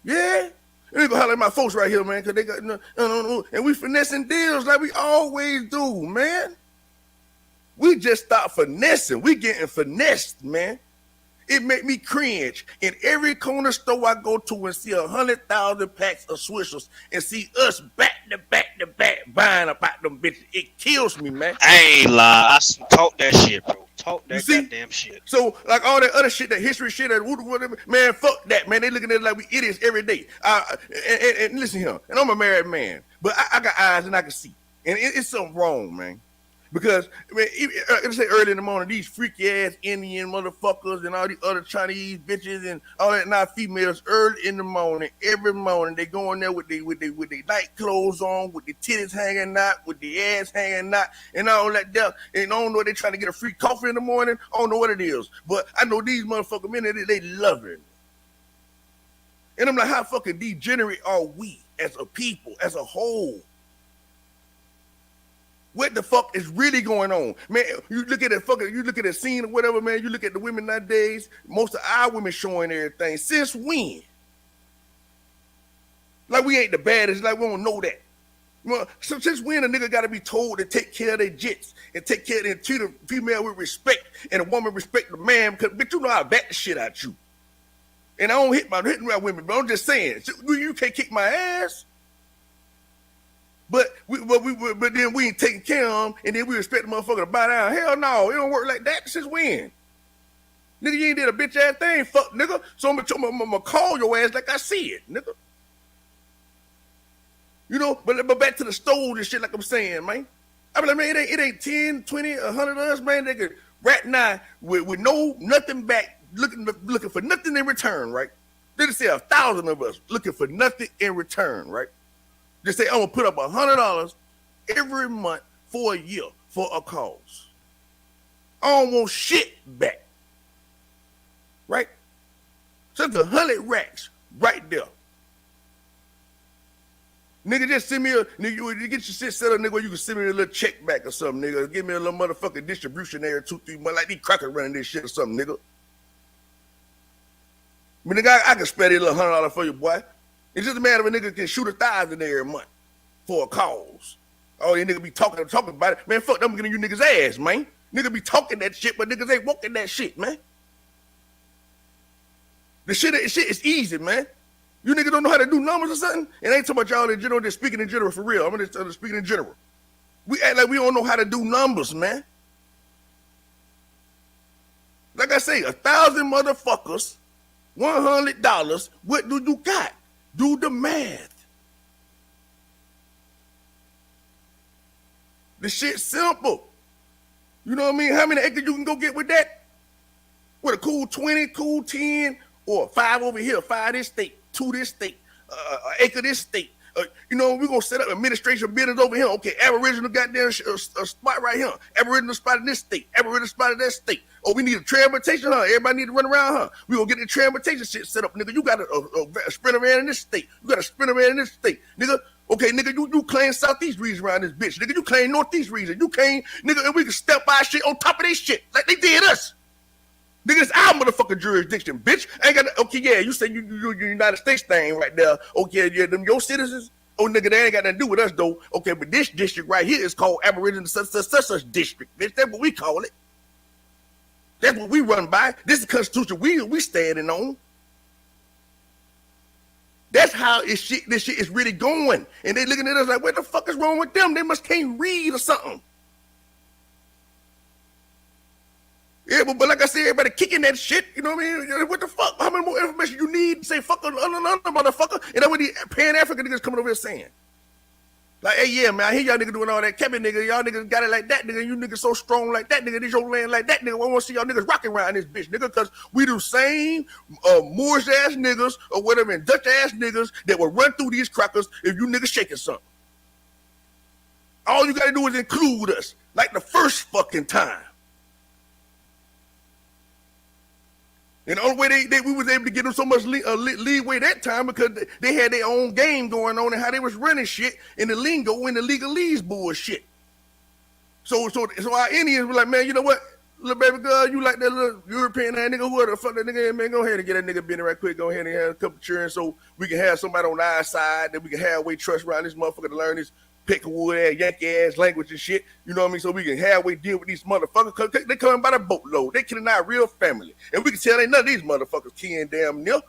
Yeah? You ain't gonna holler at my folks right here, man, because they got no, and we finessing deals like we always do, man. We just stop finessing. We getting finessed, man. It make me cringe. In every corner store I go to and see 100,000 packs of Swishers and see us back to back buying about them bitches. It kills me, man. I ain't lie. I talk that shit, bro. Talk that goddamn shit. So, like all that other shit, that history shit, that whatever, man, fuck that, man. They looking at it like we idiots every day. And listen here, and I'm a married man, but I got eyes and I can see. And it's something wrong, man. Because, I mean, I say early in the morning, these freaky ass Indian motherfuckers and all these other Chinese bitches and all that now females early in the morning, every morning, they go in there with their night clothes on, with their titties hanging out, with their ass hanging out, and all that stuff. And I don't know, they trying to get a free coffee in the morning. I don't know what it is. But I know these motherfuckers, man, they love it. And I'm like, how fucking degenerate are we as a people, as a whole? What the fuck is really going on? Man, you look at that scene or whatever, man, you look at the women nowadays, most of our women showing everything. Since when? Like we ain't the baddest, like we don't know that. Well, so since when a nigga gotta be told to take care of their jits and take care of and treat a female with respect and a woman respect the man, because bitch, you know I bat the shit out you. And I don't hit my women, but I'm just saying, you can't kick my ass. But then we ain't taking care of them, and then we expect the motherfucker to buy down. Hell no, it don't work like that. Since when? Nigga, you ain't did a bitch ass thing, fuck nigga. So I'm gonna call your ass like I see it, nigga. You know, but back to the stove and shit, like I'm saying, man. I mean, like, man, it ain't 10, 20, 100 of us, man. Nigga, right now with nothing back, looking for nothing in return, right? They just say 1,000 of us looking for nothing in return, right? Just say, I'm going to put up $100 every month for a year for a cause. I don't want shit back. Right? So it's 100 racks right there. Nigga, just send me nigga, you get your shit set up, nigga, where you can send me a little check back or something, nigga. Give me a little motherfucking distribution every 2-3 months, like these crackers running this shit or something, nigga. I mean, nigga, I can spare this little $100 for you, boy. It's just a matter of a nigga can shoot 1,000 every month for a cause. Oh, you nigga be talking about it. Man, fuck them getting you niggas ass, man. Nigga be talking that shit, but niggas ain't walking that shit, man. The shit is easy, man. You niggas don't know how to do numbers or something? And ain't talking about y'all in general, just speaking in general for real. I'm just speaking in general. We act like we don't know how to do numbers, man. Like I say, 1,000 motherfuckers, $100, what do you got? Do the math. The shit's simple. You know what I mean? How many acres you can go get with that? With a cool 20, cool 10, or 5 over here, 5 this state, 2 this state, acre this state. You know, we're going to set up administration buildings over here. Okay, Aboriginal goddamn spot right here. Aboriginal spot in this state. Aboriginal spot in that state. Oh, we need a transportation, huh? Everybody need to run around, huh? We going to get the transportation shit set up, nigga. You got a sprinter van in this state. You got a sprinter van in this state. Nigga, okay, nigga, you claim Southeast region around this bitch. Nigga, you claim Northeast region. You claim, nigga, and we can step by shit on top of this shit like they did us. Nigga, it's our motherfucking jurisdiction, bitch. Ain't got okay, yeah, you say you United States thing right there. Okay, yeah, them your citizens. Oh, nigga, they ain't got nothing to do with us, though. Okay, but this district right here is called Aboriginal such district, bitch. That's what we call it. That's what we run by. This is the Constitution we standing on. That's how this shit is really going. And they looking at us like, what the fuck is wrong with them? They must can't read or something. Yeah, but like I said, everybody kicking that shit. You know what I mean? What the fuck? How many more information you need to say fuck another motherfucker? And that's what the Pan-African niggas coming over here saying. Like, hey, yeah, man, I hear y'all niggas doing all that cabbing, nigga. Y'all niggas got it like that, nigga. You niggas so strong like that, nigga. This your land like that, nigga. I want to see y'all niggas rocking around this bitch, nigga, because we the same Moorish-ass niggas or whatever and Dutch-ass niggas that will run through these crackers if you niggas shaking something. All you got to do is include us like the first fucking time. And the only way we was able to get them so much leeway that time because they had their own game going on and how they was running shit in the lingo and the legalese bullshit. So our Indians were like, man, you know what, little baby girl, you like that little European ass nigga, who the fuck that nigga is, man, go ahead and get that nigga Benny right quick, go ahead and have a couple of children so we can have somebody on our side that we can halfway trust around this motherfucker to learn this Peckerwood ass, Yankee ass language and shit. You know what I mean? So we can halfway deal with these motherfuckers because they coming by the boatload. They killing our real family. And we can tell ain't none of these motherfuckers kin damn near.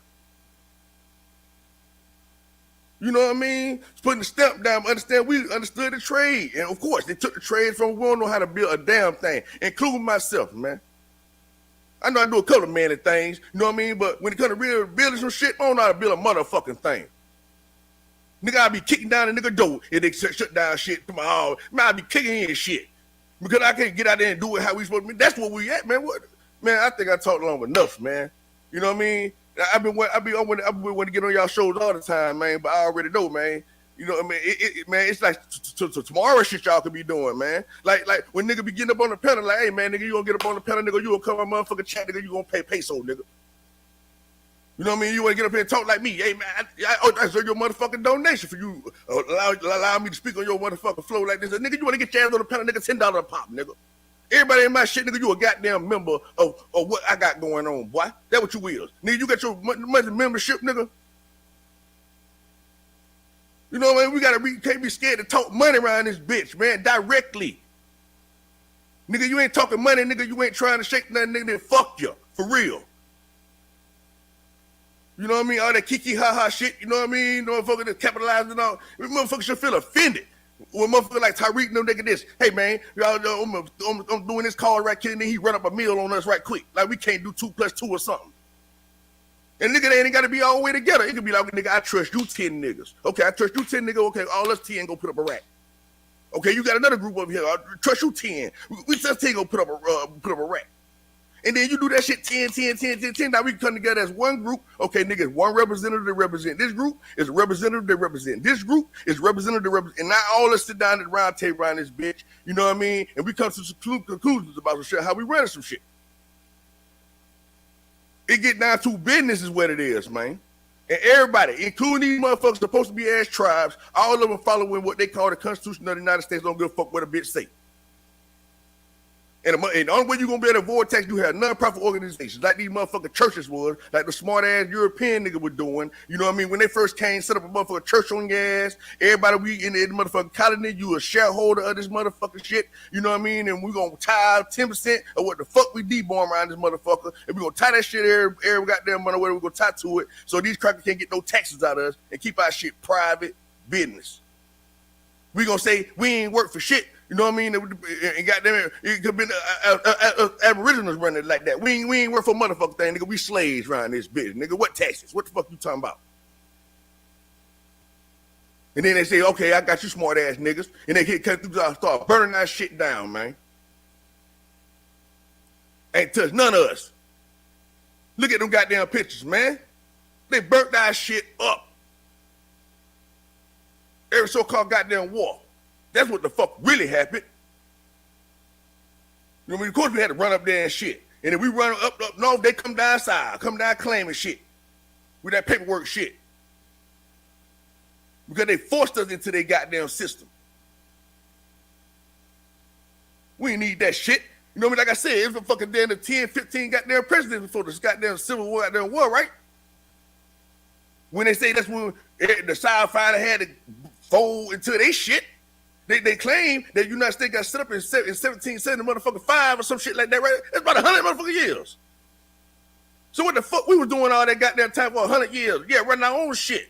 You know what I mean? Putting the stamp down, understand we understood the trade. And of course, they took the trade from we don't know how to build a damn thing, including myself, man. I know I do a couple of manly things, you know what I mean? But when it comes to real building some shit, I don't know how to build a motherfucking thing. Nigga, I be kicking down a nigga door and they shut down shit to my house. Man, I be kicking in shit because I can't get out there and do it how we supposed to be. That's what we at, man. What, man? I think I talked long enough, man. You know what I mean? I want to get on y'all shows all the time, man. But I already know, man. You know what I mean? Man, it's like tomorrow shit y'all could be doing, man. Like when nigga be getting up on the panel, like, hey man, nigga, you gonna get up on the panel, nigga, you gonna come on motherfucking chat, nigga, you gonna pay peso, nigga. You know what I mean? You want to get up here and talk like me. Hey, man, I deserve your motherfucking donation for you allow me to speak on your motherfucking flow like this. Nigga, you want to get your ass on the panel, nigga, $10 a pop, nigga. Everybody in my shit, nigga, you a goddamn member of what I got going on, boy. That what you is. Nigga, you got your monthly membership, nigga. You know what I mean? We can't be scared to talk money around this bitch, man, directly. Nigga, you ain't talking money, nigga, you ain't trying to shake nothing, nigga, then fuck you, for real. You know what I mean? All that kiki ha shit, you know what I mean? Motherfucker that's capitalizing on. Motherfucker should feel offended. When motherfucker like Tyreek and them nigga this. Hey man, y'all I'm doing this call right here, and then he run up a meal on us right quick. Like we can't do 2 + 2 or something. And nigga, they ain't gotta be all the way together. It could be like, nigga, I trust you 10 niggas. Okay, I trust you 10 niggas. Okay, all us 10 go put up a rack. Okay, you got another group over here. I trust you 10. We just 10 go put up a rack. And then you do that shit 10. Now we can come together as one group. Okay, nigga, one representative that represent this group is a representative that represent this group is representative that represent. And not all of us sit down at the round table around this bitch. You know what I mean? And we come to some conclusions about some shit, how we running some shit. It get down to business is what it is, man. And everybody, including these motherfuckers supposed to be as tribes, all of them following what they call the Constitution of the United States. Don't give a fuck what a bitch say. And the only way you're going to be able to avoid tax, you have nonprofit organizations like these motherfucking churches was, like the smart-ass European nigga was doing. You know what I mean? When they first came, set up a motherfucking church on your ass. Everybody, we in the motherfucking colony, you a shareholder of this motherfucking shit. You know what I mean? And we're going to tie 10% of what the fuck we deborn around this motherfucker. And we're going to tie that shit every goddamn money where we're going to tie to it so these crackers can't get no taxes out of us and keep our shit private business. We're going to say we ain't work for shit. You know what I mean? And goddamn it could be Aboriginals running like that. We ain't work for motherfucking thing, nigga. We slaves around this bitch, nigga. What taxes? What the fuck you talking about? And then they say, okay, I got you smart ass niggas. And they start burning that shit down, man. Ain't touch none of us. Look at them goddamn pictures, man. They burnt that shit up. Every so-called goddamn war. That's what the fuck really happened. You know what I mean? Of course we had to run up there and shit. And if we run up north, they come down south, come down claiming shit. With that paperwork shit. Because they forced us into their goddamn system. We ain't need that shit. You know what I mean? Like I said, it was a fucking damn 10, 15 goddamn presidents before this goddamn civil war, goddamn war, right? When they say that's when the South finally had to fold into their shit. They claim that the United States got set up in 1770 motherfucking 5 or some shit like that, right? That's about 100 motherfucking years. So what the fuck we was doing all that goddamn time for 100 years? Yeah, running our own shit.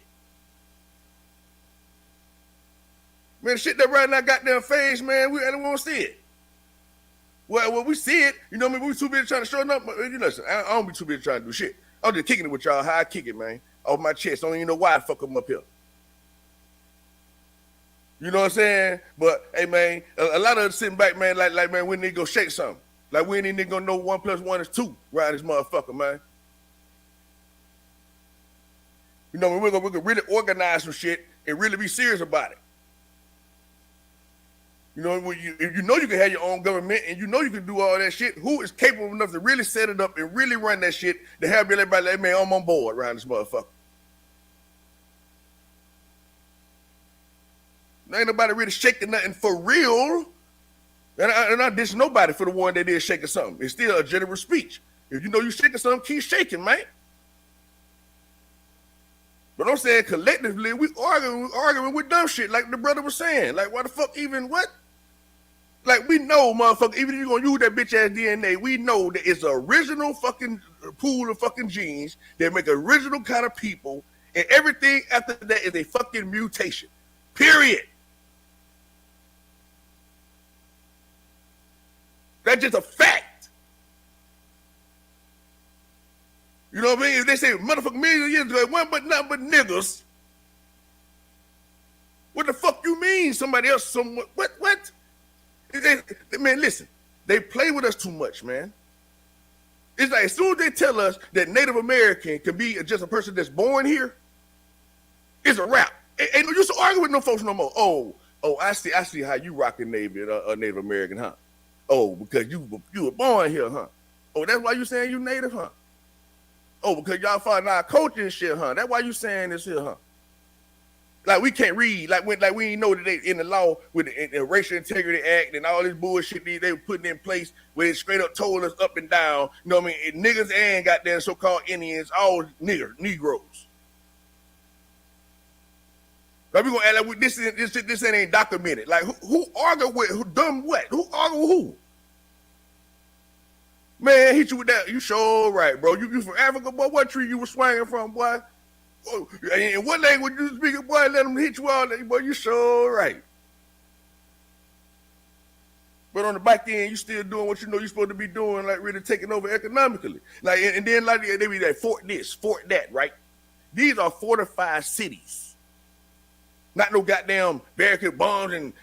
Man, the shit that running our goddamn face, man, I don't want to see it. Well, we see it. You know what I mean? We too busy trying to show up. You listen, I don't be too busy trying to do shit. I'm just kicking it with y'all. How I kick it, man. Off my chest. I don't even know why I fuck them up here. You know what I'm saying? But hey, man, a lot of us sitting back, man, like man, we need to go shake something. Like we ain't even gonna know 1 + 1 is 2 around this motherfucker, man. You know, we're gonna really organize some shit and really be serious about it. You know, if you know you can have your own government and you know you can do all that shit, who is capable enough to really set it up and really run that shit to have everybody like, man, I'm on board around this motherfucker. Ain't nobody really shaking nothing for real. And I diss nobody for the one that did shaking something. It's still a general speech. If you know you shaking something, keep shaking, man. But I'm saying collectively, we arguing with dumb shit like the brother was saying. Like, why the fuck even what? Like, we know, motherfucker, even if you're going to use that bitch ass DNA, we know that it's an original fucking pool of fucking genes that make original kind of people, and everything after that is a fucking mutation. Period. That's just a fact. You know what I mean? If they say motherfucking million years ago, it wasn't but nothing but niggas. What the fuck you mean? Somebody else, what? Man, listen, they play with us too much, man. It's like as soon as they tell us that Native American can be just a person that's born here, it's a wrap. Ain't no use to argue with no folks no more. Oh, I see how you rocking Native American, huh? Oh, because you were born here, huh? Oh, that's why you saying you Native, huh? Oh, because y'all find our culture and shit, huh? That's why you saying this here, huh? Like we can't read, like we ain't know that they in the law with the Racial Integrity Act and all this bullshit they were putting in place where they straight up told us up and down, you know what I mean? Niggas and goddamn so-called Indians, all Negroes. Like we gonna act like this ain't documented. Like who argue with who done what? Who argue with who? Man, hit you with that. You sure right, bro. You from Africa, boy. What tree you was swinging from, boy? Oh, and what language you speaking, boy? Let them hit you all day, boy. You sure right. But on the back end, you still doing what you know you're supposed to be doing, like really taking over economically. Like and then like they be like fort this, fort that, right? These are fortified cities. Not no goddamn barricade bombs and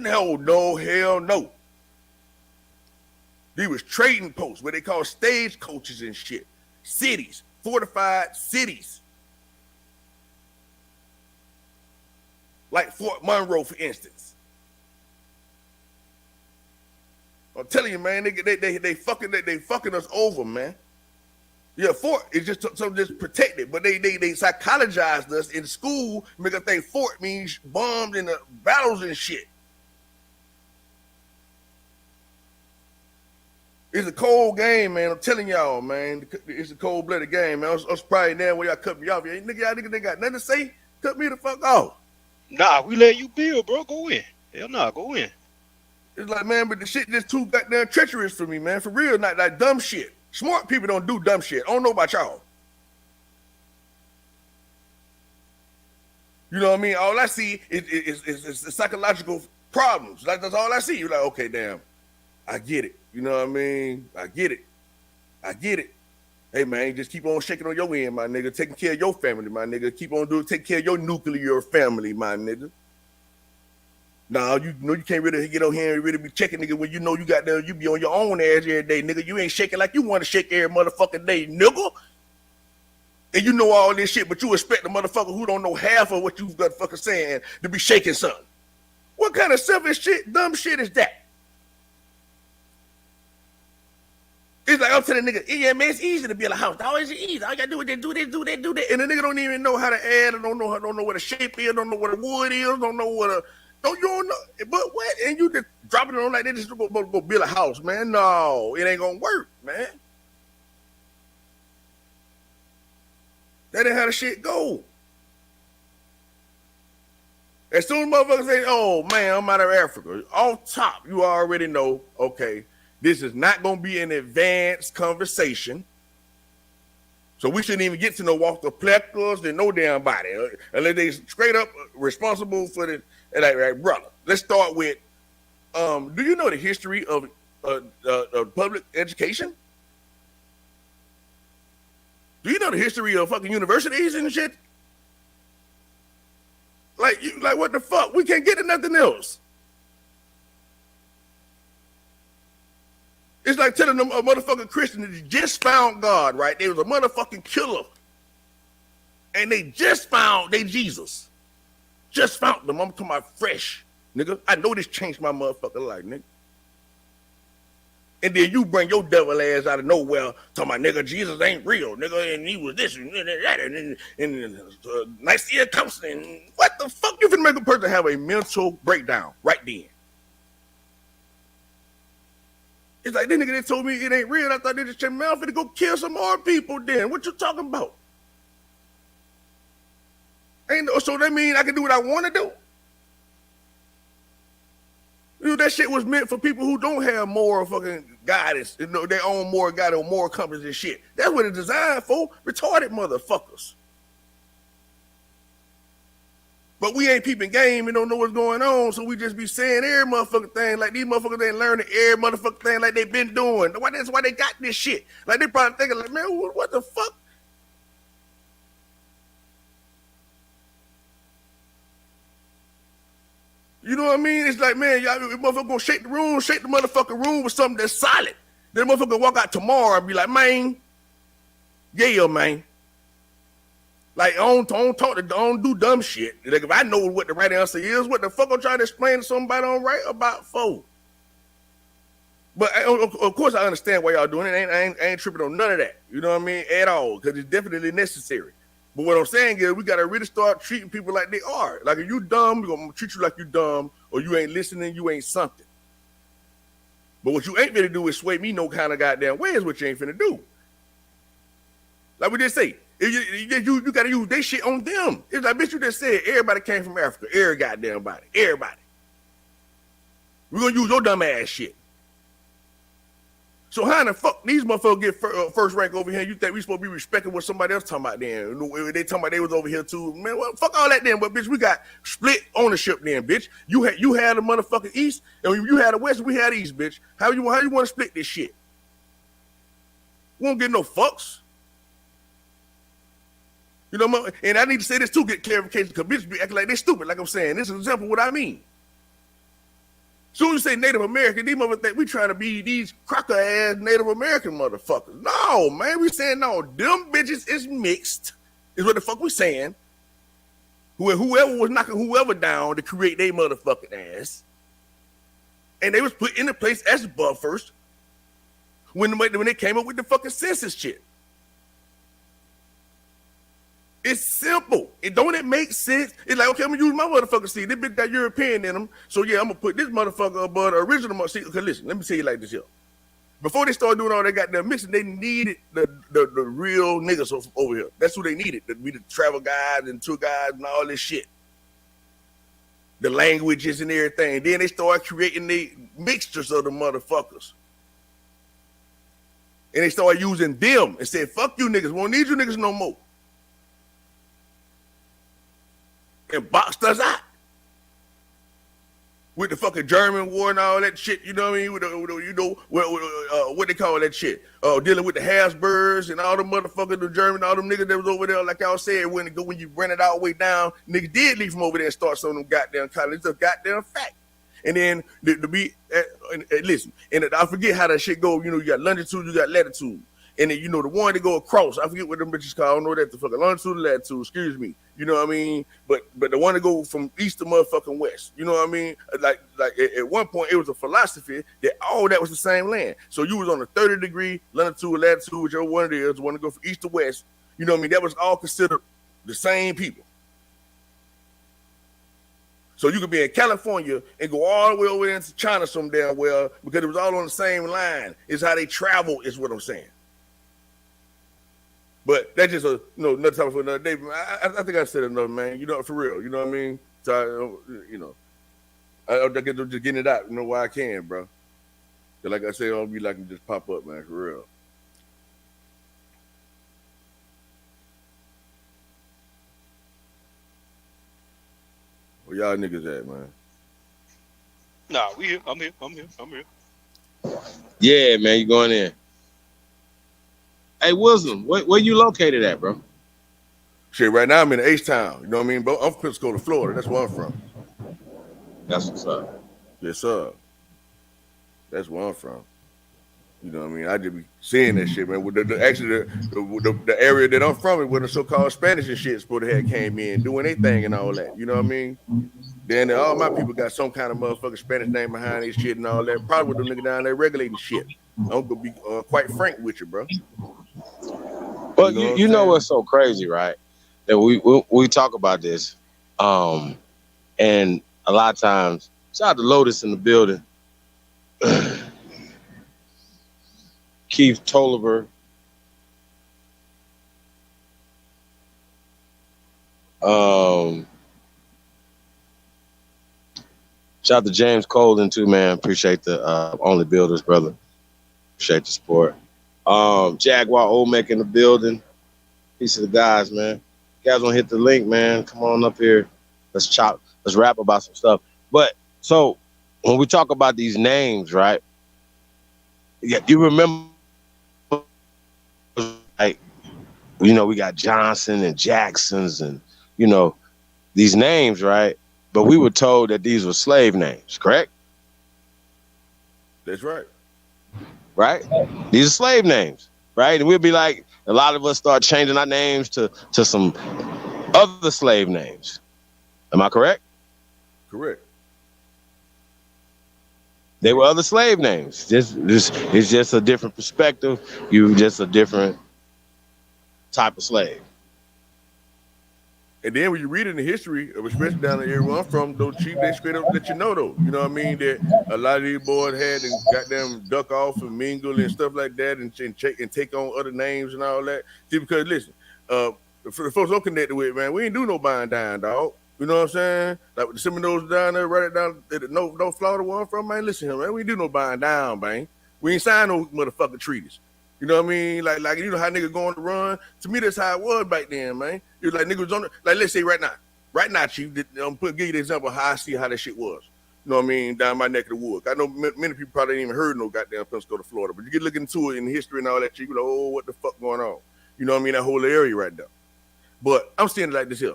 hell no. These was trading posts, what they call stage coaches and shit. Cities, fortified cities. Like Fort Monroe, for instance. I'm telling you, man, they fucking us over, man. Yeah, fort is just something just protected, but they psychologized us in school, make us think fort means bombs and battles and shit. It's a cold game, man. I'm telling y'all, man. It's a cold-blooded game, man. I was probably there when y'all cut me off. Y'all niggas they got nothing to say. Cut me the fuck off. Nah, we let you build, bro. Go in. Hell nah, go in. It's like, man, but the shit just too goddamn treacherous for me, man. For real, not like dumb shit. Smart people don't do dumb shit. I don't know about y'all. You know what I mean? All I see is psychological problems. That's all I see. You're like, okay, damn, I get it. You know what I mean? I get it. Hey, man, just keep on shaking on your end, my nigga. Taking care of your family, my nigga. Keep on take care of your nuclear family, my nigga. Nah, you know you can't really get on here and really be checking, nigga, when you know you got there, you be on your own ass every day, nigga. You ain't shaking like you want to shake every motherfucking day, nigga. And you know all this shit, but you expect a motherfucker who don't know half of what you got fucking saying to be shaking something. What kind of selfish shit, dumb shit is that? It's like I'm telling nigga, yeah, man, it's easy to build a house. How is it easy? All you gotta do is do that. And the nigga don't even know how to add, don't know what a shape is, don't know what a wood is, don't know what a you don't know. But what? And you just dropping it on like they just go build a house, man. No, it ain't gonna work, man. That ain't how the shit go. As soon as motherfuckers say, oh man, I'm out of Africa, off top, you already know, okay, this is not gonna be an advanced conversation. So we shouldn't even get to no walk the plectors and no damn body. Unless they straight up responsible for the like, brother. Let's start with do you know the history of public education? Do you know the history of fucking universities and shit? Like what the fuck? We can't get to nothing else. It's like telling them a motherfucking Christian that they just found God, right? They was a motherfucking killer. And they just found they Jesus. Just found them. I'm talking about fresh, nigga. I know this changed my motherfucking life, nigga. And then you bring your devil ass out of nowhere, talking about, nigga, Jesus ain't real, nigga, and he was this and that, and Nicaea counseling. What the fuck? You finna make a person have a mental breakdown right then. It's like, this nigga that told me it ain't real. I thought they just changed me. I'm finna go kill some more people then. What you talking about? So that mean I can do what I want to do? You know, that shit was meant for people who don't have moral fucking guidance, you know, their own moral guidance or moral compass and shit. That's what it's designed for. Retarded motherfuckers. But we ain't peeping game and don't know what's going on, so we just be saying every motherfucking thing like these motherfuckers ain't learning every motherfucking thing like they been doing. That's why they got this shit. Like they probably thinking like, man, what the fuck? You know what I mean? It's like, man, y'all motherfucker gonna shake the motherfucking room with something that's solid. Then motherfucker walk out tomorrow and be like, man, yeah, man. Like, I don't do dumb shit. Like, if I know what the right answer is, what the fuck I'm trying to explain to somebody I'm right about for? But of course I understand why y'all doing it. I ain't tripping on none of that. You know what I mean? At all, because it's definitely necessary. But what I'm saying is we got to really start treating people like they are. Like, if you dumb, we're going to treat you like you dumb, or you ain't listening, you ain't something. But what you ain't finna do is sway me no kind of goddamn way is what you ain't finna do. Like we just say, you got to use their shit on them. It's like, bitch, you just said everybody came from Africa. Every goddamn body. Everybody. We're going to use your dumb ass shit. So how in the fuck these motherfuckers get first rank over here? You think we supposed to be respecting what somebody else talking about then? They talking about they was over here too. Man, well, fuck all that then. But bitch, we got split ownership then, bitch. You had the motherfucking East, and you had the West, we had East, bitch. How you want to split this shit? We won't get no fucks. You know, and I need to say this too, get clarification, because bitches be acting like they stupid, like I'm saying. This is an example of what I mean. Soon as you say Native American, these motherfuckers think we trying to be these cracker ass Native American motherfuckers. No, man, we saying no. Them bitches is mixed, is what the fuck we saying. Whoever was knocking whoever down to create their motherfucking ass, and they was put into place as buffers when they came up with the fucking census shit. It's simple. Don't it make sense? It's like, okay, I'm gonna use my motherfucking seed. This bitch got European in them, so yeah, I'm gonna put this motherfucker above the original seed. Okay, listen, let me tell you like this here. Before they started doing all that goddamn mixing, they needed the real niggas over here. That's who they needed. To be the travel guides and tour guides and all this shit. The languages and everything. Then they started creating the mixtures of the motherfuckers. And they started using them and said, fuck you niggas. We don't need you niggas no more. And boxed us out. With the fucking German war and all that shit, you know what I mean? With what they call that shit? Dealing with the Habsburgs and all the motherfuckers, the German, all them niggas that was over there, like y'all said, when you ran it all the way down, niggas did leave from over there and start some of them goddamn colonies. It's a goddamn fact. And then listen, and I forget how that shit go. You know, you got longitude, you got latitude. And then, you know, the one that go across, I forget what them bitches call. I don't know that the fucking longitude and latitude, excuse me. You know what I mean? But the one that go from east to motherfucking west. You know what I mean? Like at one point, it was a philosophy that all that was the same land. So you was on a 30-degree longitude, latitude, whichever one it is, the one to go from east to west. You know what I mean? That was all considered the same people. So you could be in California and go all the way over into China some damn well because it was all on the same line. It's how they travel, is what I'm saying. But that's just another topic for another day. I think I said enough, man. You know, for real. You know what I mean? So, you know, I'm just getting it out. You know why I can, bro. Like I said, I'll be like just pop up, man. For real. Where y'all niggas at, man? Nah, we here. I'm here. Yeah, man, you going in. Hey, Wisdom, where you located at, bro? Shit, right now I'm in H-Town. You know what I mean? I'm from Pensacola, Florida. That's where I'm from. That's what's up. Yes, sir. That's where I'm from. You know what I mean? I just be seeing that shit, man. With the area that I'm from is where the so-called Spanish and shit supposed to have came in, doing their thing and all that. You know what I mean? Then all my people got some kind of motherfucking Spanish name behind their shit and all that. Probably with them niggas down there regulating shit. I'm gonna be quite frank with you, bro. But you know what's so crazy, right? That we talk about this, and a lot of times, shout out to Lotus in the building, Keith Tolliver, shout out to James Colden too, man. Appreciate the Only Builders, brother. Appreciate the support. Jaguar Olmec in the building. Peace of the guys, man. You guys want to hit the link, man? Come on up here. Let's rap about some stuff. But so when we talk about these names, right? Yeah, you remember, like, you know, we got Johnson and Jacksons and, you know, these names, right? But we were told that these were slave names, correct? That's right. Right? These are slave names, right? And we'll be like, a lot of us start changing our names to some other slave names. Am I correct? Correct. They were other slave names. It's just a different perspective. You just a different type of slave. And then when you read in the history, especially down in the area where I'm from, those chiefs, they straight up let you know, though. You know what I mean? That a lot of these boys had and got them duck off and mingle and stuff like that and take on other names and all that. See, because listen, for the folks I'm connected with, man, we ain't do no buying down, dog. You know what I'm saying? Like with the Seminoles down there, right down at the North Florida where I'm from, man, listen here, man, we ain't do no buying down, man. We ain't signed no motherfucking treaties. You know what I mean? Like you know how niggas going to run? To me, that's how it was back then, man. It was like niggas on the, like, let's say right now, Chief, I'm give you the example of how I see how that shit was. You know what I mean? Down my neck of the woods. I know many people probably ain't even heard no goddamn Pensacola, Florida, but you get looking into it in history and all that shit, you know, oh, what the fuck going on? You know what I mean? That whole area right there. But I'm saying it like this here.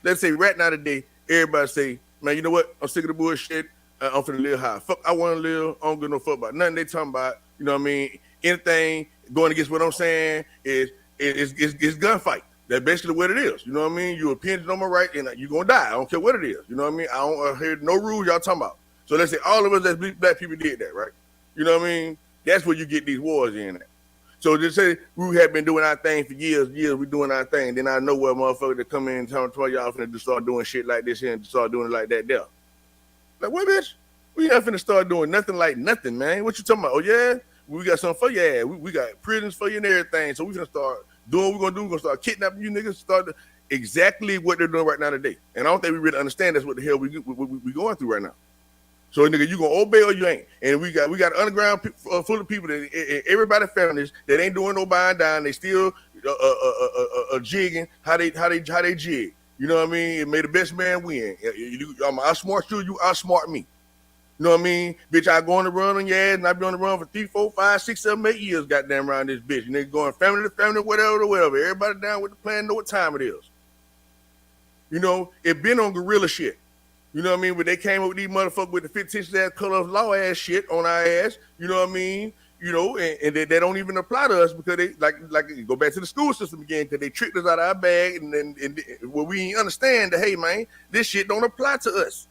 Let's say right now today, everybody say, man, you know what? I'm sick of the bullshit. I'm finna live high. Fuck, I want to live. I don't give no fuck about nothing they talking about. You know what I mean? Anything going against what I'm saying is gunfight. That's basically what it is. You know what I mean? You're impinging on my right, and you're gonna die. I don't care what it is. You know what I mean? I don't hear no rules y'all talking about. So let's say all of us as black people did that, right? You know what I mean? That's where you get these wars in at. So just say we have been doing our thing for years. We doing our thing. Then I know where motherfuckers that come in and tell y'all finna start doing shit like this here and start doing it like that there. Like, what, bitch? We not finna start doing nothing like nothing, man. What you talking about? Oh, yeah? We got something for your ass. We got prisons for you and everything. So we're going to start doing what we're going to do. We're going to start kidnapping you niggas, start exactly what they're doing right now today. And I don't think we really understand that's what the hell we going through right now. So nigga, you gonna obey or you ain't? And we got an underground full of people that everybody families that ain't doing no buying down. They still jigging how they jig. You know what I mean? It made the best man win. I'm outsmart you outsmart me. You know what I mean? Bitch, I go on the run on your ass, and I be on the run for 3, 4, 5, 6, 7, 8 years, goddamn around this bitch. And they going family to family, whatever. Everybody down with the plan, know what time it is. You know, it been on guerrilla shit. You know what I mean? When they came up with these motherfuckers with the 15 ass color of law ass shit on our ass, you know what I mean? You know, and they don't even apply to us because they like go back to the school system again because they tricked us out of our bag and well, we understand that, hey man, this shit don't apply to us.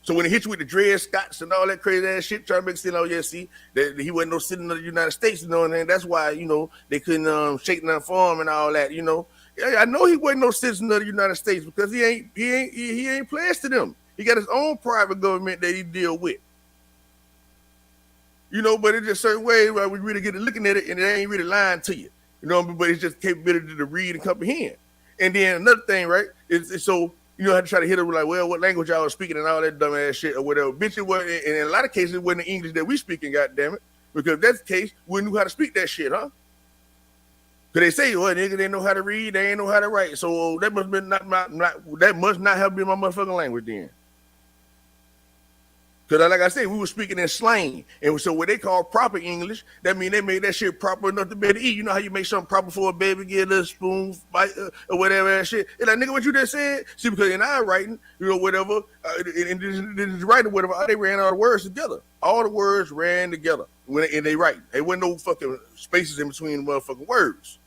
So when they hit you with the Dred Scotts and all that crazy ass shit, trying to make it seem, oh yeah, see, that he wasn't no citizen of the United States, you know, and that's why, you know, they couldn't shake nothing for him and all that, you know. I know he wasn't no citizen of the United States because he ain't pledged to them. He got his own private government that he deal with. You know, but it's just a certain way where we really get to looking at it and it ain't really lying to you. You know, but it's just capability to read and comprehend. And then another thing, right, is so you know how to try to hit it with like, well, what language y'all was speaking and all that dumb ass shit or whatever. Bitch, it wasn't, and in a lot of cases it wasn't the English that we speaking, goddammit. Because if that's the case, we knew how to speak that shit, huh? Because they say, well, nigga, they know how to read, they ain't know how to write. So that must be that must not have been my motherfucking language then. Because like I said, we were speaking in slang. And so what they call proper English, that mean they made that shit proper enough to be able to eat. You know how you make something proper for a baby, get a little spoon, bite, or whatever that shit. And like, nigga, what you just said? See, because in our writing, you know, whatever, in this writing, whatever, they ran all the words together. All the words ran together and they write. There wasn't no fucking spaces in between the motherfucking words.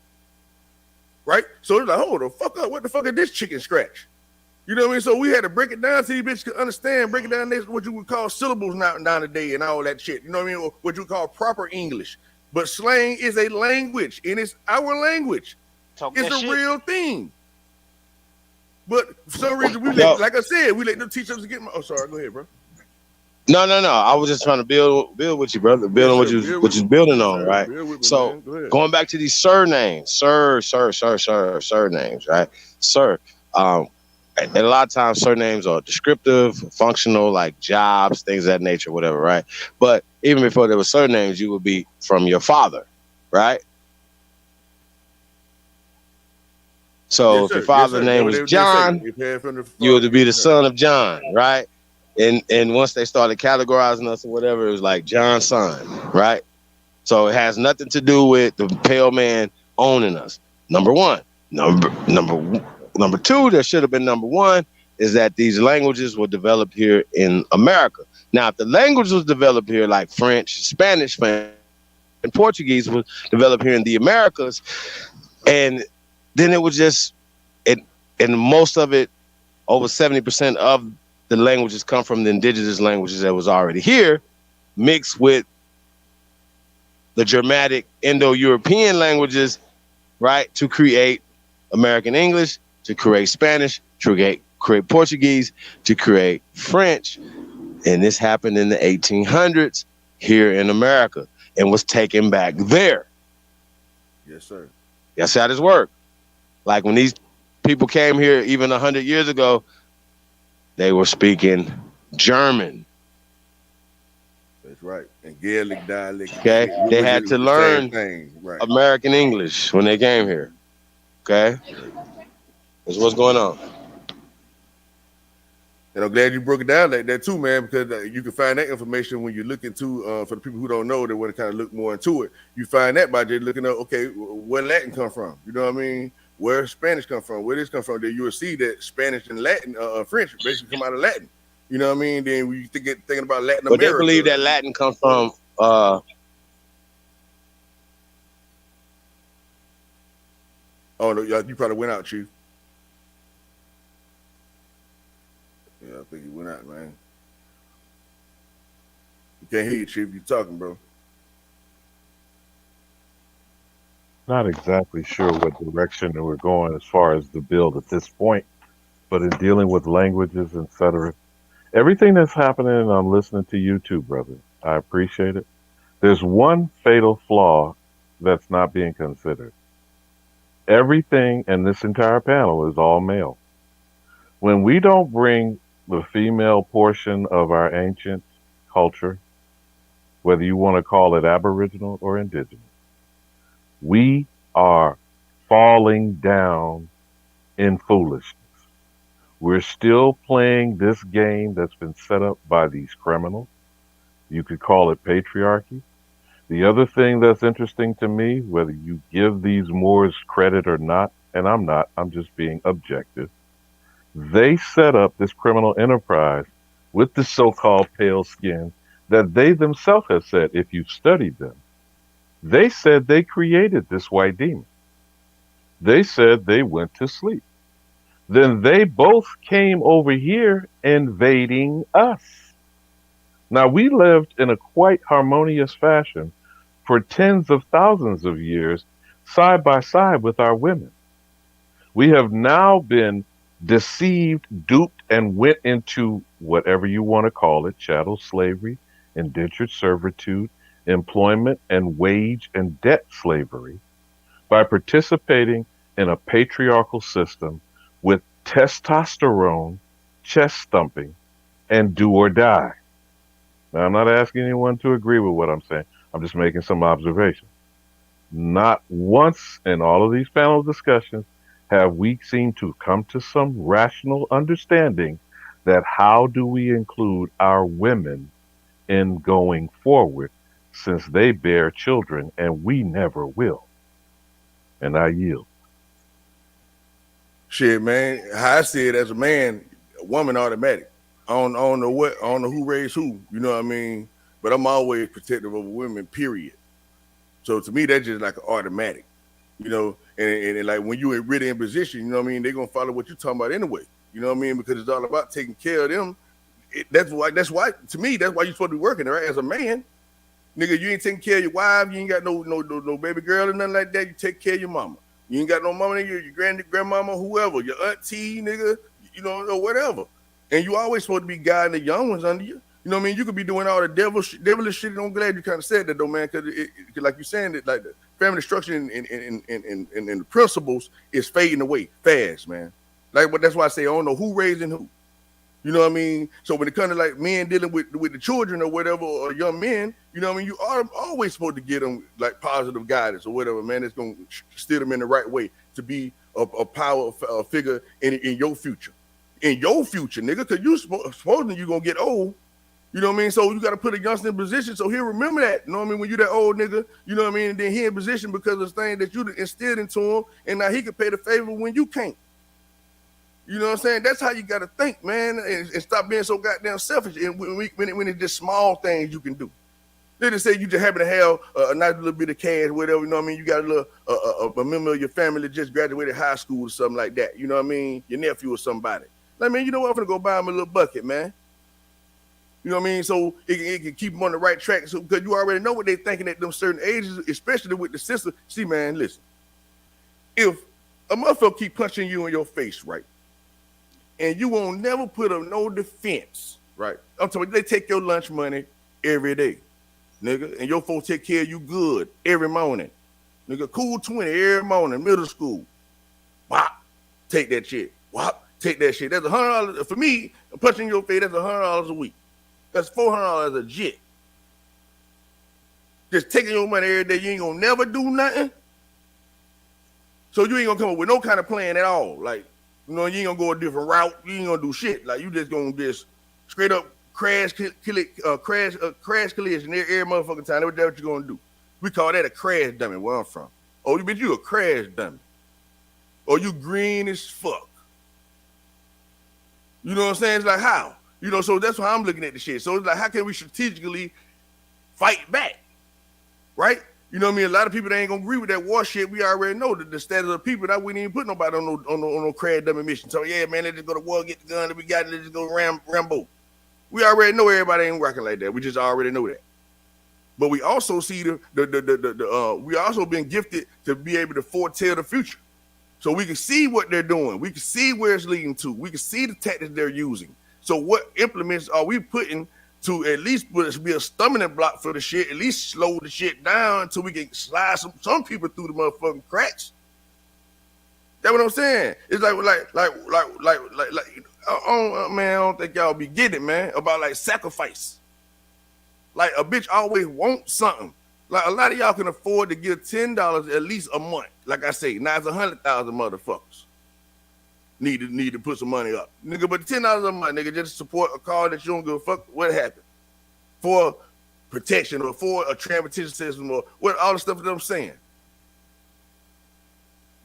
Right? So it's like, hold the fuck up. What the fuck is this chicken scratch? You know what I mean? So we had to break it down so these bitches could understand, break it down what you would call syllables now today and all that shit. You know what I mean? Or what you would call proper English. But slang is a language, and it's our language. It's a real thing. But for some reason, like I said, we let them teach us to get. Oh, sorry. Go ahead, bro. No. I was just trying to build with you, brother. Build on what you're building on, right? So going back to these surnames, surnames, right? Sir. And a lot of times surnames are descriptive, functional, like jobs, things of that nature, whatever, right? But even before there were surnames, you would be from your father, right? So if your father's name was John, you would be the son of John, right? And once they started categorizing us or whatever, it was like John's son, right? So it has nothing to do with the pale man owning us. Number one. Number two, there should have been number one, is that these languages were developed here in America. Now, if the language was developed here, like French, Spanish, and Portuguese was developed here in the Americas, and then it was just, and most of it, over 70% of the languages come from the indigenous languages that was already here, mixed with the Germanic Indo-European languages, right, to create American English, to create Spanish, to create Portuguese, to create French. And this happened in the 1800s here in America and was taken back there. Yes, sir. That's how this worked. Like when these people came here even 100 years ago, they were speaking German. That's right. And Gaelic dialect. Okay. They had to learn American English when they came here. Okay. That's what's going on. And I'm glad you broke it down like that too, man, because you can find that information when you look into, for the people who don't know, they want to kind of look more into it. You find that by just looking at, okay, where Latin come from? You know what I mean? Where Spanish come from? Where this come from? Then you will see that Spanish and Latin, French basically come out of Latin. You know what I mean? Then when you thinking about Latin America. But they believe that Latin comes from, oh, no, you probably went out, Chief. Yeah, I think he went out, man. You can't hear you, Chief. You talking, bro. Not exactly sure what direction we're going as far as the build at this point, but in dealing with languages, etc. Everything that's happening, I'm listening to you too, brother. I appreciate it. There's one fatal flaw that's not being considered. Everything in this entire panel is all male. When we don't bring the female portion of our ancient culture, whether you want to call it Aboriginal or Indigenous, we are falling down in foolishness. We're still playing this game that's been set up by these criminals. You could call it patriarchy. The other thing that's interesting to me, whether you give these Moors credit or not, and I'm not, I'm just being objective, they set up this criminal enterprise with the so-called pale skin that they themselves have said, if you've studied them, they said they created this white demon. They said they went to sleep. Then they both came over here invading us. Now, we lived in a quite harmonious fashion for tens of thousands of years, side by side with our women. We have now been deceived, duped, and went into whatever you want to call it, chattel slavery, indentured servitude, employment, and wage and debt slavery by participating in a patriarchal system with testosterone, chest thumping, and do or die. Now, I'm not asking anyone to agree with what I'm saying. I'm just making some observations. Not once in all of these panel discussions have we seemed to come to some rational understanding that how do we include our women in going forward, since they bear children and we never will. And I yield. Shit, man. How I see it as a man, a woman automatic. I don't know who raised who, you know what I mean? But I'm always protective of women, period. So to me, that's just like an automatic, you know, and like when you're really in position, you know what I mean? They're going to follow what you're talking about anyway, you know what I mean? Because it's all about taking care of them. That's why, to me, that's why you're supposed to be working, right? As a man, nigga, you ain't taking care of your wife, you ain't got no baby girl or nothing like that. You take care of your mama. You ain't got no mama, nigga, your grandmama, whoever, your auntie, nigga, you know, or whatever. And you always supposed to be guiding the young ones under you. You know what I mean? You could be doing all the devilish shit. I'm glad you kind of said that though, man, because like you're saying that, like the family structure and the principles is fading away fast, man. Like, but that's why I say I don't know who raising who. You know what I mean? So when it comes to like men dealing with the children or whatever, or young men, you know what I mean? You are always supposed to get them like positive guidance or whatever, man. It's going to steer them in the right way to be a power figure in your future. In your future, nigga, because you supposing you're going to get old. You know what I mean? So you got to put a youngster in position so he'll remember that. You know what I mean? When you that old nigga, you know what I mean? And then he in position because of things that you instilled into him, and now he can pay the favor when you can't. You know what I'm saying? That's how you got to think, man, and stop being so goddamn selfish. And when it's just small things you can do. They just say you just happen to have a nice little bit of cash, whatever. You know what I mean? You got a little a member of your family that just graduated high school or something like that. You know what I mean? Your nephew or somebody. Like, man, you know what? I'm gonna go buy him a little bucket, man. You know what I mean? So it can keep them on the right track. So because you already know what they're thinking at them certain ages, especially with the sister. See, man, listen. If a motherfucker keep punching you in your face, right? And you won't never put up no defense, right? I'm talking, they take your lunch money every day, nigga. And your folks take care of you good every morning. Nigga, cool 20 every morning, middle school. Wop, take that shit. Wop, take that shit. That's $100. For me, punching your face, that's $100 a week. That's $400 a jit. Just taking your money every day, you ain't gonna never do nothing. So you ain't gonna come up with no kind of plan at all. Like, you know, you ain't gonna go a different route. You ain't gonna do shit. Like, you just gonna just straight up crash collision every motherfucking time. That's what you're gonna do. We call that a crash dummy where I'm from. Oh, you a crash dummy. Or you green as fuck. You know what I'm saying? It's like, how? You know, so that's why I'm looking at the shit. So it's like, how can we strategically fight back? Right? You know what I mean? A lot of people that ain't gonna agree with that war shit. We already know that the status of people that we didn't even put nobody on no crash dummy mission. So yeah, man, let's just go to war, get the gun that we got, let's just go Rambo. We already know everybody ain't working like that. We just already know that. But we also see we also been gifted to be able to foretell the future. So we can see what they're doing. We can see where it's leading to. We can see the tactics they're using. So what implements are we putting to at least be a stumbling block for the shit, at least slow the shit down until we can slide some people through the motherfucking cracks. That's what I'm saying. It's like man, I don't think y'all be getting it, man, about like sacrifice. Like a bitch always wants something. Like a lot of y'all can afford to give $10 at least a month. Like I say, now it's 100,000 motherfuckers need to put some money up, nigga. But $10 a month, nigga, just to support a car that you don't give a fuck what happened for protection or for a transportation system or what all the stuff that I'm saying.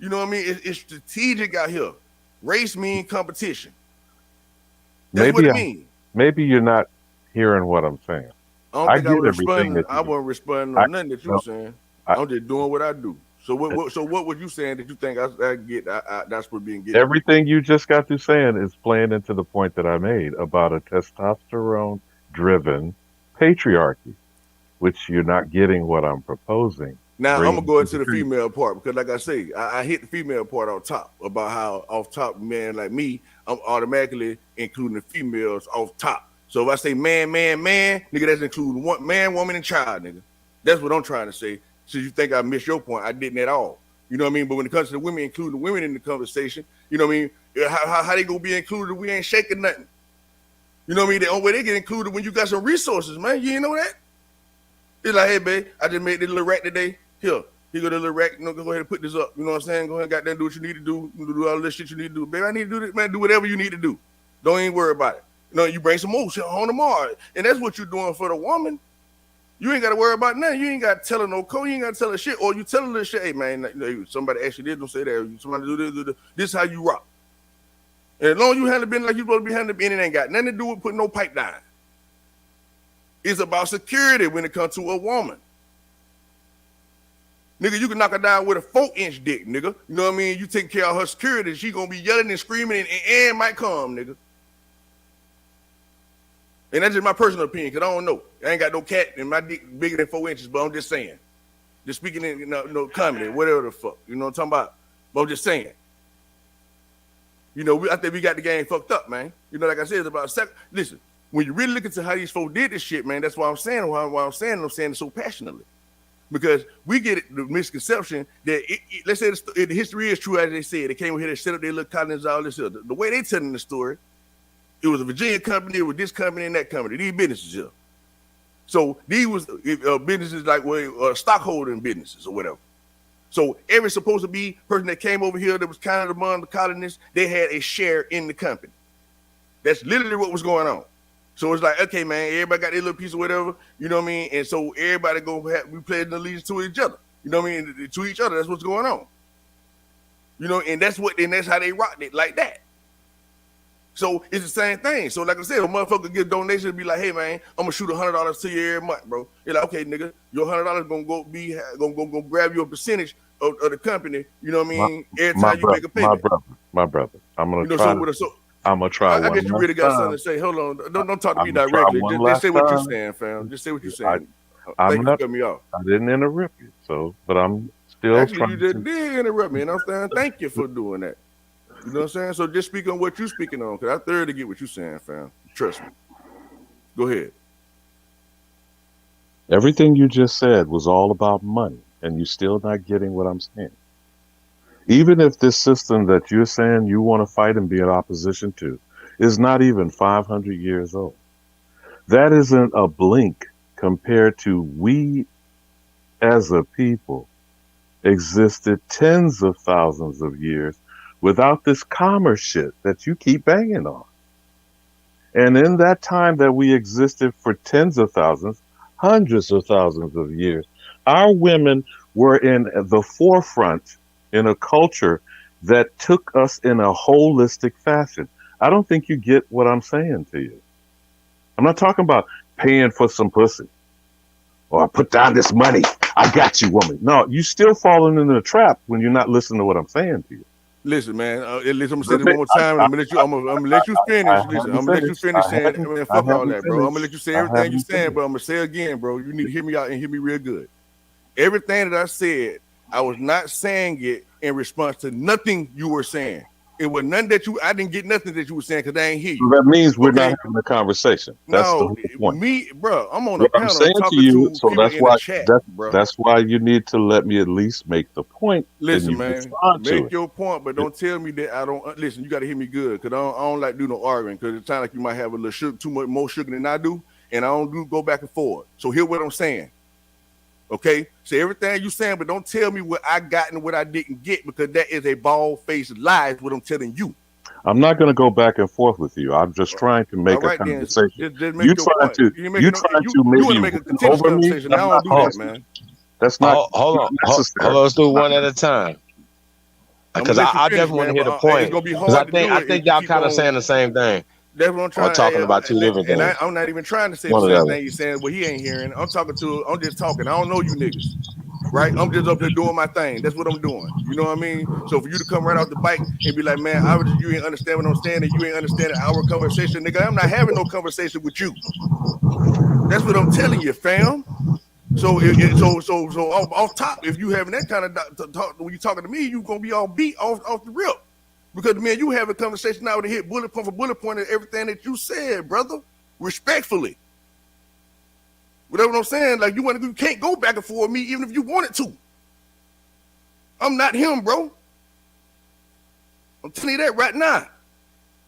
You know what I mean? It's strategic out here. Race mean competition. That's what it means. Maybe you're not hearing what I'm saying. I don't think I wasn't responding on nothing that you were saying. I'm just doing what I do. So what was you saying that you think I get? That's what being getting. Everything you just got through saying is playing into the point that I made about a testosterone-driven patriarchy, which you're not getting what I'm proposing. Now I'm gonna go into the female part because, like I say, I hit the female part on top about how off top man like me, I'm automatically including the females off top. So if I say man, nigga, that's including one man, woman, and child, nigga. That's what I'm trying to say. So you think I missed your point? I didn't at all. You know what I mean? But when it comes to the women, including the women in the conversation, you know what I mean? How they gonna be included? We ain't shaking nothing. You know what I mean? The only way they get included when you got some resources, man. You ain't know that? It's like, hey, babe, I just made this little rack today. Here go the little rack. You know, go ahead and put this up. You know what I'm saying? Go ahead and goddamn do what you need to do. You do all this shit you need to do. Baby, I need to do this, man. Do whatever you need to do. Don't even worry about it. You know, you bring some more shit home tomorrow. And that's what you're doing for the woman. You ain't got to worry about nothing. You ain't got to tell her no code. You ain't got to tell her shit. Or you tell her this shit, hey, man, somebody actually did, don't say that. Somebody do this. This is how you rock. And as long as you handle business like you're supposed to be handling business, it ain't got nothing to do with putting no pipe down. It's about security when it comes to a woman. Nigga, you can knock her down with a 4-inch dick, nigga. You know what I mean? You take care of her security, she gonna be yelling and screaming and might come, nigga. And that's just my personal opinion, because I don't know. I ain't got no cat and my dick bigger than 4 inches, but I'm just saying. Just speaking in, comedy, whatever the fuck. You know what I'm talking about? But I'm just saying. You know, I think we got the game fucked up, man. You know, like I said, it's about listen, when you really look into how these folks did this shit, man, that's why I'm saying I'm saying it so passionately. Because we get the misconception that, let's say the history is true, as they said. They came over here, they set up their little colonies, all this. The way they telling the story, it was a Virginia company, it was this company and that company, these businesses here. So these was businesses like stockholding businesses or whatever. So every supposed to be person that came over here that was kind of among the colonists, they had a share in the company. That's literally what was going on. So it's like, okay, man, everybody got their little piece of whatever, you know what I mean? And so everybody we pledge allegiance to each other, you know what I mean? To each other, that's what's going on. You know, and that's how they rocked it, like that. So it's the same thing. So like I said, a motherfucker give donations and be like, hey, man, I'm gonna shoot $100 to you every month, bro. You're like, okay, nigga, your $100 gonna grab you a percentage of the company, you know what I mean? Every time you make a payment. My brother, I'm gonna try. I guess you really got something to say. Hold on, don't talk to me directly. Just say what you're saying, fam. Just say what you're saying. Thank you for cutting me off. I didn't interrupt you, but I'm still actually, you just did interrupt me, and I'm saying thank you for doing that. You know what I'm saying? So just speak on what you're speaking on, because I thoroughly get what you're saying, fam. Trust me. Go ahead. Everything you just said was all about money, and you're still not getting what I'm saying. Even if this system that you're saying you want to fight and be in opposition to is not even 500 years old, that isn't a blink compared to we as a people existed tens of thousands of years without this commerce shit that you keep banging on. And in that time that we existed for tens of thousands, hundreds of thousands of years, our women were in the forefront in a culture that took us in a holistic fashion. I don't think you get what I'm saying to you. I'm not talking about paying for some pussy or put down this money. I got you, woman. No, you still falling into the trap when you're not listening to what I'm saying to you. Listen, man. I'm gonna say this one more time. I'm gonna let you finish. Listen, I'm gonna let you finish saying. Man, fuck all that, bro. I'm gonna let you say everything you're saying, but I'm gonna say again, bro. You need to hear me out and hear me real good. Everything that I said, I was not saying it in response to nothing you were saying. It was nothing that I didn't get nothing that you were saying because I ain't hear you. So that means we're not having a conversation. That's the whole point. Bro, I'm on what a panel I'm saying talking to you, to so people that's in why the chat, bro. that's why you need to let me at least make the point. Listen, and you man, respond to make it. your point, but don't tell me that I don't listen. You got to hear me good because I don't like do no arguing because it sounds like you might have a little sugar, too much more sugar than I do, and I don't go back and forth. So hear what I'm saying. Okay, say everything you saying, but don't tell me what I got and what I didn't get because that is a bald-faced lie. Is what I'm telling you. I'm not going to go back and forth with you. I'm just trying to make a conversation. Just make your point. You want to make a continuous conversation. I don't do that, man. That's not. Hold on. Let's do one at a time. Because I definitely want to hear the point. It's gonna be hard to do it. I think y'all kind of saying the same thing. That's what I'm trying. Or talking about two different things. And I'm not even trying to say the same thing you're saying, but he ain't hearing. I'm just talking. I don't know you niggas. Right? I'm just up there doing my thing. That's what I'm doing. You know what I mean? So for you to come right off the bike and be like, man, you ain't understand what I'm saying, and you ain't understanding our conversation, nigga. I'm not having no conversation with you. That's what I'm telling you, fam. So off top, if you having that kind of talk when you talking to me, you gonna be all beat off the rip. Because man, you have a conversation now to hit bullet point for bullet point of everything that you said, brother. Respectfully. Whatever I'm saying, like you can't go back and forth with me even if you wanted to. I'm not him, bro. I'm telling you that right now.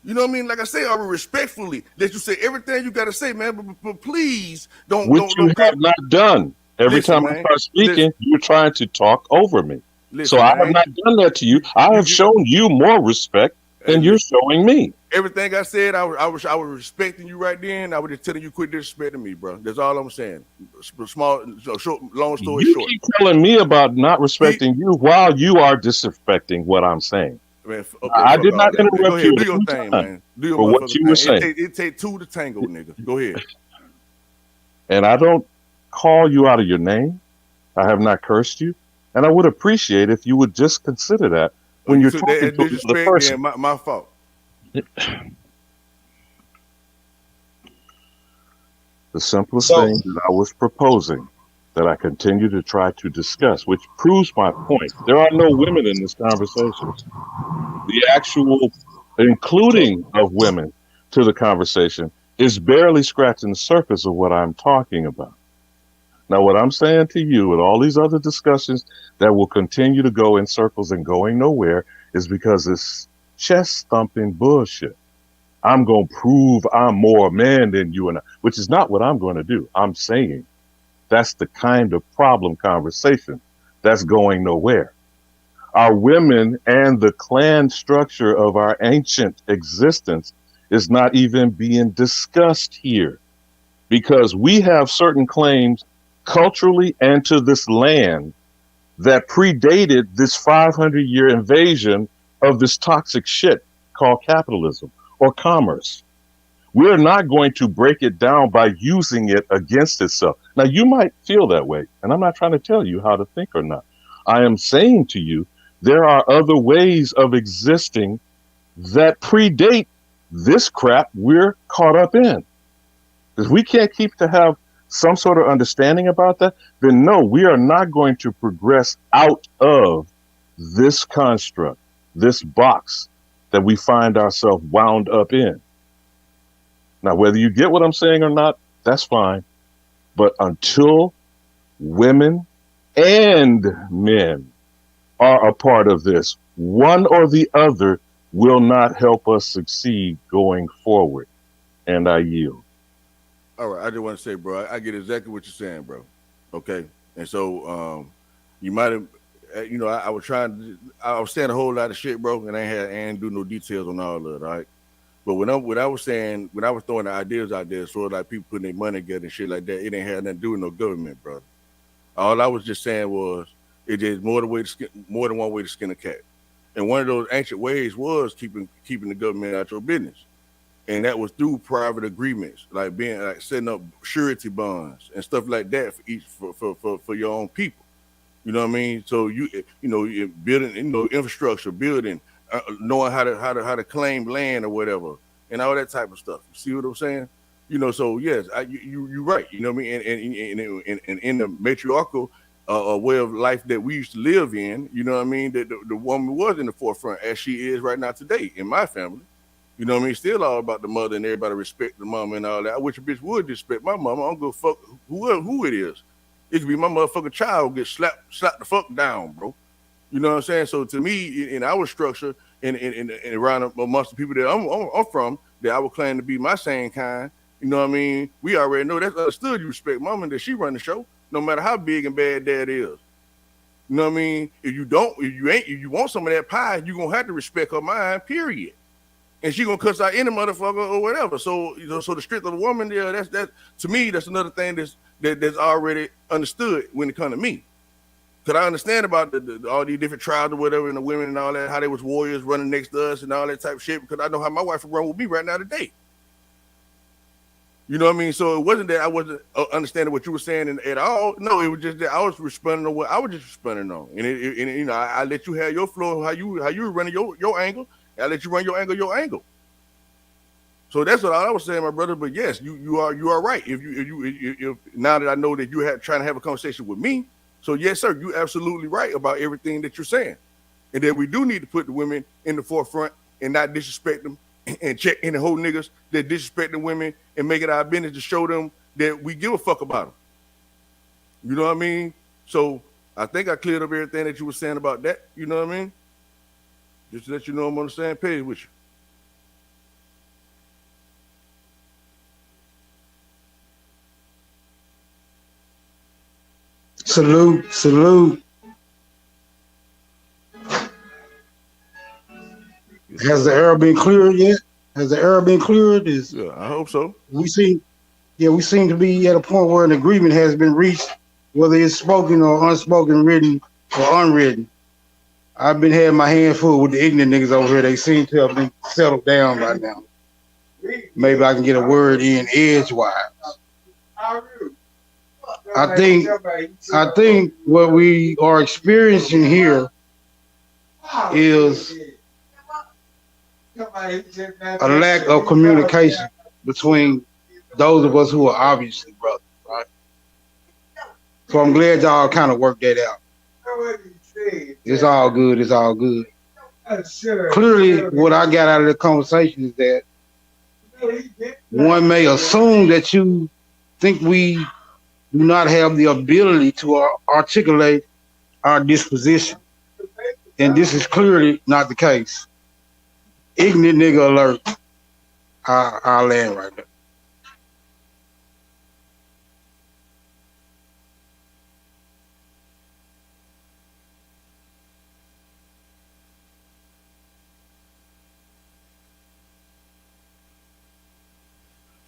You know what I mean? Like I say, I will respectfully let you say everything you got to say, man. But please don't. Which you have not done. Every time I start speaking, you're trying to talk over me. So I have not done that to you. I have shown you more respect than you're showing me. Everything I said, I was respecting you right then. I was just telling you quit disrespecting me, bro. That's all I'm saying. Long story short. You keep telling me about not respecting you while you are disrespecting what I'm saying. Man, I did not interrupt you. Do your thing, man. Do your what you were saying. It take two to tango, nigga. Go ahead. And I don't call you out of your name. I have not cursed you. And I would appreciate if you would just consider that when you're talking to the person. My fault. The simplest thing that I was proposing that I continue to try to discuss, which proves my point. There are no women in this conversation. The actual including of women to the conversation is barely scratching the surface of what I'm talking about. Now, what I'm saying to you and all these other discussions that will continue to go in circles and going nowhere is because it's chest thumping bullshit. I'm going to prove I'm more man than you and I, which is not what I'm going to do. I'm saying that's the kind of problem conversation that's going nowhere. Our women and the clan structure of our ancient existence is not even being discussed here because we have certain claims culturally and to this land that predated this 500-year invasion of this toxic shit called capitalism or commerce. We're not going to break it down by using it against itself. Now, you might feel that way, and I'm not trying to tell you how to think or not. I am saying to you, there are other ways of existing that predate this crap we're caught up in. Because we can't keep to have some sort of understanding about that, then no, we are not going to progress out of this construct, this box that we find ourselves wound up in. Now, whether you get what I'm saying or not, that's fine. But until women and men are a part of this, one or the other will not help us succeed going forward. And I yield. All right, I just want to say, bro, I get exactly what you're saying, bro. Okay, and so you might have, I was saying a whole lot of shit, bro, and I ain't do no details on all of it, all right? But when I was saying, when I was throwing the ideas out there, sort of like people putting their money together and shit like that, it ain't had nothing to do with no government, brother. All I was just saying was it is more than one way to skin a cat, and one of those ancient ways was keeping the government out your business. And that was through private agreements, like setting up surety bonds and stuff like that for your own people. You know what I mean? So you building infrastructure, building, knowing how to claim land or whatever, and all that type of stuff. You see what I'm saying? So yes, you're right. You know what I mean? And in the matriarchal, a way of life that we used to live in. You know what I mean? That the woman was in the forefront as she is right now today in my family. You know what I mean? Still all about the mother and everybody respect the mama and all that. I wish a bitch would respect my mama. I don't go fuck who it is. It could be my motherfucking child who get slapped the fuck down, bro. You know what I'm saying? So to me, in our structure, and around amongst the people that I'm from, that I would claim to be my same kind, you know what I mean? We already know that's understood. You respect mama and that she run the show, no matter how big and bad dad is. You know what I mean? If you want some of that pie, you gonna have to respect her mind, period. And she gonna cuss out any motherfucker or whatever. So so the strength of the woman, yeah, that's to me, that's another thing that's already understood when it comes to me. Cause I understand about all these different tribes or whatever, and the women and all that, how they was warriors running next to us and all that type of shit. Because I know how my wife would run with me right now today. You know what I mean? So it wasn't that I wasn't understanding what you were saying at all. No, it was just that I was responding on what I was just responding on, and you know, I let you have your flow, how you were running your angle. I let you run your angle. So that's what I was saying, my brother. But yes, you are right. If now that I know that you're trying to have a conversation with me, so yes, sir, you're absolutely right about everything that you're saying, and that we do need to put the women in the forefront and not disrespect them and check any whole niggas that disrespect the women and make it our business to show them that we give a fuck about them. You know what I mean? So I think I cleared up everything that you were saying about that. You know what I mean? Just to let you know I'm on the same page with you. Salute. Has the air been cleared yet? Has the air been cleared? Yeah, I hope so. We seem to be at a point where an agreement has been reached, whether it's spoken or unspoken, written or unwritten. I've been having my hands full with the ignorant niggas over here. They seem to have been settled down by now. Maybe I can get a word in edgewise. I think what we are experiencing here is a lack of communication between those of us who are obviously brothers, right? So I'm glad y'all kind of worked that out. It's all good. Clearly, what I got out of the conversation is that one may assume that you think we do not have the ability to articulate our disposition. And this is clearly not the case. Ignorant nigga alert. I'll land right there.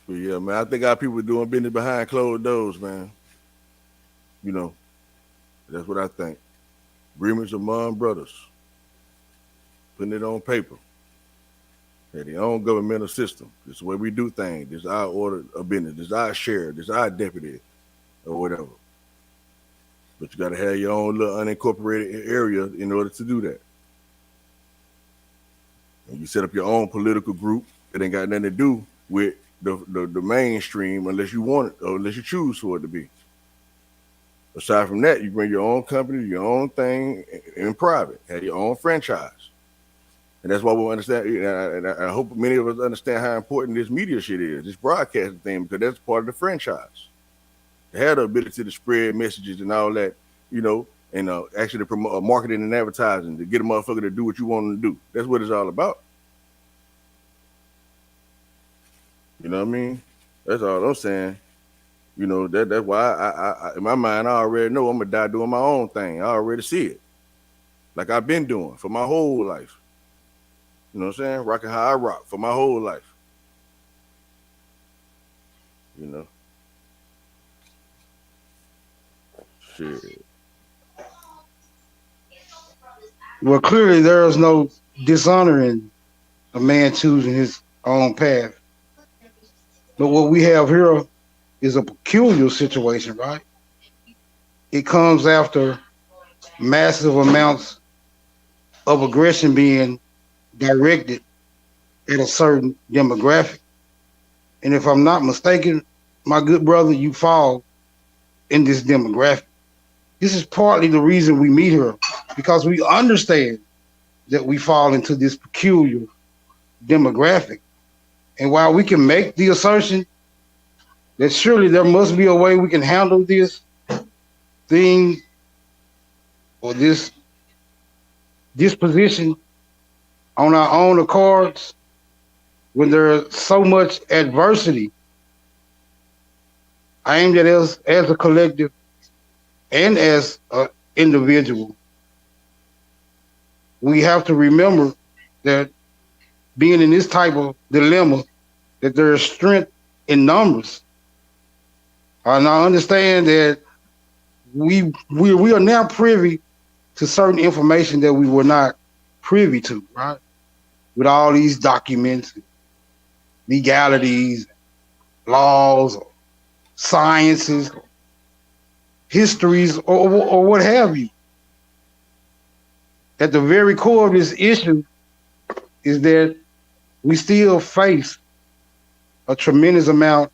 But yeah, man, I think our people doing business behind closed doors, man. You know, that's what I think. Agreements among brothers. Putting it on paper. They their own governmental system. This is the way we do things. This is our order of business. This is our share. This is our deputy or whatever. But you got to have your own little unincorporated area in order to do that. And you set up your own political group. It ain't got nothing to do with the mainstream unless you want it or unless you choose for it to be. Aside from that, you bring your own company, your own thing in private, have your own franchise. And that's why we understand, and I hope many of us understand how important this media shit is, this broadcasting thing, because that's part of the franchise. To have the ability to spread messages and all that, you know, and actually promote marketing and advertising to get a motherfucker to do what you want them to do. That's what it's all about. You know what I mean? That's all I'm saying. You know, that's why I in my mind, I already know I'm going to die doing my own thing. I already see it. Like I've been doing for my whole life. You know what I'm saying? Rocking how I rock for my whole life. You know? Shit. Well, clearly there is no dishonor in a man choosing his own path. But what we have here is a peculiar situation, right? It comes after massive amounts of aggression being directed at a certain demographic. And if I'm not mistaken, my good brother, you fall in this demographic. This is partly the reason we meet her, because we understand that we fall into this peculiar demographic. And while we can make the assertion that surely there must be a way we can handle this thing or this disposition on our own accords, when there's so much adversity aimed at us as a collective and as an individual, we have to remember that being in this type of dilemma, that there is strength in numbers. And I understand that we are now privy to certain information that we were not privy to, right? With all these documents, legalities, laws, sciences, histories, or what have you. At the very core of this issue is that we still face a tremendous amount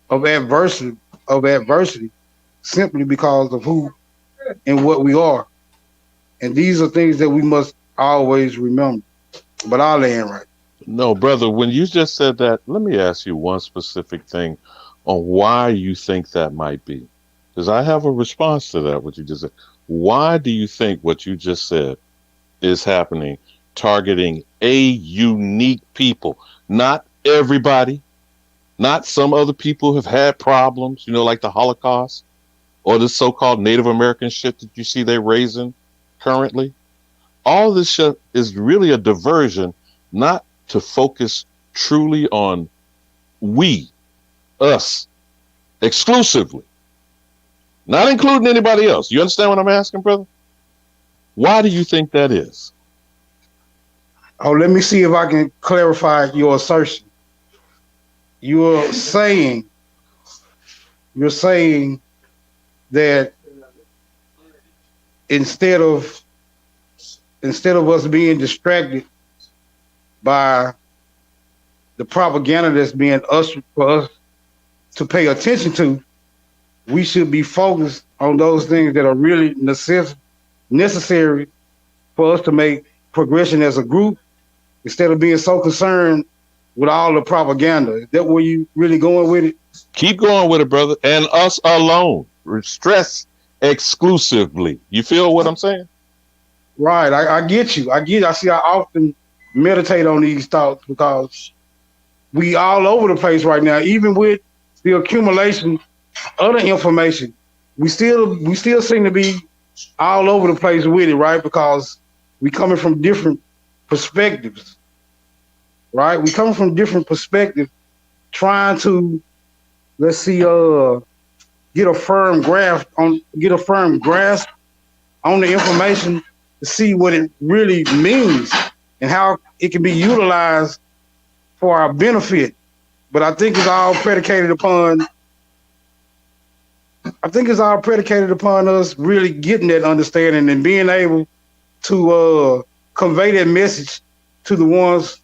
of adversity simply because of who and what we are. And these are things that we must always remember. But I'll land right. No, brother, when you just said that, let me ask you one specific thing on why you think that might be. Because I have a response to that, what you just said. Why do you think what you just said is happening, targeting a unique people, not everybody, not some other people who have had problems, like the Holocaust or the so-called Native American shit that you see they're raising currently? All this shit is really a diversion, not to focus truly on us, exclusively, not including anybody else. You understand what I'm asking, brother? Why do you think that is? Oh, let me see if I can clarify your assertion. You're saying that instead of us being distracted by the propaganda that's being ushered for us to pay attention to, we should be focused on those things that are really necessary for us to make progression as a group, instead of being so concerned with all the propaganda. Is that where you really going with it? Keep going with it, brother. And us alone. Stress exclusively. You feel what I'm saying? Right. I get you. I see I often meditate on these thoughts because we all over the place right now. Even with the accumulation of the information, we still seem to be all over the place with it, right? Because we coming from different perspectives, right? We coming from different perspectives, trying to, let's see, get a firm grasp on the information to see what it really means and how it can be utilized for our benefit. But I think it's all predicated upon us really getting that understanding and being able to convey that message to the ones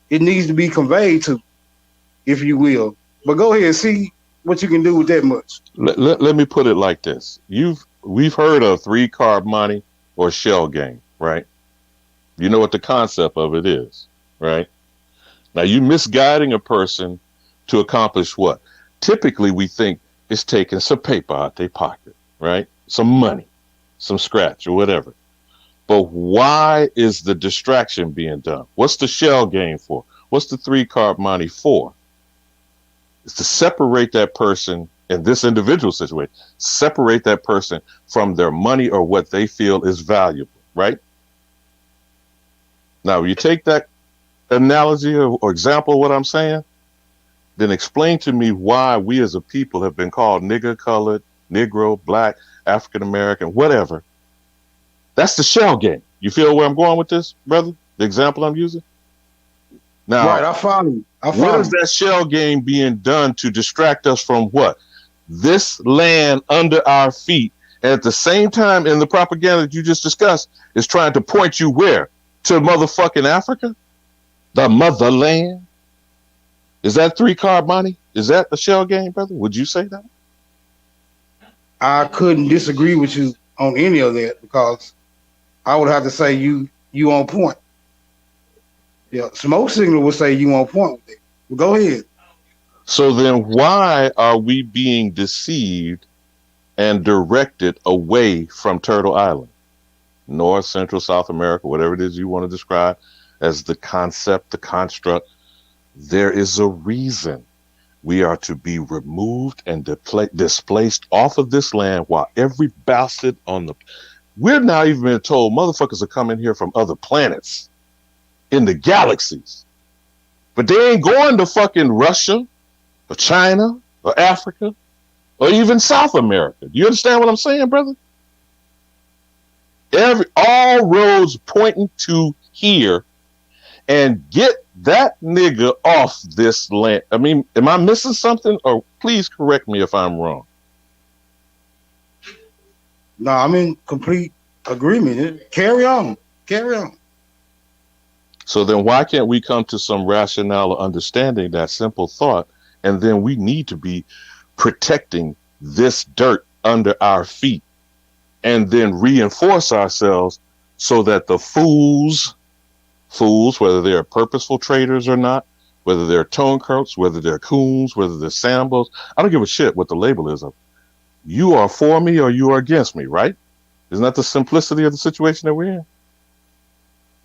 it needs to be conveyed to, if you will. But go ahead, see what you can do with that much. Let me put it like this. We've heard of 3-card money or shell game, right? You know what the concept of it is, right? Now, you misguiding a person to accomplish what? Typically, we think it's taking some paper out their pocket, right? Some money, some scratch or whatever. But why is the distraction being done? What's the shell game for? What's the 3-card money for? It's to separate that person in this individual situation, separate that person from their money or what they feel is valuable, right? Now, you take that analogy or example of what I'm saying, then explain to me why we as a people have been called nigger, colored, Negro, black, African American, whatever. That's the shell game. You feel where I'm going with this, brother? The example I'm using? Now, right, I follow you. What is that shell game being done to distract us from what? This land under our feet. And at the same time, in the propaganda that you just discussed, is trying to point you where? To motherfucking Africa? The motherland? Is that 3-card money? Is that the shell game, brother? Would you say that? I couldn't disagree with you on any of that because I would have to say you on point. Yeah, Smoke Signal would say you on point with that. Well, go ahead. So then why are we being deceived and directed away from Turtle Island? North, Central, South America, whatever it is you want to describe as the concept, the construct. There is a reason we are to be removed and displaced off of this land while every bastard on the... We're now even being told motherfuckers are coming here from other planets in the galaxies. But they ain't going to fucking Russia or China or Africa or even South America. Do you understand what I'm saying, brother? All roads pointing to here, and get that nigga off this land. I mean, am I missing something? Or please correct me if I'm wrong. No, I'm in complete agreement. Carry on. Carry on. So then why can't we come to some rationale or understanding that simple thought, and then we need to be protecting this dirt under our feet and then reinforce ourselves so that the fools, whether they're purposeful traitors or not, whether they're turncoats, whether they're coons, whether they're sambos, I don't give a shit what the label is of. You are for me or you are against me, right? Isn't that the simplicity of the situation that we're in?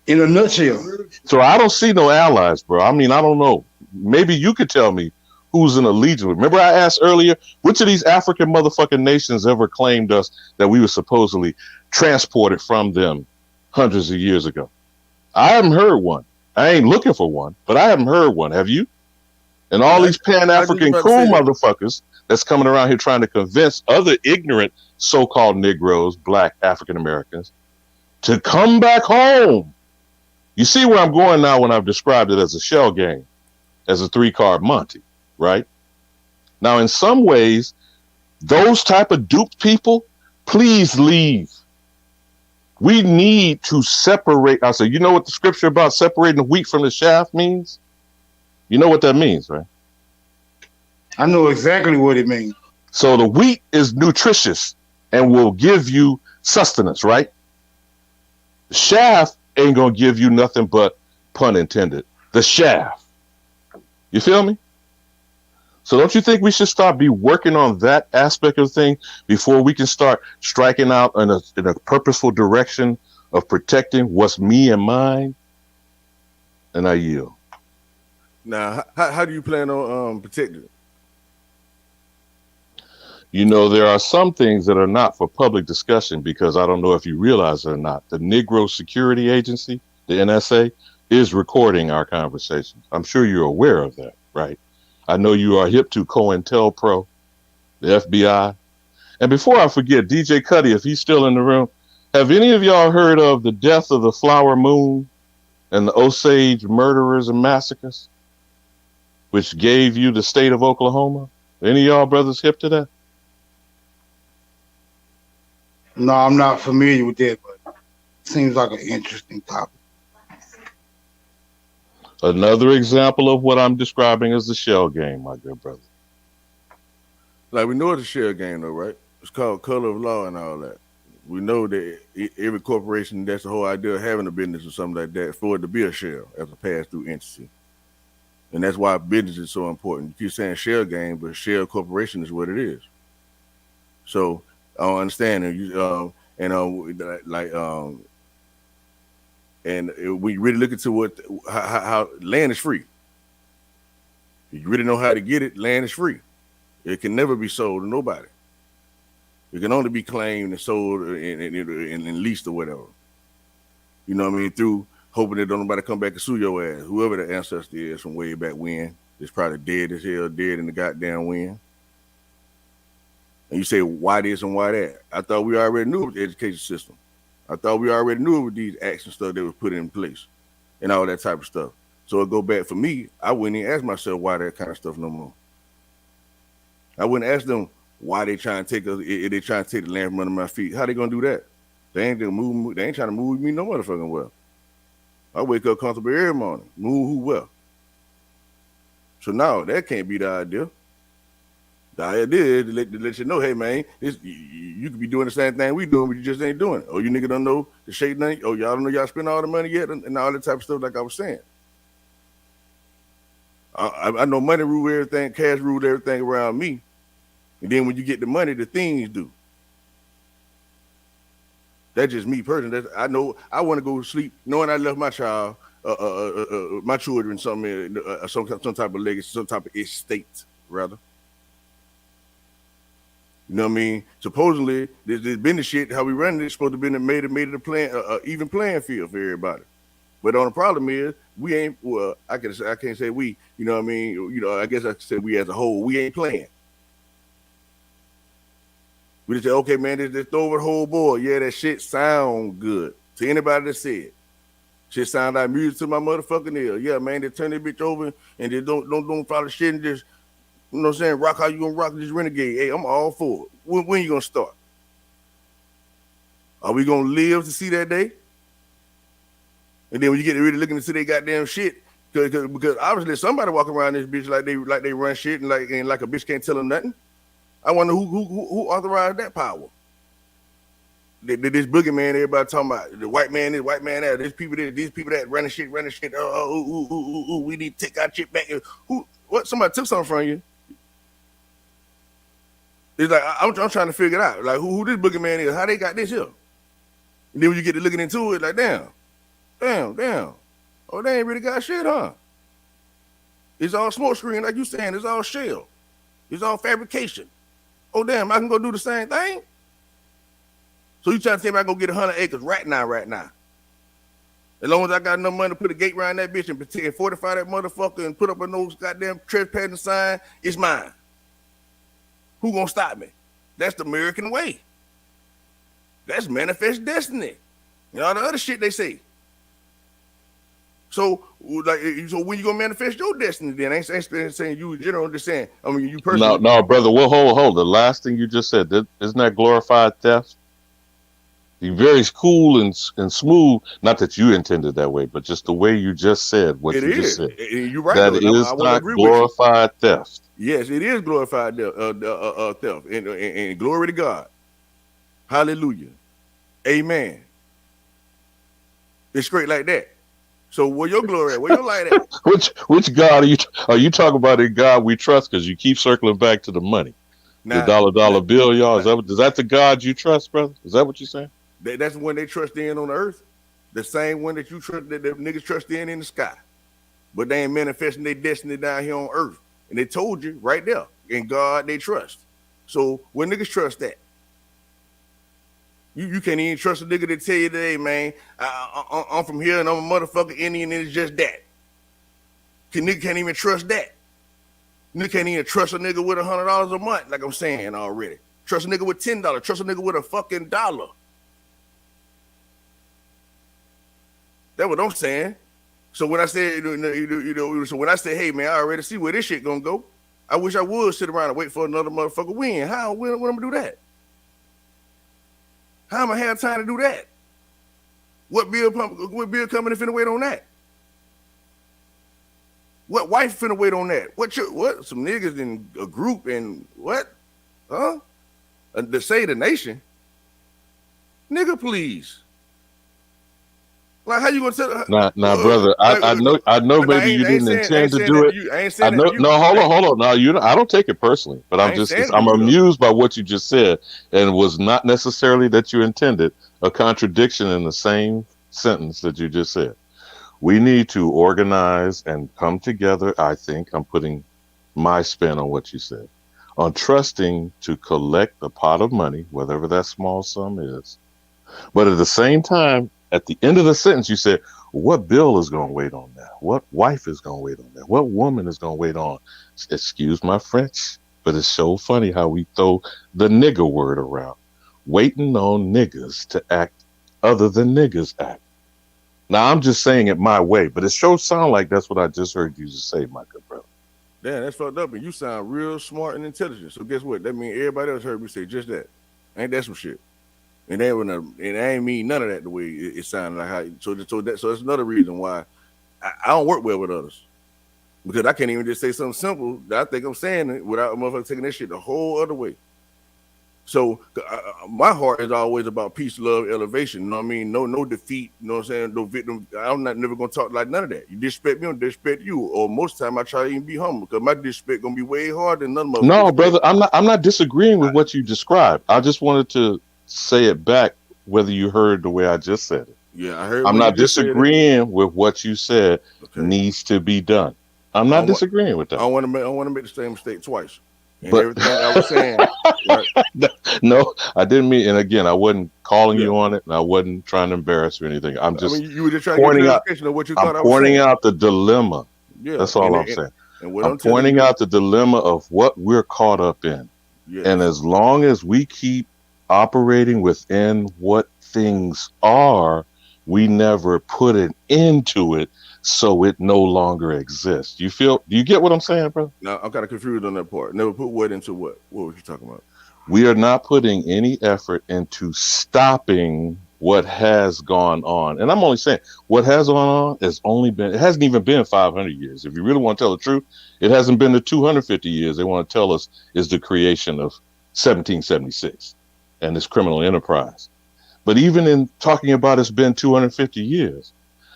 In a nutshell. So I don't see no allies, bro. I mean, I don't know. Maybe you could tell me who's in allegiance with. Remember I asked earlier, which of these African motherfucking nations ever claimed us that we were supposedly transported from them hundreds of years ago? I haven't heard one. I ain't looking for one, but I haven't heard one. Have you? And all these Pan-African cool motherfuckers that's coming around here trying to convince other ignorant so-called Negroes, black African Americans, to come back home. You see where I'm going now when I've described it as a shell game, as a 3-card Monty, right? Now, in some ways, those type of duped people, please leave. We need to separate. I say, you know what the scripture about separating the wheat from the chaff means? You know what that means, right? I know exactly what it means. So the wheat is nutritious and will give you sustenance, right? The chaff ain't gonna give you nothing but, pun intended, the shaft. You feel me? So don't you think we should start be working on that aspect of the thing before we can start striking out in a purposeful direction of protecting what's me and mine? And I yield. Now, how do you plan on protecting it? You know, there are some things that are not for public discussion because I don't know if you realize it or not. The Negro Security Agency, the NSA, is recording our conversations. I'm sure you're aware of that, right? I know you are hip to COINTELPRO, the FBI. And before I forget, DJ Cuddy, if he's still in the room, have any of y'all heard of the death of the Flower Moon and the Osage murderers and massacres, which gave you the state of Oklahoma? Any of y'all brothers hip to that? No, I'm not familiar with that, but it seems like an interesting topic. Another example of what I'm describing as the shell game, my good brother. Like, we know it's a shell game, though, right? It's called color of law and all that. We know that every corporation, that's the whole idea of having a business or something like that, for it to be a shell as a pass-through entity. And that's why business is so important. You keep saying shell game, but shell corporation is what it is. So I don't understand it. And we really look into how land is free. If you really know how to get it, land is free. It can never be sold to nobody. It can only be claimed and sold and leased or whatever. You know what I mean? Through hoping that don't nobody come back and sue your ass. Whoever the ancestor is from way back when is probably dead as hell, dead in the goddamn wind. And you say, why this and why that? I thought we already knew the education system. I thought we already knew with these action stuff that was put in place and all that type of stuff. So it go back for me, I wouldn't even ask myself why that kind of stuff no more. I wouldn't ask them why they trying to take us, if they trying to take the land from under my feet. How they gonna do that? They ain't gonna move. They ain't trying to move me no motherfucking well. I wake up comfortable every morning. Move who well. So now that can't be the idea. All it is to let you know, hey man, you could be doing the same thing we doing, but you just ain't doing it. Oh, you nigga don't know the shade nothing. Oh, y'all don't know y'all spend all the money yet, and all that type of stuff. Like I was saying, I know money rule everything, cash rule everything around me, and then when you get the money, the things do. That's just me personally. I know I want to go to sleep knowing I left my child, my children, some type of legacy, some type of estate, rather. You know what I mean? Supposedly, there's been the shit how we run it. It's supposed to be made it a plan, even playing field for everybody. But the only problem is we ain't. Well, I can't say we. You know what I mean? You know, I guess I could say we as a whole. We ain't playing. We just say, okay, man, just throw over the whole board. Yeah, that shit sound good to anybody that said. Shit sound like music to my motherfucking ear. Yeah, man, they turn that bitch over and they don't follow shit and just, you know what I'm saying, rock how you gonna rock this renegade. Hey, I'm all for it. When you gonna start? Are we gonna live to see that day? And then when you get to really looking to see their goddamn shit, because obviously somebody walking around this bitch like they run shit and like a bitch can't tell them nothing. I wonder who authorized that power. This boogeyman, everybody talking about the white man, this white man that, these people that running shit. We need to take our shit back. What? Somebody took something from you. It's like I'm trying to figure it out. Like who this boogeyman is? How they got this here? And then when you get to looking into it, like damn. Oh, they ain't really got shit, huh? It's all smoke screen, like you saying. It's all shell. It's all fabrication. Oh, damn, I can go do the same thing? So you trying to tell me I go get 100 acres right now? As long as I got enough money to put a gate around that bitch and fortify that motherfucker and put up a nose goddamn trespassing sign, it's mine. Who gonna stop me? That's the American way. That's manifest destiny. And all the other shit they say. So when you gonna manifest your destiny then? I ain't saying you in general, I'm just saying, I mean, you personally. No, brother, well, hold. The last thing you just said, isn't that glorified theft? You're very cool and smooth. Not that you intended that way, but just the way you just said what you just said. You're right. That is not glorified theft. Yes, it is glorified theft. And glory to God. Hallelujah. Amen. It's straight like that. So where your glory at? Where your light at? Which God are you talking about? A God we trust? Because you keep circling back to the money, the dollar bill, y'all. Is that the God you trust, brother? Is that what you're saying? That's the one they trust in on the earth. The same one that you trust, that the niggas trust in the sky. But they ain't manifesting their destiny down here on earth. And they told you right there. In God they trust. So where niggas trust that? You can't even trust a nigga that tell you today, man, I'm from here and I'm a motherfucking Indian and it's just that. Nigga can't even trust that. Nigga can't even trust a nigga with $100 a month, like I'm saying already. Trust a nigga with $10. Trust a nigga with a fucking dollar. That's what I'm saying. So when I say, so when I say, hey man, I already see where this shit gonna go. I wish I would sit around and wait for another motherfucker win. How? When I'm gonna do that? How am I have time to do that? What bill company finna wait on that? What wife finna wait on that? What some niggas in a group and what? Huh? To say the nation? Nigga, please. Like how you gonna tell? Nah, brother. I know. Maybe you didn't intend to do it. I ain't saying I know. that. No, hold on. No, I don't take it personally, but I'm amused by what you just said, and it was not necessarily that you intended a contradiction in the same sentence that you just said. We need to organize and come together. I think I'm putting my spin on what you said, on trusting to collect a pot of money, whatever that small sum is, but at the same time. At the end of the sentence, you said, what bill is going to wait on that? What wife is going to wait on that? What woman is going to wait on? Excuse my French, but it's so funny how we throw the nigger word around. Waiting on niggas to act other than niggas act. Now, I'm just saying it my way, but it sure sound like that's what I just heard you just say, my good brother. Damn, that's fucked up. And you sound real smart and intelligent. So guess what? That means everybody else heard me say just that. Ain't that some shit? And I ain't mean none of that the way it sounded like how. So that's another reason why I don't work well with others. Because I can't even just say something simple that I think I'm saying it without a motherfucker taking that shit the whole other way. So my heart is always about peace, love, elevation. You know what I mean? No defeat. You know what I'm saying? No victim. I'm never gonna talk like none of that. You disrespect me, I'm disrespect you. Or most time I try to even be humble because my disrespect gonna be way harder than none of them. No, brother, I'm not disagreeing with what you described. I just wanted to say it back, whether you heard the way I just said it. Yeah, I heard. I'm not disagreeing with what you said needs to be done. I'm not disagreeing with that. I want to make the same mistake twice. And everything I was saying, right? No, I didn't mean. And again, I wasn't calling you on it, and I wasn't trying to embarrass or anything. I'm just you were just trying to get clarification of what you thought I was saying. I'm pointing out the dilemma. Yeah, that's all I'm saying. And I'm pointing out the dilemma of what we're caught up in. Yes. And as long as we keep operating within what things are, we never put an end to it, so it no longer exists. Do you get what I'm saying, bro? No, I'm kind of confused on that part. Never put what into what? What were you talking about? We are not putting any effort into stopping what has gone on. And I'm only saying what has gone on it hasn't even been 500 years. If you really want to tell the truth, it hasn't been the 250 years they want to tell us is the creation of 1776 and this criminal enterprise. But even in talking about it's been 250 years,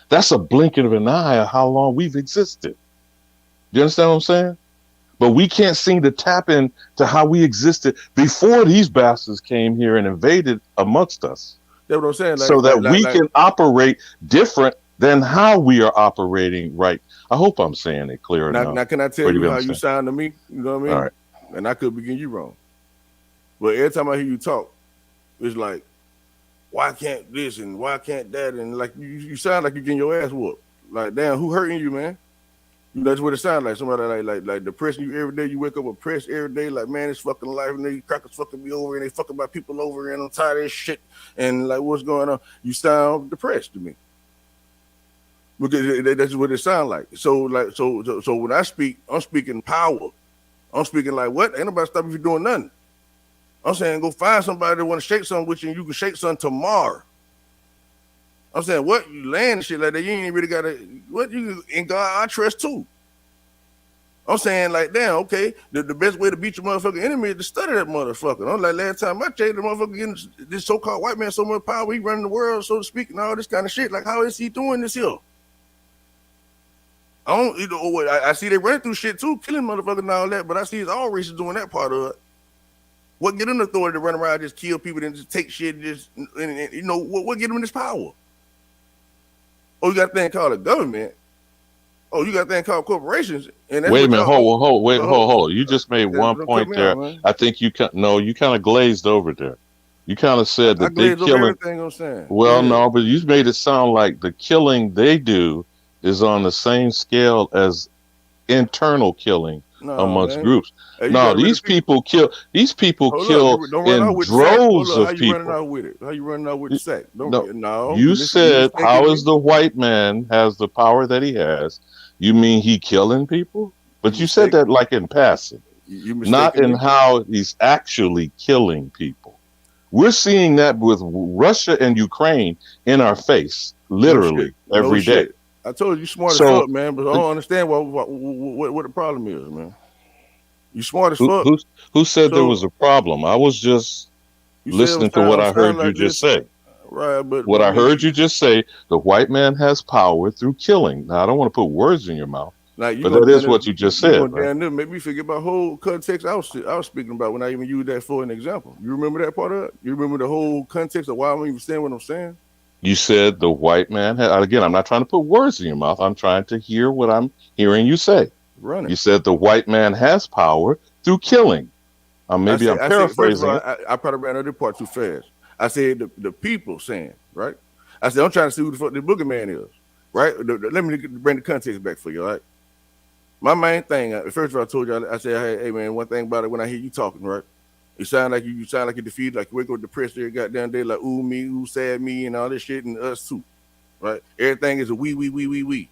that's a blinking of an eye of how long we've existed. Do you understand what I'm saying? But we can't seem to tap into how we existed before these bastards came here and invaded amongst us. That's what I'm saying. So that we can operate different than how we are operating right. I hope I'm saying it clear enough. Now, can I tell you how you sound to me? You know what I mean? All right. And I could be getting you wrong. But every time I hear you talk, it's like, why can't this and why can't that? And like you sound like you're getting your ass whooped. Like, damn, who hurting you, man? That's what it sounds like. Somebody like depressing you every day. You wake up oppressed every day. Like, man, it's fucking life, and they crackers fucking me over, and they fucking my people over, and I'm tired of this shit. And like, what's going on? You sound depressed to me. Because that's what it sounds like. So when I speak, I'm speaking power. I'm speaking like, what? Ain't nobody stopping you doing nothing. I'm saying go find somebody that want to shake something with you, and you can shake something tomorrow. I'm saying, what? You land shit like that, you ain't really got to, what? You in God, I trust too. I'm saying, like, damn, okay, the best way to beat your motherfucking enemy is to study that motherfucker. I'm like, last time I checked, the motherfucker getting this so-called white man so much power, he running the world, so to speak, and all this kind of shit. Like, how is he doing this here? I see they running through shit too, killing motherfuckers and all that, but I see it's all races doing that part of it. What get them the authority to run around, just kill people, and just take shit, and you know, what get them this power? Oh, you got a thing called a government. Oh, you got a thing called corporations. And that's wait a minute, hold. You just made one point there. I think you kind of glazed over there. You kind of said that they killing everything I'm saying. Well, yeah. No, but you made it sound like the killing they do is on the same scale as internal killing amongst groups. Hey, no, these people kill. These people kill in droves of people. How you running out with the sack? You said, how is the white man has the power that he has? You mean he killing people? But you said that like in passing, not in how he's actually killing people. We're seeing that with Russia and Ukraine in our face, literally every day. I told you smart as fuck, man, but I don't understand what the problem is, man. You smart as fuck. Who said there was a problem? I was just listening to what I heard you just say. Right, but what I heard you just say, the white man has power through killing. Now, I don't want to put words in your mouth, but that is what you just said. Right? Make me forget about whole context I was speaking about when I even used that for an example. You remember that part of it? You remember the whole context of why I'm even saying what I'm saying? You said the white man again, I'm not trying to put words in your mouth. I'm trying to hear what I'm hearing you say. Running. You said the white man has power through killing. Maybe I'm paraphrasing. I probably ran another part too fast. I said the people saying, right? I said, I'm trying to see who the fuck the boogeyman is, right? Let me bring the context back for you, all right? My main thing, first of all, I told you, I said, hey man, one thing about it, when I hear you talking, right? You sound like you're defeated, like you wake up depressed every goddamn day, like ooh me, ooh sad me, and all this shit, and us too, right? Everything is a we.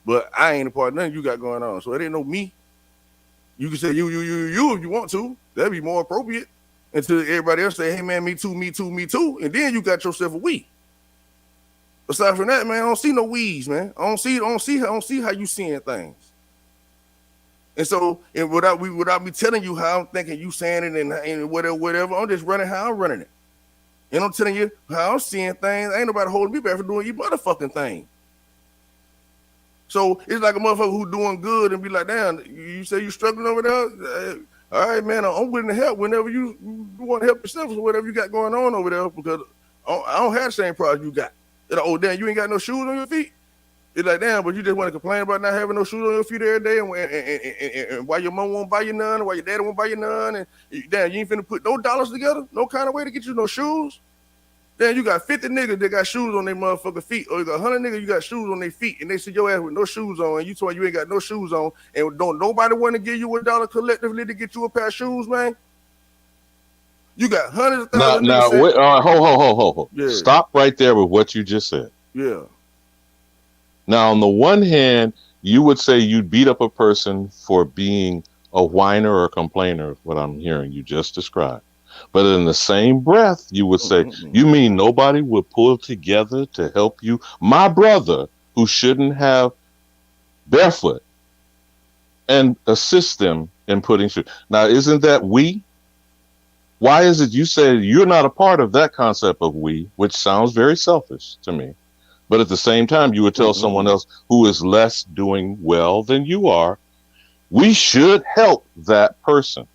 But I ain't a part of nothing you got going on, so it ain't no me. You can say you if you want to. That'd be more appropriate. Until everybody else say, hey man, me too, and then you got yourself a we. Aside from that, man, I don't see no we's, man. I don't see how you seeing things. And so, and without me telling you how I'm thinking, you saying it and whatever, I'm just running how I'm running it. And I'm telling you how I'm seeing things. Ain't nobody holding me back for doing your motherfucking thing. So it's like a motherfucker who doing good and be like, damn, you say you struggling over there? All right, man, I'm willing to help whenever you want to help yourself or whatever you got going on over there, because I don't have the same problem you got. They're like, oh, damn, you ain't got no shoes on your feet? It's like, damn, but you just want to complain about not having no shoes on your feet every day, and why your mom won't buy you none, and why your daddy won't buy you none, and damn, you ain't finna put no dollars together, no kind of way to get you no shoes. Then you got 50 niggas that got shoes on their motherfucking feet, or you got 100 niggas you got shoes on their feet, and they see your ass with no shoes on, and you told you ain't got no shoes on, and don't nobody want to give you $1 collectively to get you a pair of shoes, man. You got hundreds of thousands. Now, wait, ho. Yeah. Stop right there with what you just said. Yeah. Now, on the one hand, you would say you'd beat up a person for being a whiner or a complainer, what I'm hearing you just described. But in the same breath, you would say, you mean nobody would pull together to help you? My brother, who shouldn't have barefoot, and assist them in putting shoes. Now, isn't that we? Why is it you say you're not a part of that concept of we, which sounds very selfish to me? But at the same time, you would tell someone else who is less doing well than you are, we should help that person.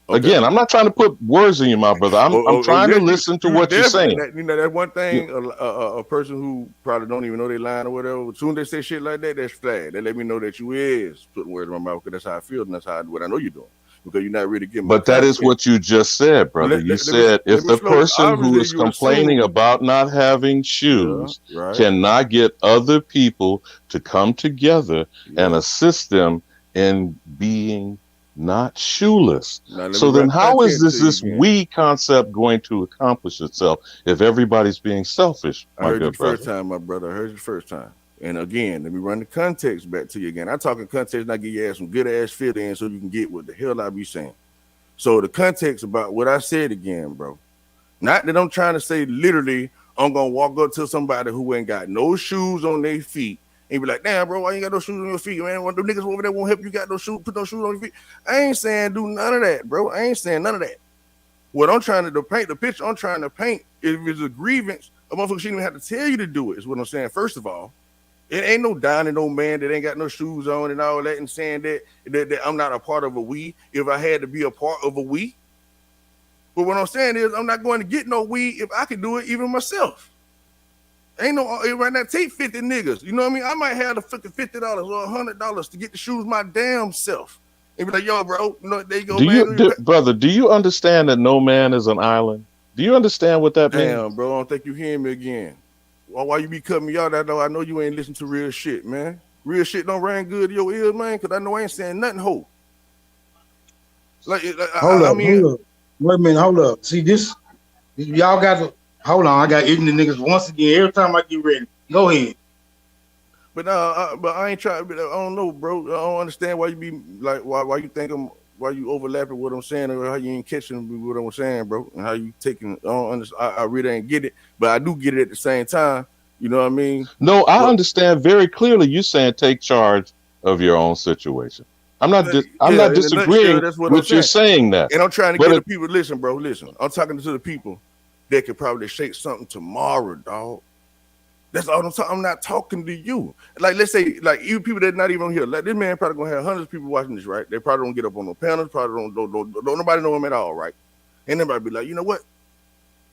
Okay. Again, I'm not trying to put words in you, my brother. I'm trying to listen to what you're saying. That one thing, a person who probably don't even know they lying or whatever, as soon as they say shit like that, that's flag. They let me know that you is putting words in my mouth, because that's how I feel, and that's how what I know you're doing. Because you're not really getting. But that is what you just said, brother. You said if the person who is complaining about not having shoes cannot get other people to come together and assist them in being not shoeless. So then how is this we concept going to accomplish itself if everybody's being selfish? I heard you the first time, my brother. I heard you the first time. And again, let me run the context back to you again. I talk in context and I give your ass some good ass fit in so you can get what the hell I be saying. So the context about what I said again, bro. Not that I'm trying to say literally I'm gonna walk up to somebody who ain't got no shoes on their feet and be like, damn, bro, why you got no shoes on your feet, man? One of them niggas over there won't help you got no shoes, put no shoes on your feet. I ain't saying do none of that, bro. I ain't saying none of that. What I'm trying to paint, the picture I'm trying to paint, if it's a grievance, a motherfucker shouldn't even have to tell you to do it, is what I'm saying. First of all, it ain't no down and no man that ain't got no shoes on and all that, and saying that I'm not a part of a we if I had to be a part of a we. But what I'm saying is I'm not going to get no we if I can do it even myself. Ain't no right now. Take 50 niggas. You know what I mean? I might have the fucking $50 or $100 to get the shoes my damn self. And be like, yo, bro, you know, there you go, brother, do you understand that no man is an island? Do you understand what that means? Damn, bro, I don't think you hearing me again. Why you be cutting me out? I know you ain't listen to real shit, man. Real shit don't ring good to your ears, man, because I know I ain't saying nothing, ho. Hold up. Wait a minute, hold up. See, this y'all got to, hold on, I got ignorant niggas once again every time I get ready. Go ahead. But I ain't trying, I don't know, bro. I don't understand why you be like, why you think why you overlapping what I'm saying, or how you ain't catching what I'm saying, bro, and how you taking. I really ain't get it, but I do get it at the same time. You know what I mean? No, I understand very clearly. You saying take charge of your own situation. I'm not disagreeing with you saying that. And I'm trying to get the people. Listen, bro. Listen, I'm talking to the people that could probably shake something tomorrow, dog. That's all I'm talking. I'm not talking to you. Like, let's say, like, even people that not even on here. Like, this man probably gonna have hundreds of people watching this, right? They probably don't get up on no panels. Probably don't nobody know him at all, right? And everybody be like, you know what?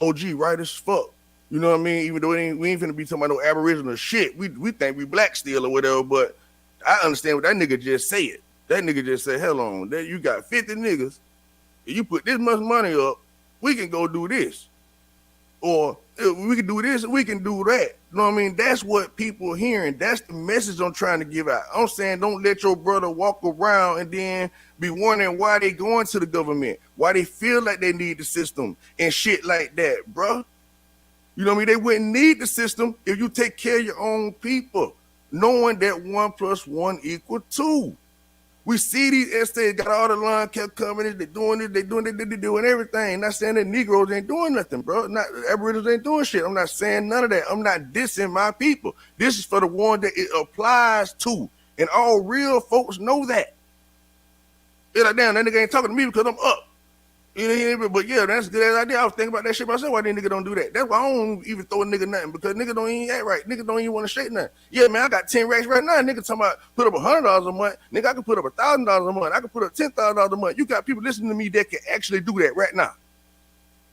OG, right as fuck. You know what I mean? Even though we ain't finna be talking about no Aboriginal shit. We think we black still or whatever. But I understand what that nigga just said. That nigga just said, hell on. That you got 50 niggas. If you put this much money up, we can go do this. Or we can do this, we can do that. You know what I mean? That's what people are hearing. That's the message I'm trying to give out. I'm saying don't let your brother walk around and then be wondering why they going to the government, why they feel like they need the system and shit like that, bro. You know what I mean? They wouldn't need the system if you take care of your own people, knowing that 1 + 1 = 2. We see these estates got all the line kept coming. They doing it. They doing everything. Not saying that Negroes ain't doing nothing, bro. Not Aboriginals ain't doing shit. I'm not saying none of that. I'm not dissing my people. This is for the one that it applies to, and all real folks know that. like, damn, that nigga ain't talking to me because I'm up. But yeah, that's a good ass idea. I was thinking about that shit myself. Why these nigga don't do that? That's why I don't even throw a nigga nothing, because nigga don't even act right. Nigga don't even want to shake nothing. Yeah, man, I got 10 racks right now. Nigga talking about put up $100 a month. Nigga, I can put up $1,000 a month. I can put up $10,000 a month. You got people listening to me that can actually do that right now.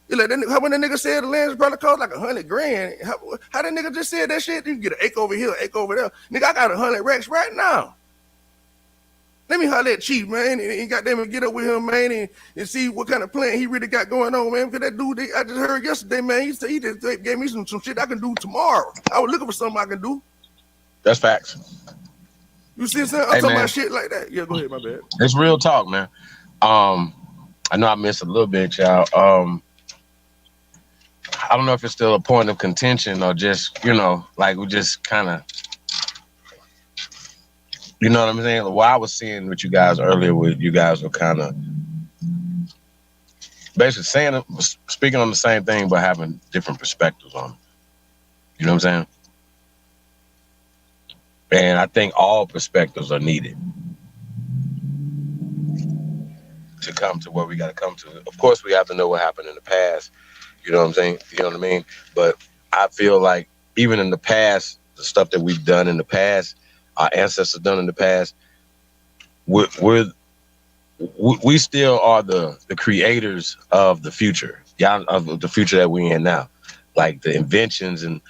You like that nigga, how when that nigga said the land probably cost like $100,000? How that nigga just said that shit? You can get an acre over here, an acre over there. Nigga, I got 100 racks right now. Let me holler at Chief, man, and goddamn get up with him, man, and see what kind of plan he really got going on, man. Because that dude, I just heard yesterday, man, he said he just gave me some shit I can do tomorrow. I was looking for something I can do. That's facts. You see what I'm saying? I'm talking about shit like that. Yeah, go ahead, my bad. It's real talk, man. I know I missed a little bit, y'all. I don't know if it's still a point of contention or just, like we just kind of, you know what I'm saying? Well, I was seeing with you guys earlier, where you guys were kind of basically speaking on the same thing, but having different perspectives on it. You know what I'm saying? And I think all perspectives are needed to come to where we got to come to. Of course, we have to know what happened in the past. You know what I'm saying? You know what I mean? But I feel like even in the past, the stuff that we've done in the past, our ancestors done in the past, we still are the creators of the future, of the future that we're in now. Like the inventions and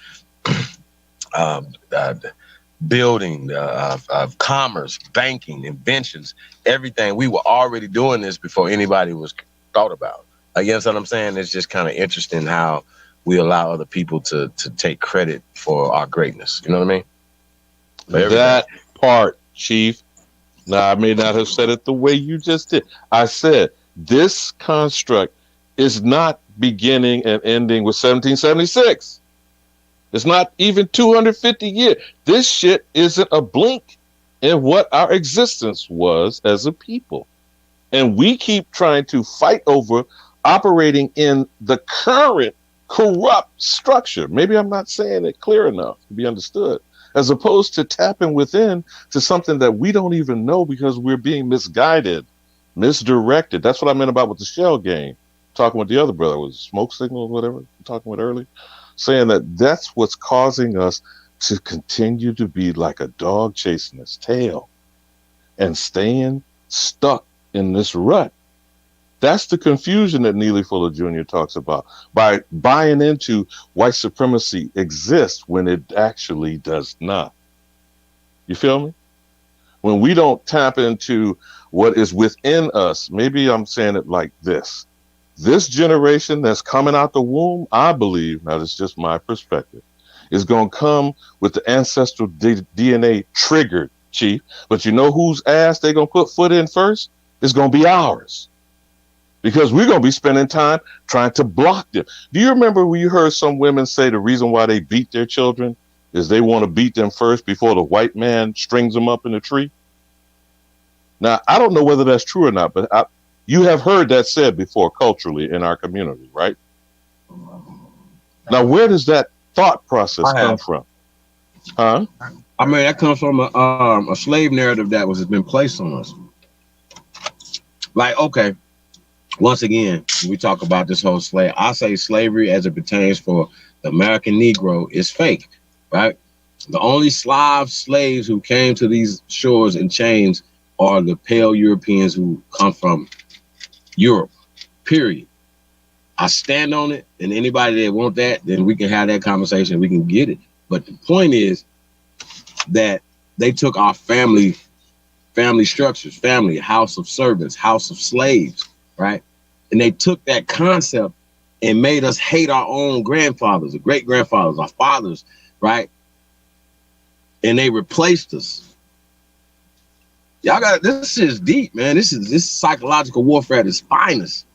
building of commerce, banking, inventions, everything. We were already doing this before anybody was thought about. You know what I'm saying? It's just kind of interesting how we allow other people to take credit for our greatness. You know what I mean? That part, Chief. Now, I may not have said it the way you just did. I said this construct is not beginning and ending with 1776. It's not even 250 years. This shit isn't a blink in what our existence was as a people. And we keep trying to fight over operating in the current corrupt structure. Maybe I'm not saying it clear enough to be understood, as opposed to tapping within to something that we don't even know because we're being misguided, misdirected. That's what I meant about with the shell game. Talking with the other brother, was smoke signal or whatever, talking with early, saying that that's what's causing us to continue to be like a dog chasing its tail and staying stuck in this rut. That's the confusion that Neely Fuller Jr. talks about, by buying into white supremacy exists when it actually does not. You feel me? When we don't tap into what is within us, maybe I'm saying it like this. This generation that's coming out the womb, I believe, now this is just my perspective, is going to come with the ancestral DNA triggered, Chief. But you know whose ass they're going to put foot in first? It's going to be ours. Because we're going to be spending time trying to block them. Do you remember when you heard some women say the reason why they beat their children is they want to beat them first before the white man strings them up in a tree? Now, I don't know whether that's true or not, but you have heard that said before culturally in our community, right? Now, where does that thought process come from? Huh? I mean, that comes from a slave narrative that has been placed on us. Like, okay, once again, we talk about this whole slave. I say slavery as it pertains for the American Negro is fake, right? The only slaves who came to these shores in chains are the pale Europeans who come from Europe, period. I stand on it, and anybody that want that, then we can have that conversation. We can get it. But the point is that they took our family structures, family, house of servants, house of slaves, right? And they took that concept and made us hate our own grandfathers, or great grandfathers, our fathers, right? And they replaced us. Y'all got this is deep, man. This is psychological warfare at its finest.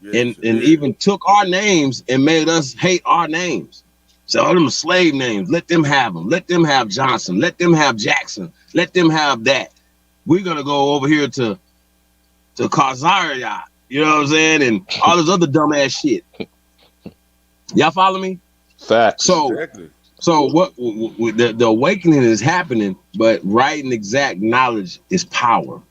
Yes, and even took our names and made us hate our names. So all them slave names, let them have them. Let them have Johnson. Let them have Jackson. Let them have that. We're gonna go over here to Kazariot, you know what I'm saying, and all this other dumbass shit. Y'all follow me? Facts. So what the awakening is happening, but right and exact knowledge is power,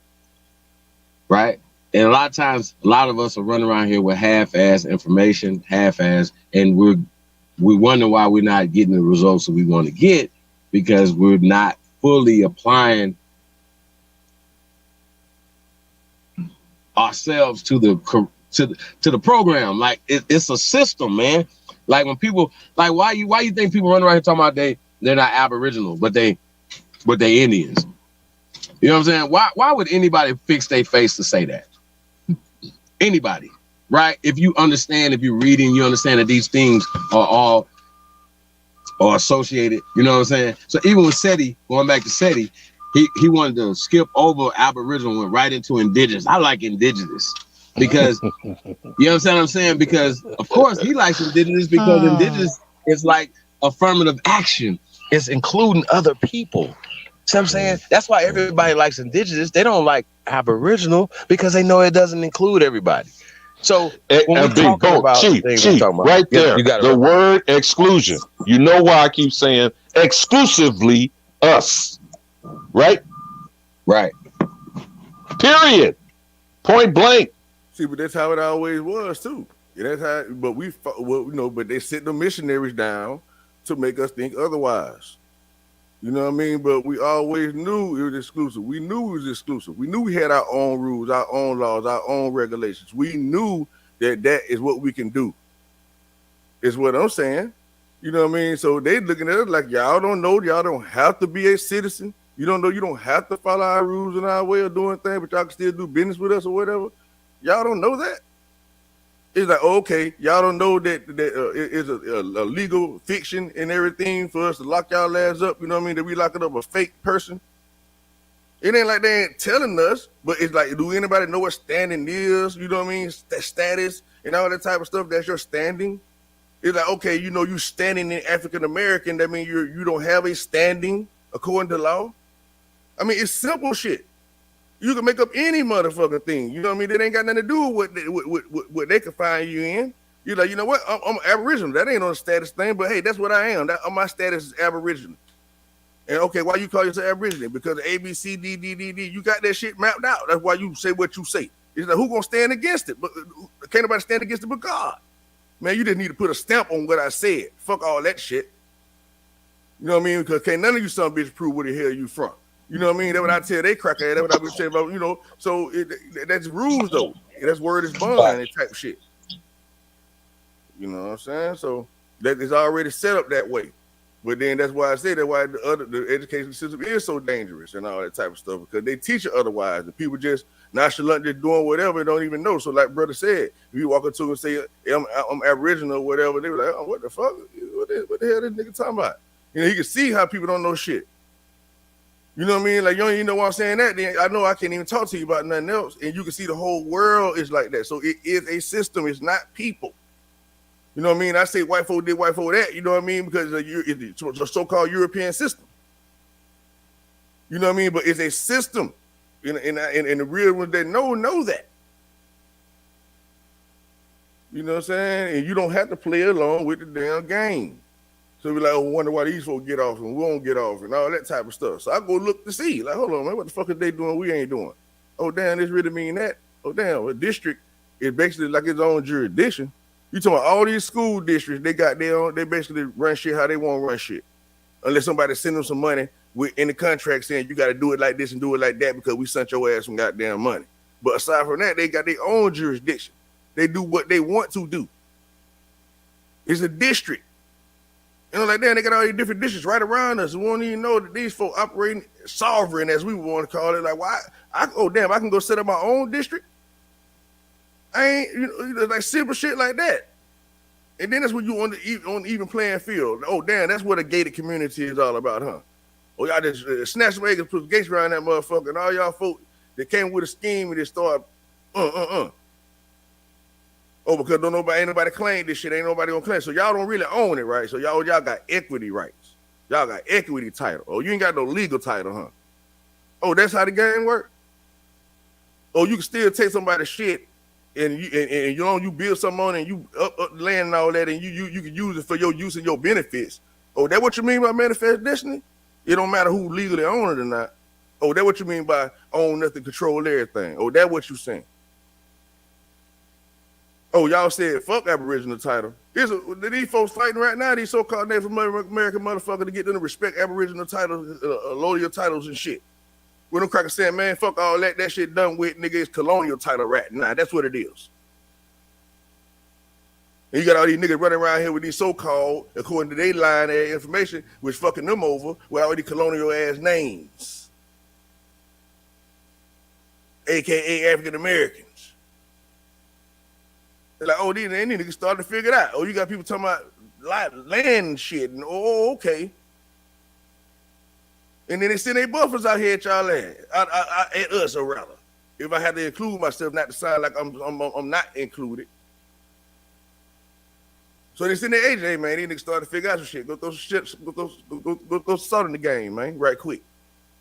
right? And a lot of times, a lot of us are running around here with half-ass information, half-ass, and we wonder why we're not getting the results that we want to get, because we're not fully applying ourselves to the program. Like it's a system, man. Like when people like why you think people run around here talking about they're not Aboriginal, but they Indians. You know what I'm saying? Why would anybody fix their face to say that? Anybody, right? If you understand, if you're reading, you understand that these things are all associated. You know what I'm saying? So even with Seti, going back to Seti, he wanted to skip over Aboriginal, went right into indigenous. I like indigenous because you understand what I'm saying? Because of course he likes indigenous because indigenous is like affirmative action. It's including other people. See what I'm saying? That's why everybody likes indigenous. They don't like Aboriginal because they know it doesn't include everybody. So when we talk about Chief, right there, you got the word exclusion. You know why I keep saying exclusively us, right? Right. Period. Point blank. See, but that's how it always was too. Yeah, that's how. But but they sit the missionaries down to make us think otherwise. You know what I mean? But we always knew it was exclusive. We knew it was exclusive. We knew we had our own rules, our own laws, our own regulations. We knew that is what we can do. Is what I'm saying. You know what I mean? So they looking at us like, y'all don't know, y'all don't have to be a citizen. You don't know, you don't have to follow our rules and our way of doing things, but y'all can still do business with us or whatever. Y'all don't know that. It's like, okay, y'all don't know that it's a legal fiction and everything for us to lock y'all ass up. You know what I mean? That we locking up a fake person. It ain't like they ain't telling us, but it's like, do anybody know what standing is? You know what I mean? Status and all that type of stuff. That's your standing. It's like, okay, you know, you standing in African American. That means you don't have a standing according to law. I mean, it's simple shit. You can make up any motherfucking thing. You know what I mean? That ain't got nothing to do with what they can find you in. You're like, you know what? I'm Aboriginal. That ain't on a status thing, but hey, that's what I am. My status is Aboriginal. And okay, why you call yourself Aboriginal? Because A, B, C, D, D, D, D. You got that shit mapped out. That's why you say what you say. It's like, who gonna stand against it? But can't nobody stand against it but God. Man, you just need to put a stamp on what I said. Fuck all that shit. You know what I mean? Because can't none of you son bitch prove where the hell you from. You know what I mean? That's what I tell they crackhead. That's what I be saying about, you know. So that's rules though. That's word is bond and type shit. You know what I'm saying? So that is already set up that way. But then that's why I say that's why the education system is so dangerous and all that type of stuff, because they teach it otherwise. The people just nonchalant, just doing whatever, don't even know. So like brother said, if you walk up to and say I'm Aboriginal or whatever, they were like, oh, what the fuck? What the hell this nigga talking about? You know, you can see how people don't know shit. You know what I mean? Like, you don't even know why I'm saying that. Then I know I can't even talk to you about nothing else. And you can see the whole world is like that. So it is a system. It's not people. You know what I mean? I say white folk did white folk that. You know what I mean? Because it's a so-called European system. You know what I mean? But it's a system. And the real ones that know that. You know what I'm saying? And you don't have to play along with the damn game. So we like, oh, wonder why these folks get off and we won't get off and all that type of stuff. So I go look to see, like, hold on, man, what the fuck is they doing we ain't doing? Oh, damn, this really mean that? Oh, damn, a district is basically like its own jurisdiction. You talking about all these school districts, they basically run shit how they want to run shit. Unless somebody send them some money in the contract saying you got to do it like this and do it like that because we sent your ass some goddamn money. But aside from that, they got their own jurisdiction. They do what they want to do. It's a district. You know, like that, they got all these different districts right around us. We won't even know that these folks operating sovereign, as we want to call it. Like, why? I can go set up my own district. I ain't, you know, like simple shit like that. And then that's when you on the even playing field. Oh, damn, that's what a gated community is all about, huh? Oh, y'all just snatch some eggs and put gates around that motherfucker, and all y'all folks that came with a scheme and they start, Oh, because ain't nobody claim this shit. Ain't nobody gonna claim. So y'all don't really own it, right? So y'all got equity rights. Y'all got equity title. Oh, you ain't got no legal title, huh? Oh, that's how the game work. Oh, you can still take somebody's shit and you build something on it and you up land and all that, and you can use it for your use and your benefits. Oh, that what you mean by manifest destiny? It don't matter who legally own it or not. Oh, that what you mean by own nothing, control everything. Oh, that what you saying? Oh, y'all said fuck Aboriginal title. These folks fighting right now, these so-called Native American motherfuckers, to get them to respect Aboriginal titles, colonial titles and shit. With them crackers saying, man, fuck all that. That shit done with, nigga. It's colonial title right now. That's what it is. And you got all these niggas running around here with these so-called, according to their line of information, which fucking them over with all these colonial ass names, aka African Americans. They're like, oh, these niggas starting to figure it out. Oh, you got people talking about land and shit. And oh, okay. And then they send their buffers out here at y'all land, at us, or rather. If I had to include myself, not to sound like I'm not included. So they send their agent, hey man, these niggas starting to figure out some shit. Go throw some shit, go salt in the game, man, right quick.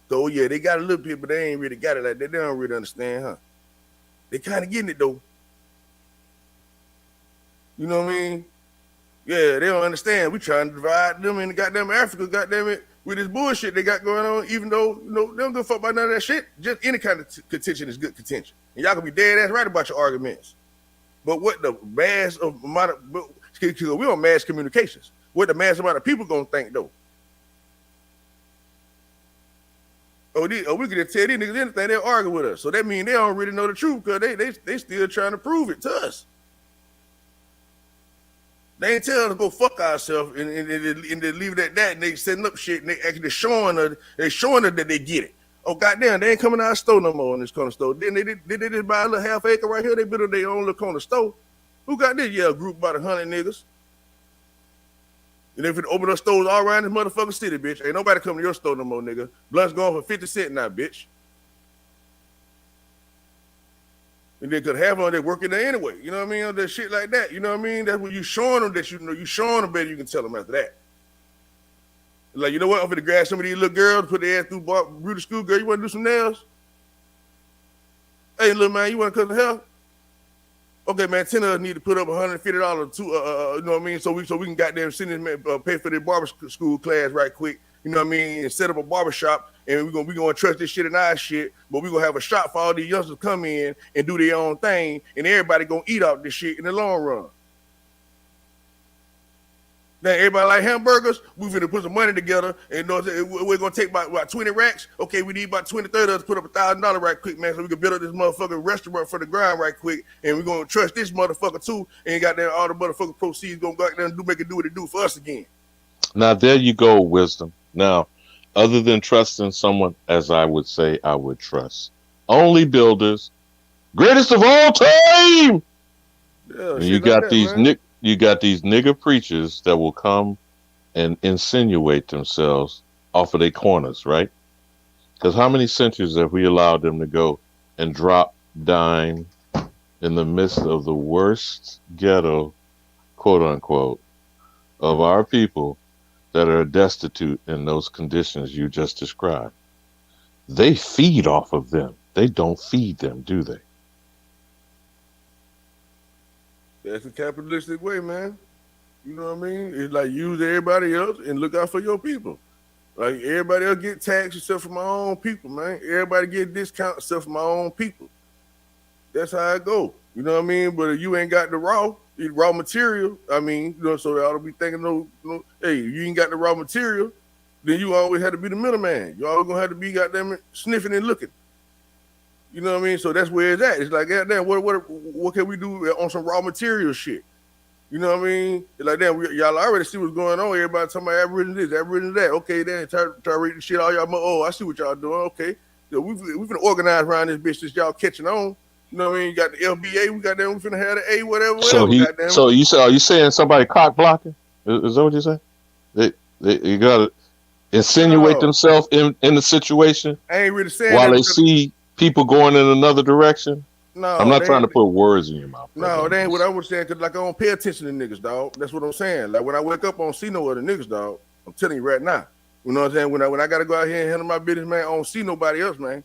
So yeah, they got a little bit, but they ain't really got it like that. They don't really understand, huh? They kind of getting it though. You know what I mean? Yeah, they don't understand. We trying to divide them in the goddamn Africa, goddamn it, with this bullshit they got going on, even though, you know, they don't give a fuck about none of that shit. Just any kind of contention is good contention. And y'all can be dead ass right about your arguments. But what the mass amount of, because we on mass communications, what the mass amount of people gonna think though? We could just tell these niggas anything, they'll argue with us. So that means they don't really know the truth because they still trying to prove it to us. They ain't telling us to go fuck ourselves and they leave it at that, and they setting up shit and they actually showing us that they get it. Oh goddamn, they ain't coming out of store no more in this corner store. Then they just buy a little half acre right here, they build their own little corner store. Who got this? Yeah, a group about 100 niggas. And if it open up stores all around this motherfucking city, bitch, ain't nobody coming to your store no more, nigga. Blunt's going for 50 cents now, bitch. And they could have on there working there anyway. You know what I mean? On that shit like that. You know what I mean? That's when you showing them that you showing them better, you can tell them after that. Like, you know what? I'm gonna grab some of these little girls, put their ass through beauty school, girl. You wanna do some nails? Hey, little man, you wanna cut the hair? Okay, man, 10 of us need to put up $150 to, you know what I mean? So we can goddamn send them, pay for their barber school class right quick. You know what I mean? And set up a barber shop, and we're gonna trust this shit in our shit, but we're gonna have a shop for all these youngsters to come in and do their own thing, and everybody gonna eat off this shit in the long run. Now everybody like hamburgers, we finna put some money together, and we're gonna take about 20 racks. Okay, we need about 20, 30 of us to put up $1,000 right quick, man, so we can build up this motherfucking restaurant for the ground right quick, and we're gonna trust this motherfucker too, and goddamn all the motherfucking proceeds gonna go out there and make it do what it do for us again. Now there you go, wisdom. Now, other than trusting someone, as I would say, I would trust only builders, greatest of all time. Yeah, and you got you got these nigger preachers that will come and insinuate themselves off of their corners, right? Because how many centuries have we allowed them to go and drop dime in the midst of the worst ghetto, quote unquote, of our people that are destitute in those conditions you just described? They feed off of them. They don't feed them, do they? That's a capitalistic way, man. You know what I mean? It's like use everybody else and look out for your people. Like everybody else get taxed except for my own people, man. Everybody get discount except for my own people. That's how it go. You know what I mean? But if you ain't got the raw material, I mean, you know, so they ought to be thinking, hey, if you ain't got the raw material, then you always have to be the middleman. You always gonna have to be goddamn sniffing and looking. You know what I mean? So that's where it's at. It's like, goddamn, what can we do on some raw material shit? You know what I mean? It's like, damn, y'all already see what's going on. Everybody talking about Aboriginal this, Aboriginal that. Okay, then try reading shit all y'all. Oh, I see what y'all doing. Okay, so we finna organize around this bitch since y'all catching on. You know what I mean? You got the LBA, we got them, we finna have the A, whatever. So are you saying somebody cock blocking? Is that what you say? They gotta insinuate themselves in the situation. I ain't really saying while they see people going in another direction. No, I'm not trying to put words in your mouth. No, that ain't what I was saying. Cause like I don't pay attention to niggas, dog. That's what I'm saying. Like when I wake up, I don't see no other niggas, dog. I'm telling you right now. You know what I'm saying? When I gotta go out here and handle my business, man, I don't see nobody else, man.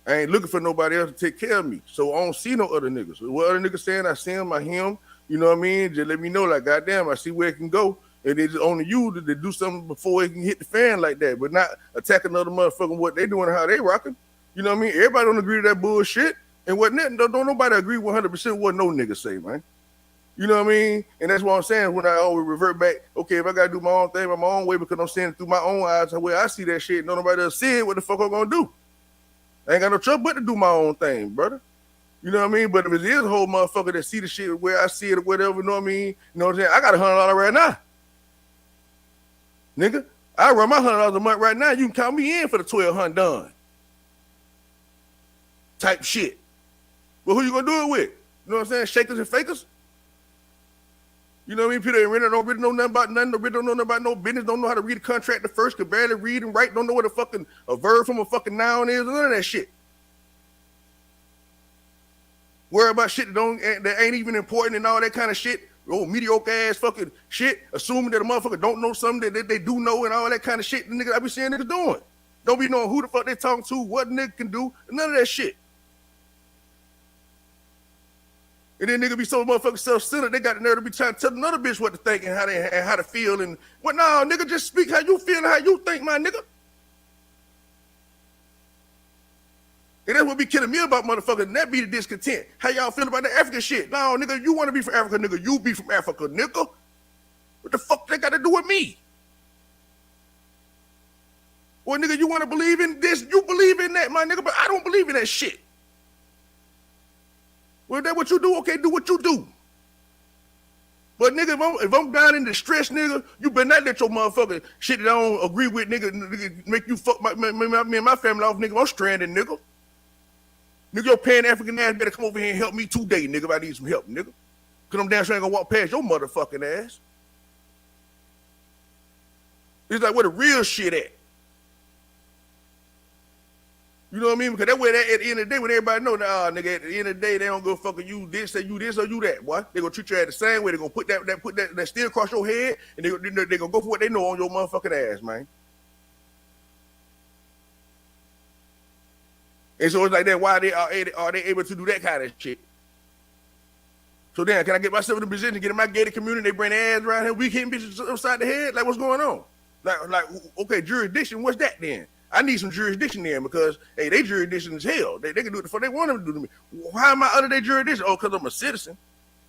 I ain't looking for nobody else to take care of me. So I don't see no other niggas. What other niggas saying, I see him, I hear him. You know what I mean? Just let me know, like, goddamn, I see where it can go. And it's only you to do something before it can hit the fan like that, but not attack another motherfucker what they doing and how they rocking. You know what I mean? Everybody don't agree to that bullshit. And what don't nobody agree 100% what no nigga say, man. You know what I mean? And that's what I'm saying when I always revert back. Okay, if I gotta do my own thing, my own way, because I'm seeing it through my own eyes, the way I see that shit, nobody else see it, what the fuck I'm gonna do? I ain't got no trouble but to do my own thing, brother. You know what I mean? But if it is a whole motherfucker that see the shit where I see it or whatever, you know what I mean? You know what I'm saying? I got $100 right now. Nigga, I run my $100 a month right now. You can count me in for the 1,200 done. Type shit. But who you gonna do it with? You know what I'm saying? Shakers and fakers? You know what I mean? People ain't don't really know nothing about nothing, don't know nothing about no business, don't know how to read a contract at first, could barely read and write, don't know what a verb from a fucking noun is, none of that shit. Worry about shit that ain't even important and all that kind of shit. Oh, mediocre ass fucking shit, assuming that a motherfucker don't know something that they do know and all that kind of shit. The nigga I be seeing niggas doing. Don't be knowing who the fuck they talking to, what nigga can do, none of that shit. And then nigga be so motherfucking self-centered, they got the nerve to be trying to tell another bitch what to think and how to feel and what. No, nigga, just speak how you feel and how you think, my nigga. And that's what be killing me about motherfuckers, and that be the discontent. How y'all feel about the African shit? No, nigga, you want to be from Africa, nigga. You be from Africa, nigga. What the fuck they got to do with me? Well, nigga, you want to believe in this? You believe in that, my nigga, but I don't believe in that shit. Well, if that's what you do, okay, do what you do. But nigga, if I'm down in distress, nigga, you better not let your motherfucking shit that I don't agree with, nigga make you fuck me and my family off, nigga. I'm stranded, nigga. Nigga, your Pan-African ass better come over here and help me today, nigga, if I need some help, nigga. Because I'm damn sure ain't gonna walk past your motherfucking ass. It's like where the real shit at. You know what I mean? Because that way, at the end of the day, when everybody know that, nigga, at the end of the day, they don't go fucking you this, say you this or you that, boy. They gonna treat you at the same way. They gonna put that still across your head, and they gonna go for what they know on your motherfucking ass, man. And so it's like that. Why are they able to do that kind of shit? So then, can I get myself in a position to get in my gated community? They bring their ass around here, we hitting bitches upside the head. Like, what's going on? Like, okay, jurisdiction. What's that then? I need some jurisdiction there because hey, they jurisdiction is hell. They can do it before they want them to do to me. Why am I under their jurisdiction? Oh, because I'm a citizen.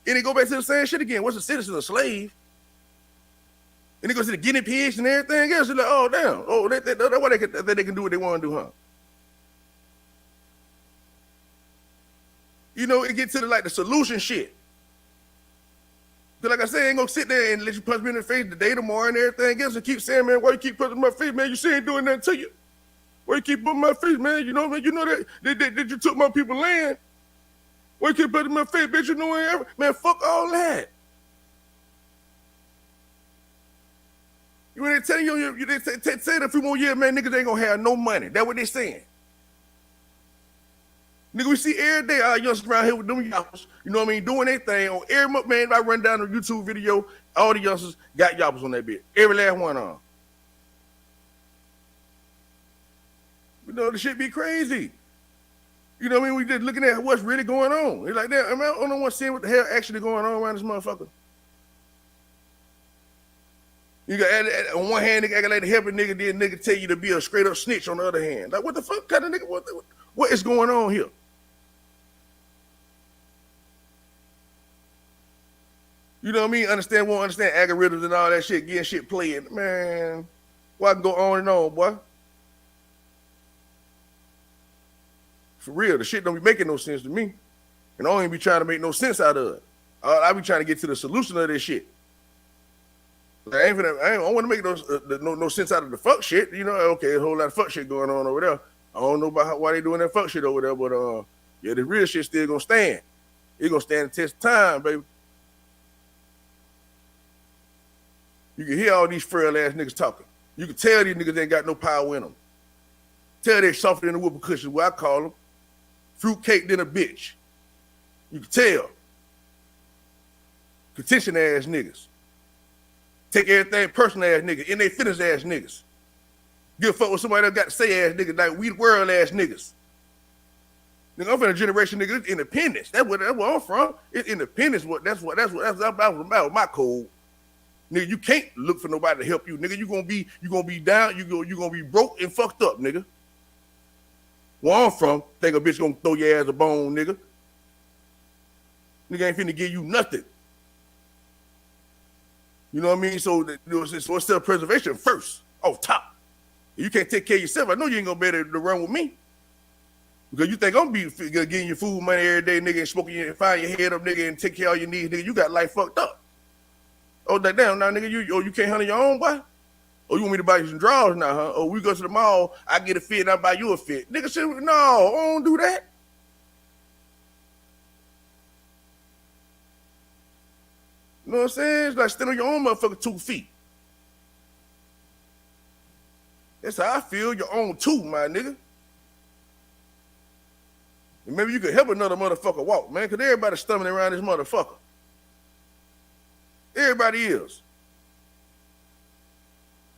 And they go back to the same shit again. What's a citizen? A slave? And they go to the guinea pigs and everything else. They're like, oh damn. Oh, that's why they can do what they want to do, huh? You know, it gets to the solution shit. Because like I said, I ain't gonna sit there and let you punch me in the face today, tomorrow, and everything else and keep saying, man, why you keep punching my face, man? You see ain't doing nothing to you. Why you keep putting my face, man? You know, man, you know that you took my people's land. Why you keep putting my face, bitch? You know, ever, man, fuck all that. You ain't telling you, they say in a few more years, man, niggas ain't gonna have no money. That's what they saying. Nigga, we see every day our youngsters around here with them yoppers, you know what I mean, doing their thing. On every month, man, if I run down the YouTube video, all the youngsters got yoppers on that bitch. Every last one of them. You know, the shit be crazy. You know what I mean? We just looking at what's really going on. It's like that. I mean, I don't want to see what the hell actually going on around this motherfucker. You got on one hand, nigga acting like the helping nigga, then nigga tell you to be a straight up snitch on the other hand. Like, what the fuck kind of nigga? What is going on here? You know what I mean? Won't understand algorithms and all that shit, getting shit playing. Man, why I can go on and on, boy? For real, the shit don't be making no sense to me. And I don't even be trying to make no sense out of it. I be trying to get to the solution of this shit. I don't want to make no sense out of the fuck shit. You know, okay, a whole lot of fuck shit going on over there. I don't know about why they doing that fuck shit over there, but yeah, the real shit still gonna stand. It gonna stand the test of time, baby. You can hear all these frail ass niggas talking. You can tell these niggas ain't got no power in them. Tell they softer than a whooping cushion, what I call them. Fruitcake than a bitch. You can tell. Contention ass niggas. Take everything personal ass niggas. In they finish ass niggas. Give a fuck what somebody else got to say ass niggas. Like we the world ass niggas. Nigga, I'm from a generation nigga. It's independence. That's where I'm from. It's independence. That's about my code. Nigga, you can't look for nobody to help you. Nigga, you gonna be down. You gonna be broke and fucked up, nigga. Where I'm from, think a bitch gonna throw your ass a bone, nigga. Nigga ain't finna give you nothing. You know what I mean? So, so it's self-preservation first, off top. If you can't take care of yourself, I know you ain't gonna be able to run with me. Because you think I'm getting your food money every day, nigga, and smoking you and find your head up, nigga, and take care of all your needs, nigga. You got life fucked up. Oh, that damn now, nigga, you can't handle your own, boy? Oh, you want me to buy you some drawers now, huh? Oh, we go to the mall, I get a fit, and I buy you a fit. Nigga said, no, I don't do that. You know what I'm saying? It's like standing on your own motherfucking 2 feet. That's how I feel, your own 2, my nigga. And maybe you could help another motherfucker walk, man, because everybody's stumbling around this motherfucker. Everybody is.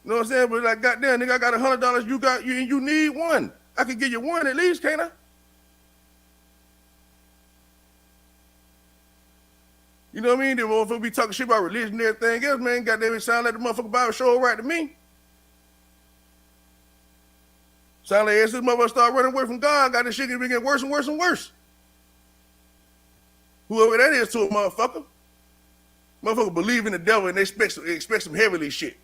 You know what I'm saying? But like, goddamn, nigga, I got $100. You need one. I can give you one at least, can't I? You know what I mean? The motherfucker be talking shit about religion and everything else, man. Goddamn, it sound like the motherfucker Bible show right to me. Sound like as this motherfucker start running away from God, got this shit getting worse and worse and worse. Whoever that is to a motherfucker. Motherfucker believe in the devil and they expect some heavenly shit.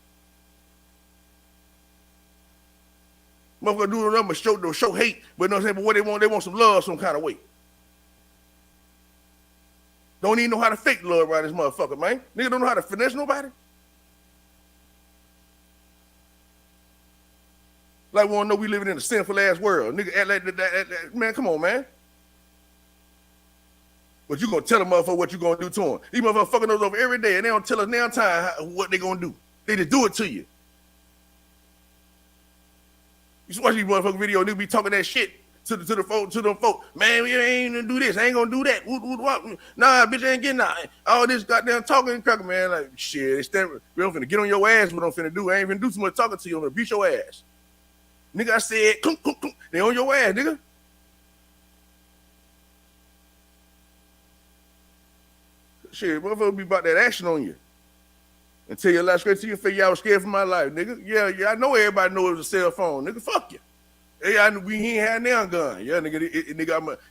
Motherfucker do nothing but show hate, but you know what I'm saying? But what they want some love some kind of way. Don't even know how to fake love around this motherfucker, man. Nigga don't know how to finesse nobody. Like we want to know we living in a sinful ass world. Nigga act like that, man, come on, man. But you gonna tell a motherfucker what you gonna do to him. These motherfuckers fucking those over every day and they don't tell us now time what they gonna do. They just do it to you. You should watch these motherfucking videos, nigga be talking that shit to them folk. Man, we ain't gonna do this, I ain't gonna do that. Nah, bitch, I ain't getting out. All this goddamn talking and cracking, man. Like, shit, we don't finna get on your ass, what I'm finna do. I ain't finna do too much talking to you, I'm gonna beat your ass. Nigga, I said, they on your ass, nigga. Shit, motherfucker be about that action on you. And tell you a lot straight to your face, y'all was scared for my life, nigga. Yeah, I know everybody know it was a cell phone, nigga. Fuck you. Hey, we ain't had now gun. Yeah, nigga,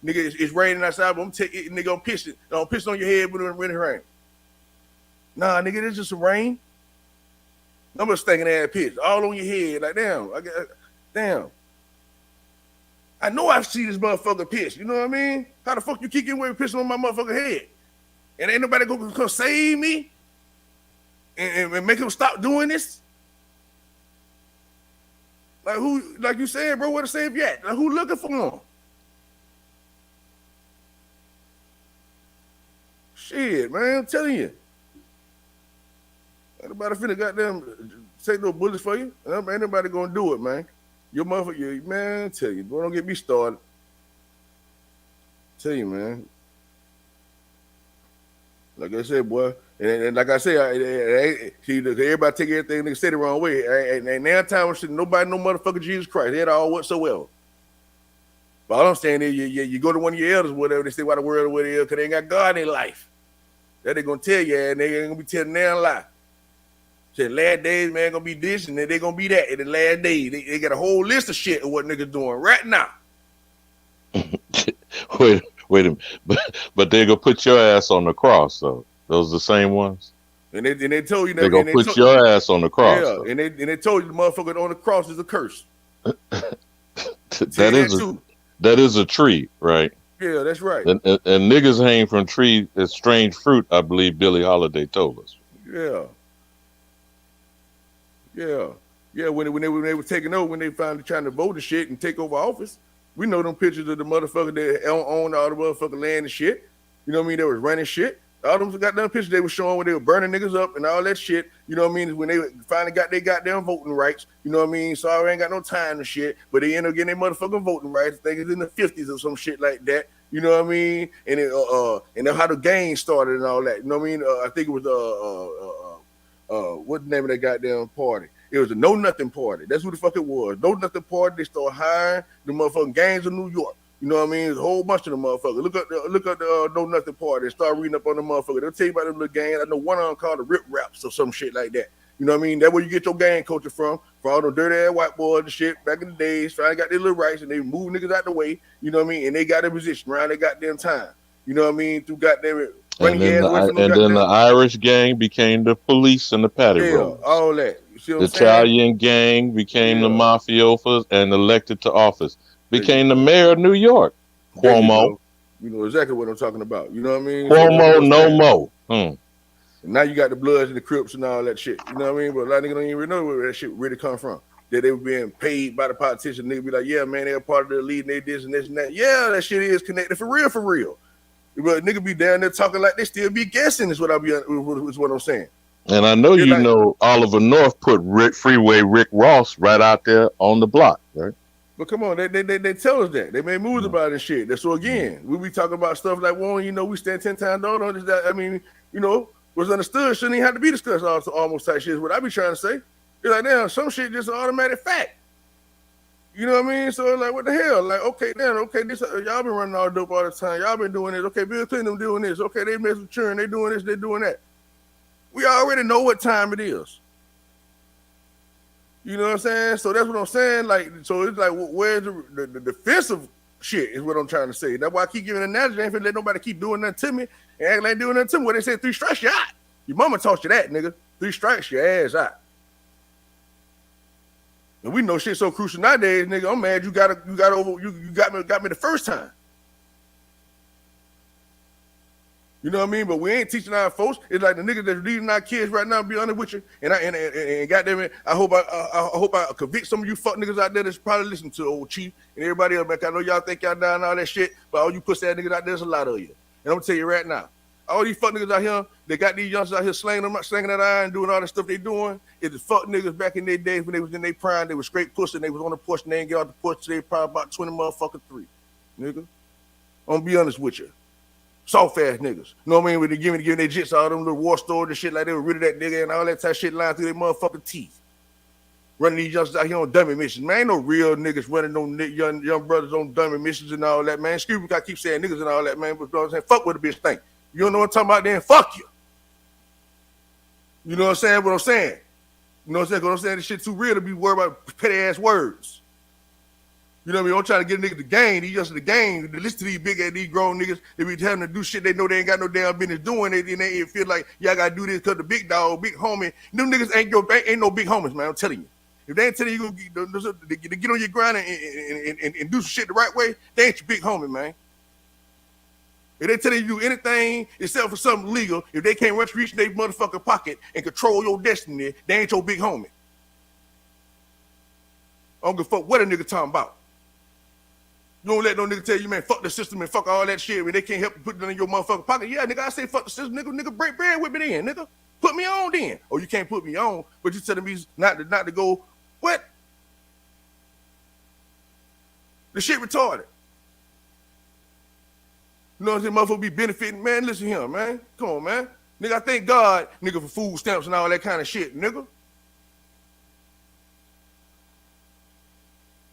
it's raining outside, but nigga, I'm pissing. I'm pissing on your head when it rain. Nah, nigga, it's just a rain. I'm just thinking that piss all on your head, like damn. I know I see this motherfucker piss. You know what I mean? How the fuck you keep getting away with pissing on my motherfucking head? And ain't nobody gonna come save me and make him stop doing this? Like who? Like you said, bro, where to save you at? Like who looking for him? Shit, man, I'm telling you. Ain't nobody finna goddamn take no bullets for you. Ain't nobody gonna do it, man. Your motherfucker, man, I tell you, boy, don't get me started. Tell you, man. Like I said, boy, and like I said, everybody take everything nigga say the wrong way. And now time shit, nobody know motherfucker Jesus Christ. They at all whatsoever. But all I'm saying is, you go to one of your elders, whatever, they say why the world is what it is, because they ain't got God in their life. That they gonna tell you, and they ain't gonna be telling them a lie. Say last days, man, gonna be this, and then they gonna be that. In the last days, they got a whole list of shit of what niggas doing right now. Wait a minute, but they gonna put your ass on the cross, though. Those are the same ones. And they told you that they gonna put your ass on the cross. Yeah, though. and they told you the motherfucker on the cross is a curse. That is a tree, right? Yeah, that's right. And niggas hang from tree as strange fruit. I believe Billie Holiday told us. Yeah. When they were taking over, when they finally trying to vote and shit and take over office, we know them pictures of the motherfucker that owned all the motherfucking land and shit. You know what I mean? They was running shit. All them goddamn pictures they were showing when they were burning niggas up and all that shit. You know what I mean? When they finally got their goddamn voting rights. You know what I mean? Sorry, I ain't got no time and shit. But they end up getting their motherfucking voting rights. I think it's in the 50s or some shit like that. You know what I mean? And then how the gang started and all that. You know what I mean? I think it was what's the name of that goddamn party? It was a Know Nothing party. That's who the fuck it was. Know Nothing party. They started hiring the motherfucking gangs of New York. You know what I mean? There's a whole bunch of them motherfuckers. Look up the Know Nothing party and start reading up on the motherfucker. They'll tell you about them little gangs. I know one of them called the Rip Raps or some shit like that. You know what I mean? That's where you get your gang culture from all them dirty ass white boys and shit back in the days. Finally got their little rights and they move niggas out the way. You know what I mean? And they got their position around their goddamn time. You know what I mean? Through goddamn it. And then the Irish gang became the police and the patty rollers. All that. You see what The I'm saying? Italian gang became the mafiofas and elected to office. Became the mayor of New York. Cuomo. You know exactly what I'm talking about. You know what I mean? Cuomo no more. And now you got the Bloods and the Crips and all that shit. You know what I mean? But a lot of niggas don't even know where that shit really come from. That they were being paid by the politicians. Niggas be like, yeah, man, they're part of the elite and they this and this and that. Yeah, that shit is connected for real, for real. But nigga be down there talking like they still be guessing is what I'm saying. And I know you know Oliver North put Freeway Rick Ross right out there on the block, right? But come on, they tell us that. They made moves about it and shit. So again, we be talking about stuff like, well, you know, we stand 10 times down on this. That, I mean, you know, what's understood shouldn't even have to be discussed almost type shit is what I be trying to say. It's like, damn, some shit just an automatic fact. You know what I mean? So it's like, what the hell? Like, okay, then, okay, this y'all been running all dope all the time. Y'all been doing this. Okay, Bill Clinton doing this. Okay, they mess with churn. They doing this. They doing that. We already know what time it is. You know what I'm saying? So that's what I'm saying. Like, so it's like, where's the defensive shit is what I'm trying to say. That's why I keep giving an analogy. I ain't finna let nobody keep doing nothing to me and acting like doing nothing to me. What they say, 3 strikes, you out. Your mama taught you that, nigga. 3 strikes, your ass out. And we know shit so crucial nowadays, nigga. I'm mad you got me the first time. You know what I mean? But we ain't teaching our folks. It's like the niggas that's leading our kids right now. Be honest with you, and goddamn it, I hope I convict some of you fuck niggas out there that's probably listening to old Chief and everybody else. Like I know y'all think y'all down all that shit, but all you pussy ass niggas out there, there's a lot of you. And I'm gonna tell you right now, all these fuck niggas out here, they got these youngsters out here slanging that iron, doing all the stuff they doing. It's the fuck niggas back in their days when they was in their prime. They was straight pussy and they was on the porch and they ain't get off the porch till they probably about 20 motherfucking 3. Nigga, I'm gonna be honest with you. Soft ass niggas. You know what I mean? When they giving their jits, all them little war stores and shit like they were rid of that nigga and all that type of shit lying through their motherfucking teeth. Running these youngsters out here on dummy missions. Man, ain't no real niggas running no young brothers on dummy missions and all that, man. Excuse me, I keep saying niggas and all that, man. But you know what I'm saying? Fuck what a bitch think. You don't know what I'm talking about, then fuck you. You know what I'm saying? What I'm saying? You know what I'm saying? Because I'm saying this shit too real to be worried about petty ass words. You know what I mean? I'm trying to get a nigga the game. These just the game. To listen to these big ass, these grown niggas, they be telling them to do shit they know they ain't got no damn business doing. They feel like y'all gotta do this because the big dog, big homie. Them niggas ain't no big homies, man. I'm telling you. If they ain't telling you to get on your grind and do some shit the right way, they ain't your big homie, man. If they tell you to do anything except for something legal, if they can't reach their motherfucking pocket and control your destiny, they ain't your big homie. I don't give a fuck what a nigga talking about. You don't let no nigga tell you, man, fuck the system and fuck all that shit when they can't help you put it in your motherfucking pocket. Yeah, nigga, I say fuck the system, nigga, break bread with me then, nigga. Put me on then. Oh, you can't put me on, but you telling me not to go, what? The shit retarded. You know what I'm saying? Motherfucker be benefiting, man. Listen here, man. Come on, man. Nigga, I thank God, nigga, for food stamps and all that kind of shit, nigga.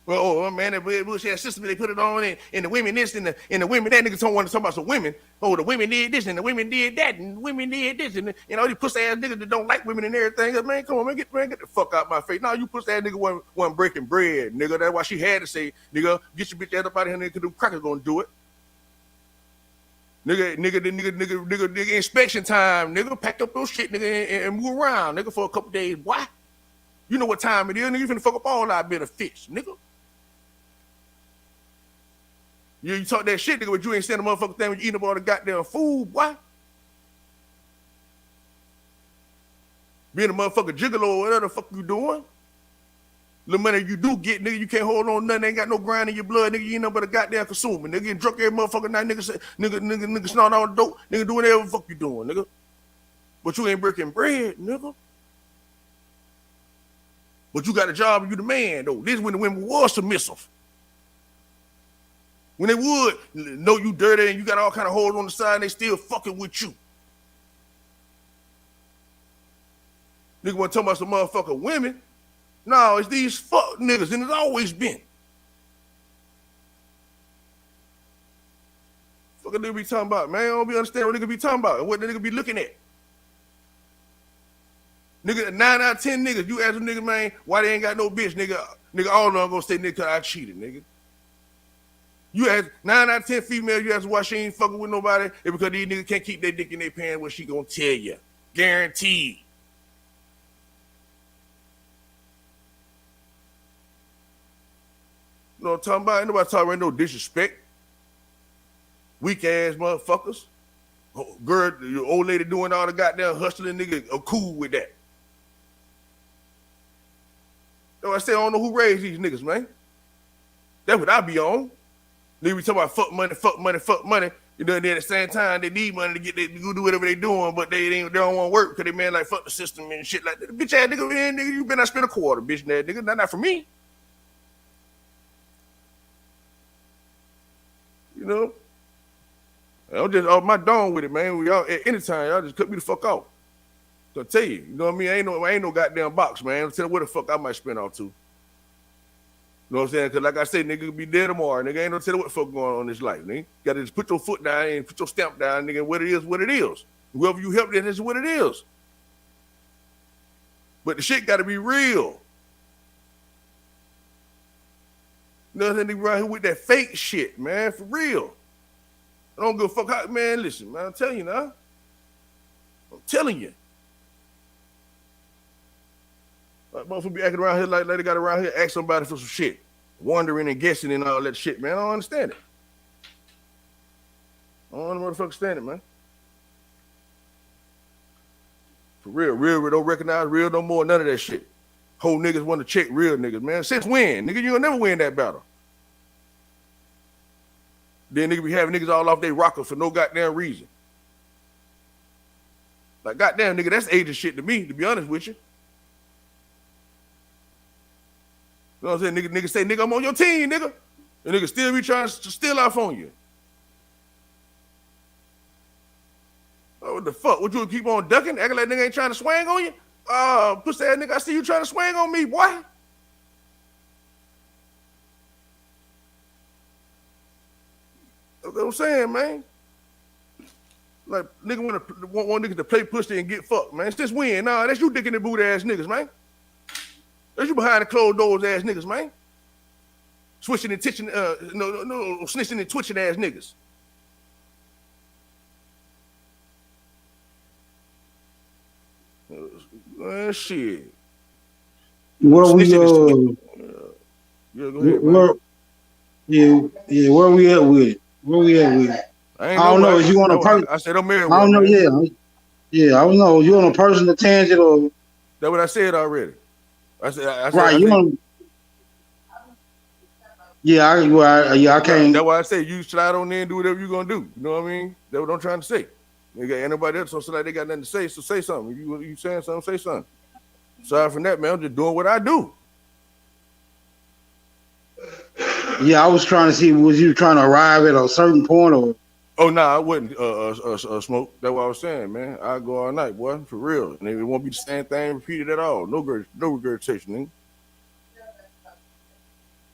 Well, oh man, that bullshit system they put it on and the women this and the women that niggas don't want to talk about some women. Oh, the women did this and the women did that and the women did this and all these pussy ass niggas that don't like women and everything. Man, come on, man, get the fuck out my face. No, you pussy ass nigga wasn't breaking bread, nigga. That's why she had to say, nigga, get your bitch ass up out of here, nigga, because them crackers gonna do it. Nigga, inspection time, nigga, pack up those shit, nigga, and move around, nigga, for a couple days. Why? You know what time it is, nigga. You finna fuck up all our benefits, nigga. You talk that shit, nigga, but you ain't saying the motherfucking thing when you eating up all the goddamn food, boy. Being a motherfucking gigolo or whatever the fuck you doing. The money you do get, nigga, you can't hold on nothing. Ain't got no grind in your blood, nigga. You ain't nothing but a goddamn consumer. Nigga, getting drunk every motherfucking night, nigga snort all the dope, nigga doing whatever the fuck you doing, nigga. But you ain't breaking bread, nigga. But you got a job and you the man, though. This is when the women was submissive. When they would know you dirty and you got all kind of holes on the side and they still fucking with you. Nigga want to talk about some motherfucking women. No, it's these fuck niggas and it's always been. Fuck a nigga be talking about, man. I don't be understanding what nigga be talking about and what the nigga be looking at. Nigga, 9 out of 10 niggas, you ask a nigga, man, why they ain't got no bitch, nigga, all of them gonna say, nigga, 'cause I cheated, nigga. You ask 9 out of 10 females, you ask why she ain't fucking with nobody, it's because these niggas can't keep their dick in their pants. What she gonna tell you? Guaranteed. You know what I'm talking about? Ain't nobody talking about no disrespect. Weak ass motherfuckers. Girl, your old lady doing all the goddamn hustling, nigga are cool with that. So I say I don't know who raised these niggas, man. That's what I be on. Nigga be talking about fuck money, fuck money, fuck money. You know, then at the same time they need money to go do whatever they doing, but they don't want to work because they man like fuck the system and shit like that. Bitch ass nigga, man, nigga, you better not spend a quarter, bitch, that nigga. Not for me. You know? I'm just off my dome with it, man. We all at any time, y'all just cut me the fuck off. So I tell you, you know what I mean? I ain't no goddamn box, man. I'm telling you what the fuck I might spend off to. You know what I'm saying? Because like I said, nigga could be dead tomorrow. Nigga ain't no telling what the fuck going on in this life, nigga. You gotta just put your foot down and put your stamp down, nigga. What it is, what it is. Whoever you help, then this is what it is. But the shit gotta be real. You know what I'm saying? Nigga around here with that fake shit, man, for real. I don't give a fuck how, man, listen, man, I'm telling you now. I'm telling you. Like, motherfuckers be acting around here like they got around here, ask somebody for some shit. Wondering and guessing and all that shit, man. I don't understand it. I don't understand it, man. For real, don't recognize real no more, none of that shit. Whole niggas want to check real niggas, man. Since when? Nigga, you'll never win that battle. Then nigga be having niggas all off their rocker for no goddamn reason. Like, goddamn, nigga, that's agent shit to me, to be honest with you. You know what I'm saying? Nigga say, nigga, I'm on your team, nigga. And nigga still be trying to steal off on you. Oh, what the fuck? Would you keep on ducking? Acting like nigga ain't trying to swing on you? Pussy ass nigga, I see you trying to swing on me, boy. That's what I'm saying, man. Like, nigga want one nigga to play pussy and get fucked, man. Since when? Nah, that's you dicking the boot ass niggas, man. That's you behind the closed doors ass niggas, man. Switching and titching, no, snitching and twitching ass niggas. Shit. Where we yeah, go ahead, man. Where we at with it? Where we at with it? I don't know. Is you on a person? I said I'm married. I don't know. Man. Yeah. I don't know. You on a personal tangent or? That's what I said already. I said right. You on? Yeah. I can't. That's why I say you slide on there and do whatever you gonna do. You know what I mean? That's what I'm trying to say. Ain't nobody else so like they got nothing to say. So say something. If you saying something, say something. Sorry for that, man. I'm just doing what I do. Yeah, I was trying to see, was you trying to arrive at a certain point or? Oh, no, I wouldn't smoke. That's what I was saying, man. I go all night, boy, for real. And it won't be the same thing repeated at all. No regurgitation, nigga.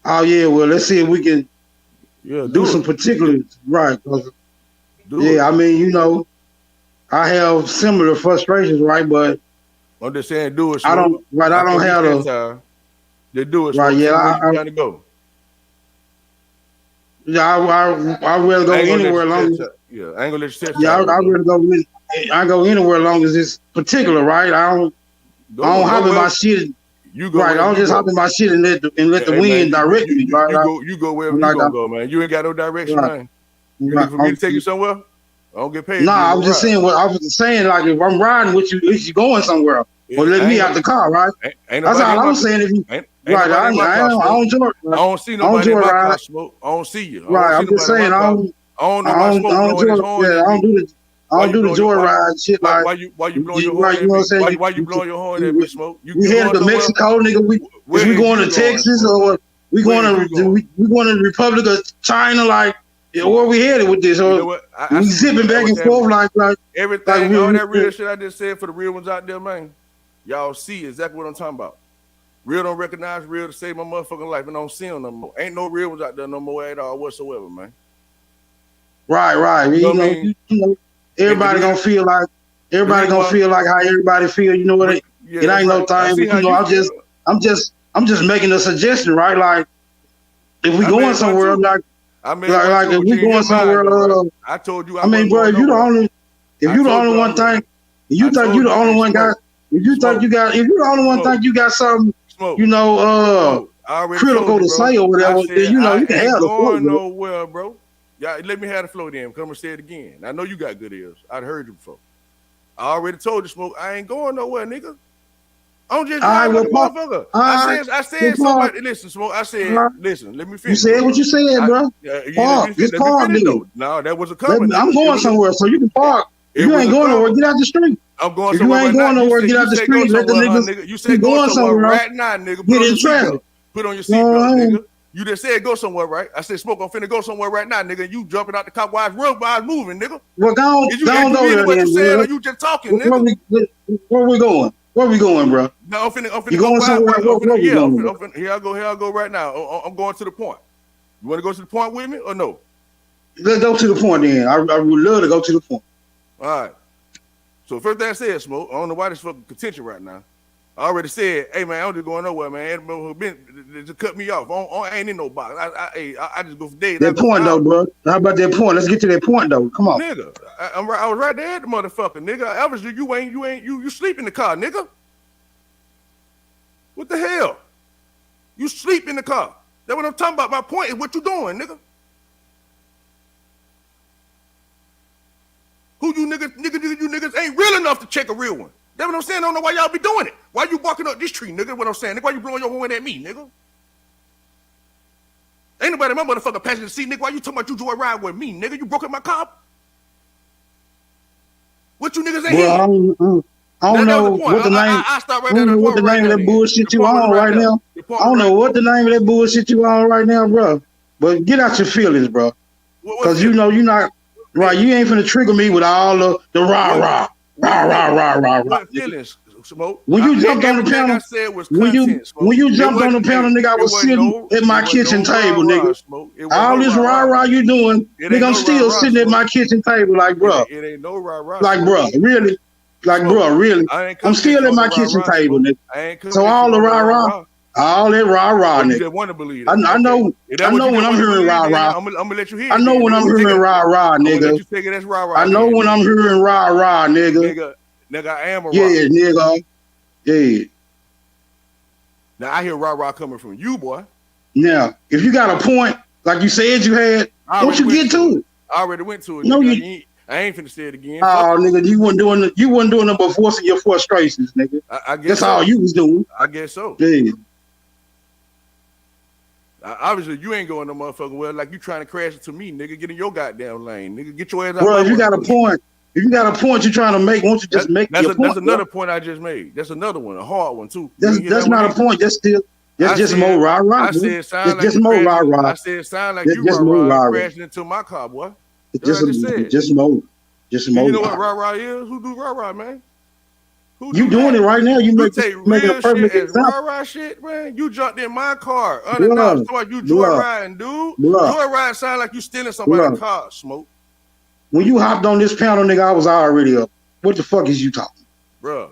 Oh, yeah, well, let's see if we can do some particulars. Right. I mean, you know, I have similar frustrations, right? But I'm just saying, do it. Smoke. I don't have a. Just do it. Smoke. Right? Yeah, I'm trying to go. Yeah, I rather go anywhere long. Yeah, I ain't gonna let you. Yeah, I rather go. I go anywhere long as it's particular, right? I don't hop in my shit. You go right. I don't just hop in my shit and let the wind direct me. Right? You go wherever you gonna go, man. You ain't got no direction, man. You looking for me to take you somewhere? I don't get paid. Nah, I was just saying. What I was saying, like if I'm riding with you, at least you going somewhere. Or let me out the car, right? That's all I'm saying. If you right, I don't enjoy it. I don't see nobody in my car smoke. I don't see you. Right, I'm just saying. I don't do the joyride shit. Like why you blowing your horn? You know what I'm saying? Why you blowing your horn at me, smoke? We headed to Mexico, nigga. We going to Texas or we going to the Republic of China? Like where we headed with this? Or we zipping back and forth like everything. All that real shit I just said for the real ones out there, man. Y'all see exactly what I'm talking about. Real don't recognize real to save my motherfucking life and don't see them no more. Ain't no real ones out there no more at all whatsoever, man. Right. You know, everybody gonna feel like how everybody feel. You know what? It ain't no thing. But, you know, I'm just making a suggestion, right? Like if we going somewhere, I'm like I mean, like if we going somewhere, I told you. I mean, bro, if you the only, if you the only one thing, you think you the only one got, if you think you got, if you the only one think you got something, you know, critical to say or whatever, then you know you can have the flow. Nowhere, bro. Yeah, let me have the flow then. Come and say it again. I know you got good ears. I'd heard you before. I already told you, Smoke. I ain't going nowhere, nigga. I'm just driving the motherfucker. I said somebody. Listen, Smoke. I said, listen. Let me finish. You said what you said, bro. Park. Just park, nigga. No, that was a comment. I'm going somewhere, so you can park. If you ain't going nowhere, get out the street. I'm going if somewhere. You ain't going nowhere, get out the street. Let the niggas. You said go somewhere right now, nigga. Get in traffic. Put on your seatbelt, nigga. You just said go somewhere, right? I said, Smoke, I'm finna go somewhere right now, nigga. You jumping out the car while I was moving, nigga. Well, go go there, what you said, or you just talking, nigga? Where we going? Where we going, bro? No, I'm finna you go going somewhere? Here I go right now. I'm going to the point. You want to go to the point with me or no? Let's go to the point then. I would love to go to the point. All right. So first thing I said, Smoke, I don't know why this fucking contention right now. I already said, hey man, I'm just going nowhere, man. Just cut me off. I ain't in no box. I just go for days. That point though, bro. How about that point? Let's get to that point though. Come on, nigga. I was right there at the motherfucker, nigga. Obviously, you sleep in the car, nigga. What the hell? You sleep in the car. That's what I'm talking about. My point is what you doing, nigga. Who you niggas ain't real enough to check a real one. That's what I'm saying. I don't know why y'all be doing it. Why you walking up this tree, nigga? What I'm saying. Nigga, why you blowing your horn at me, nigga? Ain't nobody in my motherfucker passenger seat, nigga. Why you talking about you joy ride with me, nigga? You broke up my car? What you niggas ain't here? I don't know what the name. I start right there. What the name of that bullshit you on right now? I don't know what the name of that bullshit you on right now, bro. But get out your feelings, bro. Because you know you're not right. You ain't finna trigger me with all the rah. What feelings, Smoke? When you jumped on the panel, when you jumped on the panel, nigga, I was sitting at my kitchen table, nigga. All this rah you doing, nigga, I'm still sitting at my kitchen table, like, bro. It ain't no rah. Like, bro, really? Like, bro, really? I'm still at my kitchen table, nigga. So all the rah, all that rah, nigga. You just want to believe it. I know when I'm hearing rah. I'm gonna let you hear. I know when I'm hearing rah, nigga. I know when I'm hearing rah, nigga. Nigga, I am a rah. Yeah, nigga. Yeah. Now I hear rah coming from you, boy. Now, if you got a point, like you said you had, don't you get to it? I already went to it. No, I ain't finna say it again. Oh, nigga, you wasn't doing it but forcing your frustrations, nigga. I guess that's so. all you was doing. I guess so. Yeah. Obviously, you ain't going no motherfucking well like you trying to crash into me, nigga. Get in your goddamn lane, nigga. Get your ass out. Bro, if you got a point you're trying to make, won't you just make your point? That's another point I just made. That's another one, a hard one too. That's not a point. That's just more rah. I said sound like just more rah. I said sound like you rah crashing into my car, boy. Just more. You know what rah is? Who do rah, man? You doing it right now. You take real shit as rah shit, man. You jumped in my car unannounced. So you joyriding, dude. Joyride sound like you stealing somebody's car, Smoke. When you hopped on this panel, nigga, I was already up. What the fuck is you talking? Bruh.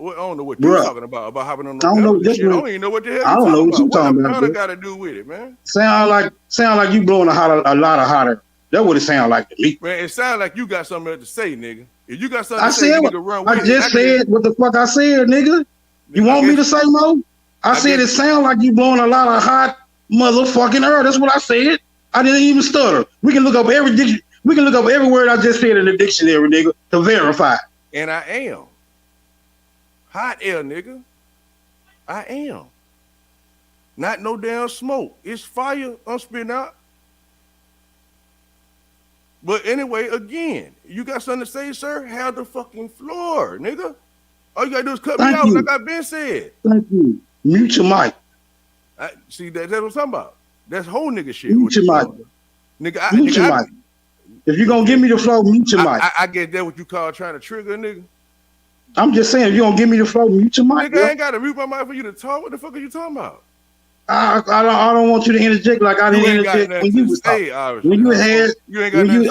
I don't know what you're talking about hopping on the panel. I don't even know what the hell I don't know what you talking about. What the got to do with it, man? Sound like you blowing a lot of hot air. That's what it sound like to me. Man, it sound like you got something to say, nigga. If you got something to say, you need to run with it. I just said what the fuck I said, nigga. You want me to say more? I said it sound like you blowing a lot of hot motherfucking air. That's what I said. I didn't even stutter. We can look up every word I just said in the dictionary, nigga, to verify. And I am. Hot air, nigga. I am. Not no damn smoke. It's fire I'm spitting out. But anyway, again, you got something to say, sir? Have the fucking floor, nigga. All you gotta do is cut me out like I've been said. Thank you. Mute your mic. See, that's what I'm talking about. That's whole nigga shit. Mute your mic. Nigga, mute your mic. If you're gonna give me the floor, mute your mic. I guess that's what you call trying to trigger a nigga. I'm just saying, if you're gonna give me the floor, mute your mic. Nigga, I ain't gotta mute my mic for you to talk. What the fuck are you talking about? I don't want you to interject like I didn't interject when you was talking. When you had, you ain't got nothing to say.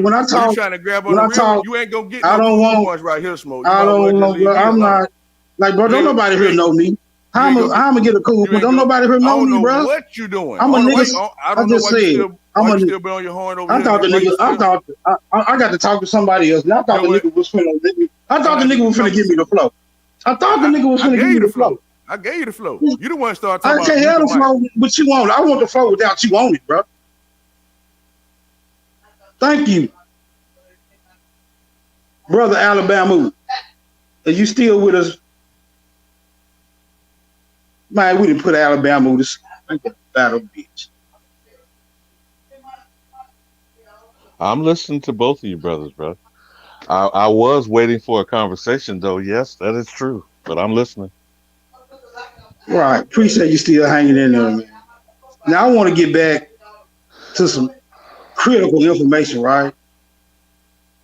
When I talk, you trying to grab on the real, you ain't gonna get I don't want right here, Smoke. I don't want, bro. I'm not like, bro. Don't nobody here know me. How am I gonna get a cool? But don't nobody here know me, bro. What you doing? I'm a nigga. I don't know why you still be on your horn over here. I thought the nigga. I got to talk to somebody else. And I thought the nigga was finna. I thought the nigga was finna give me the flow. I thought the nigga was finna give me the flow. I gave you the flow. You the one start talking about. I can't have the flow, but you want it. I want the flow without you on it, bro. Thank you, brother Alabama. Are you still with us? Man, we didn't put Alabama to sleep. Battle bitch. I'm listening to both of you brothers, bro. I was waiting for a conversation, though. Yes, that is true. But I'm listening. Right. Appreciate you still hanging in there, man. Now I want to get back to some critical information, right?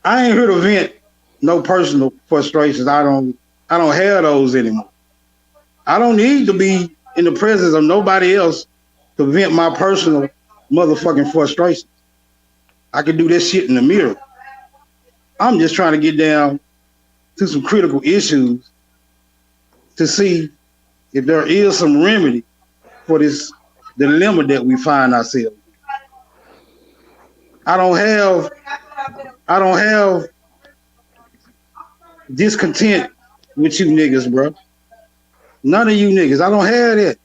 I ain't here to vent no personal frustrations. I don't have those anymore. I don't need to be in the presence of nobody else to vent my personal motherfucking frustrations. I can do this shit in the mirror. I'm just trying to get down to some critical issues to see if there is some remedy for this dilemma that we find ourselves in. I don't have discontent with you niggas, bro. None of you niggas. I don't have that.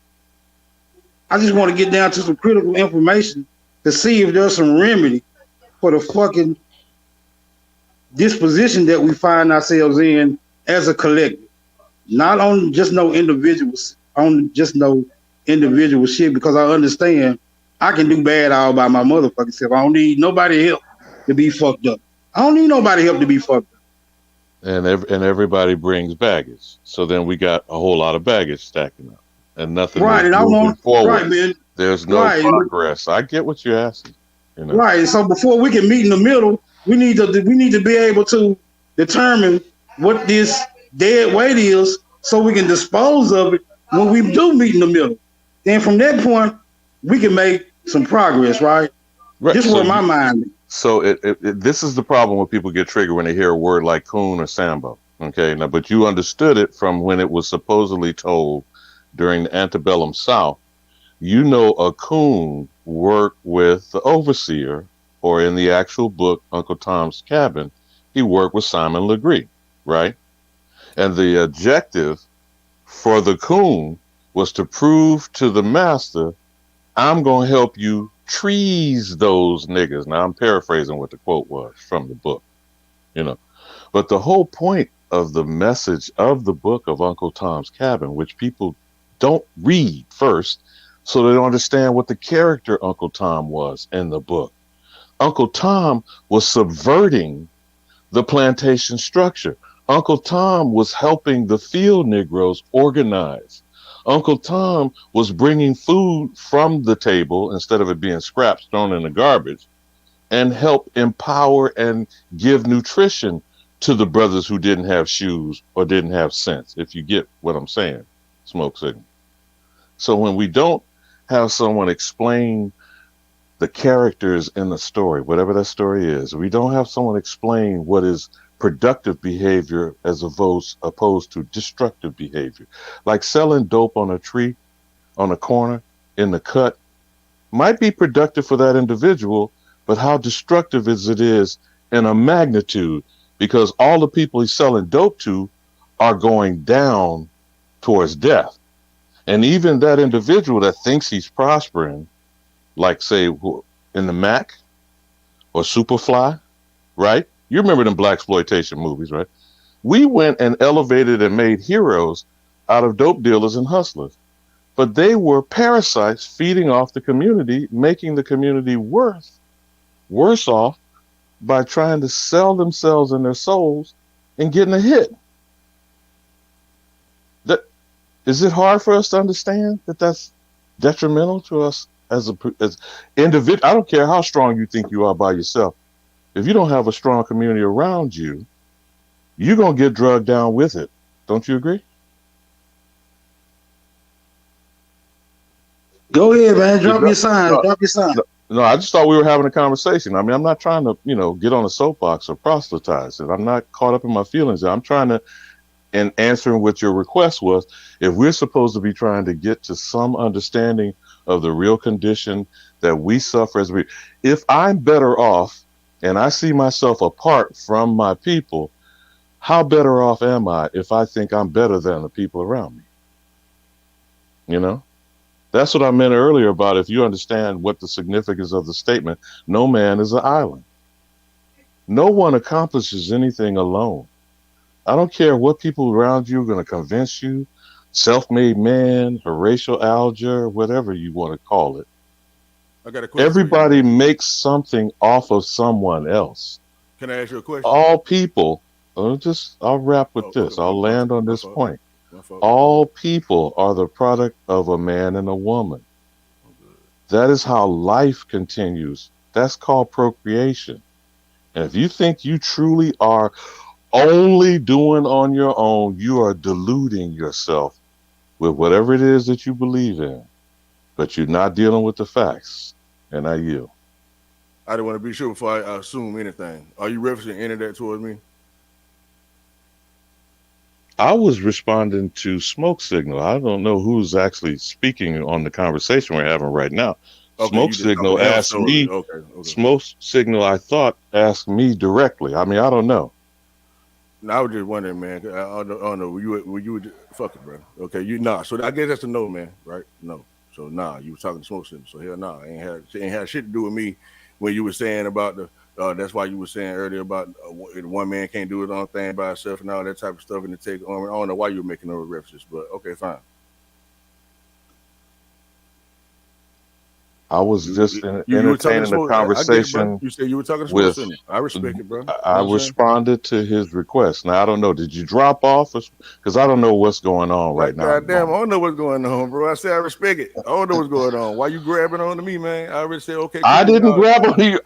I just want to get down to some critical information to see if there's some remedy for the fucking disposition that we find ourselves in as a collective. Not on just no individuals, on just no individual shit, because I understand I can do bad all by my motherfucking self. I don't need nobody help to be fucked up. I don't need nobody help to be fucked up. And everybody brings baggage. So then we got a whole lot of baggage stacking up. And nothing right, and moving forward. Right, man. There's no progress. I get what you're asking. You know? Right. So before we can meet in the middle, we need to be able to determine what this dead weight is so we can dispose of it when we do meet in the middle. Then from that point, we can make some progress, right? This is where my mind is. So this is the problem when people get triggered when they hear a word like coon or sambo. Okay, now, but you understood it from when it was supposedly told during the antebellum South. You know, a coon worked with the overseer, or in the actual book, Uncle Tom's Cabin, he worked with Simon Legree, right? And the objective for the coon was to prove to the master, I'm going to help you trees those niggas. Now, I'm paraphrasing what the quote was from the book, you know. But the whole point of the message of the book of Uncle Tom's Cabin, which people don't read first, so they don't understand what the character Uncle Tom was in the book. Uncle Tom was subverting the plantation structure. Uncle Tom was helping the field Negroes organize. Uncle Tom was bringing food from the table instead of it being scraps thrown in the garbage, and help empower and give nutrition to the brothers who didn't have shoes or didn't have sense, if you get what I'm saying, smoke signal. So when we don't have someone explain the characters in the story, whatever that story is, we don't have someone explain what is productive behavior as opposed to destructive behavior. Like selling dope on a tree, on a corner, in the cut, might be productive for that individual, but how destructive is it in a magnitude, because all the people he's selling dope to are going down towards death. And even that individual that thinks he's prospering, like say in the Mac or Superfly, right? You remember them blaxploitation movies, right? We went and elevated and made heroes out of dope dealers and hustlers, but they were parasites feeding off the community, making the community worse off by trying to sell themselves and their souls and getting a hit. Is it hard for us to understand that that's detrimental to us as individual? I don't care how strong you think you are by yourself. If you don't have a strong community around you, you're going to get drugged down with it. Don't you agree? Go ahead, man. Drop your sign. Drop your sign. No, I just thought we were having a conversation. I mean, I'm not trying to, get on a soapbox or proselytize it. I'm not caught up in my feelings. I'm trying to and answering what your request was, if we're supposed to be trying to get to some understanding of the real condition that we suffer as if I'm better off and I see myself apart from my people, how better off am I if I think I'm better than the people around me? You know, that's what I meant earlier about if you understand what the significance of the statement, no man is an island. No one accomplishes anything alone. I don't care what people around you are going to convince you, self-made man, Horatio Alger, whatever you want to call it. I got a question. Everybody makes something off of someone else. Can I ask you a question? All people, I'll wrap with this. I'll land on this point. All people are the product of a man and a woman. That is how life continues. That's called procreation. And if you think you truly are only doing on your own, you are deluding yourself with whatever it is that you believe in, but you're not dealing with the facts. And I yield. I don't want to be sure before I assume anything. Are you referencing any of that towards me? I was responding to Smoke Signal. I don't know who's actually speaking on the conversation we're having right now. Okay, Smoke Signal asked me. Okay. Smoke Signal, I thought, asked me directly. I mean, I don't know. No, I was just wondering, man. I don't know. Were you fuck it, bro? Okay, So I guess that's a no, man. Right? No. So you was talking to Smoke Signal. So hell no, ain't had shit to do with me when you were saying about the. That's why you were saying earlier about one man can't do his own thing by himself and all that type of stuff, and to take on. I don't know why you were making those references, but okay, fine. I was just entertaining the conversation. You said you were talking to Smoke Signal. I respect it, bro. I responded to his request. Now I don't know. Did you drop off? Because I don't know what's going on right now. Goddamn, I don't know what's going on, bro. I said I respect it. I don't know what's going on. Why you grabbing on to me, man? I already said okay. I didn't grab on you.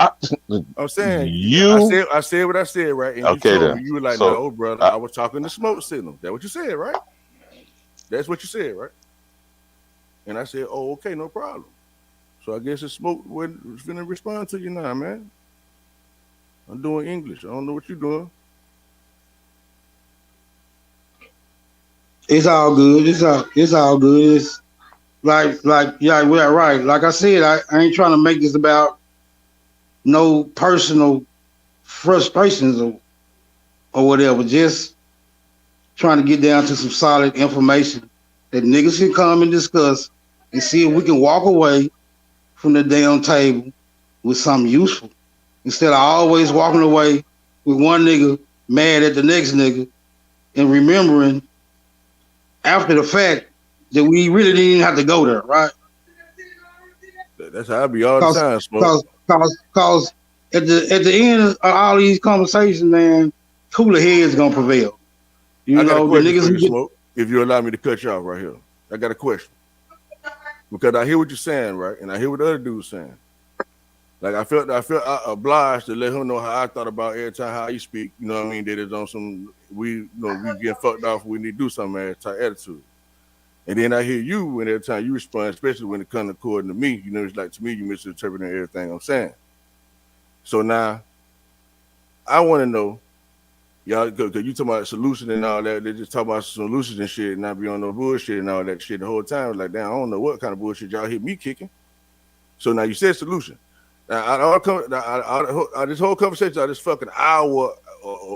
I'm saying you. I said what I said, right? And okay, you told then. me, you were like, no, brother. I was talking to Smoke Signal. That's what you said, right? That's what you said, right? And I said, oh, okay, no problem. So I guess it's Smoke was finna respond to you now, man. I'm doing English. I don't know what you're doing. It's all good. It's all good. It's yeah, we're right. Like I said, I ain't trying to make this about no personal frustrations or whatever. Just trying to get down to some solid information that niggas can come and discuss and see if we can walk away from the damn table with something useful instead of always walking away with one nigga mad at the next nigga and remembering after the fact that we really didn't even have to go there, right? That's how I be all the time, Smoke. Cause at the end of all these conversations, man, cooler heads gonna prevail. I got a question for you, Smoke. If you allow me to cut you off right here, I got a question. Because I hear what you're saying, right? And I hear what the other dude's saying. Like I felt obliged to let him know how I thought about every time how he speak. You know what I mean? That it's on some we get fucked off. We need to do something type attitude. And then I hear you, and every time you respond, especially when it comes according to me, you know, it's like to me you misinterpreting everything I'm saying. So now I want to know, y'all, because you talking about solution and all that, they just talk about solutions and shit, and not be on no bullshit and all that shit the whole time. Like, damn, I don't know what kind of bullshit y'all hit me kicking. So now you said solution. Now, this whole conversation, this fucking hour,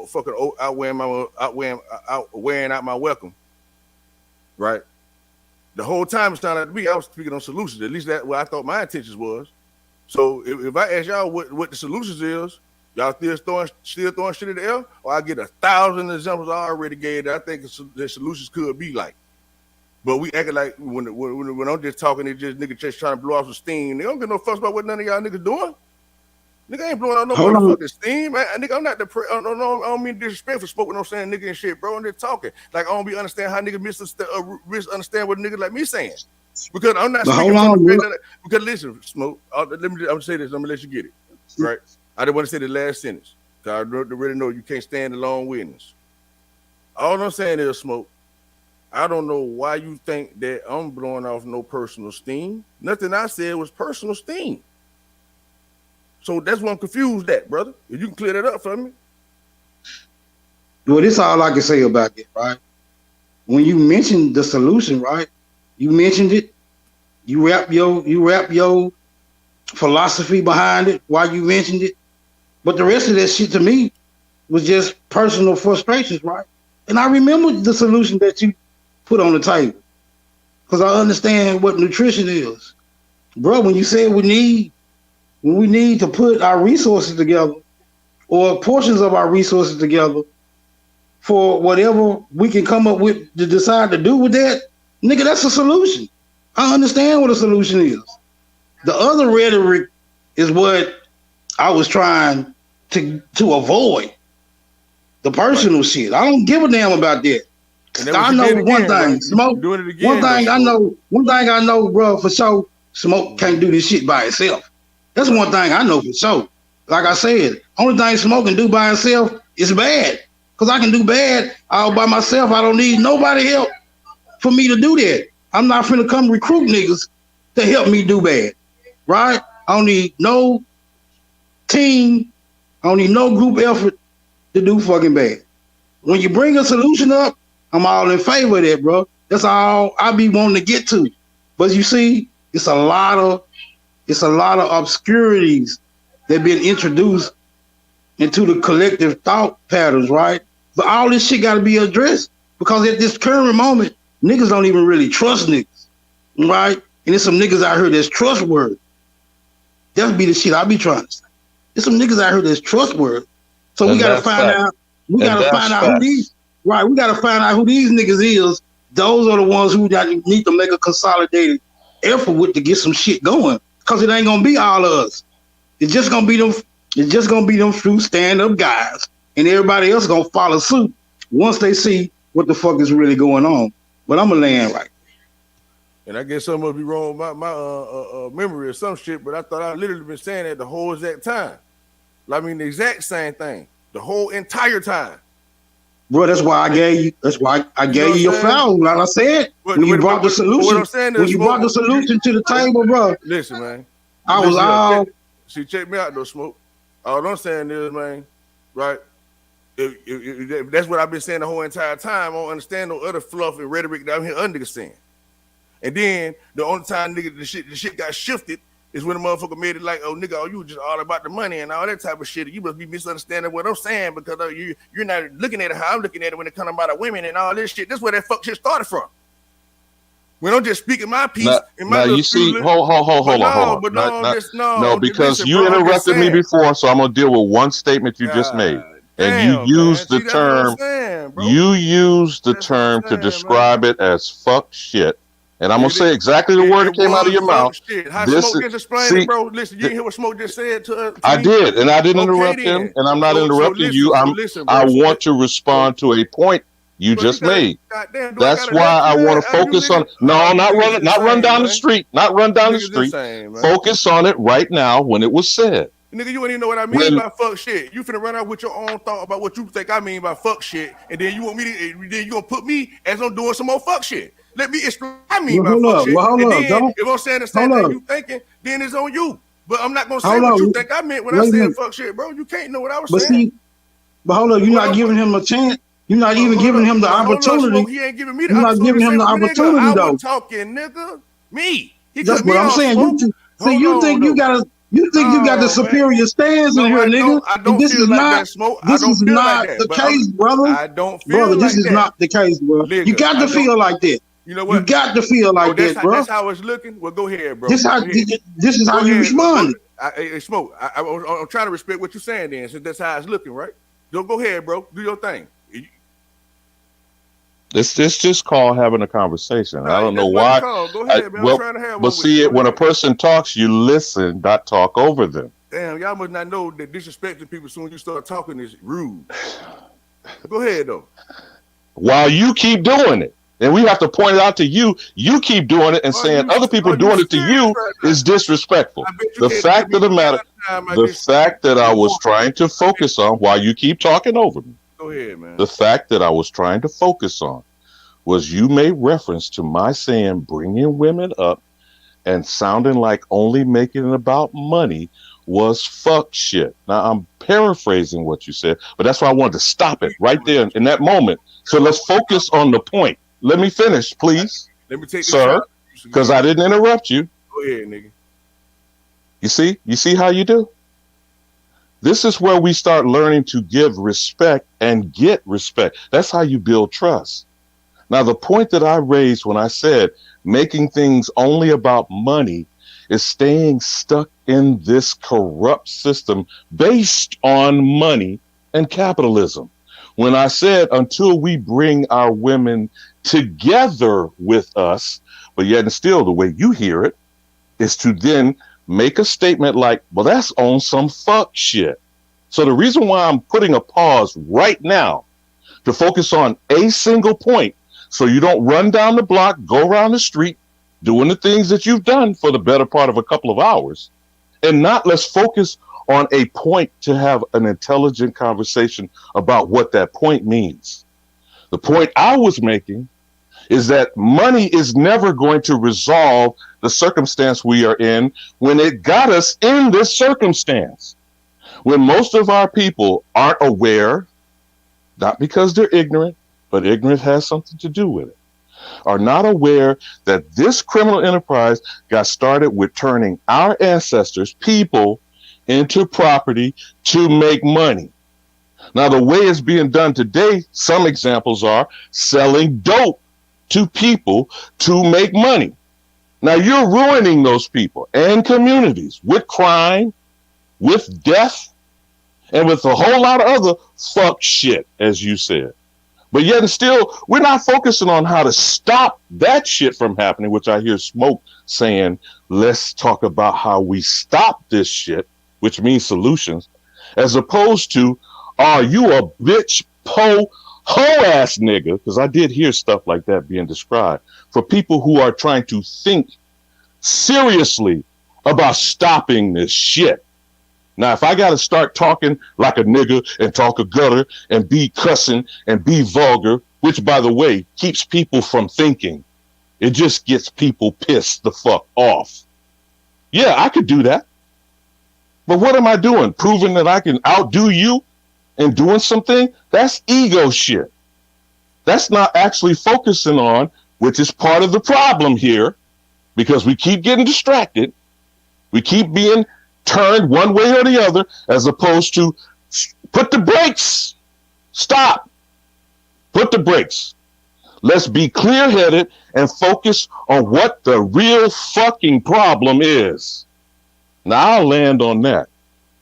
fucking wearing out my welcome, right? The whole time it's not like me, I was speaking on solutions. At least that's what I thought my intentions was. So if I ask y'all what the solutions is, y'all still throwing shit in the air, or I get 1,000 examples I already gave that I think the solutions could be like. But we acting like when I'm just talking, it just nigga just trying to blow off some steam. They don't get no fuss about what none of y'all niggas doing. Nigga ain't blowing out no motherfucking steam. Nigga, I'm not the I don't mean disrespect for spoken. I'm saying nigga and shit, bro. I'm just talking. Like I don't be understand how nigga misunderstand what a nigga like me saying. Because I'm not speaking from the fact that because listen, Smoke. I'm gonna say this. I'm gonna let you get it. Right. I didn't want to say the last sentence. Cause I really know you can't stand alone witness. All I'm saying is, Smoke, I don't know why you think that I'm blowing off no personal steam. Nothing I said was personal steam. So that's why I'm confused at, brother. If you can clear that up for me. Well, this is all I can say about it, right? when you mentioned the solution, right? You mentioned it. You wrap your philosophy behind it while you mentioned it. But the rest of that shit to me was just personal frustrations, right? And I remember the solution that you put on the table because I understand what nutrition is, bro. When you said when we need to put our resources together or portions of our resources together for whatever we can come up with to decide to do with that, nigga, that's a solution. I understand what a solution is. The other rhetoric is what I was trying to avoid. The personal shit. I don't give a damn about that. I know one thing, Smoke. One thing I know, bro, for sure, Smoke can't do this shit by itself. That's one thing I know for sure. Like I said, only thing Smoke can do by himself is bad. Because I can do bad all by myself. I don't need nobody help for me to do that. I'm not finna come recruit niggas to help me do bad. Right? I don't need no team. I don't need no group effort to do fucking bad. When you bring a solution up, I'm all in favor of that, bro. That's all I be wanting to get to. But you see, it's a lot of obscurities that been introduced into the collective thought patterns, right? But all this shit got to be addressed because at this current moment, niggas don't even really trust niggas, right? And there's some niggas out here that's trustworthy. That'll be the shit I be trying to say. There's some niggas out here that's trustworthy. So we gotta find out. We gotta find out who these. Right, we gotta find out who these niggas is. Those are the ones who need to make a consolidated effort with to get some shit going. Cause it ain't gonna be all of us. It's just gonna be them. It's just gonna be them few stand-up guys, and everybody else gonna follow suit once they see what the fuck is really going on. But I'm gonna land right. And I guess some must be wrong with my memory or some shit, but I thought I literally been saying that the whole exact time. I mean, the exact same thing, the whole entire time. Bro, that's why I gave you. That's why I gave you your flowers. Like I said, when you brought the solution, when you brought the solution to the table, bro. Listen, man. I was all. Check me out, though, Smoke. All I'm saying is, man, right? If that's what I've been saying the whole entire time. I don't understand no other fluff and rhetoric that I'm here under saying. And then the only time nigga the shit got shifted is when the motherfucker made it like, oh nigga, oh, you just all about the money and all that type of shit. You must be misunderstanding what I'm saying because you're not looking at it how I'm looking at it when it comes about the women and all this shit. That's where that fuck shit started from. When I'm just speaking my piece and my you see, hold on. No, because you interrupted me before, so I'm gonna deal with one statement you just made. And you used the term. You used the term to describe it as fuck shit. And I'm gonna say exactly the word that came out of your mouth. How Smoke just explained it, bro. Listen, you didn't hear what Smoke just said to us. I did, and I didn't interrupt him, and I'm not interrupting you. I want to respond to a point you just made. That's why I want to focus on. No, not run down the street. Not run down the street. Focus on it right now when it was said. Nigga, you wouldn't even know what I mean by fuck shit. You finna run out with your own thought about what you think I mean by fuck shit, and then you want me to, then you gonna put me as I'm doing some more fuck shit. Let me explain what I mean by fuck shit. And then if I'm saying the same thing you thinking, then it's on you. But I'm not gonna say what you think I meant when I said fuck shit, bro. You can't know what I was saying. But hold on, you're not giving him a chance. You're not even giving him the opportunity. He ain't giving me the opportunity. You're not giving him the opportunity, though. I was talking, nigga. Me. That's what I'm saying. You think you gotta. You think you got the superior stance in here, nigga? I don't feel like that, Smoke. This is not the case, brother. I don't feel like that. This is not the case, bro. You got to feel like that. You know what? You got to feel like that, bro. That's how it's looking. Well, go ahead, bro. This is how you respond. Smoke. I'm trying to respect what you're saying, then, since that's how it's looking, right? Go ahead, bro. Do your thing. It's just called having a conversation. I don't know why. Go ahead, man. I'm trying to have one. But see, when a person talks, you listen, not talk over them. Damn, y'all must not know that disrespecting people as soon as you start talking is rude. Go ahead, though. While you keep doing it, and we have to point it out to you, you keep doing it and saying other people doing it to you is disrespectful. The fact of the matter, the fact that I was trying to focus on while you keep talking over me. Go ahead, man. The fact that I was trying to focus on was you made reference to my saying bringing women up and sounding like only making it about money was fuck shit. Now, I'm paraphrasing what you said, but that's why I wanted to stop it right there in that moment. So let's focus on the point. let me finish, please. Let me take this sir, because I didn't interrupt you. Go ahead, nigga. You see how you do? This is where we start learning to give respect and get respect. That's how you build trust. Now, the point that I raised when I said making things only about money is staying stuck in this corrupt system based on money and capitalism. When I said until we bring our women together with us, but yet and still the way you hear it is to then make a statement like, well, that's on some fuck shit. So the reason why I'm putting a pause right now to focus on a single point, so you don't run down the block, go around the street, doing the things that you've done for the better part of a couple of hours, and not let's focus on a point to have an intelligent conversation about what that point means. The point I was making is that money is never going to resolve the circumstance we are in when it got us in this circumstance. When most of our people aren't aware, not because they're ignorant, but ignorance has something to do with it, are not aware that this criminal enterprise got started with turning our ancestors, people, into property to make money. Now, the way it's being done today, some examples are selling dope to people to make money. Now, you're ruining those people and communities with crime, with death, and with a whole lot of other fuck shit, as you said. But yet and still, we're not focusing on how to stop that shit from happening, which I hear Smoke saying, let's talk about how we stop this shit, which means solutions, as opposed to, are you a bitch, hoe ass nigga? Because I did hear stuff like that being described for people who are trying to think seriously about stopping this shit. Now, if I got to start talking like a nigga and talk a gutter and be cussing and be vulgar, which, by the way, keeps people from thinking, it just gets people pissed the fuck off. Yeah, I could do that. But what am I doing? Proving that I can outdo you and doing something? That's ego shit. That's not actually focusing on, which is part of the problem here, because we keep getting distracted. We keep being turned one way or the other, as opposed to put the brakes. Stop. Put the brakes. Let's be clear-headed and focus on what the real fucking problem is. Now, I'll land on that.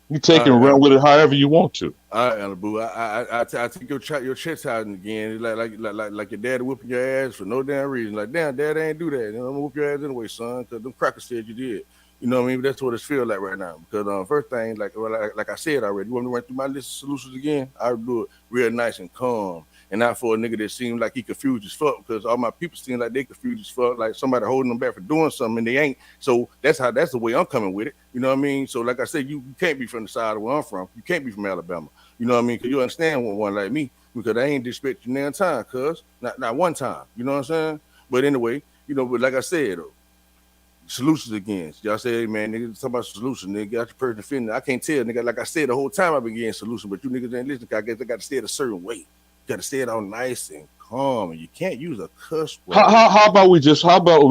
You take and run with it however you want to. All right, Alaboo. I think your chastising again. Like your daddy whooping your ass for no damn reason. Like, damn, dad ain't do that. I'm gonna whoop your ass anyway, son, because them crackers said you did. You know what I mean? That's what it feels like right now. Because first thing, like I said already, you want me to run through my list of solutions again? I would do it real nice and calm. And not for a nigga that seems like he confused as fuck, because all my people seem like they confused as fuck, like somebody holding them back for doing something and they ain't. So that's the way I'm coming with it. You know what I mean? So like I said, you can't be from the side of where I'm from. You can't be from Alabama. You know what I mean? Because you understand one like me, because I ain't disrespect you damn time, cuz. Not one time. You know what I'm saying? But anyway, but like I said, solutions again. Y'all say, hey, man, nigga, talking about solutions, nigga. Got your person offended. I can't tell, nigga. Like I said, the whole time I've been getting solutions, but you niggas ain't listening. I guess I got to say it a certain way. You got to say it all nice and calm, and you can't use a cuss word. How about we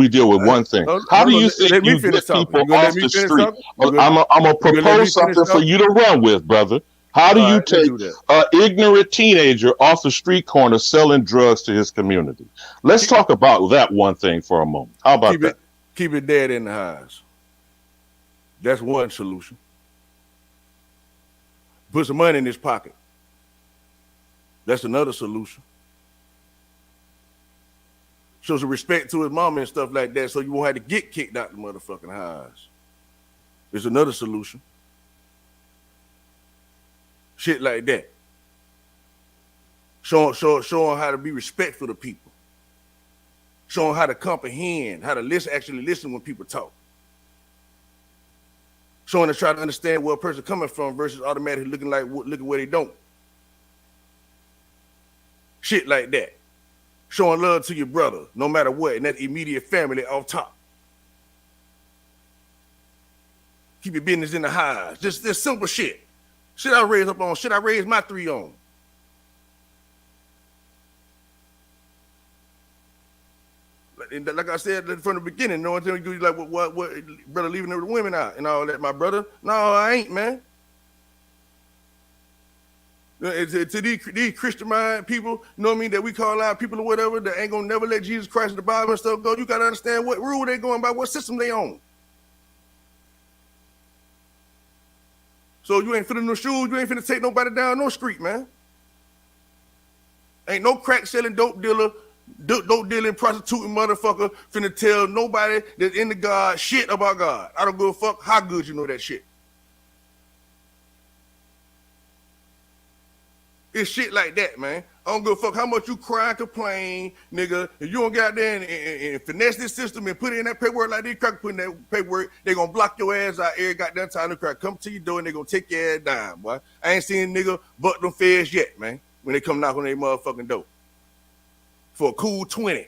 deal with one thing? How do you think you get people off the street? I'm gonna propose something for you to run with, brother. How do you take an ignorant teenager off the street corner selling drugs to his community? Let's talk about that one thing for a moment. How about that? Keep it dead in the house. That's one solution. Put some money in his pocket. That's another solution. Show some respect to his mama and stuff like that, so you won't have to get kicked out the motherfucking house. There's another solution. Shit like that. Show him how to be respectful to people. Show them how to comprehend, how to actually listen when people talk. Showing to try to understand where a person coming from versus automatically looking where they don't. Shit like that. Showing love to your brother, no matter what, and that immediate family off top. Keep your business in the house. Just this simple shit. Shit I raised up on. Shit I raised my 3 on. like I said from the beginning, no one tell you like what brother leaving the women out and all that. My brother, no, I ain't, man. To these Christian mind people, you know what I mean, that we call out people or whatever, that ain't gonna never let Jesus Christ and the Bible and stuff go. You gotta understand what rule they going by, what system they on. So you ain't finna no shoes, you ain't finna take nobody down no street, man. Ain't no crack selling dope dealing, prostituting motherfucker finna tell nobody that's into God shit about God. I don't give a fuck how good you know that shit. It's shit like that, man. I don't give a fuck how much you cry and complain, nigga. If you don't get out there and finesse this system and put in that paperwork like they crack, put in that paperwork, they gonna block your ass out every goddamn time the crack come to your door and they gonna take your ass down, boy. I ain't seen nigga buck them feds yet, man, when they come knock on their motherfucking door. For a cool 20.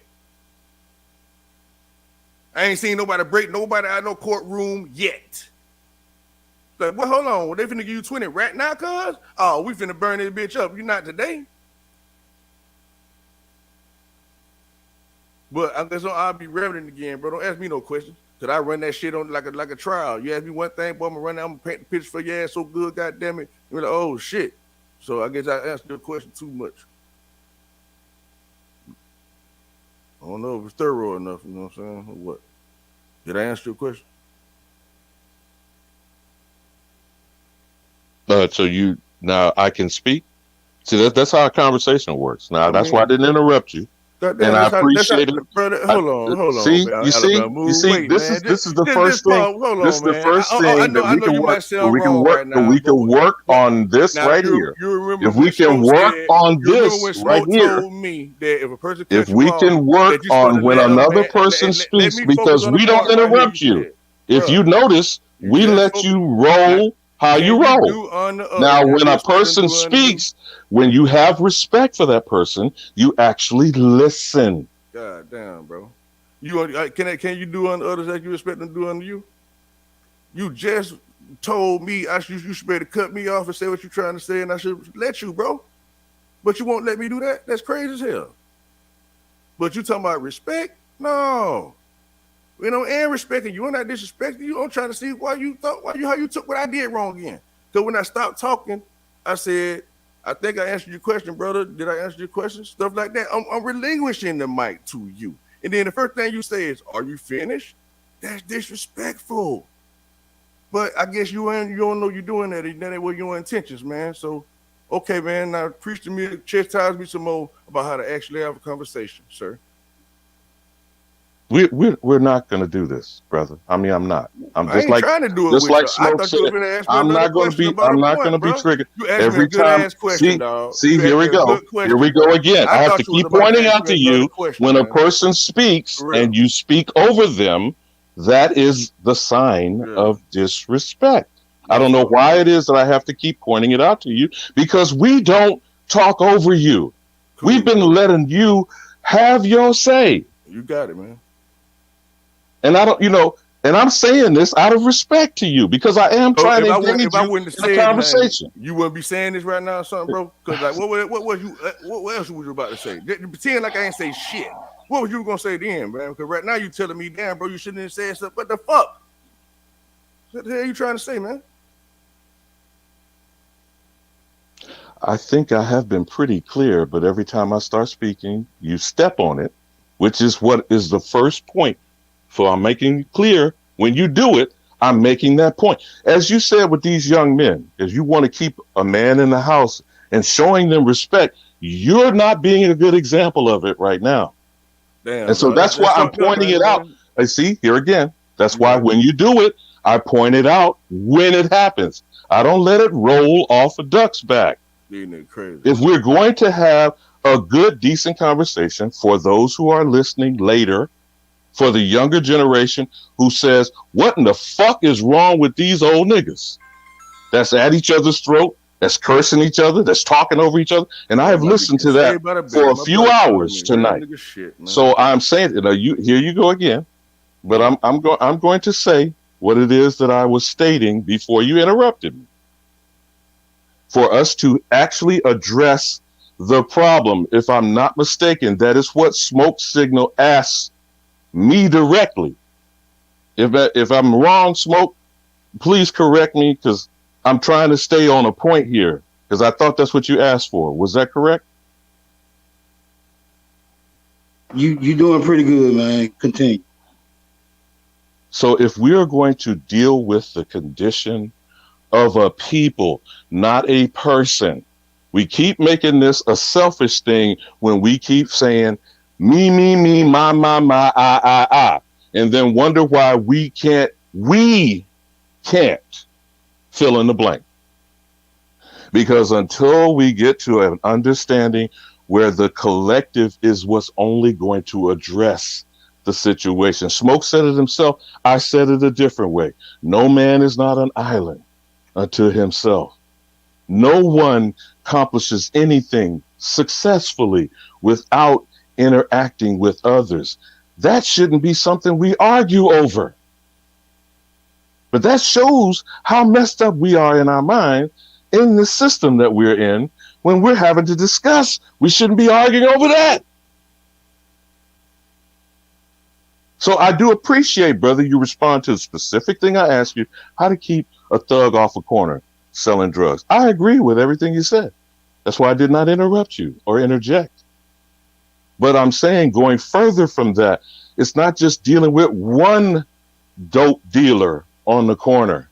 I ain't seen nobody break nobody out of no courtroom yet. Like, well, hold on. They finna give you 20 right now, cuz? Oh, we finna burn this bitch up. You not today. But I guess I'll be reverent again, bro. Don't ask me no questions. Cause I run that shit on like a trial. You ask me one thing, boy, I'm gonna run out, I'm gonna paint the picture for your ass so good, goddamn it. You're like, oh shit. So I guess I answered your question too much. I don't know if it's thorough enough, you know what I'm saying? Or what? Did I answer your question? So you now I can speak. See, that's how a conversation works. Now that's why I didn't interrupt you, and I appreciate it. Hold on. See, you see, this is the first thing. This is the first thing that we can work. We can work on this right here. If we can work on this right here, if we can work on when another person speaks, because we don't interrupt you. If you notice, we let you roll how you roll. Now, when a person speaks, when you have respect for that person, you actually listen. God damn, bro. Can you do unto others like you expect them to do unto you? You just told me you should better cut me off and say what you're trying to say, and I should let you, bro. But you won't let me do that? That's crazy as hell. But you talking about respect? No. You know, and respecting you. I'm not disrespecting you. I'm trying to see how you took what I did wrong again. Because when I stopped talking, I said, I think I answered your question, brother. Did I answer your question? Stuff like that. I'm relinquishing the mic to you. And then the first thing you say is, are you finished? That's disrespectful. But I guess you don't know you're doing that. That ain't what your intentions, man. So, okay, man. Now preach to me, chastise me some more about how to actually have a conversation, sir. We're not going to do this, brother. I mean, I'm not. I'm just like trying to do it. Just like Smoke said, I'm not going to be triggered every time. See, here we go. Here we go again. I have to keep pointing out to you when a person speaks and you speak over them. That is the sign of disrespect. I don't know why it is that I have to keep pointing it out to you, because we don't talk over you. We've been letting you have your say. You got it, man. And I don't, and I'm saying this out of respect to you, because I am trying to engage you in a conversation. You wouldn't be saying this right now or something, bro? Because like, what else was you about to say? Pretend like I ain't say shit. What was you gonna say then, man? Because right now you telling me, damn, bro, you shouldn't have said something. What the fuck? What the hell are you trying to say, man? I think I have been pretty clear, but every time I start speaking, you step on it, which is what is the first point. So I'm making it clear, when you do it, I'm making that point. As you said with these young men, if you want to keep a man in the house and showing them respect, you're not being a good example of it right now. Damn, and so that's why I'm pointing it out. I see, here again, that's why when you do it, I point it out when it happens. I don't let it roll off a duck's back. Crazy. If we're going to have a good, decent conversation for those who are listening later, for the younger generation who says, what in the fuck is wrong with these old niggas that's at each other's throat, that's cursing each other, that's talking over each other? And I have listened to that for a few hours tonight. So I'm saying, here you go again. But I'm going to say what it is that I was stating before you interrupted me. For us to actually address the problem, if I'm not mistaken, that is what Smoke Signal asks me directly. If I'm wrong, Smoke, please correct me, because I'm trying to stay on a point here, because I thought that's what you asked for. Was that correct? You doing pretty good, man. Continue. So if we are going to deal with the condition of a people, not a person, we keep making this a selfish thing when we keep saying me, my, I, and then wonder why we can't fill in the blank. Because until we get to an understanding where the collective is what's only going to address the situation. Smoke said it himself. I said it a different way. No man is not an island unto himself. No one accomplishes anything successfully without interacting with others. That shouldn't be something we argue over. But that shows how messed up we are in our mind in the system that we're in when we're having to discuss. We shouldn't be arguing over that. So I do appreciate, brother, you respond to the specific thing I asked you, how to keep a thug off a corner selling drugs. I agree with everything you said. That's why I did not interrupt you or interject. But I'm saying, going further from that, it's not just dealing with one dope dealer on the corner.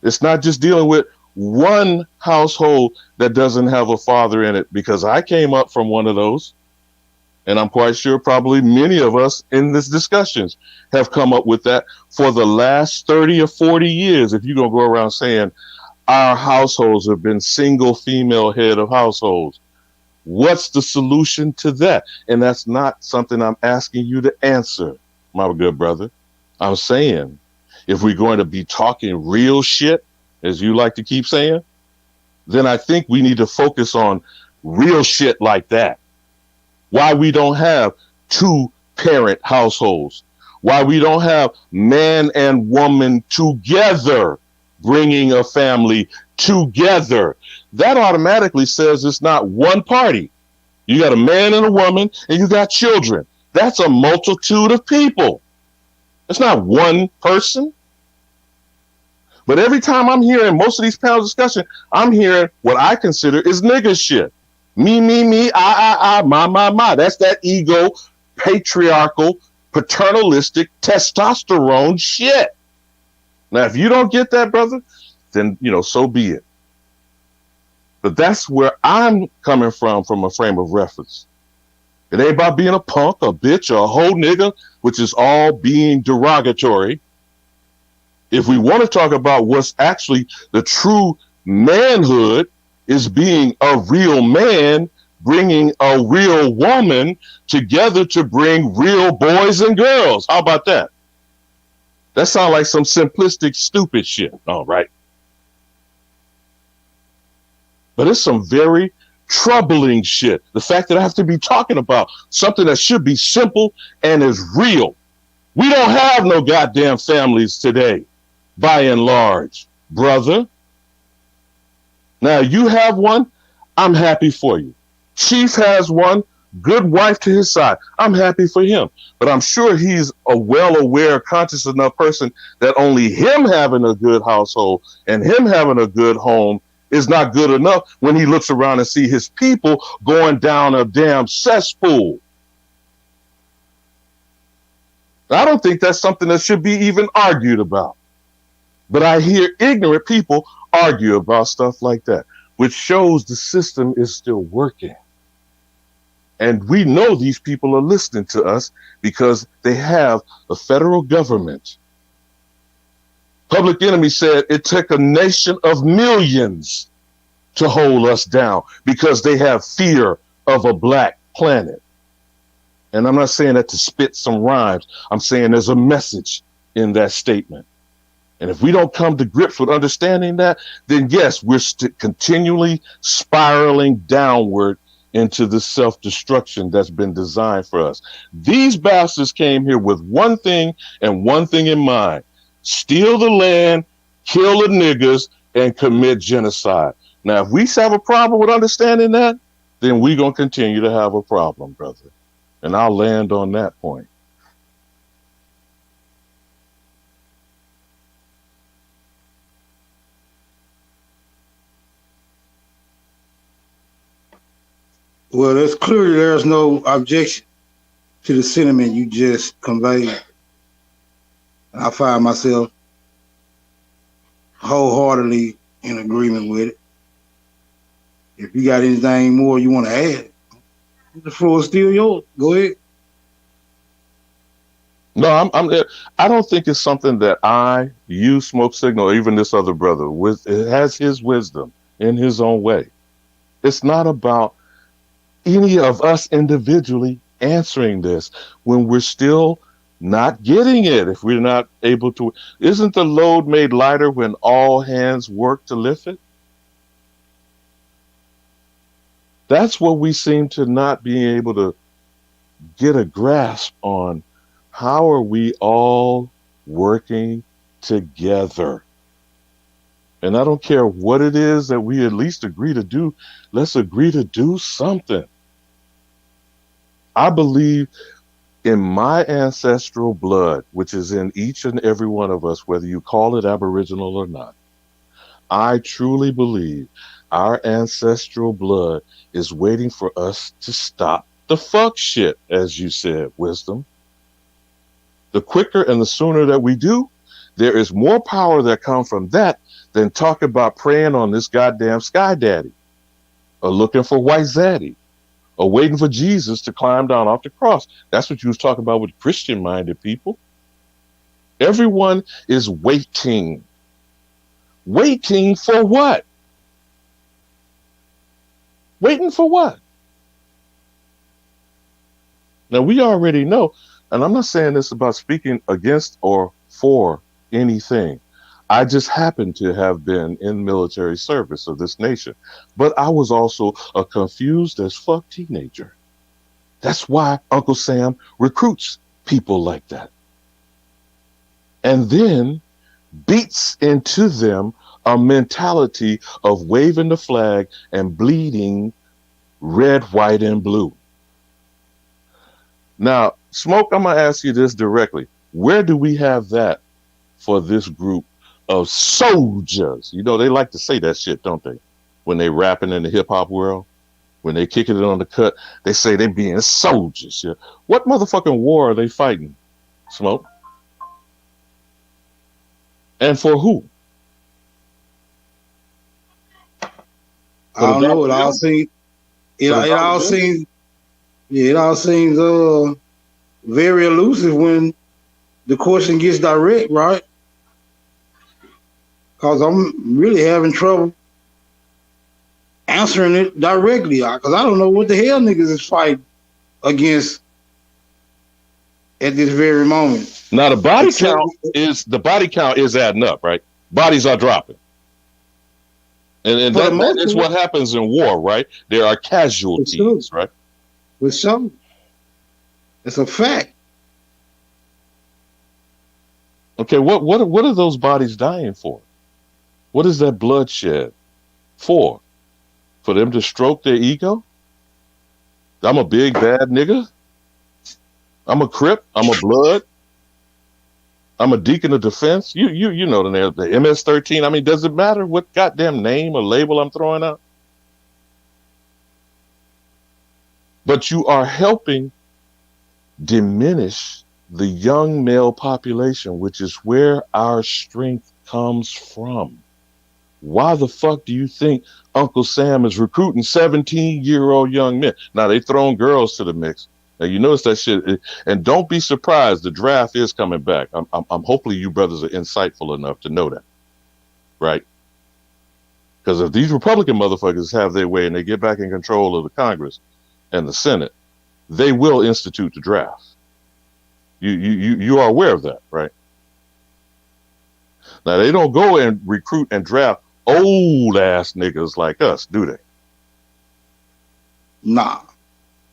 It's not just dealing with one household that doesn't have a father in it, because I came up from one of those. And I'm quite sure probably many of us in this discussions have come up with that for the last 30 or 40 years. If you're going to go around saying our households have been single female head of households, what's the solution to that? And that's not something I'm asking you to answer, my good brother. I'm saying, if we're going to be talking real shit, as you like to keep saying, then I think we need to focus on real shit like that. Why we don't have 2-parent households. Why we don't have man and woman together, bringing a family together. That automatically says it's not one party. You got a man and a woman, and you got children. That's a multitude of people. It's not one person. But every time I'm hearing most of these panel discussion, I'm hearing what I consider is nigga shit. Me, I, my. That's that ego, patriarchal, paternalistic, testosterone shit. Now, if you don't get that, brother, then, so be it. But that's where I'm coming from a frame of reference. It ain't about being a punk, a bitch, or a whole nigga, which is all being derogatory. If we want to talk about what's actually the true manhood, is being a real man, bringing a real woman together to bring real boys and girls. How about that? That sounds like some simplistic, stupid shit. All right. But it's some very troubling shit. The fact that I have to be talking about something that should be simple and is real. We don't have no goddamn families today, by and large, brother. Now, you have one, I'm happy for you. Chief has one, good wife to his side. I'm happy for him. But I'm sure he's a well-aware, conscious enough person that only him having a good household and him having a good home is not good enough when he looks around and see his people going down a damn cesspool. I don't think that's something that should be even argued about. But I hear ignorant people argue about stuff like that, which shows the system is still working. And we know these people are listening to us because they have a federal government. Public Enemy said it took a nation of millions to hold us down because they have fear of a black planet. And I'm not saying that to spit some rhymes. I'm saying there's a message in that statement. And if we don't come to grips with understanding that, then yes, we're continually spiraling downward into the self-destruction that's been designed for us. These bastards came here with one thing and one thing in mind: steal the land, kill the niggas, and commit genocide. Now, if we have a problem with understanding that, then we're going to continue to have a problem, brother. And I'll land on that point. Well, it's clearly there's no objection to the sentiment you just conveyed. I find myself wholeheartedly in agreement with it. If you got anything more you want to add, the floor is still yours. Go ahead. No, I don't think it's something that you, Smoke Signal, or even this other brother, it has his wisdom in his own way. It's not about any of us individually answering this when we're still not getting it. If we're not able to, isn't the load made lighter when all hands work to lift it? That's what we seem to not be able to get a grasp on. How are we all working together? And I don't care what it is that we at least agree to do. Let's agree to do something. I believe in my ancestral blood, which is in each and every one of us, whether you call it Aboriginal or not. I truly believe our ancestral blood is waiting for us to stop the fuck shit, as you said, Wisdom. The quicker and the sooner that we do, there is more power that comes from that than talk about praying on this goddamn sky daddy or looking for white zaddy or waiting for Jesus to climb down off the cross. That's what you was talking about with Christian-minded people. Everyone is waiting. Waiting for what? Waiting for what? Now, we already know, and I'm not saying this about speaking against or for anything. I just happen to have been in military service of this nation. But I was also a confused as fuck teenager. That's why Uncle Sam recruits people like that. And then beats into them a mentality of waving the flag and bleeding red, white, and blue. Now, Smoke, I'm going to ask you this directly. Where do we have that for this group of soldiers? You know, they like to say that shit, don't they? When they rapping in the hip hop world, when they kicking it on the cut, they say they being soldiers. Yeah. What motherfucking war are they fighting, Smoke? And for who? I don't know. It all seems. It all seems. Yeah, it all seems very elusive when the question gets direct, right? Because I'm really having trouble answering it directly. Because I don't know what the hell niggas is fighting against at this very moment. Now the body count is adding up, right? Bodies are dropping. And that is what happens in war, right? There are casualties, right? With some, it's a fact. Okay, what are those bodies dying for? What is that bloodshed for? For them to stroke their ego? I'm a big bad nigga. I'm a Crip. I'm a Blood. I'm a Deacon of Defense. You know the MS-13. I mean, does it matter what goddamn name or label I'm throwing out? But you are helping diminish the young male population, which is where our strength comes from. Why the fuck do you think Uncle Sam is recruiting 17-year-old young men? Now, they throwing girls to the mix. Now, you notice that shit. And don't be surprised, the draft is coming back. I'm hopefully you brothers are insightful enough to know that, right? Because if these Republican motherfuckers have their way and they get back in control of the Congress and the Senate, they will institute the draft. You are aware of that, right? Now, they don't go and recruit and draft old ass niggas like us, do they? Nah.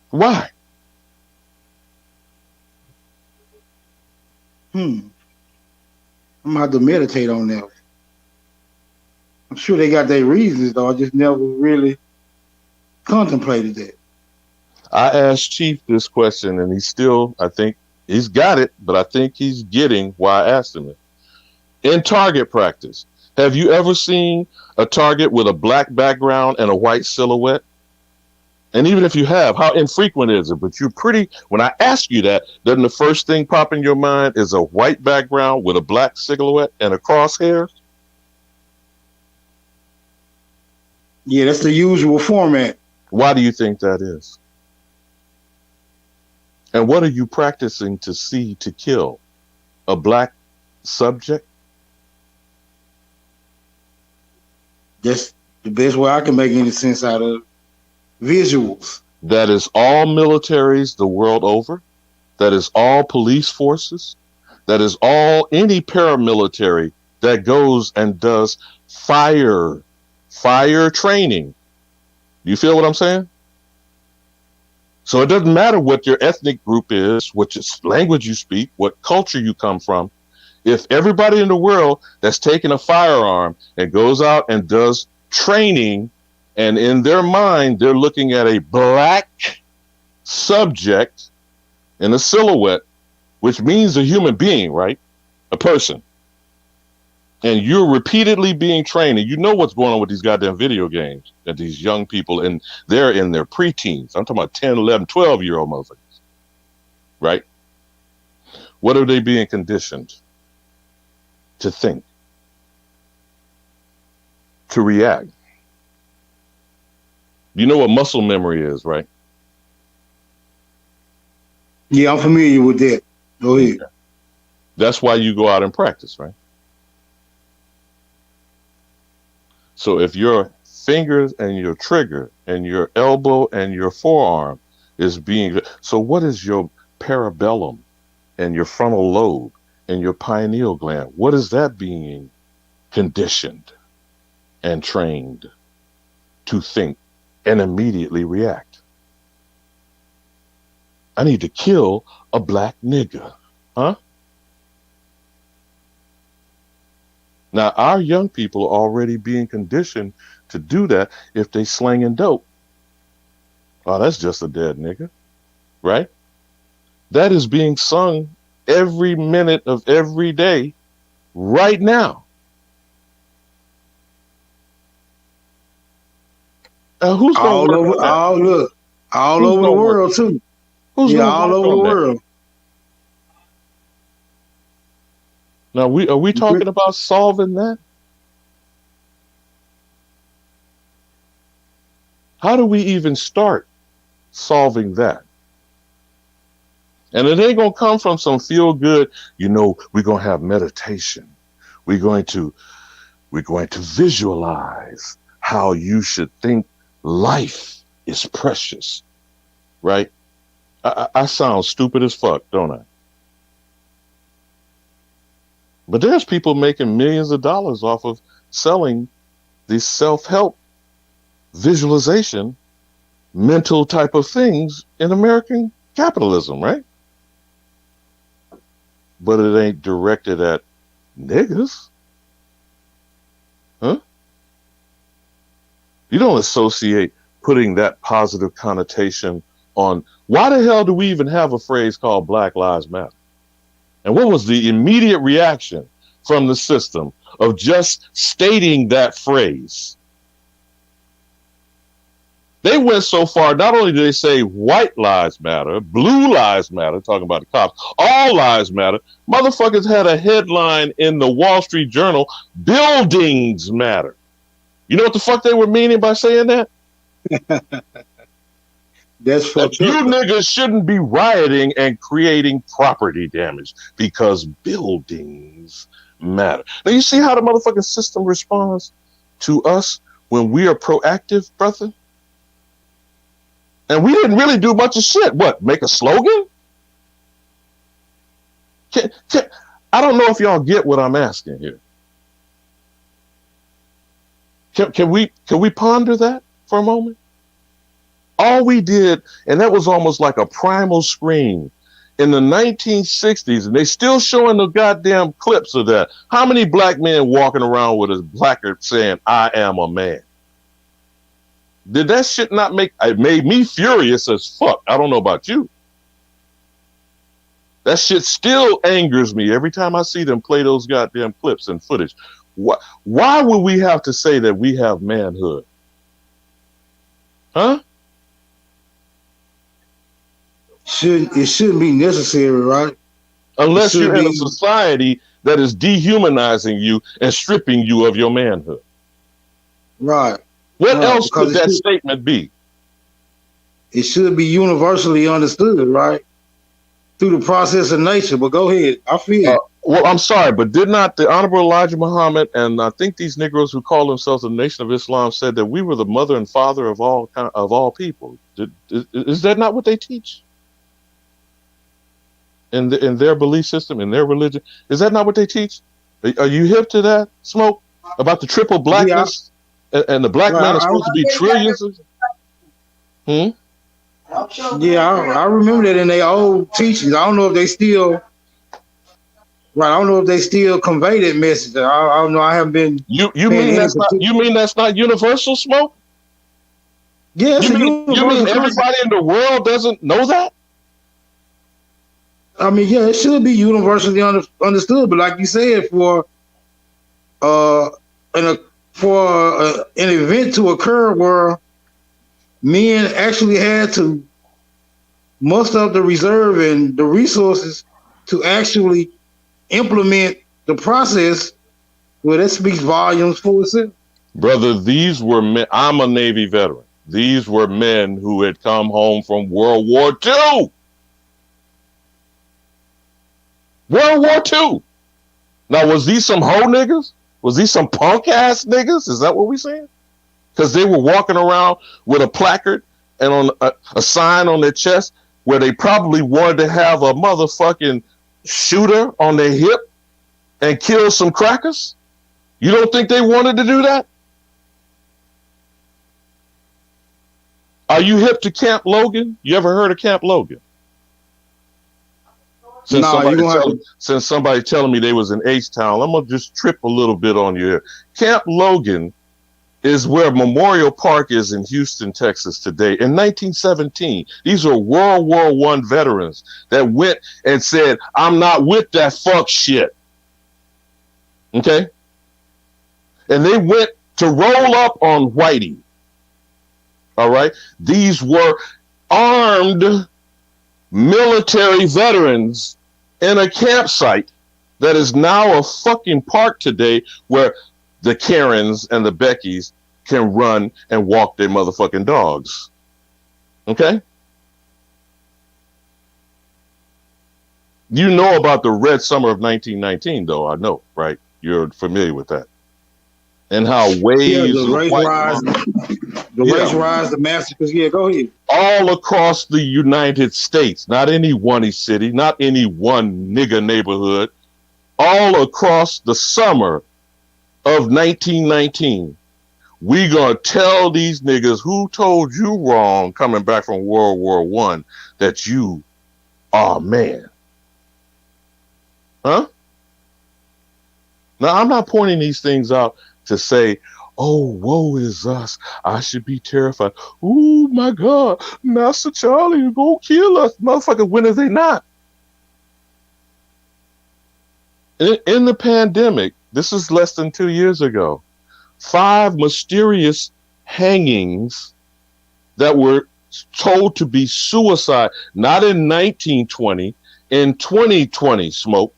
Why? I'm gonna have to meditate on that. I'm sure they got their reasons, though. I just never really contemplated that. I asked Chief this question, and I think he's got it, but I think he's getting why I asked him it. In target practice, have you ever seen a target with a black background and a white silhouette? And even if you have, how infrequent is it? But you're pretty, when I ask you that, doesn't the first thing pop in your mind is a white background with a black silhouette and a crosshair? Yeah, that's the usual format. Why do you think that is? And what are you practicing to see to kill? A black subject? That's the best way I can make any sense out of visuals. That is all militaries the world over. That is all police forces. That is all any paramilitary that goes and does fire training. You feel what I'm saying? So it doesn't matter what your ethnic group is, what language you speak, what culture you come from. If everybody in the world that's taking a firearm and goes out and does training, and in their mind, they're looking at a black subject in a silhouette, which means a human being, right? A person. And you're repeatedly being trained, and you know what's going on with these goddamn video games and these young people, and they're in their preteens. I'm talking about 10, 11, 12-year-old motherfuckers, right? What are they being conditioned to think, to react? You know what muscle memory is, right? Yeah, I'm familiar with that. Go ahead. Okay. That's why you go out and practice, right? So if your fingers and your trigger and your elbow and your forearm is being, so what is your parabellum and your frontal lobe and your pineal gland? What is that being conditioned and trained to think and immediately react? I need to kill a black nigga, huh? Now, our young people are already being conditioned to do that if they slinging dope. Oh, that's just a dead nigga, right? That is being sung every minute of every day right now. Who's all over? All over the world too. Who's all over the world. Now, are we talking about solving that? How do we even start solving that? And it ain't gonna come from some feel good, we're gonna have meditation. We're going to visualize how you should think life is precious, right? I sound stupid as fuck, don't I? But there's people making millions of dollars off of selling these self-help visualization, mental type of things in American capitalism, right? But it ain't directed at niggas. Huh? You don't associate putting that positive connotation on. Why the hell do we even have a phrase called Black Lives Matter? And what was the immediate reaction from the system of just stating that phrase? They went so far, not only did they say white lives matter, blue lives matter, talking about the cops, all lives matter, motherfuckers had a headline in the Wall Street Journal, buildings matter. You know what the fuck they were meaning by saying that? That's fucked up. You up. niggas shouldn't be rioting and creating property damage because buildings matter. Now you see how the motherfucking system responds to us when we are proactive, brother? And we didn't really do much of shit. What, make a slogan? I don't know if y'all get what I'm asking here. Can we ponder that for a moment? All we did, and that was almost like a primal scream in the 1960s, and they still showing the goddamn clips of that. How many black men walking around with a placard saying, "I am a man"? Did that shit not it made me furious as fuck. I don't know about you. That shit still angers me every time I see them play those goddamn clips and footage. Why would we have to say that we have manhood? Huh? shouldn't be necessary, right? Unless you're in a society that is dehumanizing you and stripping you of your manhood. Right. What else could that statement be? It should be universally understood, right? Through the process of nature. But go ahead. I feel it. Well, I'm sorry, but did not the Honorable Elijah Muhammad and I think these Negroes who call themselves the Nation of Islam said that we were the mother and father of all people? Is that not what they teach? In their belief system, in their religion, is that not what they teach? Are you hip to that, Smoke? About the triple blackness and the black man is supposed to be trillions? Yeah, I remember that in their old teachings. I don't know if they still. Right, I don't know if they still convey that message. I don't know. I haven't been. You mean that's not universal, Smoke? Yeah, you mean everybody in the world doesn't know that? I mean, yeah, it should be universally understood. But like you said, for an event to occur where men actually had to muster up the reserve and the resources to actually implement the process, well, that speaks volumes for itself. Brother, these were men. I'm a Navy veteran. These were men who had come home from World War II. World War II. Now, was these some hoe niggas? Was these some punk ass niggas? Is that what we saying? Because they were walking around with a placard and on a sign on their chest where they probably wanted to have a motherfucking shooter on their hip and kill some crackers? You don't think they wanted to do that? Are you hip to Camp Logan? You ever heard of Camp Logan? Since somebody telling me they was in H-Town, I'm going to just trip a little bit on you here. Camp Logan is where Memorial Park is in Houston, Texas today. In 1917, these are World War I veterans that went and said, I'm not with that fuck shit. Okay? And they went to roll up on Whitey. All right? These were armed military veterans in a campsite that is now a fucking park today where the Karens and the Beckys can run and walk their motherfucking dogs. Okay? You know about the Red Summer of 1919, though, I know, right? You're familiar with that. And how waves the race rise, the massacres. Yeah, go ahead. All across the United States, not any one city, not any one nigger neighborhood, all across the summer of 1919, we gonna tell these niggas who told you wrong coming back from World War I that you are man. Huh? Now, I'm not pointing these things out to say, oh, woe is us. I should be terrified. Oh, my God. Master Charlie is going to kill us. Motherfucker, when are they not? In the pandemic, this is less than 2 years ago, 5 mysterious hangings that were told to be suicide, not in 1920, in 2020, Smoke.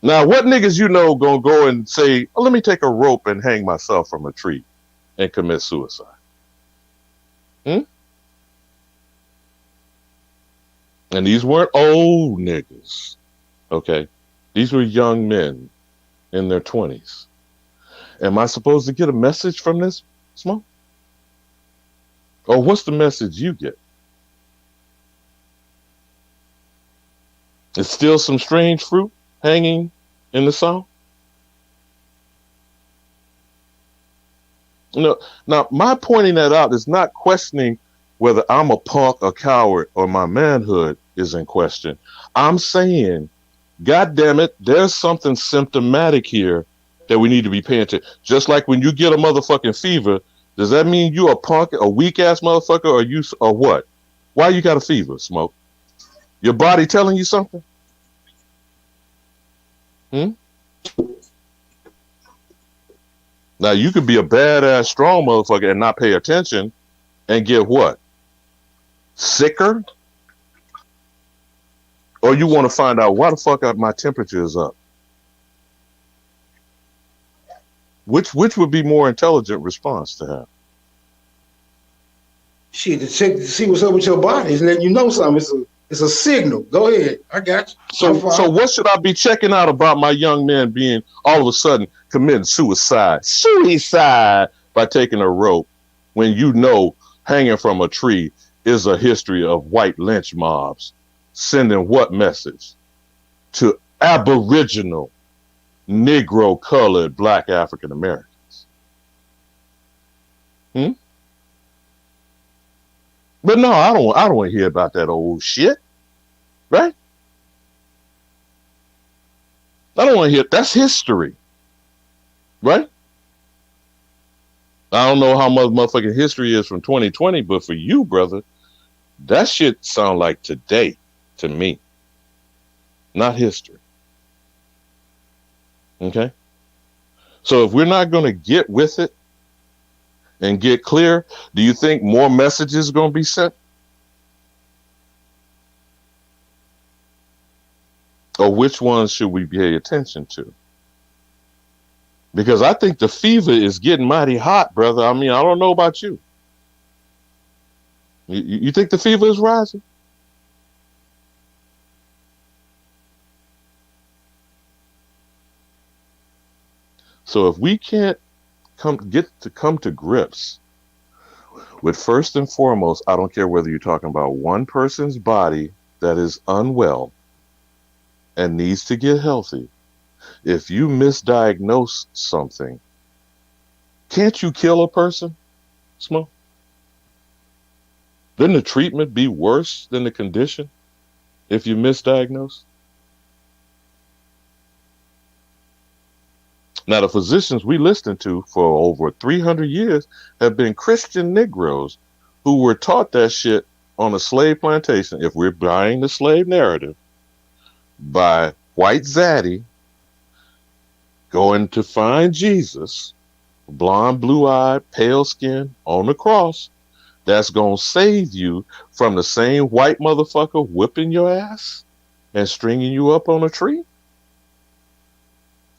Now, what niggas you know gonna go and say, oh, let me take a rope and hang myself from a tree and commit suicide? And these weren't old niggas, okay? These were young men in their 20s. Am I supposed to get a message from this, Smoke? Or what's the message you get? It's still some strange fruit hanging in the South? No. Now, my pointing that out is not questioning whether I'm a punk, a coward, or my manhood is in question. I'm saying, God damn it, there's something symptomatic here that we need to be paying attention. Just like when you get a motherfucking fever, does that mean you a punk, a weak ass motherfucker, or what? Why you got a fever, Smoke? Your body telling you something? Now, you could be a badass, strong motherfucker and not pay attention and get what? sicker, or you want to find out why the fuck my temperature is up? Which would be more intelligent response to have? Shit, to check to see what's up with your body is letting you know something. It's a signal. Go ahead. I got you. So what should I be checking out about my young man being all of a sudden committing suicide by taking a rope when you know hanging from a tree is a history of white lynch mobs sending what message to Aboriginal, Negro, colored, Black African Americans? But no, I don't want to hear about that old shit, right? I don't want to hear. That's history, right? I don't know how much motherfucking history is from 2020, but for you, brother, that shit sound like today to me, not history. Okay? So if we're not going to get with it and get clear, do you think more messages are going to be sent? Or which ones should we pay attention to? Because I think the fever is getting mighty hot, brother. I mean, I don't know about you. You think the fever is rising? So if we can't come to grips with, first and foremost, I don't care whether you're talking about one person's body that is unwell and needs to get healthy. If you misdiagnose something, can't you kill a person, Smoke? Shouldn't the treatment be worse than the condition if you misdiagnose? Now, the physicians we listened to for over 300 years have been Christian Negroes who were taught that shit on a slave plantation, if we're buying the slave narrative, by white zaddy going to find Jesus, blonde, blue-eyed, pale skin on the cross, that's going to save you from the same white motherfucker whipping your ass and stringing you up on a tree?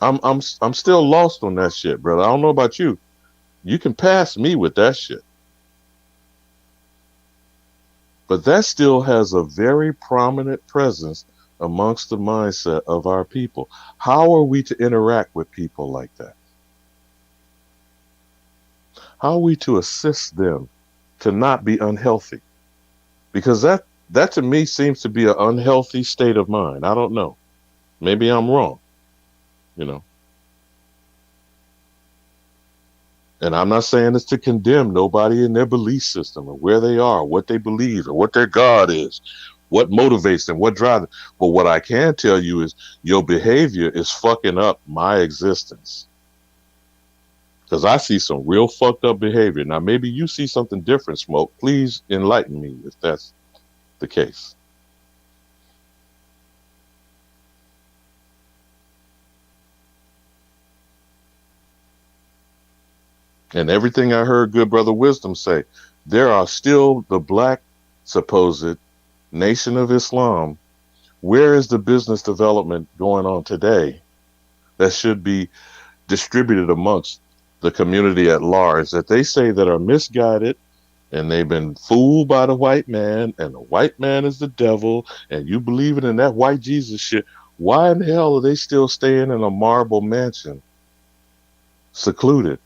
I'm still lost on that shit, brother. I don't know about you. You can pass me with that shit. But that still has a very prominent presence amongst the mindset of our people. How are we to interact with people like that? How are we to assist them to not be unhealthy? Because that to me seems to be an unhealthy state of mind. I don't know. Maybe I'm wrong, you know. And I'm not saying this to condemn nobody in their belief system or where they are, what they believe, or what their God is, what motivates them, what drives them. But what I can tell you is your behavior is fucking up my existence. Because I see some real fucked up behavior. Now, maybe you see something different, Smoke. Please enlighten me if that's the case. And everything I heard Good Brother Wisdom say, there are still the black supposed Nation of Islam. Where is the business development going on today that should be distributed amongst the community at large that they say that are misguided and they've been fooled by the white man and the white man is the devil and you believing in that white Jesus shit? Why in the hell are they still staying in a marble mansion, secluded,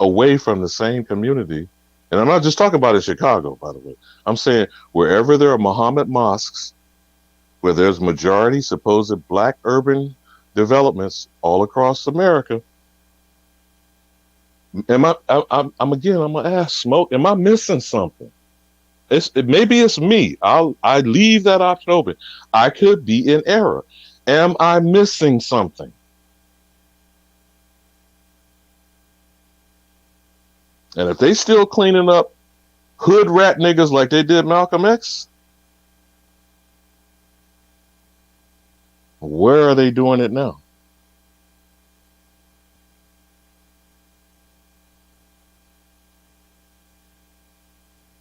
away from the same community? And I'm not just talking about in Chicago, by the way. I'm saying wherever there are Muhammad mosques, where there's majority supposed black urban developments all across America, I'm gonna ask Smoke, am I missing something? Maybe it's me. I leave that option open. I could be in error. Am I missing something? And if they still cleaning up hood rat niggas like they did Malcolm X, where are they doing it now?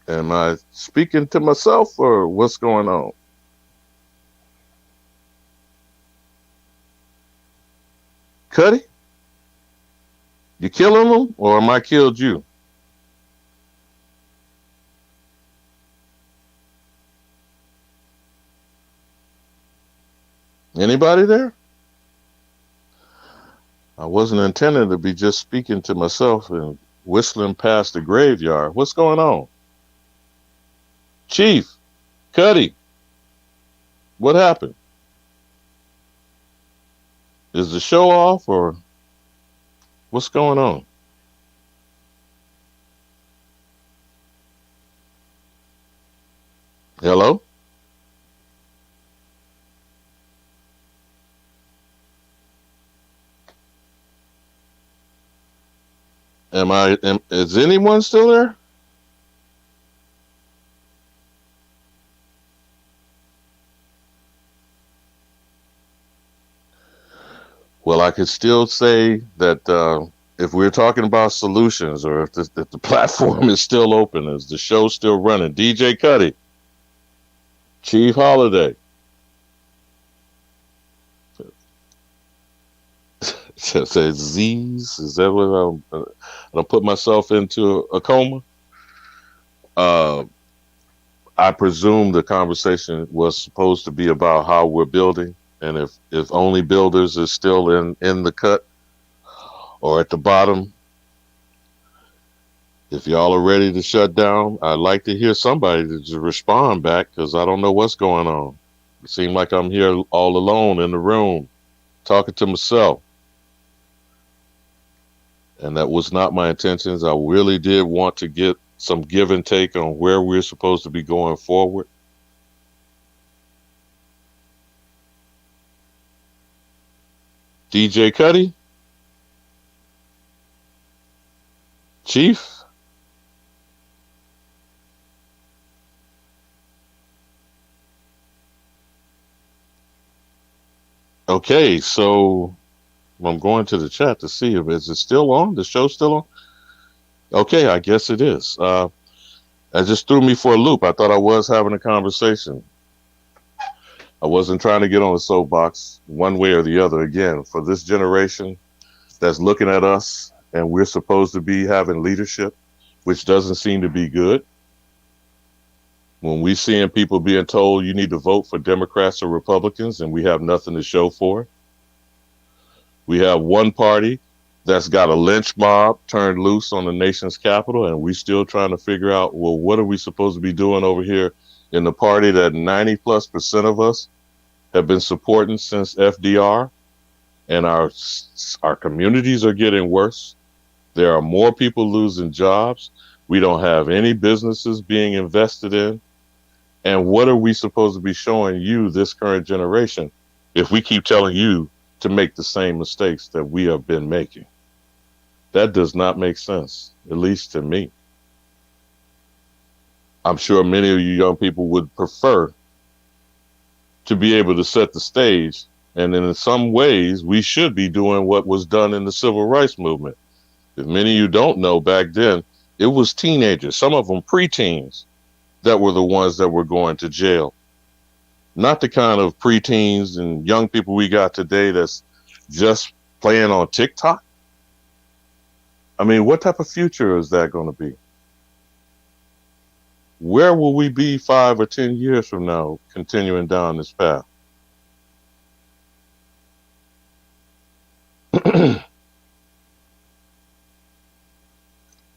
Am I speaking to myself or what's going on? Cuddy? You killing them or am I killed you? Anybody there? I wasn't intending to be just speaking to myself and whistling past the graveyard. What's going on? Chief, Cuddy, what happened? Is the show off or what's going on? Hello? Is anyone still there? Well, I could still say that if we're talking about solutions or if the platform is still open, is the show still running? DJ Cuddy, Chief Holiday. Says Z's. Is that what I'm put myself into a coma? I presume the conversation was supposed to be about how we're building, and if only builders is still in the cut or at the bottom. If y'all are ready to shut down, I'd like to hear somebody to just respond back because I don't know what's going on. It seems like I'm here all alone in the room talking to myself. And that was not my intentions. I really did want to get some give and take on where we're supposed to be going forward. DJ Cuddy? Chief? Okay, so I'm going to the chat to see if is it still on? The show's still on? Okay, I guess it is. That just threw me for a loop. I thought I was having a conversation. I wasn't trying to get on a soapbox one way or the other. Again, for this generation that's looking at us and we're supposed to be having leadership, which doesn't seem to be good. When we seeing people being told you need to vote for Democrats or Republicans and we have nothing to show for it. We have one party that's got a lynch mob turned loose on the nation's capital, and we still trying to figure out, well, what are we supposed to be doing over here in the party that 90+% of us have been supporting since FDR, and our communities are getting worse. There are more people losing jobs. We don't have any businesses being invested in. And what are we supposed to be showing you, this current generation, if we keep telling you to make the same mistakes that we have been making? That does not make sense, at least to me. I'm sure many of you young people would prefer to be able to set the stage. And in some ways, we should be doing what was done in the civil rights movement. If many of you don't know, back then, it was teenagers, some of them preteens, that were the ones that were going to jail. Not the kind of preteens and young people we got today that's just playing on TikTok. I mean, what type of future is that going to be? Where will we be 5 or 10 years from now, continuing down this path?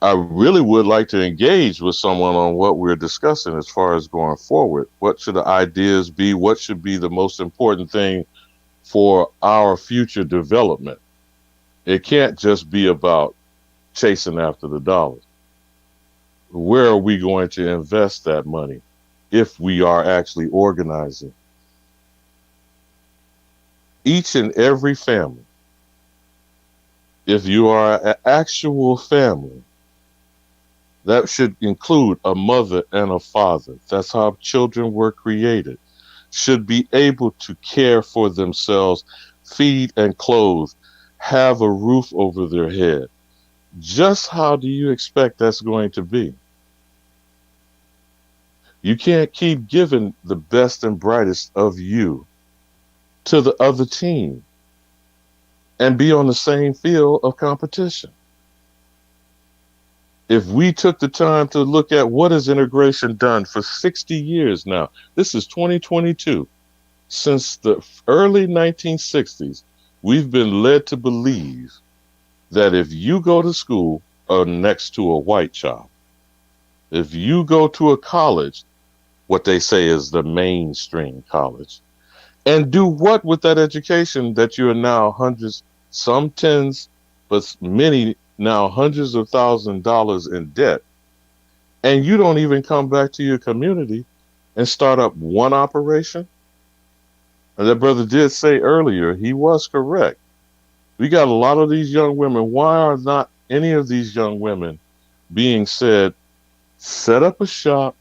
I really would like to engage with someone on what we're discussing as far as going forward. What should the ideas be? What should be the most important thing for our future development? It can't just be about chasing after the dollars. Where are we going to invest that money if we are actually organizing? Each and every family, if you are an actual family, that should include a mother and a father. That's how children were created. Should be able to care for themselves, feed and clothe, have a roof over their head. Just how do you expect that's going to be? You can't keep giving the best and brightest of you to the other team and be on the same field of competition. If we took the time to look at what has integration done for 60 years now, this is 2022. Since the early 1960s, we've been led to believe that if you go to school next to a white child, if you go to a college, what they say is the mainstream college, and do what with that education that you are now hundreds, some tens, but many now hundreds of $1,000s in debt, and you don't even come back to your community and start up one operation? And that brother did say earlier, he was correct. We got a lot of these young women. Why are not any of these young women being said, set up a shop,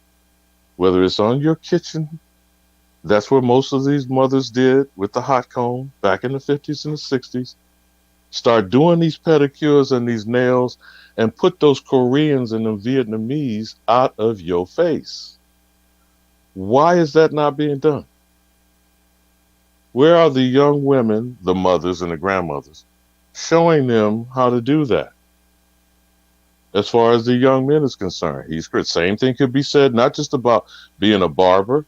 whether it's on your kitchen? That's what most of these mothers did with the hot comb back in the 50s and the 60s. Start doing these pedicures and these nails and put those Koreans and the Vietnamese out of your face. Why is that not being done? Where are the young women, the mothers and the grandmothers, showing them how to do that? As far as the young men is concerned, same thing could be said, not just about being a barber.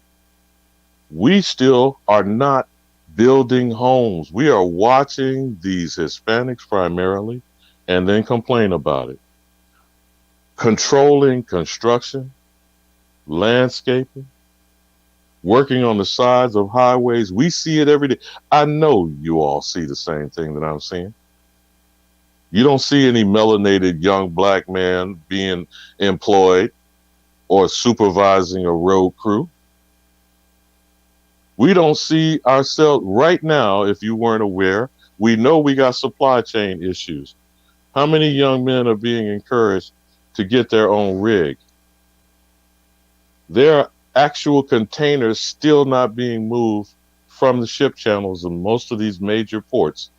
We still are not building homes. We are watching these Hispanics primarily and then complain about it. Controlling construction, landscaping, working on the sides of highways. We see it every day. I know you all see the same thing that I'm seeing. You don't see any melanated young black man being employed or supervising a road crew. We don't see ourselves right now, if you weren't aware, we know we got supply chain issues. How many young men are being encouraged to get their own rig? There are actual containers still not being moved from the ship channels of most of these major ports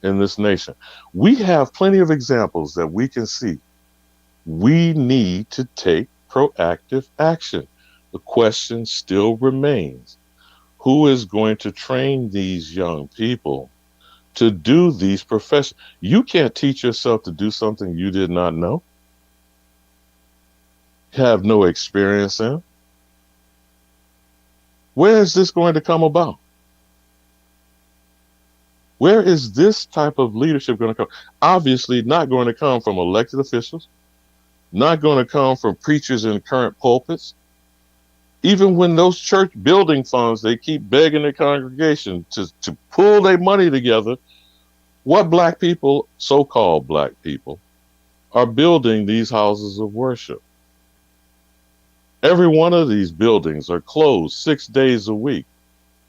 in this nation. We have plenty of examples that we can see. We need to take proactive action. The question still remains, who is going to train these young people to do these professions? You can't teach yourself to do something you did not know, have no experience in. Where is this going to come about? Where is this type of leadership going to come? Obviously not going to come from elected officials, not going to come from preachers in current pulpits. Even when those church building funds, they keep begging the congregation to pull their money together. What black people, so-called black people, are building these houses of worship? Every one of these buildings are closed 6 days a week.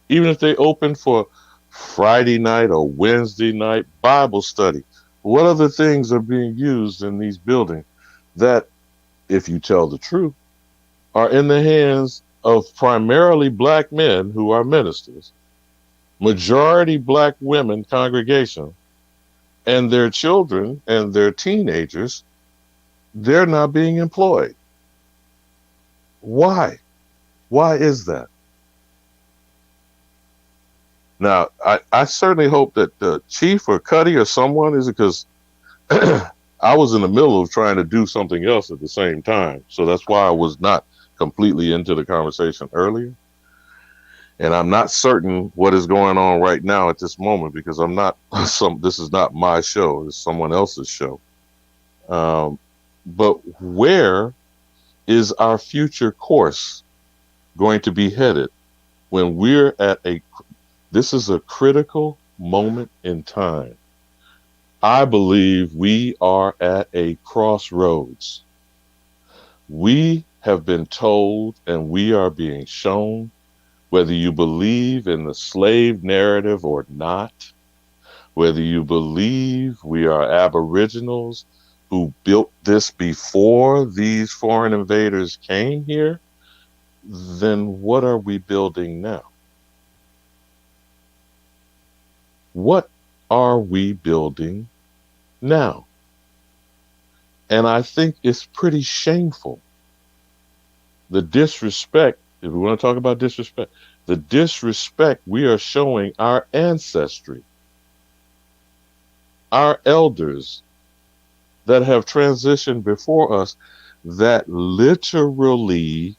Even if they open for Friday night or Wednesday night Bible study, what other things are being used in these buildings that, if you tell the truth, are in the hands of primarily black men who are ministers, majority black women congregation, and their children and their teenagers, they're not being employed. Why? Why is that? Now, I certainly hope that the chief or Cuddy or someone is, because I was in the middle of trying to do something else at the same time. So that's why I was not completely into the conversation earlier. And I'm not certain what is going on right now at this moment, because I'm not this is not my show, it's someone else's show. But where is our future course going to be headed when we're at this is a critical moment in time. I believe we are at a crossroads. We have been told and we are being shown, whether you believe in the slave narrative or not, whether you believe we are aboriginals who built this before these foreign invaders came here, then what are we building now? What are we building now? And I think it's pretty shameful the disrespect, if we want to talk about disrespect, the disrespect we are showing our ancestry, our elders that have transitioned before us, that literally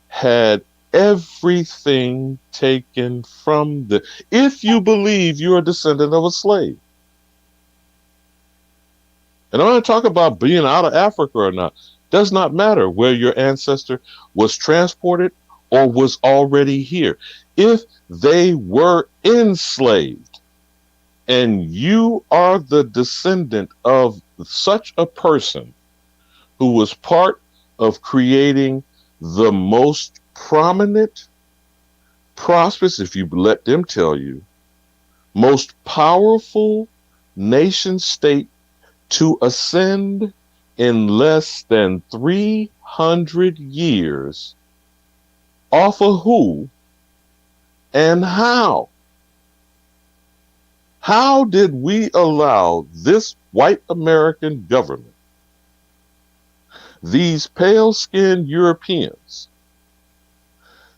had everything taken from the, if you believe you're a descendant of a slave. And I'm going to talk about being out of Africa or not. Does not matter where your ancestor was transported or was already here. If they were enslaved and you are the descendant of such a person who was part of creating the most prominent, prosperous, if you let them tell you, most powerful nation state to ascend in less than 300 years, off of who and how? How did we allow this white American government, these pale-skinned Europeans,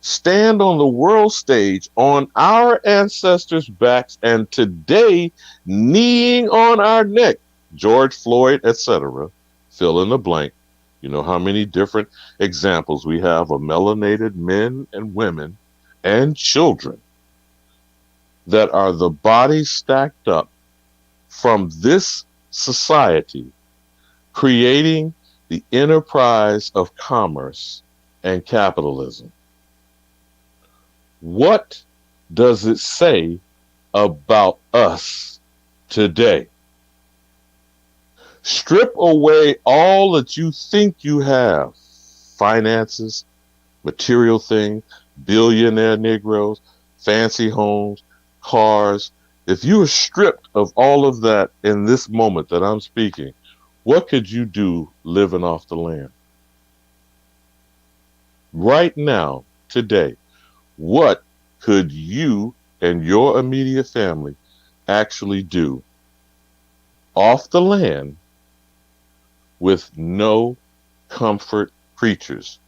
stand on the world stage on our ancestors' backs and today kneeing on our neck? George Floyd, etc. Fill in the blank. You know how many different examples we have of melanated men and women and children that are the bodies stacked up from this society, creating the enterprise of commerce and capitalism. What does it say about us today? Strip away all that you think you have, finances, material things, billionaire Negroes, fancy homes, cars. If you were stripped of all of that in this moment that I'm speaking, what could you do living off the land? Right now, today, what could you and your immediate family actually do off the land with no comfort creatures?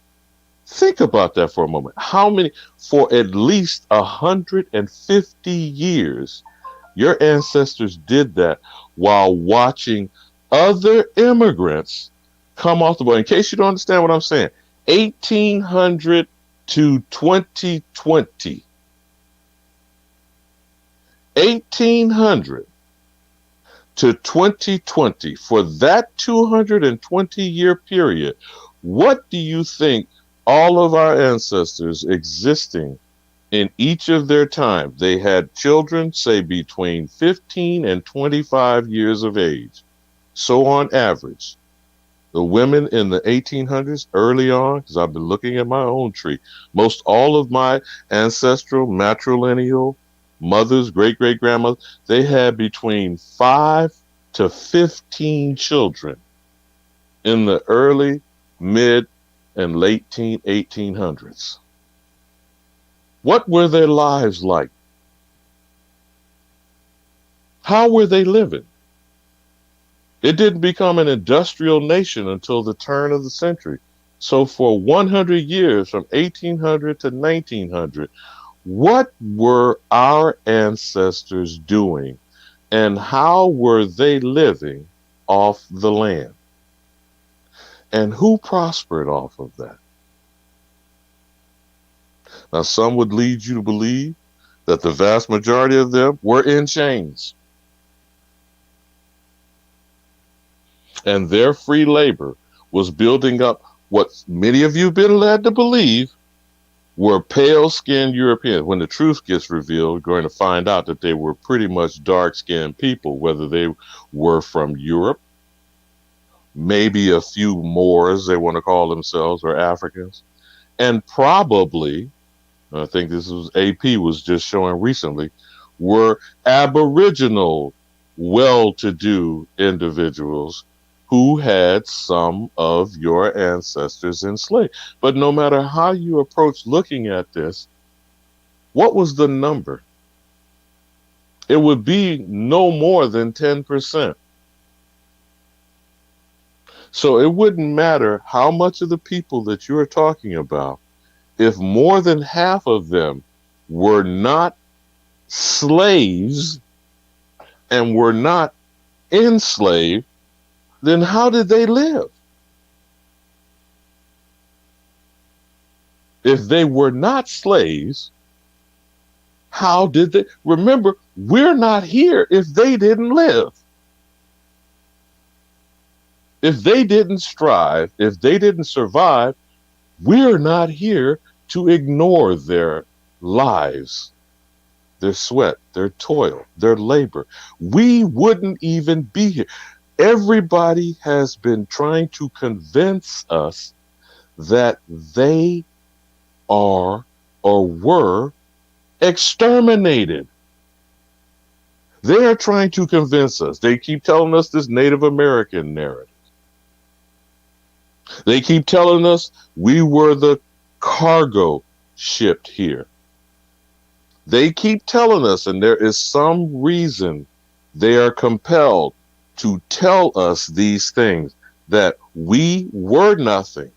Think about that for a moment. How many, for at least 150 years, your ancestors did that while watching other immigrants come off the boat. In case you don't understand what I'm saying, 1800 to 2020. 1800 to 2020, for that 220-year period, what do you think all of our ancestors existing in each of their time, they had children, say, between 15 and 25 years of age. So on average, the women in the 1800s, early on, because I've been looking at my own tree, most all of my ancestral, matrilineal mothers, great-great-grandmothers, they had between 5 to 15 children in the early, mid, and late 1800s. What were their lives like? How were they living? It didn't become an industrial nation until the turn of the century. So for 100 years, from 1800 to 1900, what were our ancestors doing and how were they living off the land? And who prospered off of that? Now, some would lead you to believe that the vast majority of them were in chains. And their free labor was building up what many of you have been led to believe were pale-skinned Europeans. When the truth gets revealed, we're going to find out that they were pretty much dark-skinned people, whether they were from Europe, maybe a few Moors, they want to call themselves, or Africans, and probably, I think this was AP was just showing recently, were Aboriginal well-to-do individuals who had some of your ancestors enslaved. But no matter how you approach looking at this, what was the number? It would be no more than 10%. So it wouldn't matter how much of the people that you're talking about, if more than half of them were not slaves and were not enslaved, then how did they live? If they were not slaves, how did they? Remember, we're not here if they didn't live. If they didn't strive, if they didn't survive, we're not here to ignore their lives, their sweat, their toil, their labor. We wouldn't even be here. Everybody has been trying to convince us that they are or were exterminated. They are trying to convince us. They keep telling us this Native American narrative. They keep telling us we were the cargo shipped here. They keep telling us, and there is some reason they are compelled to tell us these things, that we were nothing.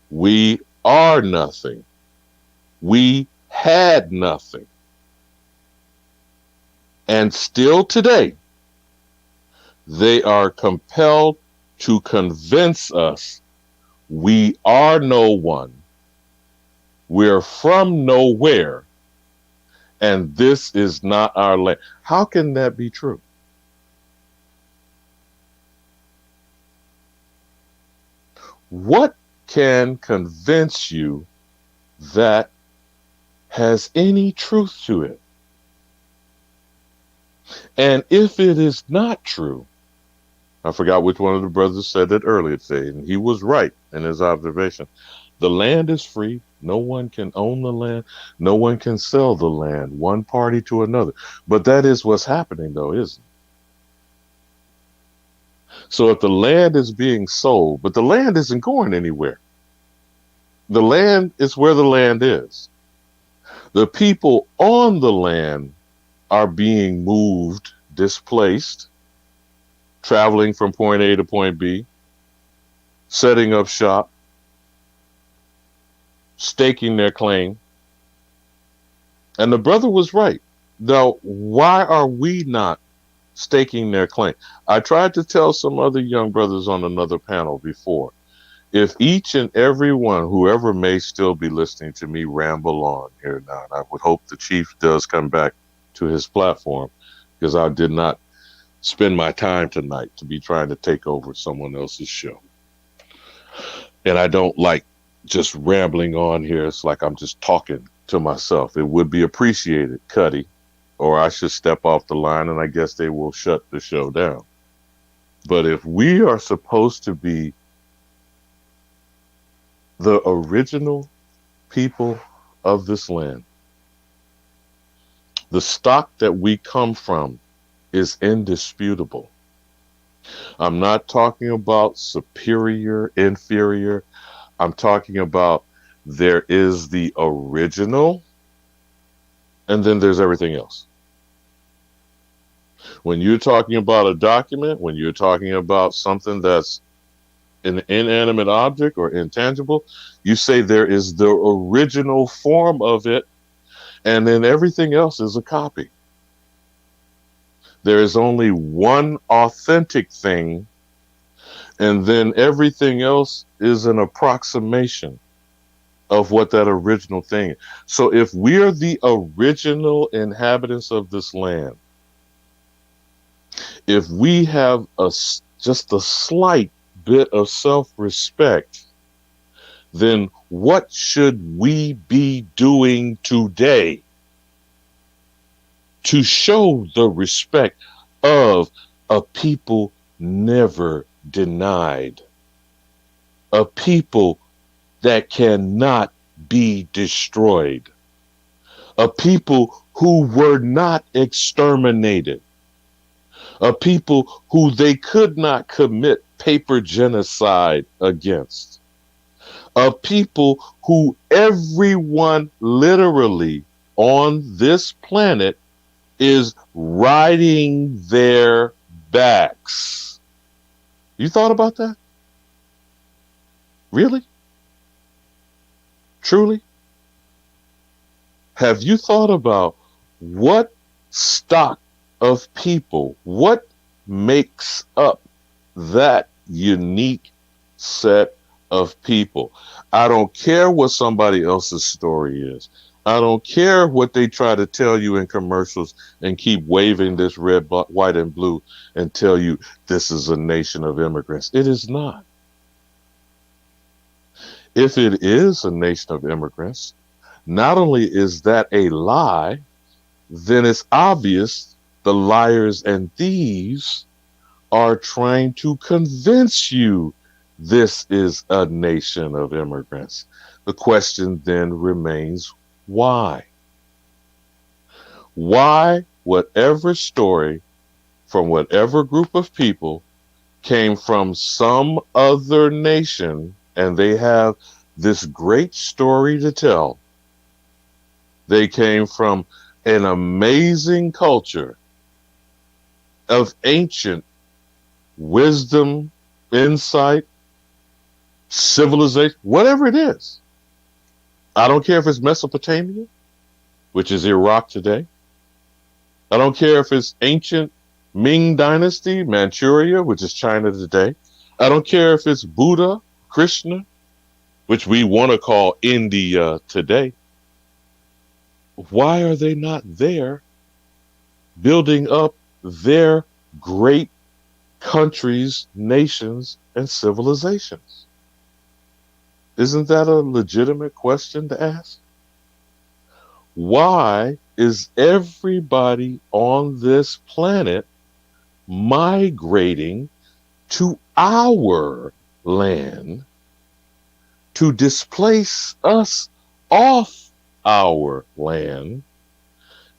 We are nothing. We had nothing. And still today, they are compelled to convince us we are no one, we're from nowhere, and this is not our land. How can that be true? What can convince you that has any truth to it? And if it is not true, I forgot which one of the brothers said it earlier today, and he was right in his observation. The land is free. No one can own the land. No one can sell the land, one party to another. But that is what's happening, though, isn't it? So if the land is being sold, but the land isn't going anywhere. The land is where the land is. The people on the land are being moved, displaced, traveling from point A to point B, setting up shop, staking their claim. And the brother was right. Now, why are we not staking their claim? I tried to tell some other young brothers on another panel before, if each and every one, whoever may still be listening to me ramble on here now, and I would hope the chief does come back to his platform, because I did not spend my time tonight to be trying to take over someone else's show. And I don't like just rambling on here. It's like I'm just talking to myself. It would be appreciated, Cuddy, or I should step off the line and I guess they will shut the show down. But if we are supposed to be the original people of this land, the stock that we come from is indisputable. I'm not talking about superior, inferior. I'm talking about there is the original, and then there's everything else. When you're talking about a document, when you're talking about something that's an inanimate object or intangible, you say there is the original form of it, and then everything else is a copy. There is only one authentic thing, and then everything else is an approximation of what that original thing is. So if we're the original inhabitants of this land, if we have just a slight bit of self-respect, then what should we be doing today to show the respect of a people never denied, a people that cannot be destroyed, a people who were not exterminated, a people who they could not commit paper genocide against, a people who everyone literally on this planet is riding their backs. You thought about that? Really? Truly? Have you thought about what stock of people, what makes up that unique set of people? I don't care what somebody else's story is. I don't care what they try to tell you in commercials and keep waving this red, white, and blue and tell you this is a nation of immigrants. It is not. If it is a nation of immigrants, not only is that a lie, then it's obvious the liars and thieves are trying to convince you this is a nation of immigrants. The question then remains, why? Why, whatever story from whatever group of people came from some other nation and they have this great story to tell, they came from an amazing culture of ancient wisdom, insight, civilization, whatever it is. I don't care if it's Mesopotamia, which is Iraq today. I don't care if it's ancient Ming Dynasty, Manchuria, which is China today. I don't care if it's Buddha, Krishna, which we want to call India today. Why are they not there building up their great countries, nations, and civilizations? Isn't that a legitimate question to ask? Why is everybody on this planet migrating to our land to displace us off our land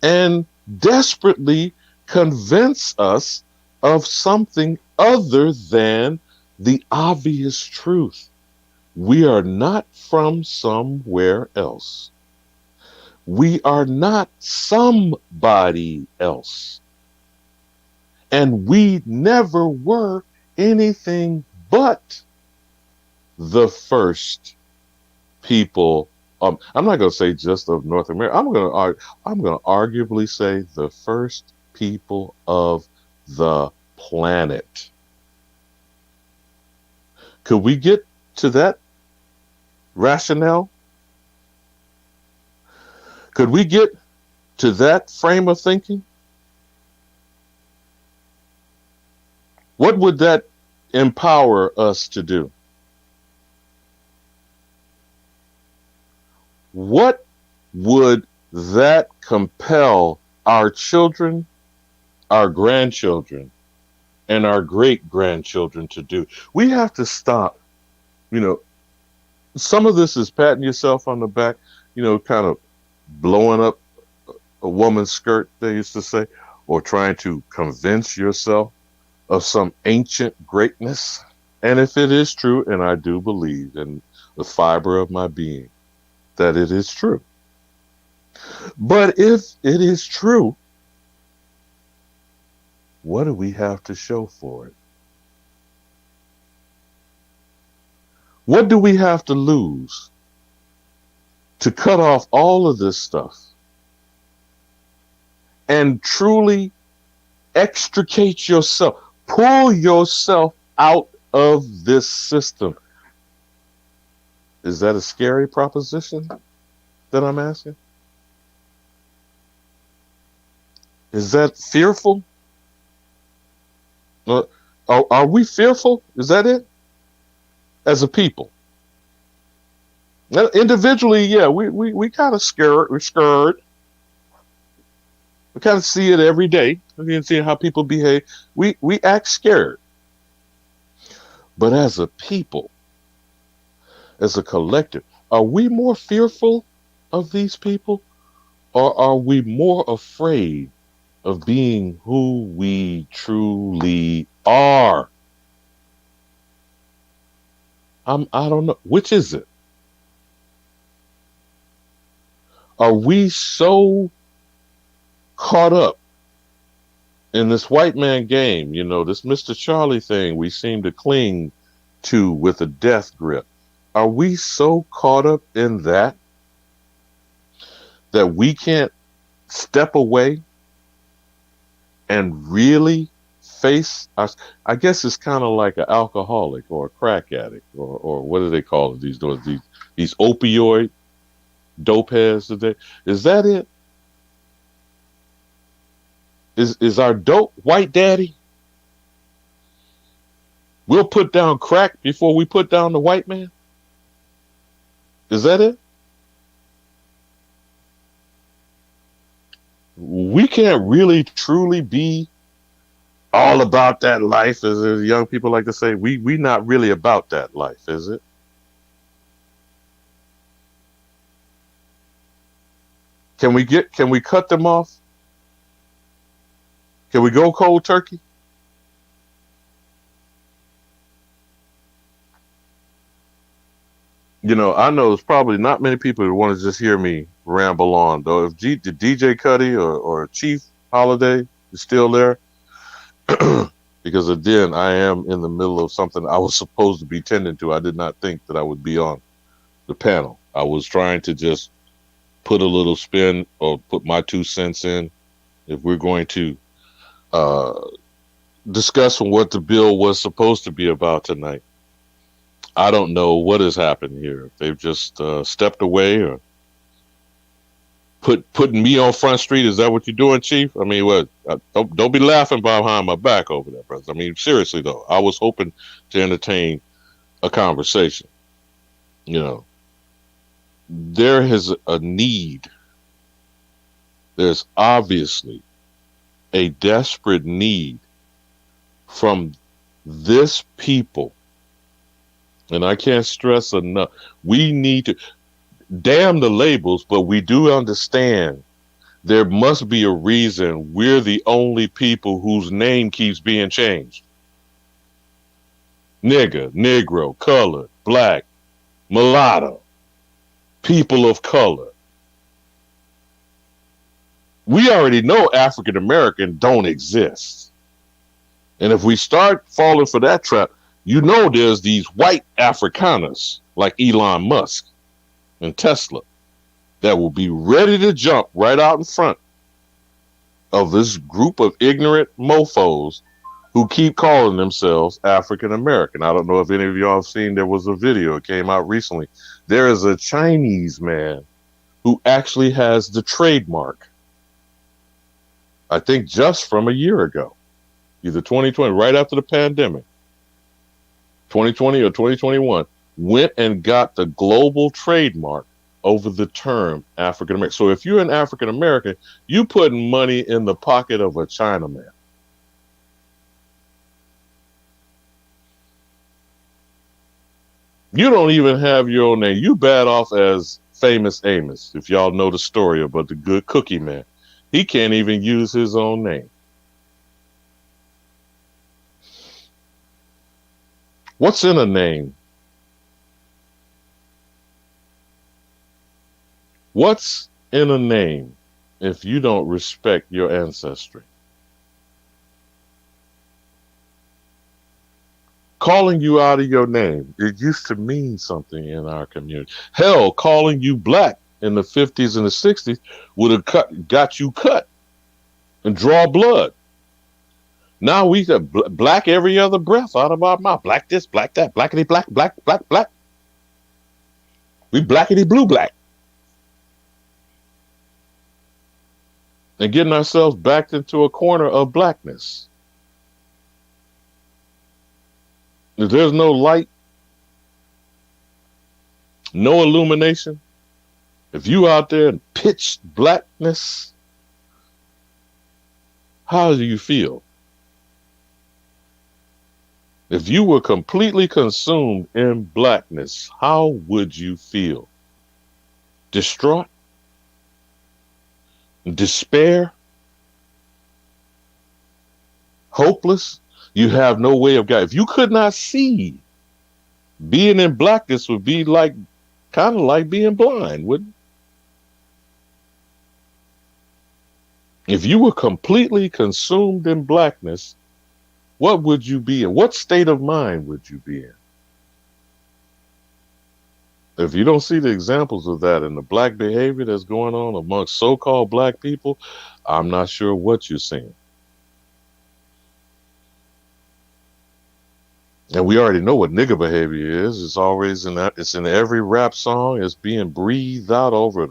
and desperately convince us of something other than the obvious truth? We are not from somewhere else. We are not somebody else. And we never were anything but the first people. I'm not going to say just of North America. I'm going to arguably say the first people of the planet. Could we get to that rationale? Could we get to that frame of thinking? What would that empower us to do? What would that compel our children, our grandchildren, and our great-grandchildren to do? We have to stop. Some of this is patting yourself on the back, kind of blowing up a woman's skirt, they used to say, or trying to convince yourself of some ancient greatness. And if it is true, and I do believe in the fiber of my being that it is true, but if it is true, what do we have to show for it? What do we have to lose to cut off all of this stuff and truly extricate yourself, pull yourself out of this system? Is that a scary proposition that I'm asking? Is that fearful? Are we fearful? Is that it? As a people? Individually, yeah, we kind of scared. We're scared. We kind of see it every day. We can see how people behave. We act scared. But as a people, as a collective, are we more fearful of these people, or are we more afraid of being who we truly are? I don't know. Which is it? Are we so caught up in this white man game, this Mr. Charlie thing we seem to cling to with a death grip? Are we so caught up in that we can't step away and really face us? I guess it's kind of like an alcoholic or a crack addict or what do they call it these days? These opioid dope heads today. Is that it? Is our dope white daddy? We'll put down crack before we put down the white man? Is that it? We can't really truly be all about that life, as young people like to say. We not really about that life, is it? Can we cut them off? Can we go cold turkey? You know, I know there's probably not many people who want to just hear me ramble on, though. If the DJ Cuddy or Chief Holiday is still there, because again, I am in the middle of something I was supposed to be tending to. I did not think that I would be on the panel. I was trying to just put a little spin or put my 2 cents in. If we're going to discuss what the bill was supposed to be about tonight, I don't know what has happened here. If they've just stepped away or putting me on Front Street. Is that what you're doing, Chief? I mean, what? Don't be laughing behind my back over there, brother. I mean, seriously though, I was hoping to entertain a conversation. You know, there is a need. There's obviously a desperate need from this people. And I can't stress enough, we need to, damn the labels, but we do understand there must be a reason we're the only people whose name keeps being changed. Nigger, Negro, colored, black, mulatto, people of color. We already know African American don't exist. And if we start falling for that trap, you know there's these white Afrikaners like Elon Musk and Tesla that will be ready to jump right out in front of this group of ignorant mofos who keep calling themselves African American. I don't know if any of y'all have seen, there was a video, it came out recently. There is a Chinese man who actually has the trademark, I think just from a year ago, either 2020, right after the pandemic, 2020 or 2021, went and got the global trademark over the term African American. So if you're an African American, you putting money in the pocket of a Chinaman. You don't even have your own name. You bad off as Famous Amos, if y'all know the story about the good cookie man. He can't even use his own name. What's in a name? What's in a name if you don't respect your ancestry? Calling you out of your name, it used to mean something in our community. Hell, calling you black in the 50s and the 60s would have got you cut and draw blood. Now we got black every other breath out of our mouth. Black this, black that, blackity black, black, black, black. We blackity blue black. And getting ourselves backed into a corner of blackness. If there's no light, no illumination, if you out there in pitch blackness, how do you feel? If you were completely consumed in blackness, how would you feel? Distraught? Despair? Hopeless? You have no way of guiding. If you could not see, being in blackness would be like, kind of like being blind, wouldn't it? If you were completely consumed in blackness, what would you be in? What state of mind would you be in? If you don't see the examples of that in the black behavior that's going on amongst so-called black people, I'm not sure what you're seeing. And we already know what nigga behavior is. It's always in that. It's in every rap song. It's being breathed out over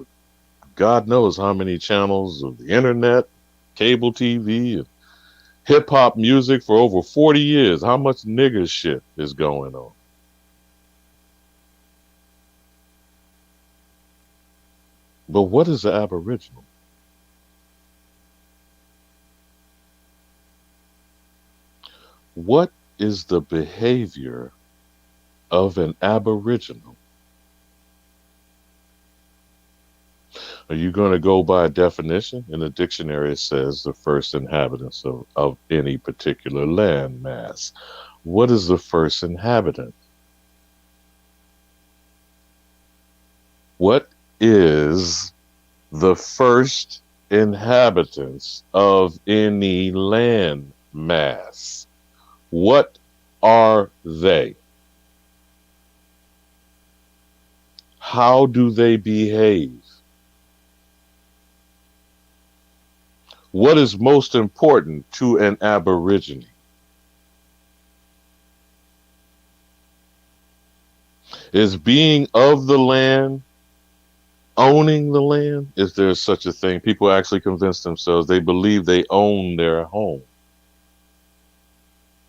God knows how many channels of the internet, cable TV, and hip hop music for over 40 years. How much nigga shit is going on? But what is the Aboriginal? What is the behavior of an Aboriginal? Are you going to go by a definition? In the dictionary, it says the first inhabitants of any particular land mass. What is the first inhabitant? What is the first inhabitants of any land mass? What are they? How do they behave? What is most important to an Aborigine? Is being of the land, owning the land? Is there such a thing? People actually convince themselves they believe they own their home.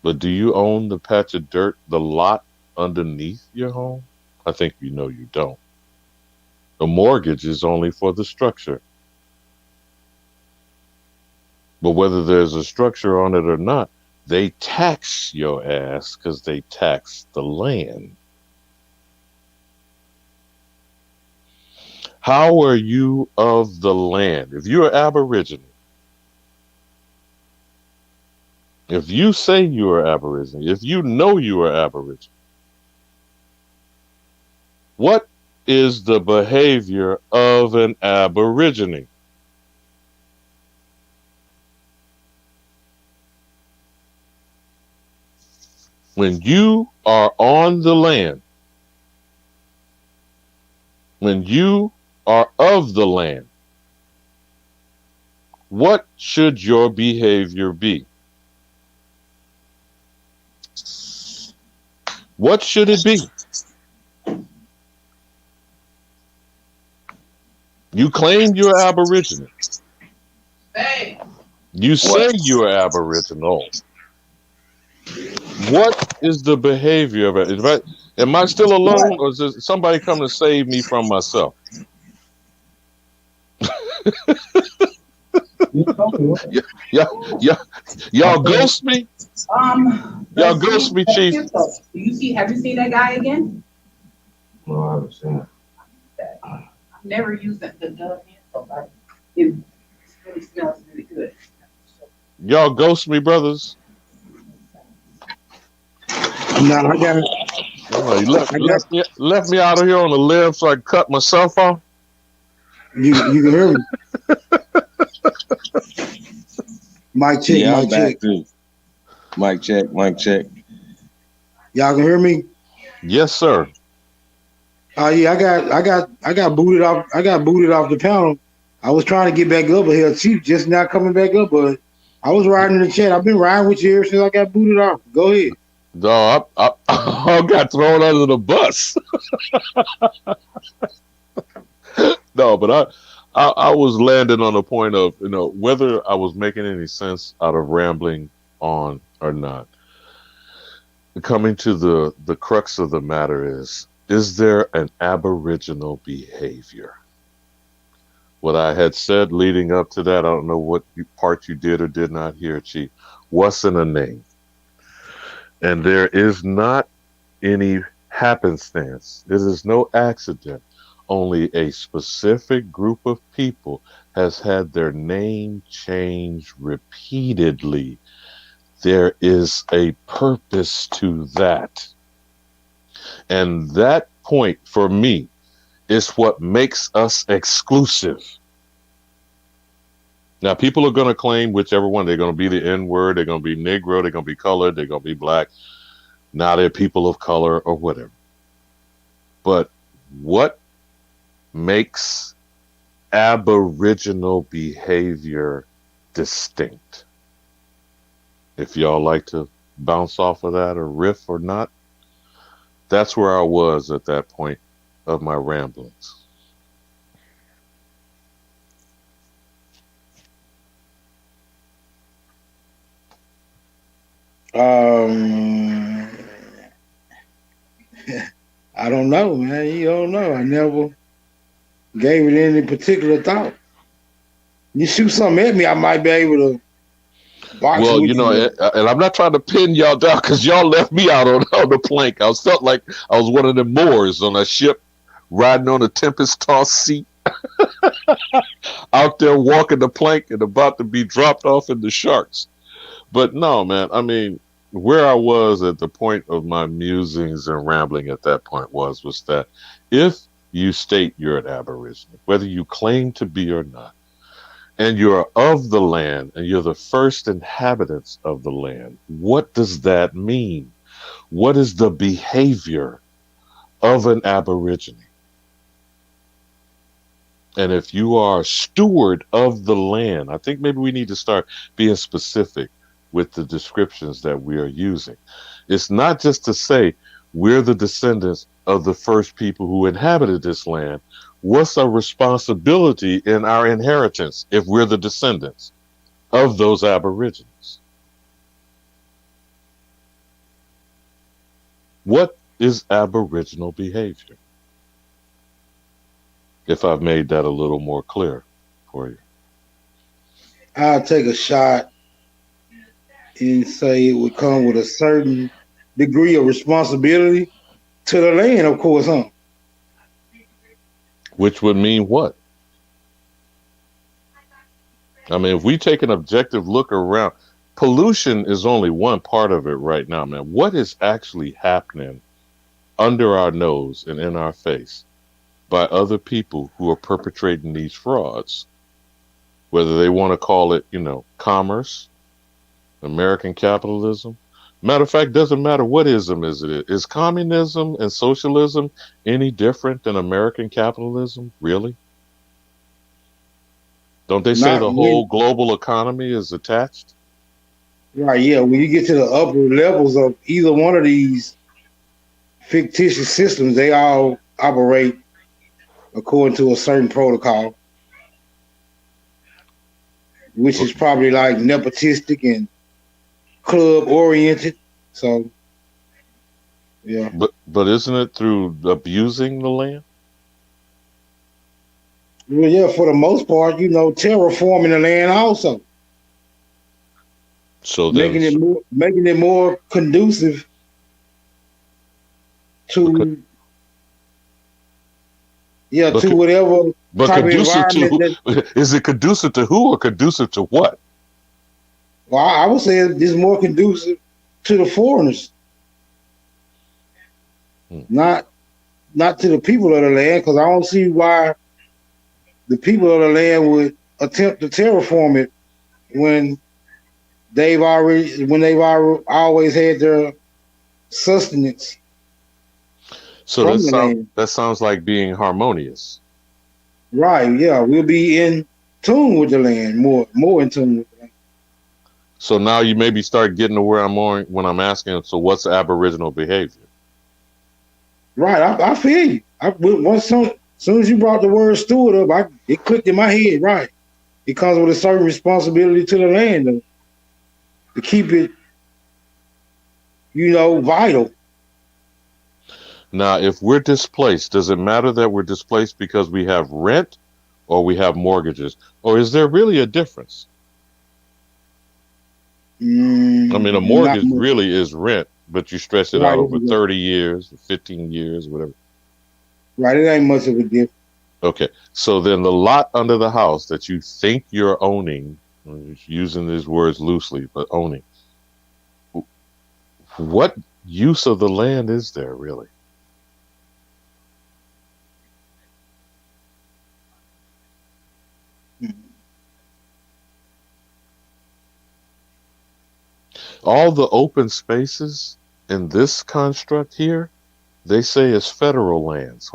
But do you own the patch of dirt, the lot underneath your home? I think you know you don't. The mortgage is only for the structure. But whether there's a structure on it or not, they tax your ass because they tax the land. How are you of the land? If you're Aboriginal, if you say you are Aboriginal, if you know you are Aboriginal, what is the behavior of an Aborigine? When you are on the land, when you are of the land, what should your behavior be? What should it be? You claim you're Aboriginal. You say you're Aboriginal. What is the behavior of it? Am I still alone, or is there somebody come to save me from myself? Y'all ghost me? Y'all ghost me, Chief? Have you seen that guy again? No, I haven't seen it. I've never used the Dove hand soap. It really smells really good. Y'all ghost me, brothers? No, I got it. Oh, you left me out of here on the limb so I can cut myself off? You can hear me. Mic check, Yeah, mic check. too. Mic check, mic check. Y'all can hear me? Yes, sir. Yeah, I got booted off. I got booted off the panel. I was trying to get back up here. Chief just not coming back up, but I was riding in the chat. I've been riding with you ever since I got booted off. Go ahead. No, I got thrown under the bus. No, but I was landing on the point of, whether I was making any sense out of rambling on or not. Coming to the crux of the matter is there an Aboriginal behavior? What I had said leading up to that, I don't know what part you did or did not hear, Chief. What's in a name? And there is not any happenstance. There is no accident. Only a specific group of people has had their name changed repeatedly. There is a purpose to that. And that point, for me, is what makes us exclusive. Now, people are going to claim whichever one. They're going to be the N-word, they're going to be Negro, they're going to be colored, they're going to be black. Now they're people of color or whatever. But What makes Aboriginal behavior distinct? If y'all like to bounce off of that or riff or not, that's where I was at that point of my ramblings. I don't know, man. You don't know. I never gave it any particular thought. You shoot something at me, I might be able to box Well, with you. and I'm not trying to pin y'all down because y'all left me out on the plank. I felt like I was one of the Moors on a ship riding on a tempest-tossed sea out there walking the plank and about to be dropped off in the sharks. But no, man, I mean, where I was at the point of my musings and rambling at that point was that if you state you're an Aborigine, whether you claim to be or not, and you're of the land and you're the first inhabitants of the land, what does that mean? What is the behavior of an Aborigine? And if you are a steward of the land, I think maybe we need to start being specific with the descriptions that we are using. It's not just to say we're the descendants of the first people who inhabited this land. What's our responsibility in our inheritance if we're the descendants of those Aborigines? What is Aboriginal behavior? If I've made that a little more clear for you. I'll take a shot and say it would come with a certain degree of responsibility to the land, of course, huh? Which would mean what? I mean, if we take an objective look around, pollution is only one part of it right now, man. What is actually happening under our nose and in our face by other people who are perpetrating these frauds? Whether they want to call it, commerce, American capitalism. Matter of fact, doesn't matter what ism is it. Is communism and socialism any different than American capitalism? Really? Don't they say the whole global economy is attached? Right, yeah. When you get to the upper levels of either one of these fictitious systems, they all operate according to a certain protocol, which is probably like nepotistic and club oriented. So, yeah. But isn't it through abusing the land? Well, yeah, for the most part, terraforming the land also. So making it more conducive to to whatever type of environment. Is it conducive to who or conducive to what? Well, I would say it's more conducive to the foreigners, not to the people of the land, because I don't see why the people of the land would attempt to terraform it when they've always had their sustenance. So that sounds like being harmonious. Right, yeah. We'll be in tune with the land, more in tune with the land. So now you maybe start getting to where I'm on when I'm asking, so what's Aboriginal behavior? Right, I feel you. As soon as you brought the word steward up, it clicked in my head, right. It comes with a certain responsibility to the land, though, to keep it, vital. Now, if we're displaced, does it matter that we're displaced because we have rent or we have mortgages? Or is there really a difference? I mean, a mortgage really is rent, but you stretch it out over 30 years, 15 years, whatever. Right, it ain't much of a difference. Okay, so then the lot under the house that you think you're owning, using these words loosely, but owning, what use of the land is there really? All the open spaces in this construct here, they say is federal lands.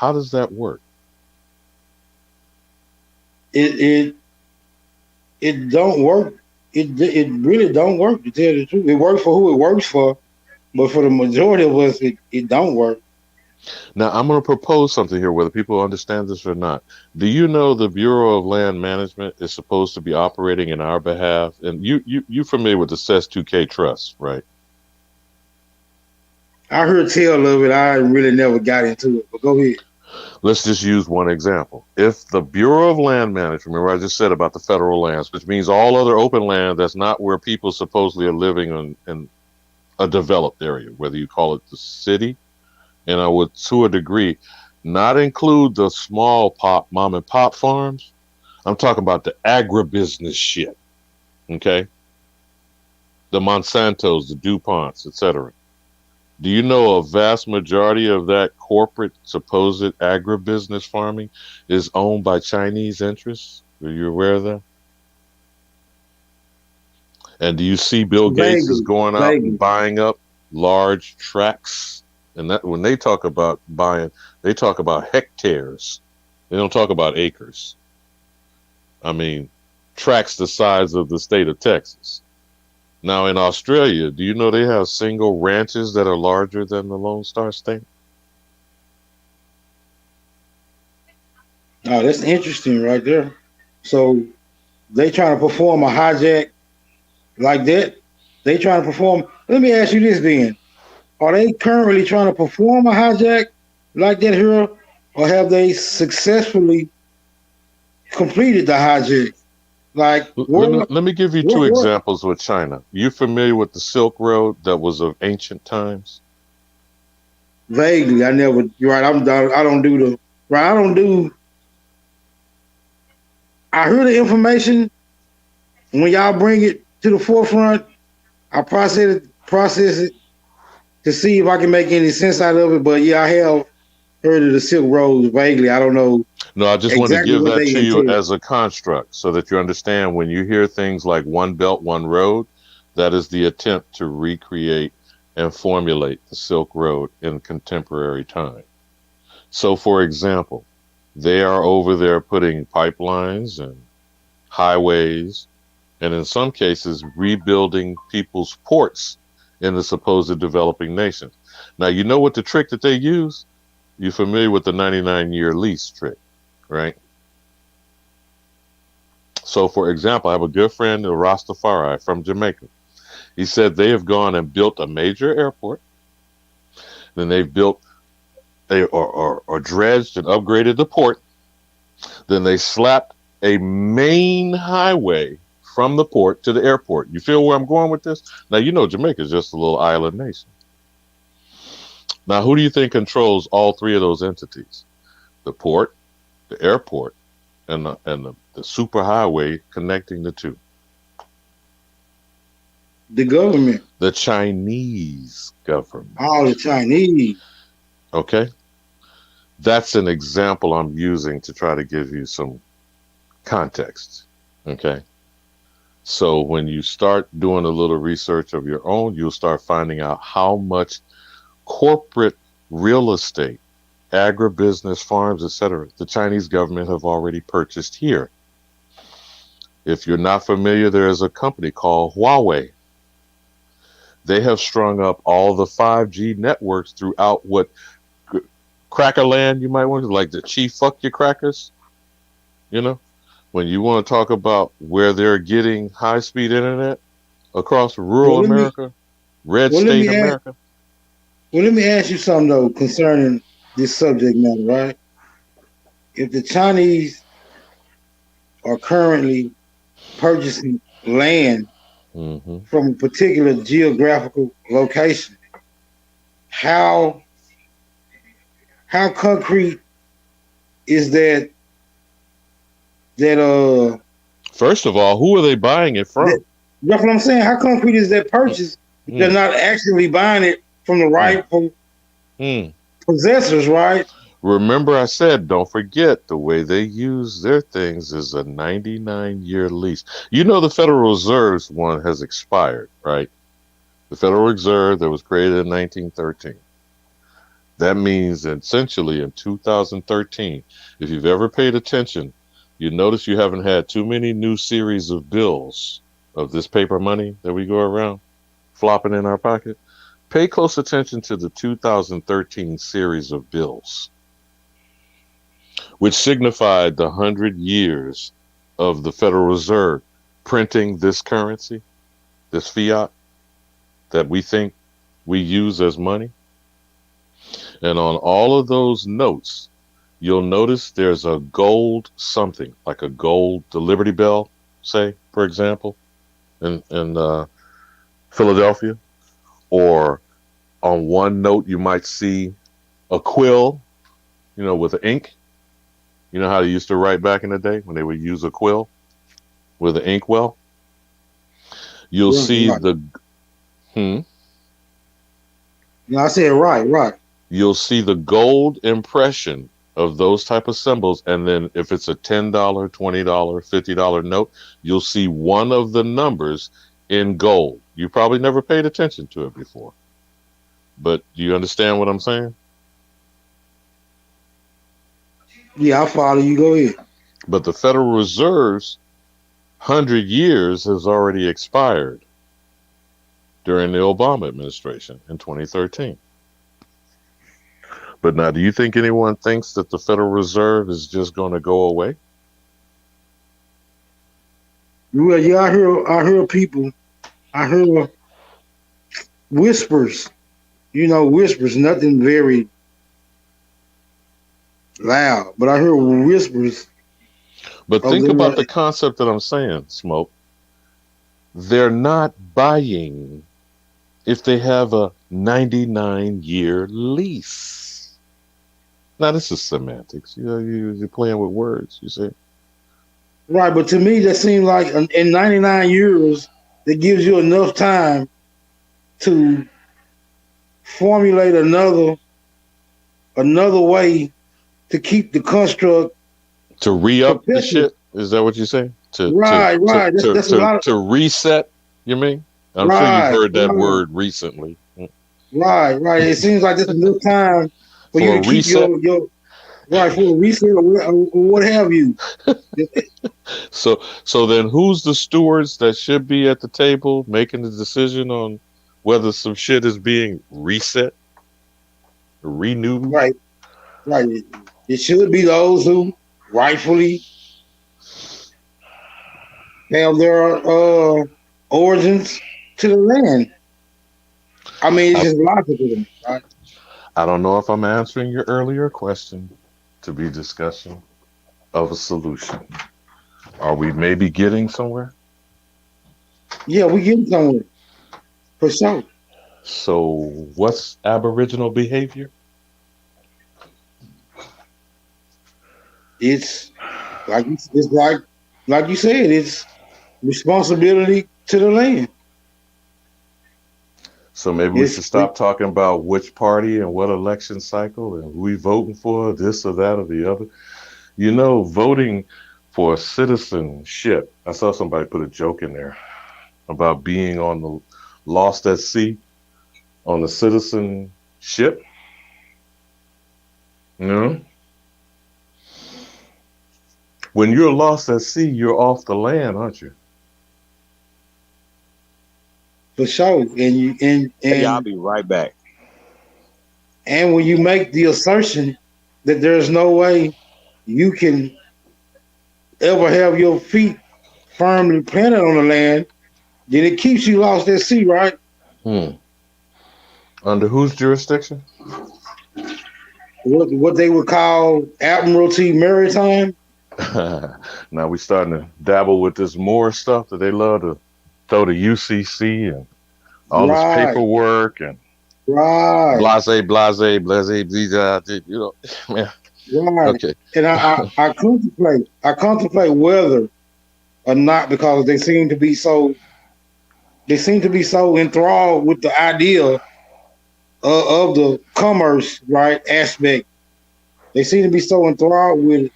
How does that work? It don't work. It really don't work, to tell the truth. It works for who it works for, but for the majority of us, it don't work. Now, I'm going to propose something here, whether people understand this or not. Do you know the Bureau of Land Management is supposed to be operating in our behalf? And you familiar with the SES 2K Trust, right? I heard tell of it. I really never got into it, but go ahead. Let's just use one example. If the Bureau of Land Management, remember I just said about the federal lands, which means all other open land that's not where people supposedly are living in a developed area, whether you call it the city, and I would, to a degree, not include the small mom and pop farms. I'm talking about the agribusiness shit, okay? The Monsantos, the DuPonts, etc. Do you know a vast majority of that corporate supposed agribusiness farming is owned by Chinese interests? Are you aware of that? And do you see Bill Gates is going out and buying up large tracts? And that when they talk about buying, they talk about hectares. They don't talk about acres. I mean, tracts the size of the state of Texas. Now in Australia, do you know they have single ranches that are larger than the Lone Star State? Oh, that's interesting right there. So they trying to perform a hijack like that? They trying to perform. Let me ask you this then. Are they currently trying to perform a hijack like that here? Or have they successfully completed the hijack? Like, let me give you two examples with China. You familiar with the Silk Road that was of ancient times? Vaguely, I never. You're right. I don't do the. Right, I don't do. I hear the information. When y'all bring it to the forefront, I process it to see if I can make any sense out of it. But yeah, I have heard of the Silk Road vaguely. I don't know. No, I just want to give that to you as a construct so that you understand when you hear things like One Belt, One Road, that is the attempt to recreate and formulate the Silk Road in contemporary time. So, for example, they are over there putting pipelines and highways, and in some cases, rebuilding people's ports in the supposed developing nations. Now, you know what the trick that they use? You're familiar with the 99-year lease trick, right? So, for example, I have a good friend, a Rastafari from Jamaica. He said they have gone and built a major airport. Then they've built or dredged and upgraded the port. Then they slapped a main highway from the port to the airport. You feel where I'm going with this? Now, you know Jamaica is just a little island nation. Now, who do you think controls all three of those entities? The port, the airport, and the superhighway connecting the two? The government. The Chinese government. Oh, the Chinese. Okay. That's an example I'm using to try to give you some context. Okay. So when you start doing a little research of your own, you'll start finding out how much corporate real estate, agribusiness, farms, etc., the Chinese government have already purchased here. If you're not familiar, there is a company called Huawei. They have strung up all the 5G networks throughout what Crackerland, you might want to, like the chief fuck your crackers. You know, when you want to talk about where they're getting high-speed internet across rural America, red state America. Well, let me ask you something, though, concerning this subject matter, right? If the Chinese are currently purchasing land from a particular geographical location, how concrete is that First of all, who are they buying it from? That's what I'm saying. How concrete is that purchase? They're not actually buying it from the rightful possessors, right? Remember I said, don't forget, the way they use their things is a 99-year lease. You know the Federal Reserve's one has expired, right? The Federal Reserve that was created in 1913. That means essentially in 2013, if you've ever paid attention, you notice you haven't had too many new series of bills of this paper money that we go around flopping in our pocket. Pay close attention to the 2013 series of bills, which signified the 100 years of the Federal Reserve printing this currency, this fiat that we think we use as money. And on all of those notes, you'll notice there's a gold something, like a gold, the Liberty Bell, say, for example, in Philadelphia. Or on one note, you might see a quill, with ink. You know how they used to write back in the day when they would use a quill with an ink well? You'll see the... No, I said right. You'll see the gold impression of those type of symbols, and then if it's a $10, $20, $50 note, you'll see one of the numbers in gold. You probably never paid attention to it before, but do you understand what I'm saying? Yeah, I follow you. Go ahead. But the Federal Reserve's 100 years has already expired during the Obama administration in 2013. But now, do you think anyone thinks that the Federal Reserve is just going to go away? Well, yeah, I hear people. I hear whispers. Whispers. Nothing very loud, but I hear whispers. But think about the concept that I'm saying, Smoke. They're not buying if they have a 99-year lease. Now, this is semantics. You're playing with words, you see. Right, but to me, that seems like in 99 years, that gives you enough time to formulate another way to keep the construct. To re-up the shit? Is that what you're saying? Right. That's a lot to reset, you mean? I'm sure you've heard that word recently. Right. It seems like there's enough time for you to keep your for a reset or what have you. So then who's the stewards that should be at the table making the decision on whether some shit is being reset, renewed? Right. It should be those who rightfully have their origins to the land. I mean, it's just logical, right? I don't know if I'm answering your earlier question to be discussion of a solution. Are we maybe getting somewhere? Yeah, we getting somewhere. For sure. So what's Aboriginal behavior? It's like you said, it's responsibility to the land. So maybe we should stop talking about which party and what election cycle and who we voting for, this or that or the other. Voting for citizenship. I saw somebody put a joke in there about being on the Lost at Sea on the citizenship. When you're lost at sea, you're off the land, aren't you? For sure. And I'll be right back. And when you make the assertion that there's no way you can ever have your feet firmly planted on the land, then it keeps you lost at sea, right? Under whose jurisdiction? What they would call Admiralty Maritime. Now we're starting to dabble with this more stuff that they love to throw to UCC and all this paperwork and blase, man. Right. Okay. And I contemplate whether or not, because they seem to be so enthralled with the idea of the commerce, right, aspect. They seem to be so enthralled with it.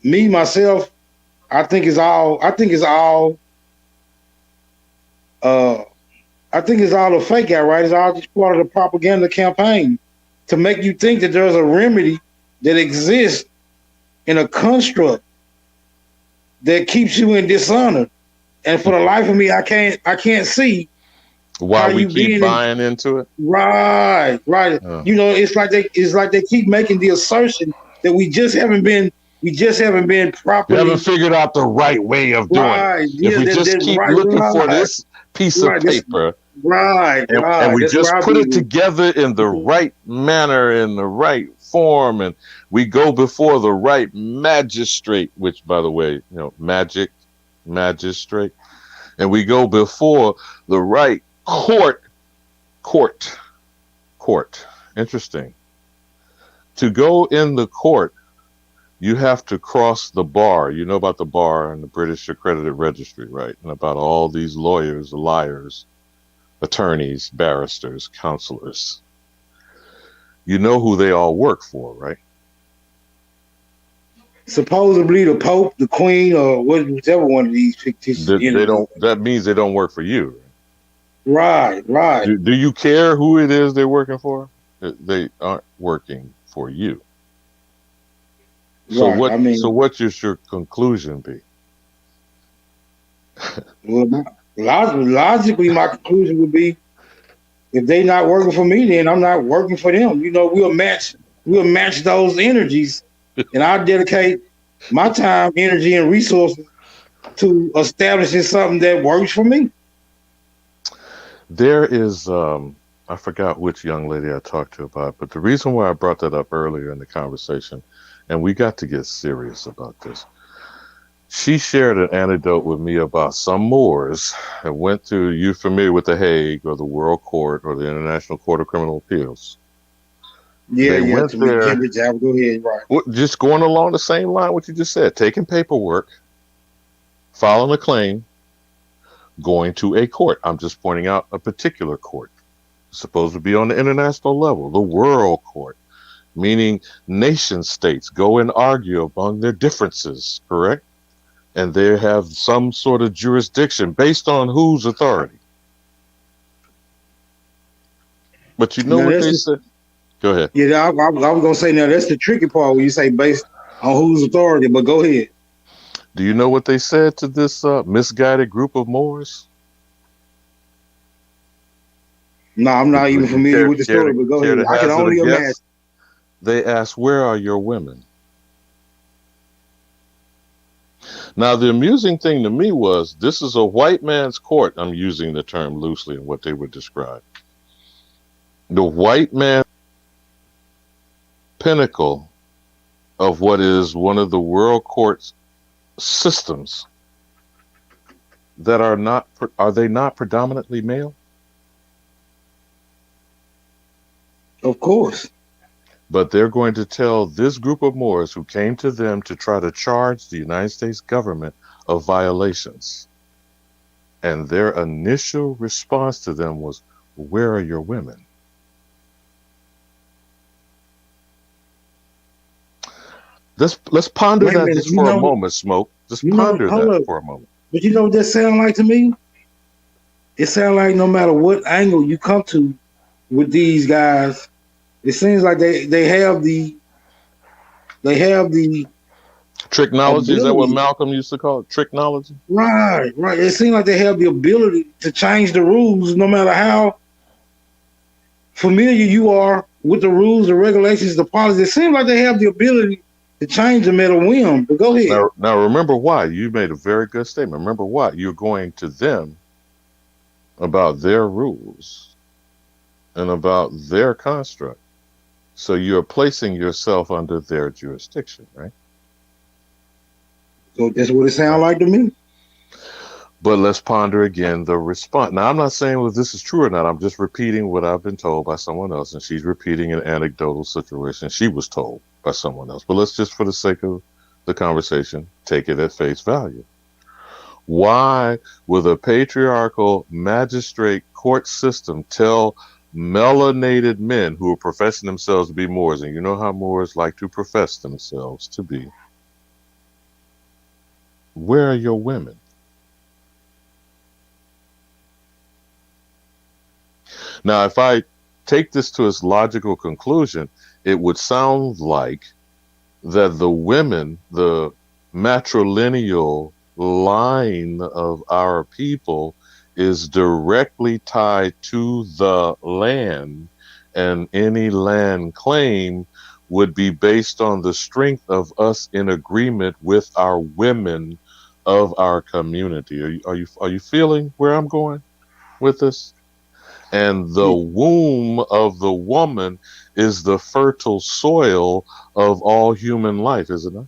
Myself, I think it's all I think it's all a fake out, right? It's all just part of the propaganda campaign to make you think that there's a remedy that exists in a construct that keeps you in dishonor. And for the life of me, I can't see why we keep buying into it. Right. You know, it's like they keep making the assertion that we just haven't been properly. We haven't figured out the right way of doing it. Yeah, if we just keep looking for this piece of paper, and we just put it together in the right manner, in the right form, and we go before the right magistrate, which, by the way, magistrate, and we go before the right court. Interesting. To go in the court, you have to cross the bar. You know about the bar and the British Accredited Registry, right? And about all these lawyers, liars, attorneys, barristers, counselors. You know who they all work for, right? Supposedly the Pope, the Queen, or whichever one of these fictitious. They don't. That means they don't work for you. Right. Do you care who it is they're working for? They aren't working for you. So what should your conclusion be? Well, logically, my conclusion would be, if they're not working for me, then I'm not working for them. You know, we'll match those energies, and I'll dedicate my time, energy, and resources to establishing something that works for me. There is, I forgot which young lady I talked to about, but the reason why I brought that up earlier in the conversation, and we got to get serious about this. She shared an anecdote with me about some Moors that went to, you familiar with the Hague or the World Court or the International Court of Criminal Appeals? They went there. Go ahead, right. Just going along the same line what you just said, taking paperwork, filing a claim, going to a court. I'm just pointing out a particular court. It's supposed to be on the international level, the World Court, meaning nation states go and argue among their differences, correct? And they have some sort of jurisdiction based on whose authority. But you know what they said? Go ahead. Yeah, I was going to say, now that's the tricky part when you say based on whose authority, but go ahead. Do you know what they said to this misguided group of Moors? No, I'm not even familiar with the story, but go ahead. I can only imagine. They asked, where are your women? Now, the amusing thing to me was, this is a white man's court. I'm using the term loosely in what they would describe. The white man pinnacle of what is one of the world court's systems that are they not predominantly male? Of course. But they're going to tell this group of Moors who came to them to try to charge the United States government of violations. And their initial response to them was, where are your women? Let's ponder that just for a moment, Smoke. Just ponder that for a moment. But you know what that sounds like to me? It sounds like no matter what angle you come to with these guys, it seems like they have the tricknology. Is that what Malcolm used to call it? Tricknology? Right. It seems like they have the ability to change the rules no matter how familiar you are with the rules, the regulations, the policies. It seems like they have the ability to change them at a whim. But go ahead. Now remember why. You made a very good statement. Remember why. You're going to them about their rules and about their construct. So you're placing yourself under their jurisdiction, right? So that's what it sounds like to me. But let's ponder again the response. Now, I'm not saying whether this is true or not. I'm just repeating what I've been told by someone else, and she's repeating an anecdotal situation she was told by someone else. But let's just, for the sake of the conversation, take it at face value. Why would a patriarchal magistrate court system tell melanated men who are professing themselves to be Moors, and you know how Moors like to profess themselves to be, where are your women? Now, if I take this to its logical conclusion, it would sound like that the women, the matrilineal line of our people, is directly tied to the land, and any land claim would be based on the strength of us in agreement with our women of our community. Are you feeling where I'm going with this? And the womb of the woman is the fertile soil of all human life, isn't it?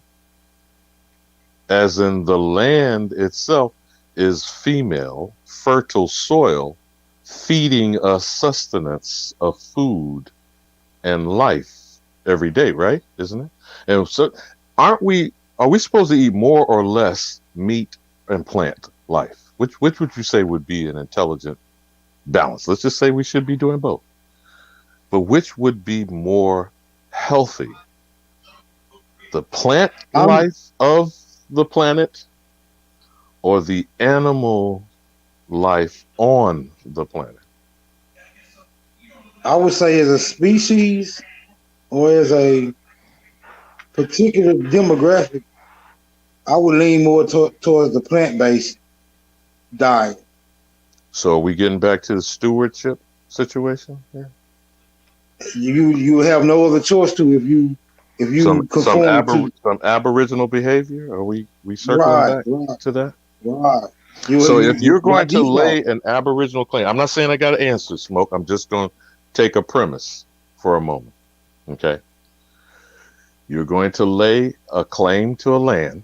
As in, the land itself is female, fertile soil, feeding us sustenance of food and life every day, right? Isn't it? And so, are we supposed to eat more or less meat and plant life? Which would you say would be an intelligent balance? Let's just say we should be doing both. But which would be more healthy? The plant life of the planet or the animal life on the planet? I would say as a species or as a particular demographic, I would lean more towards the plant-based diet. So are we getting back to the stewardship situation here? You have no other choice to if you conform some aboriginal behavior. Are we circling back to that? Right. So if you're going to lay an aboriginal claim, I'm not saying I got an answer, Smoke. I'm just going to take a premise for a moment. Okay. You're going to lay a claim to a land.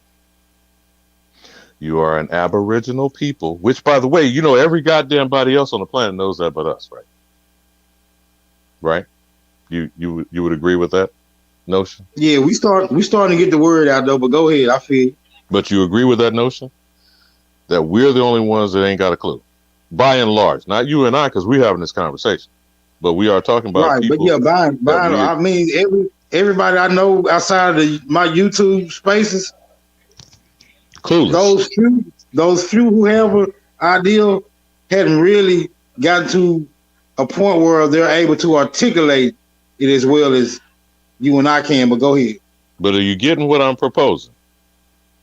You are an aboriginal people, which, by the way, you know, every goddamn body else on the planet knows that but us, right? Right? You would agree with that notion? Yeah, we starting to get the word out though, but go ahead, I feel. But you agree with that notion? That we're the only ones that ain't got a clue. By and large. Not you and I, because we're having this conversation. But we are talking about right, people. But yeah, I mean everybody I know outside of my YouTube spaces, clueless. Those few who have an idea hadn't really gotten to a point where they're able to articulate it as well as you and I can. But go ahead. But are you getting what I'm proposing?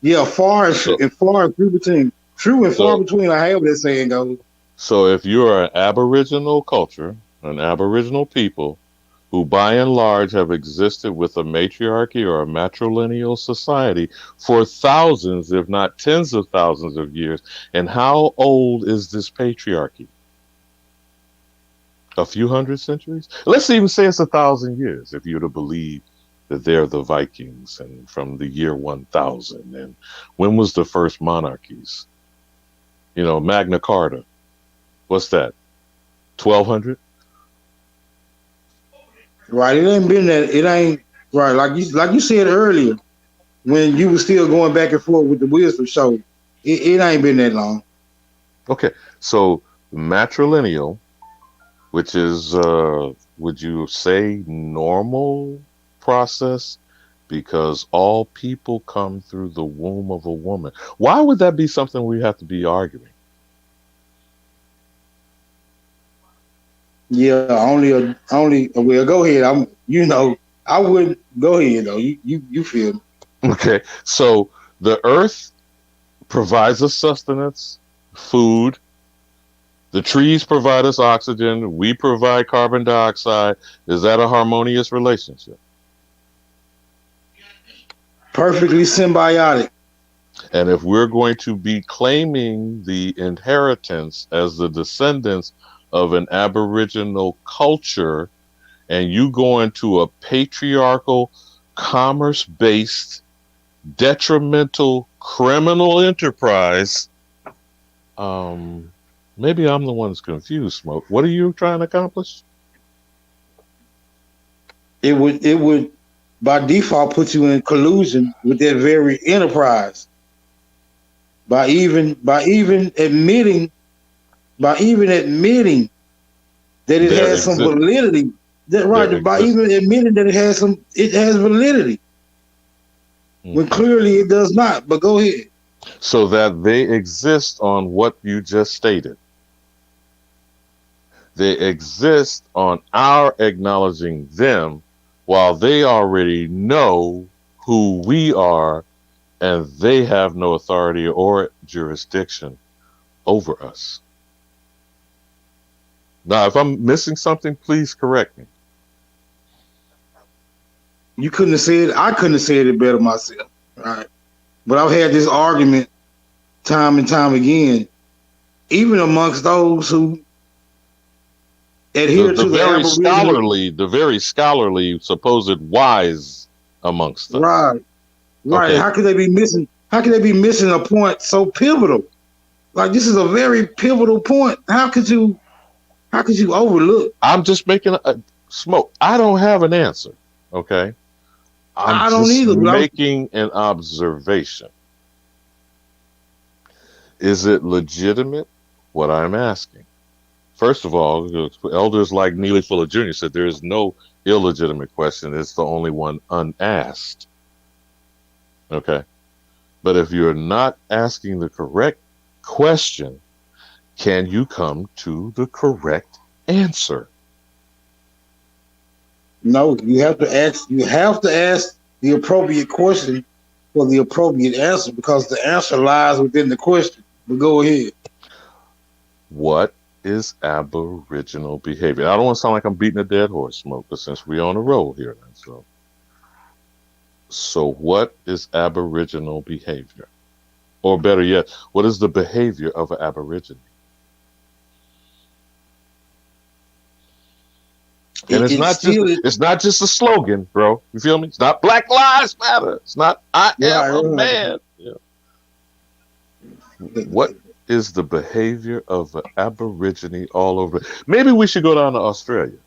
Yeah, far and far between. True and far between. I have that saying goes. So if you're an aboriginal culture, an aboriginal people, who by and large have existed with a matriarchy or a matrilineal society for thousands, if not tens of thousands of years. And how old is this patriarchy? A few hundred centuries? Let's even say it's 1,000 years, if you're to believe that they're the Vikings and from the year 1000. And when was the first monarchies? You know, Magna Carta. What's that? 1200? Right, it ain't been that. It ain't right, like you said earlier, when you were still going back and forth with the wisdom show. It ain't been that long. Okay, so matrilineal, which is would you say normal process, because all people come through the womb of a woman. Why would that be something we have to be arguing? Yeah, only. Well, go ahead. I wouldn't go ahead though. You feel me? Okay, so the earth provides us sustenance, food. The trees provide us oxygen. We provide carbon dioxide. Is that a harmonious relationship? Perfectly symbiotic. And if we're going to be claiming the inheritance as the descendants of an aboriginal culture, and you go into a patriarchal, commerce-based, detrimental criminal enterprise, maybe I'm the one that's confused, Smoke. What are you trying to accomplish? It would by default put you in collusion with that very enterprise. By even admitting that it has some validity. By even admitting that it has validity. Mm-hmm. When clearly it does not. But go ahead. So that they exist on what you just stated. They exist on our acknowledging them while they already know who we are and they have no authority or jurisdiction over us. Now, if I'm missing something, please correct me. You couldn't have said, I couldn't have said it better myself, right? But I've had this argument time and time again, even amongst those who adhere to the Aboriginal. The very scholarly, supposed wise amongst us. Right. Okay. How could they be missing? How could they be missing a point so pivotal? Like, this is a very pivotal point. How could you overlook? I'm just making a smoke. I don't have an answer. Okay. I don't either. Making an observation. Is it legitimate? What I'm asking. First of all, elders like Neely Fuller Jr. said there is no illegitimate question. It's the only one unasked. Okay. But if you're not asking the correct question, can you come to the correct answer? No, you have to ask the appropriate question for the appropriate answer, because the answer lies within the question. But go ahead. What is Aboriginal behavior? I don't want to sound like I'm beating a dead horse, Smoke, but since we're on a roll here, so what is Aboriginal behavior? Or better yet, what is the behavior of an Aborigine? And it's not just a slogan, bro. You feel me? It's not Black Lives Matter. It's not I am a man. Yeah. What is the behavior of an Aborigine all over? Maybe we should go down to Australia.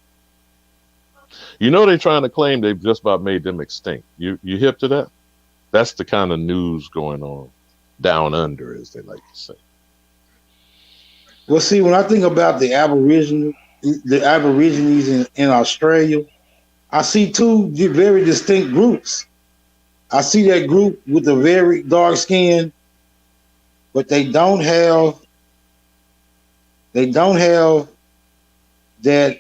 You know, they're trying to claim they've just about made them extinct. You hip to that? That's the kind of news going on down under, as they like to say. Well, see, when I think about the Aborigines in Australia, I see two very distinct groups. I see that group with the very dark skin, but they don't have that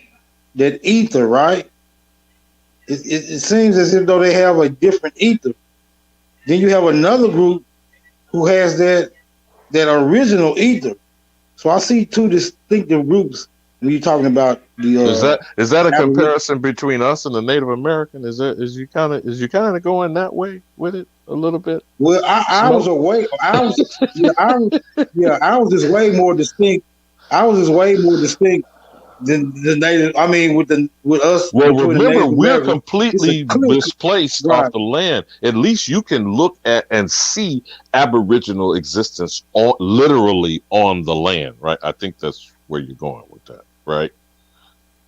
ether, right? It seems as if though they have a different ether. Then you have another group who has that original ether. So I see two distinctive groups when you're talking about the. Is that a comparison between us and the Native American? Is you kind of going that way with it a little bit? Well, I was just way more distinct. I was just way more distinct than the Native. I mean, with us. Well, remember, we're completely displaced off the land. At least you can look at and see Aboriginal existence literally on the land, right? I think that's where you're going with that, right?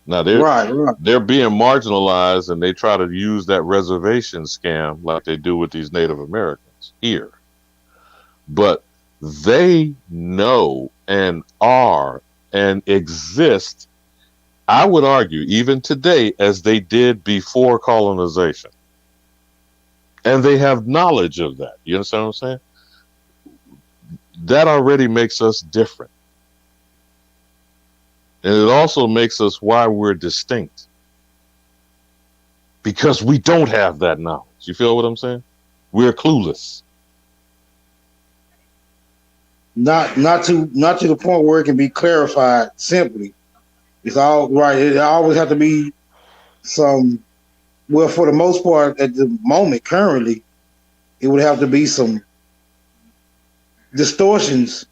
Now they're being marginalized, and they try to use that reservation scam like they do with these Native Americans here. But they know and are and exist, I would argue, even today, as they did before colonization. And they have knowledge of that. You understand what I'm saying? That already makes us different. And it also makes us why we're distinct. Because we don't have that knowledge. You feel what I'm saying? We're clueless. Not to the point where it can be clarified simply. It's all right. It always have to be some. Well, for the most part, at the moment, currently, it would have to be some distortions.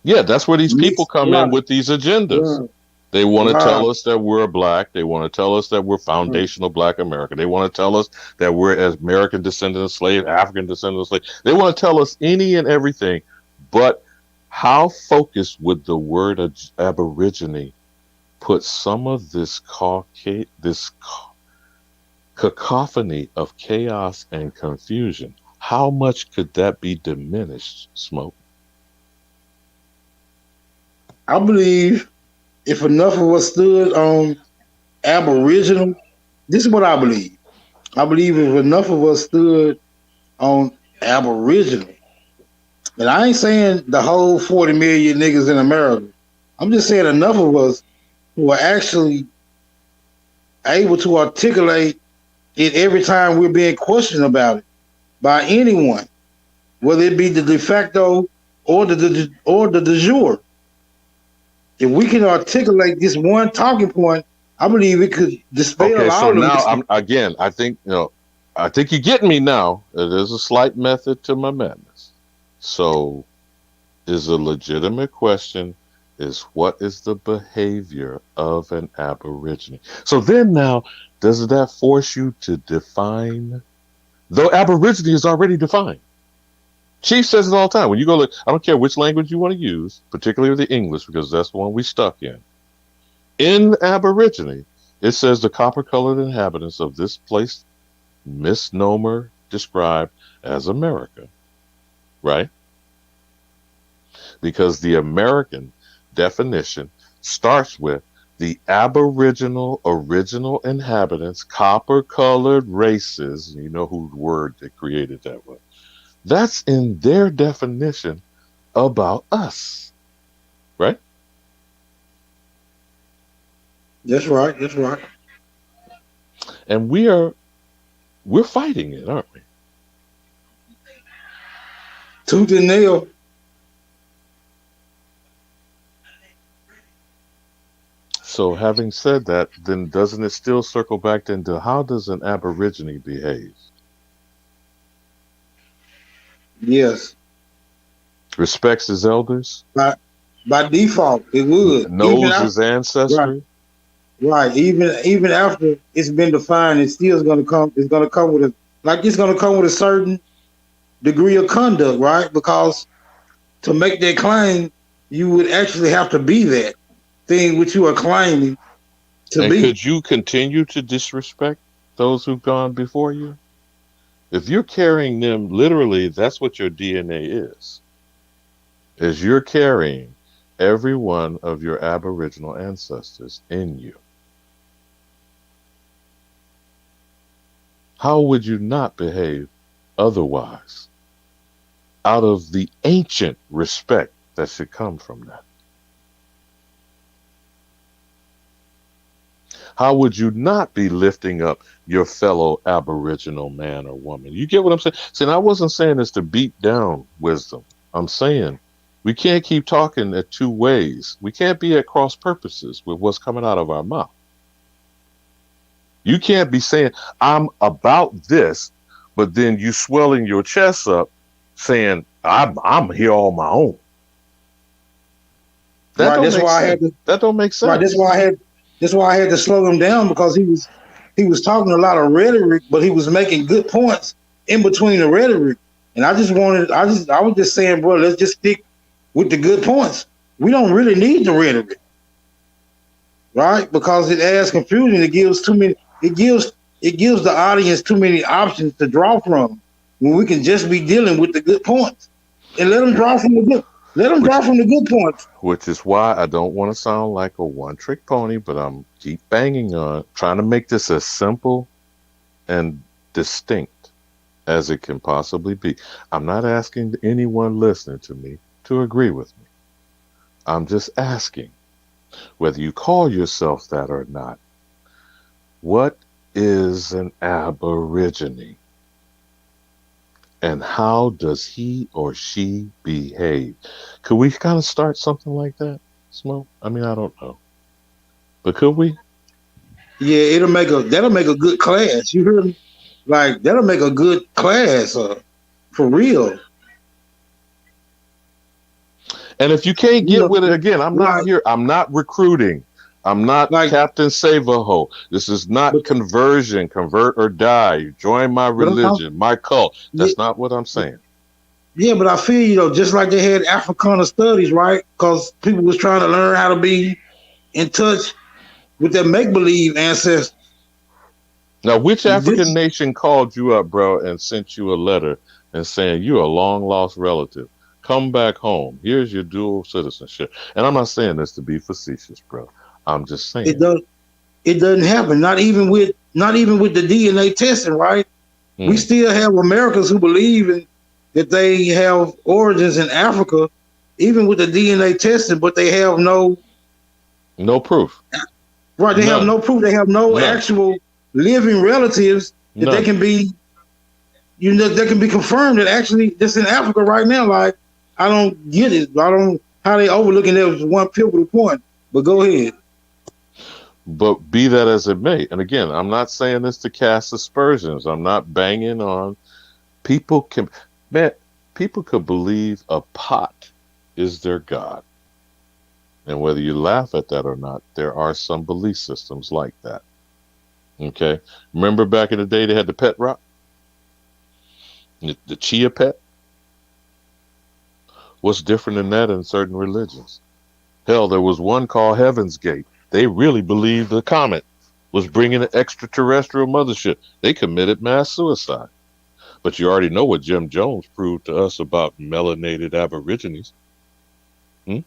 Yeah, that's where these people come in with these agendas. Yeah. They want to tell us that we're black. They want to tell us that we're foundational black America. They want to tell us that we're as American descendant of slave, African descendant of slave. They want to tell us any and everything. But how focused would the word Aborigine put some of this cacophony of chaos and confusion? How much could that be diminished, Smoke? I believe if enough of us stood on Aboriginal, this is what I believe. I believe if enough of us stood on Aboriginal, and I ain't saying the whole 40 million niggas in America, I'm just saying enough of us who are actually able to articulate it every time we're being questioned about it by anyone, whether it be the de facto or the de jure. If we can articulate this one talking point, I believe it could dispel Okay, so all of now this. I think I think you're getting me now. There's a slight method to my madness. So is a legitimate question is what is the behavior of an Aborigine? So then now, does that force you to define? Though Aborigine is already defined. Chief says it all the time. When you go look, I don't care which language you want to use, particularly the English, because that's the one we stuck in. In Aborigine, it says the copper-colored inhabitants of this place, misnomer described as America, right? Because the American definition starts with the Aboriginal original inhabitants, copper-colored races. You know whose word they created that was. That's in their definition about us, right? That's right. That's right. And we're fighting it, aren't we? Tooth and nail. So having said that, then doesn't it still circle back into how does an Aborigine behave? Yes. Respects his elders? By default, it would. Knows his ancestry? Right. Even after it's been defined, it's still gonna come. It's gonna come with a certain degree of conduct, right? Because to make that claim, you would actually have to be that thing which you are claiming to be. Could you continue to disrespect those who've gone before you? If you're carrying them, literally, that's what your DNA is you're carrying every one of your Aboriginal ancestors in you. How would you not behave otherwise out of the ancient respect that should come from that? How would you not be lifting up your fellow Aboriginal man or woman? You get what I'm saying? See, I wasn't saying this to beat down wisdom. I'm saying we can't keep talking at two ways. We can't be at cross purposes with what's coming out of our mouth. You can't be saying, I'm about this, but then you swelling your chest up saying, I'm here on my own. That don't make sense. Right, that's why I had to slow him down, because he was talking a lot of rhetoric, but he was making good points in between the rhetoric. And I was just saying, bro, let's just stick with the good points. We don't really need the rhetoric, right? Because it adds confusion. It gives the audience too many options to draw from, when we can just be dealing with the good points and let them draw from the good points. Which is why I don't want to sound like a one-trick pony, but I'm keep banging on trying to make this as simple and distinct as it can possibly be. I'm not asking anyone listening to me to agree with me. I'm just asking, whether you call yourself that or not, what is an Aborigine? And how does he or she behave? Could we kind of start something like that, Smoke? I mean, I don't know. But could we? Yeah, that'll make a good class. You hear me? Like, that'll make a good class for real. And if you can't get with it, again, I'm not here. I'm not recruiting. I'm not Captain Save-A-Ho. This is not conversion, convert or die. Join my religion, my cult. That's not what I'm saying. Yeah, but I feel, just like they had Africana studies, right? Because people was trying to learn how to be in touch with their make-believe ancestors. Now, which African nation called you up, bro, and sent you a letter and saying you're a long-lost relative? Come back home. Here's your dual citizenship. And I'm not saying this to be facetious, bro. I'm just saying it doesn't happen. Not even with the DNA testing, right? We still have Americans who believe that they have origins in Africa, even with the DNA testing, but they have no No proof. Right, they have no proof. They have no actual living relatives that they can be, they can be confirmed that actually this in Africa right now. Like, I don't get it. I don't how they overlooking that was one pivotal point. But go ahead. But be that as it may, and again, I'm not saying this to cast aspersions. I'm not banging on people. People could believe a pot is their god, and whether you laugh at that or not, there are some belief systems like that. Okay, remember back in the day they had the pet rock, the chia pet. What's different than that in certain religions? Hell, there was one called Heaven's Gate. They really believed the comet was bringing an extraterrestrial mothership. They committed mass suicide. But you already know what Jim Jones proved to us about melanated aborigines. And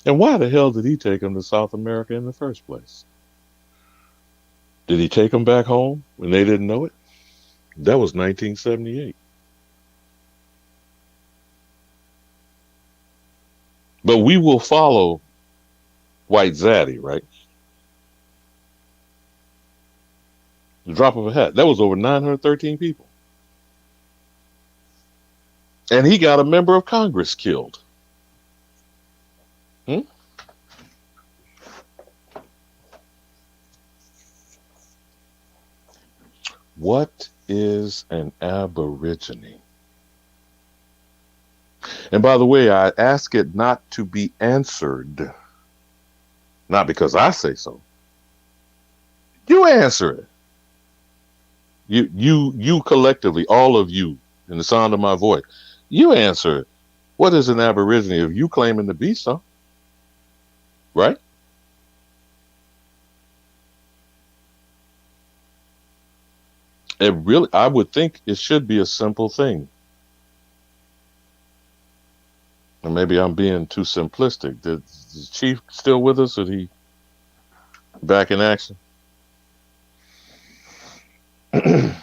why the hell did he take them to South America in the first place? Did he take them back home when they didn't know it? That was 1978. But we will follow White Zaddy, right? The drop of a hat. That was over 913 people. And he got a member of Congress killed. What is an aborigine? And by the way, I ask it not to be answered. Not because I say so. You answer it. You collectively, all of you, in the sound of my voice, you answer it. What is an aborigine if you claiming to be some? Right? It really, I would think it should be a simple thing. Or maybe I'm being too simplistic. Is the Chief still with us, or is he back in action? And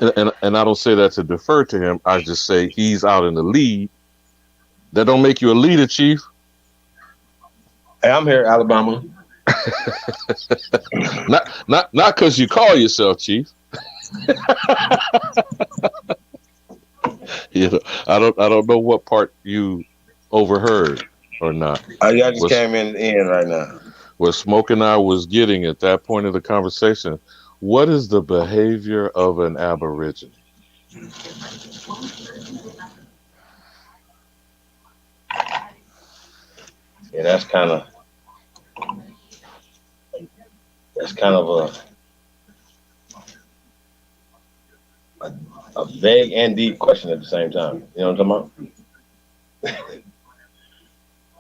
I don't say that to defer to him. I just say he's out in the lead. That don't make you a leader, Chief. Hey, I'm here, Alabama. not because you call yourself Chief. I don't know what part you overheard or not. I just came in right now. What Smoke and I was getting at that point of the conversation, what is the behavior of an aborigine? Yeah, that's kind of a vague and deep question at the same time. You know what I'm talking about?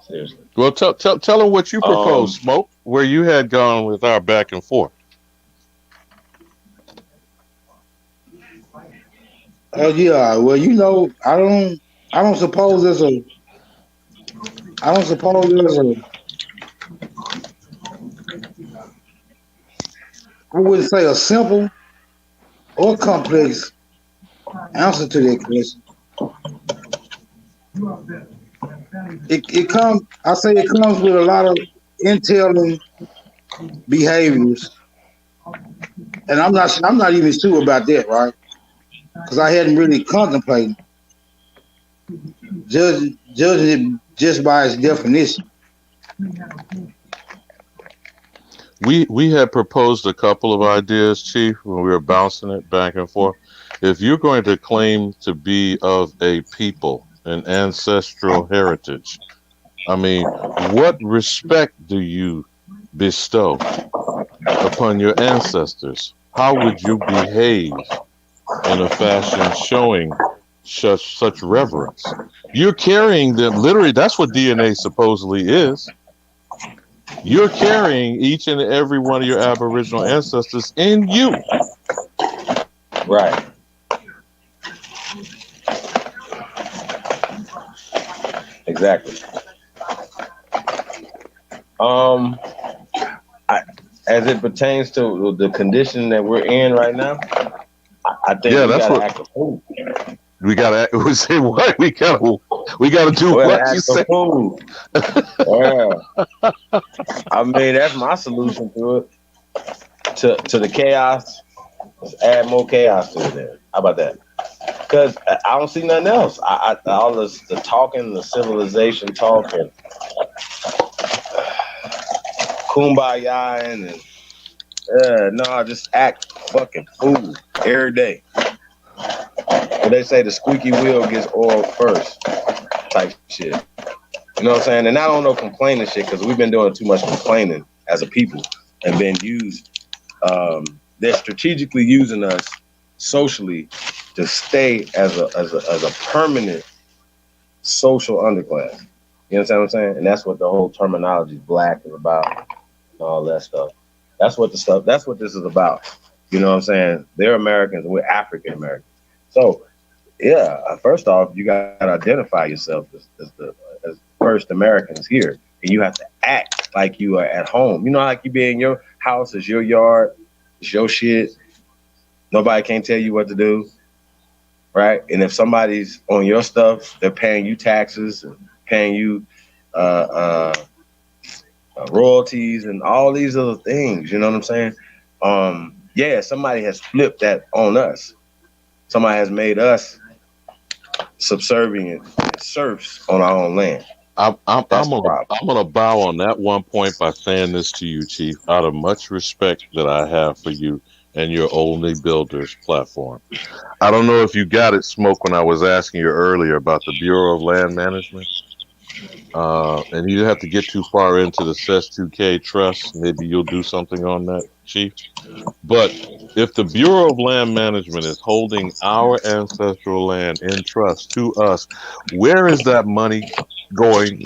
Seriously. Well, tell them what you proposed, Smoke, where you had gone with our back and forth. Oh yeah, well I don't suppose there's a I wouldn't say a simple or complex answer to that question. It comes with a lot of intel and behaviors, and I'm not even sure about that, right? Because I hadn't really contemplated judging it just by its definition. We had proposed a couple of ideas, Chief, when we were bouncing it back and forth. If you're going to claim to be of a people, an ancestral heritage, I mean, what respect do you bestow upon your ancestors? How would you behave in a fashion showing such reverence? You're carrying them, literally, that's what DNA supposedly is. You're carrying each and every one of your Aboriginal ancestors in you. Right. Exactly. As it pertains to the condition that we're in right now, I think we gotta act a fool. We gotta say what? We gotta We got to do Well, what you ask for say. food. Yeah. I mean, that's my solution to it. To the chaos, let's add more chaos to it. Then. How about that? Because I don't see nothing else. All this, the talking, the civilization talking, kumbaya, and no, just act fucking fool every day. But they say the squeaky wheel gets oiled first, type shit. You know what I'm saying? And I don't know complaining shit because we've been doing too much complaining as a people and been used. They're strategically using us socially to stay as a permanent social underclass. You understand what I'm saying? And that's what the whole terminology black is about and all that stuff. That's what this is about. You know what I'm saying? They're Americans and we're African Americans. So yeah, first off, you got to identify yourself as first Americans here. And you have to act like you are at home. You know, like you be in your house, it's your yard, it's your shit. Nobody can tell you what to do, right? And if somebody's on your stuff, they're paying you taxes and paying you royalties and all these other things. You know what I'm saying? Yeah, somebody has flipped that on us. Somebody has made us subservient serfs on our own land. I'm gonna bow on that one point by saying this to you, Chief, out of much respect that I have for you and your Only Builders platform. I don't know if you got it, Smoke, when I was asking you earlier about the Bureau of Land Management. And you have to get too far into the SES2K trust. Maybe you'll do something on that, Chief. But if the Bureau of Land Management is holding our ancestral land in trust to us, where is that money going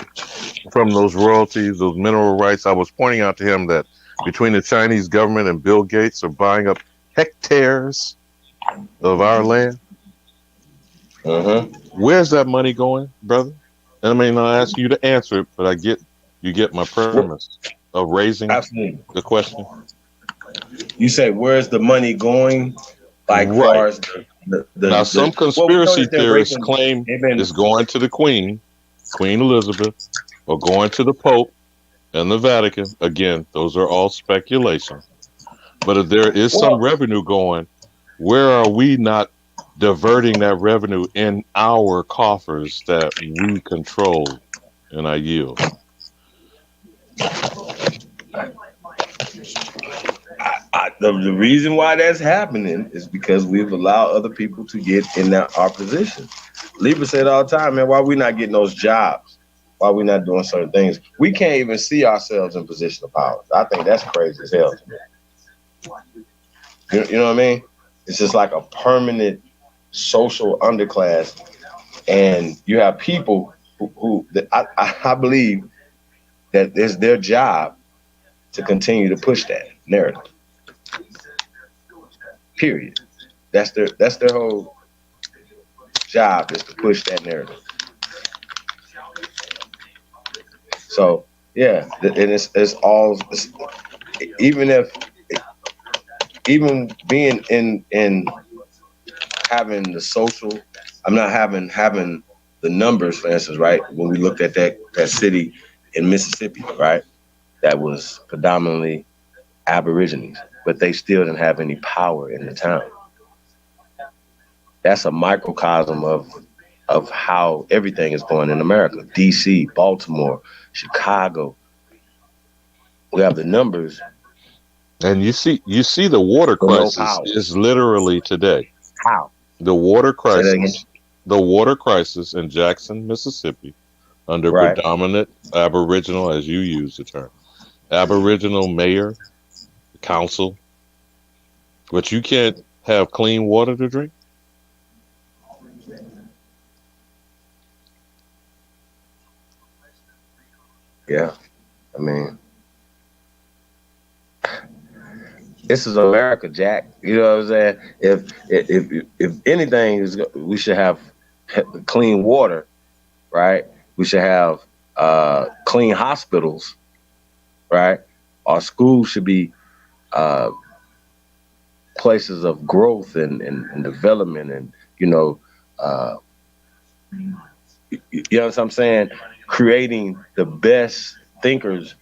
from those royalties, those mineral rights? I was pointing out to him that between the Chinese government and Bill Gates are buying up hectares of our land. Where's that money going, brother? I mean, I ask you to answer it, but you get my premise of raising the question. You say, where's the money going? Like, right. Far as now, some conspiracy theorists claim it's going to the Queen Elizabeth, or going to the Pope and the Vatican. Again, those are all speculation. But if there is some revenue going, where are we not diverting that revenue in our coffers that we control and I yield? The reason why that's happening is because we've allowed other people to get in our position. Lieber said all the time, man, why we not getting those jobs? Why we not doing certain things? We can't even see ourselves in position of power. I think that's crazy as hell to me. You know what I mean? It's just like a permanent social underclass, and you have people who I believe that it's their job to continue to push that narrative. Period. That's their whole job, is to push that narrative. So yeah, and it's all, even being in having the social, I'm not having the numbers, for instance, right? When we looked at that city in Mississippi, right? That was predominantly Aborigines, but they still didn't have any power in the town. That's a microcosm of how everything is going in America. DC, Baltimore, Chicago. We have the numbers. And you see the water crisis is literally today. How? The water crisis in Jackson, Mississippi, under predominant Aboriginal, as you use the term, Aboriginal mayor, council, but you can't have clean water to drink. Yeah, I mean, this is America, Jack. You know what I'm saying? If anything we should have clean water, right? We should have clean hospitals, right? Our schools should be places of growth and development, and you know what I'm saying, creating the best thinkers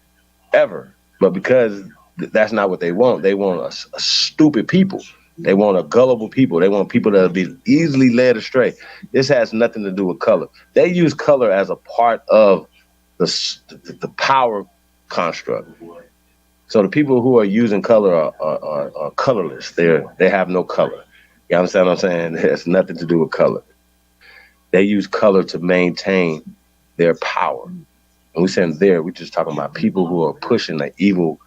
ever. But because that's not what they want a stupid people. They want a gullible people. They want people that'll be easily led astray. This has nothing to do with color. They use color as a part of the power construct. So the people who are using color are colorless. They have no color. You understand what I'm saying? It has nothing to do with color. They use color to maintain their power. And we're saying we're just talking about people who are pushing the evil.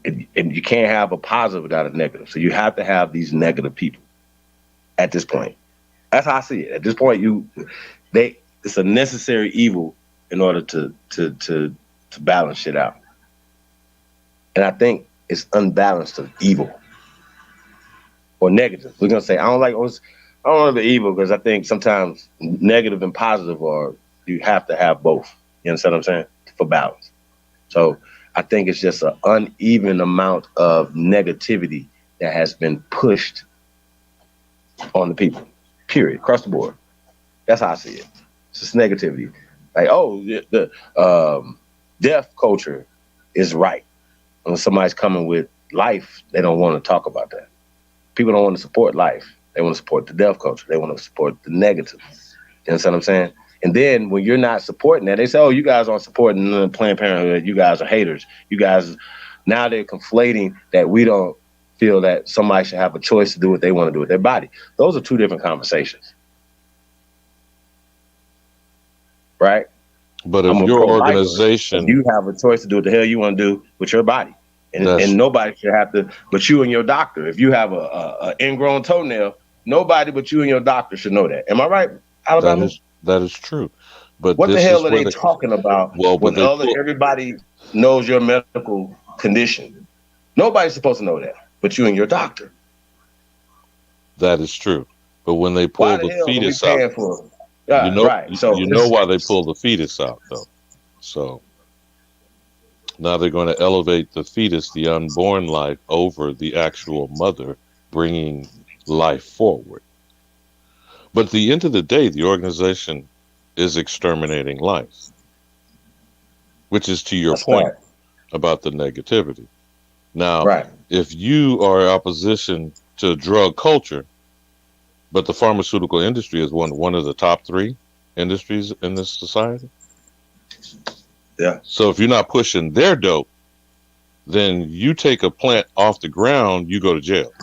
And you can't have a positive without a negative. So you have to have these negative people at this point. That's how I see it. At this point, it's a necessary evil in order to balance shit out. And I think it's unbalanced of evil or negative. We're gonna say I don't want to be evil because I think sometimes negative and positive you have to have both. You understand what I'm saying? For balance. So I think it's just an uneven amount of negativity that has been pushed on the people. Period. Across the board. That's how I see it. It's just negativity. Like, the deaf culture is right. When somebody's coming with life, they don't want to talk about that. People don't want to support life. They want to support the deaf culture. They want to support the negative. You understand what I'm saying? And then when you're not supporting that, they say, you guys aren't supporting Planned Parenthood. You guys are haters. You guys, now they're conflating that we don't feel that somebody should have a choice to do what they want to do with their body. Those are two different conversations. Right? But if your organization... You have a choice to do what the hell you want to do with your body. And nobody should have to, but you and your doctor. If you have a ingrown toenail, nobody but you and your doctor should know that. Am I right, Alabama? That is true. But what the hell are they talking about when everybody knows your medical condition? Nobody's supposed to know that, but you and your doctor. That is true. But when they pull the fetus out, you know why they pull the fetus out, though. So now they're going to elevate the fetus, the unborn life, over the actual mother, bringing life forward. But at the end of the day, the organization is exterminating life, which is to your point about the negativity. Now, if you are in opposition to drug culture, but the pharmaceutical industry is one of the top 3 industries in this society. Yeah. So if you're not pushing their dope, then you take a plant off the ground, you go to jail.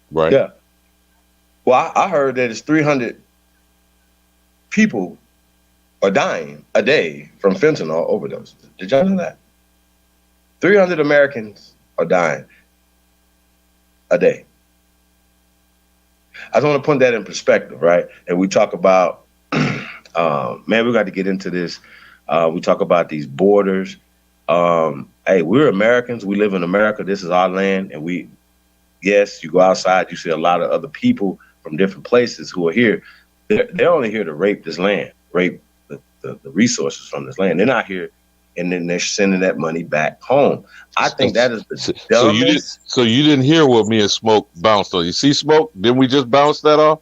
Right? Yeah. Well, I heard that it's 300 people are dying a day from fentanyl overdoses. Did y'all know that? 300 Americans are dying a day. I just want to put that in perspective, right? And we talk about, man, we got to get into this. We talk about these borders. Hey, we're Americans. We live in America. This is our land. And yes, you go outside, you see a lot of other people from different places who are here. They're only here to rape this land, rape the resources from this land. They're not here, and then they're sending that money back home. I think that is the dumbest. So you didn't hear what me and Smoke bounced on. You see Smoke? Didn't we just bounce that off?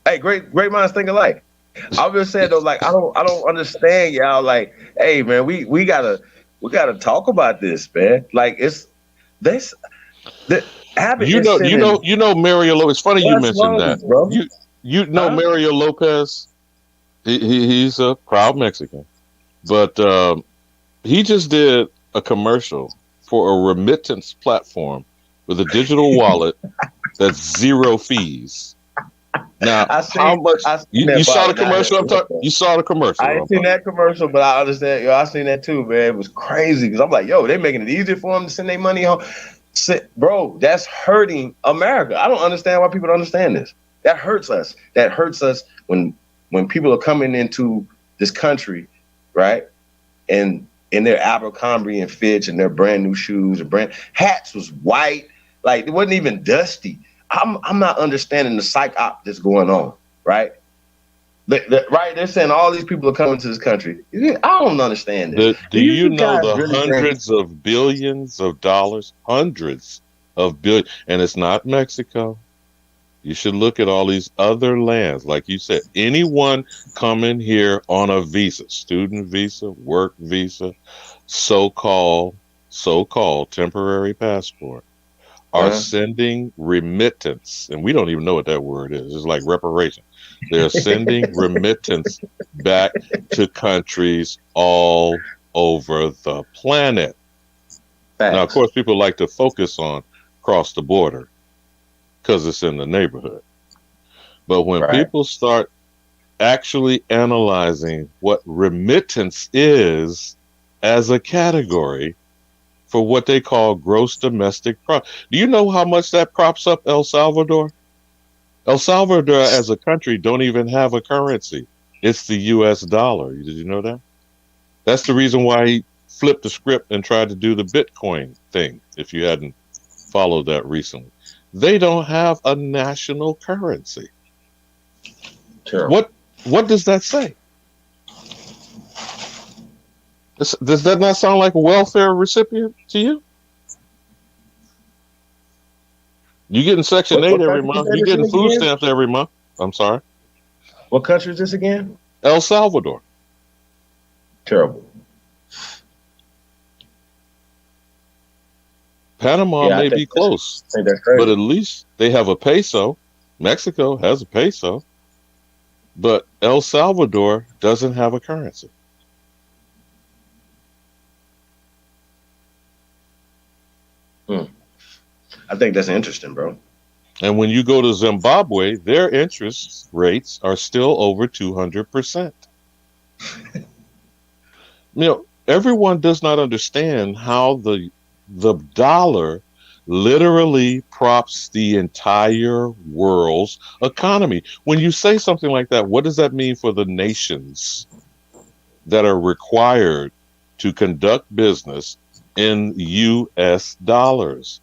Hey, great minds think alike. I was just saying though, like I don't understand y'all. Like, hey man, we gotta talk about this, man. Like it's this. You know Mario Lopez. It's funny you mentioned that. Bro. You know Mario Lopez. He's a proud Mexican, but he just did a commercial for a remittance platform with a digital wallet that's 0 fees. Now, how much you saw the commercial? You saw the commercial. I ain't seen that commercial, but I understand. I seen that too, man. It was crazy because I'm like, they're making it easier for them to send their money home. Bro, that's hurting America. I don't understand why people don't understand this. That hurts us. That hurts us when people are coming into this country, right? And in their Abercrombie and Fitch and their brand new shoes and brand hats was white, like it wasn't even dusty. I'm not understanding the psych op that's going on, right? Right, they're saying all these people are coming to this country. I don't understand this. Do you know the hundreds of billions of dollars, hundreds of billion, and it's not Mexico. You should look at all these other lands. Like you said, anyone coming here on a visa, student visa, work visa, so-called temporary passport, are sending remittance. And we don't even know what that word is. It's like reparation. They're sending remittance back to countries all over the planet. Facts. Now, of course, people like to focus on cross the border because it's in the neighborhood. But when people start actually analyzing what remittance is as a category for what they call gross domestic product, do you know how much that props up El Salvador? El Salvador as a country don't even have a currency. It's the US dollar. Did you know that? That's the reason why he flipped the script and tried to do the Bitcoin thing, if you hadn't followed that recently. They don't have a national currency. Terrible. What does that say? Does that not sound like a welfare recipient to you? You getting Section 8 every month. You getting food stamps every month. I'm sorry. What country is this again? El Salvador. Terrible. Panama may be close, but at least they have a peso. Mexico has a peso, but El Salvador doesn't have a currency. I think that's interesting, bro. And when you go to Zimbabwe, their interest rates are still over 200%. Everyone does not understand how the dollar literally props the entire world's economy. When you say something like that, what does that mean for the nations that are required to conduct business in US dollars?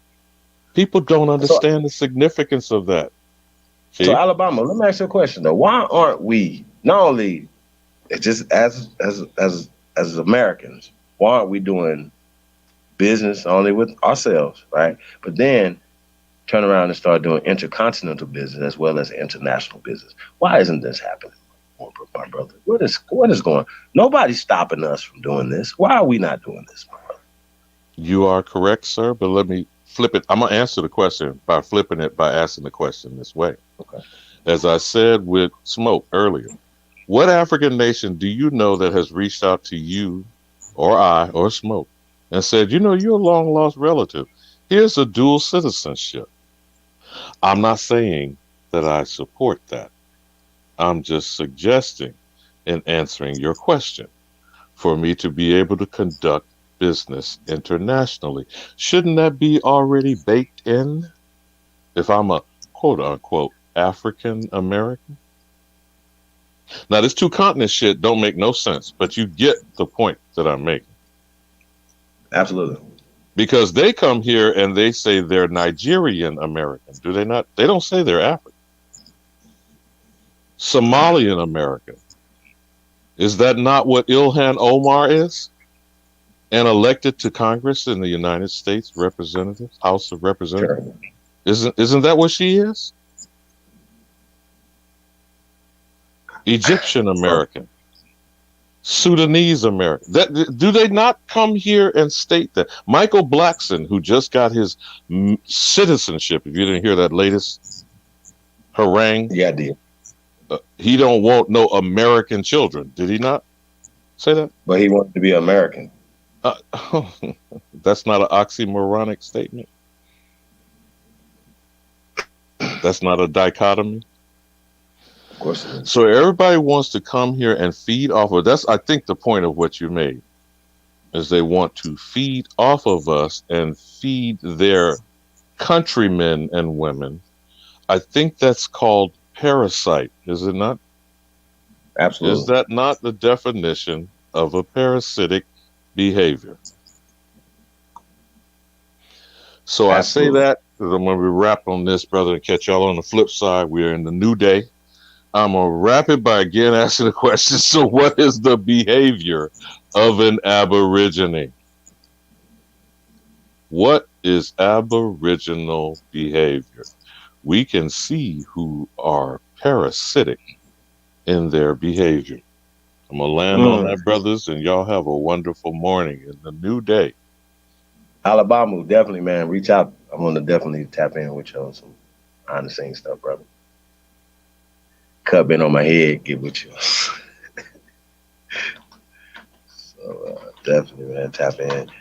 People don't understand the significance of that. So Alabama, let me ask you a question though. Why aren't we not only just as Americans, why aren't we doing business only with ourselves, right? But then turn around and start doing intercontinental business as well as international business. Why isn't this happening, my brother? What is going? Nobody's stopping us from doing this. Why are we not doing this, my brother? You are correct, sir. But let me flip it. I'm gonna answer the question by flipping it by asking the question this way. Okay. As I said with Smoke earlier, what African nation do you know that has reached out to you or I or Smoke and said, you're a long lost relative. Here's a dual citizenship. I'm not saying that I support that. I'm just suggesting in answering your question for me to be able to conduct business internationally. Shouldn't that be already baked in if I'm a quote unquote African American? Now, this two continent shit don't make no sense, but you get the point that I'm making. Absolutely. Because they come here and they say they're Nigerian American, do they not? They don't say they're African. Somalian American. Is that not what Ilhan Omar is? And elected to Congress in the United States Representatives, House of Representatives? Sure. Isn't that what she is? Egyptian American. Sudanese American. Do they not come here and state that? Michael Blackson, who just got his citizenship, if you didn't hear that latest harangue. Yeah, I did. He don't want no American children. Did he not say that? But he wanted to be American. That's not an oxymoronic statement. That's not a dichotomy. Of course it is. So everybody wants to come here and feed off of that's I think the point of what you made is they want to feed off of us and feed their countrymen and women. I think that's called parasite, is it not? Absolutely. Is that not the definition of a parasitic behavior? So absolutely. I say that because I'm going to wrap on this, brother, and catch y'all on the flip side. We are in the new day. I'm going to wrap it by again asking the question, so what is the behavior of an Aborigine? What is aboriginal behavior. We can see who are parasitic in their behavior. I'm going to land on that, brothers, and y'all have a wonderful morning in the new day. Alabama, definitely, man. Reach out. I'm going to definitely tap in with you on some behind the scenes stuff, brother. Cup in on my head, get with you. So definitely, man, tap in.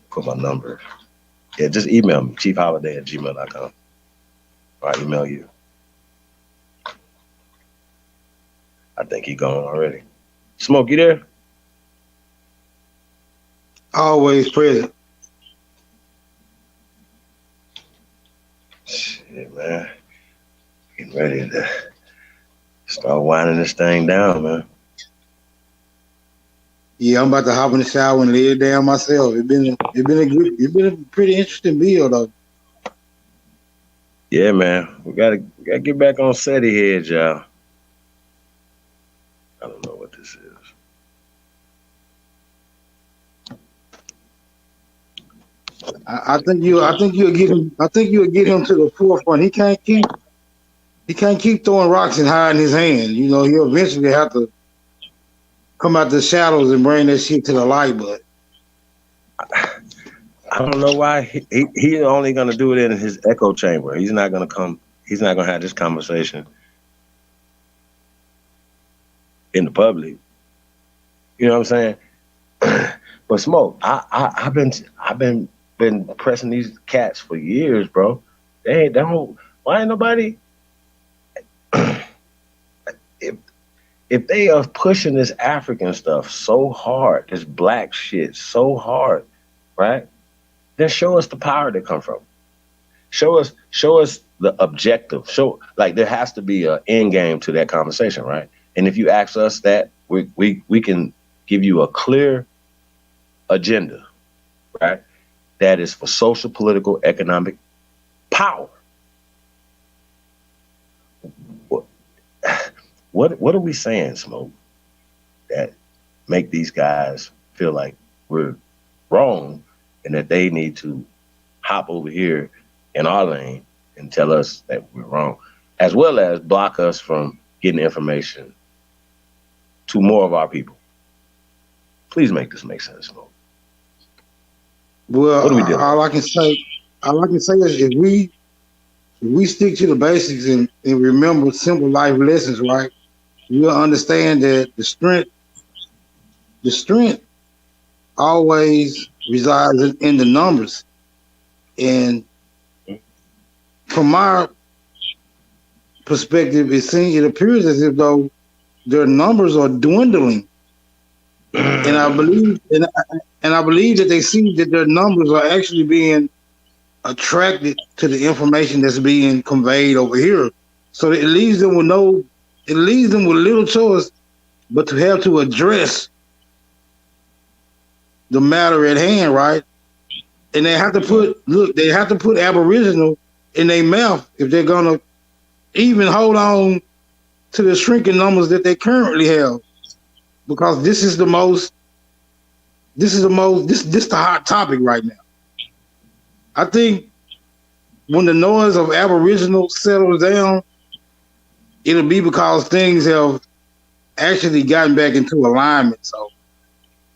Put my number. Yeah, just email me, chiefholiday@gmail.com. Or I email you. I think he gone already. Smoke, you there? Always present. Shit, man. Getting ready to start winding this thing down, man. Yeah, I'm about to hop in the shower and lay it down myself. It's been a pretty interesting bill though. Yeah, man. We gotta get back on Seti heads, y'all. I don't know what this is. I think you'll get him to the forefront. He can't keep throwing rocks and hiding his hand. You know, he'll eventually have to come out the shadows and bring that shit to the light. But I don't know why he's only gonna do it in his echo chamber. He's not gonna have this conversation in the public. You know what I'm saying? But Smoke, I've been pressing these cats for years, bro. Why ain't nobody if they are pushing this African stuff so hard, this black shit so hard, right? Then show us the power that come from. Show us the objective. There has to be an end game to that conversation, right? And if you ask us that, we can give you a clear agenda, right? That is for social, political, economic power. What are we saying, Smoke, that make these guys feel like we're wrong and that they need to hop over here in our lane and tell us that we're wrong, as well as block us from getting information to more of our people? Please make this make sense, Smoke. Well, what are we doing? All I can say is if we stick to the basics and remember simple life lessons, right? You'll understand that the strength always resides in the numbers. And from my perspective, it appears as if though their numbers are dwindling. And I believe that they see that their numbers are actually being attracted to the information that's being conveyed over here. So it leaves them with little choice but to have to address the matter at hand, right? And they have to put Aboriginal in their mouth if they're gonna even hold on to the shrinking numbers that they currently have. Because this is the hot topic right now. I think when the noise of Aboriginal settles down, it'll be because things have actually gotten back into alignment. So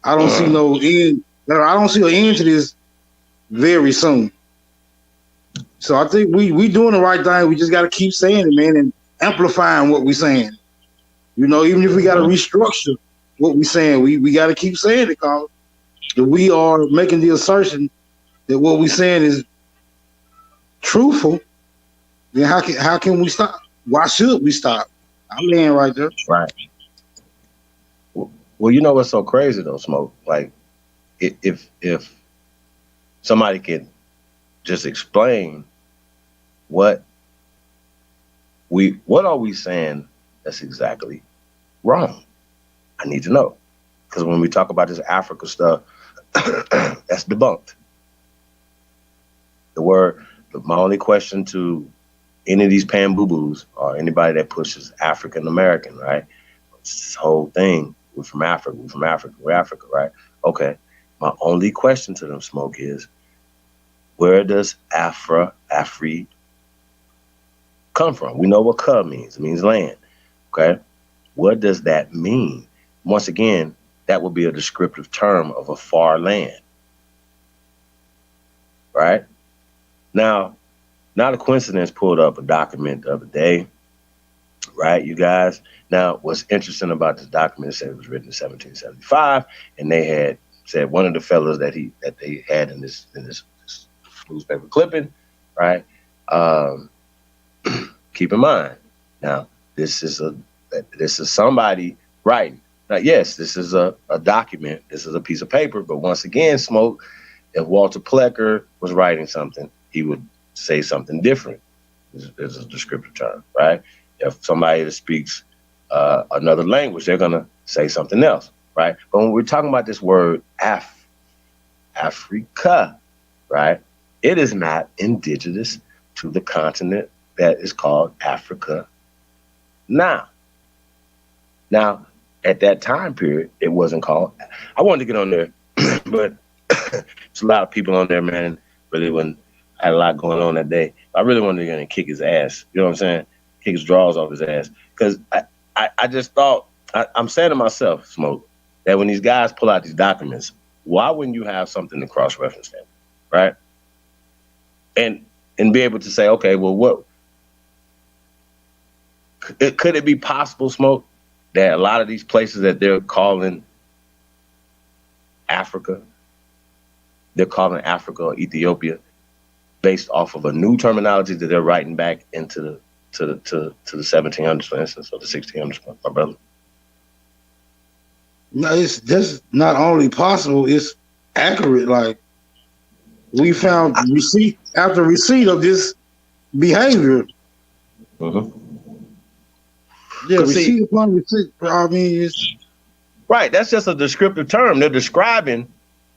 I don't see no end. I don't see an end to this very soon. So I think we doing the right thing. We just got to keep saying it, man, and amplifying what we're saying. You know, even if we got to restructure what we're saying, we got to keep saying it, because if we are making the assertion that what we're saying is truthful, then how can we stop? Why should we stop? I'm laying right there. Right. Well, you know what's so crazy though, Smoke? Like, if somebody could just explain what are we saying that's exactly wrong? I need to know, because when we talk about this Africa stuff, that's debunked. My only question to any of these pan-boo-boos or anybody that pushes African American, right? It's this whole thing. We're from Africa, we're Africa, right? Okay. My only question to them, Smoke, is where does Afri come from? We know what ka means. It means land. Okay. What does that mean? Once again, that would be a descriptive term of a far land. Right? Now, not a coincidence, pulled up a document the other day. Right, you guys? Now, what's interesting about this document is that it was written in 1775, and they had said one of the fellows that they had in this newspaper clipping, right? Keep in mind, now this is somebody writing. Now, yes, this is a document. This is a piece of paper. But once again, Smoke, if Walter Plecker was writing something, he would say something different. This is a descriptive term, right? If somebody that speaks another language, they're gonna say something else, right? But when we're talking about this word Africa, right? It is not indigenous to the continent that is called Africa now. Now, at that time period, it wasn't called. I wanted to get on there, but there's a lot of people on there, man. Really had a lot going on that day. I really wanted to get in and kick his ass. You know what I'm saying? Kick his drawers off his ass. Because I just thought, I'm saying to myself, Smoke, that when these guys pull out these documents, why wouldn't you have something to cross-reference them, right? And be able to say, okay, well, what could it be possible, Smoke, that a lot of these places that they're calling Africa, they're calling Africa or Ethiopia based off of a new terminology that they're writing back into the 1700s, for instance, or the 1600s, my brother? No, it's just not only possible, it's accurate. Like, we found receipt after receipt of this behavior. Yeah, receipt upon receipt. I mean, it's right. That's just a descriptive term. They're describing,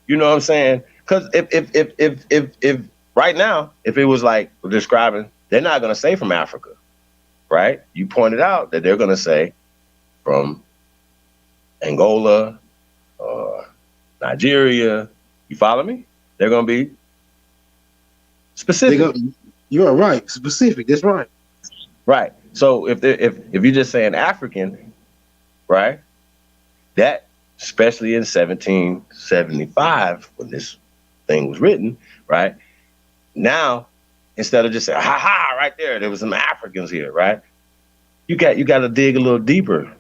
you know what I'm saying? Because if right now, if it was like describing, they're not going to say from Africa, right? You pointed out that they're going to say from Angola or Nigeria. You follow me? They're going to be specific. You're right. Specific. That's right. Right. So if you're just saying African, right? That, especially in 1775, when this thing was written, right? Now, instead of just saying, ha ha, right there was some Africans here, right? You got to dig a little deeper.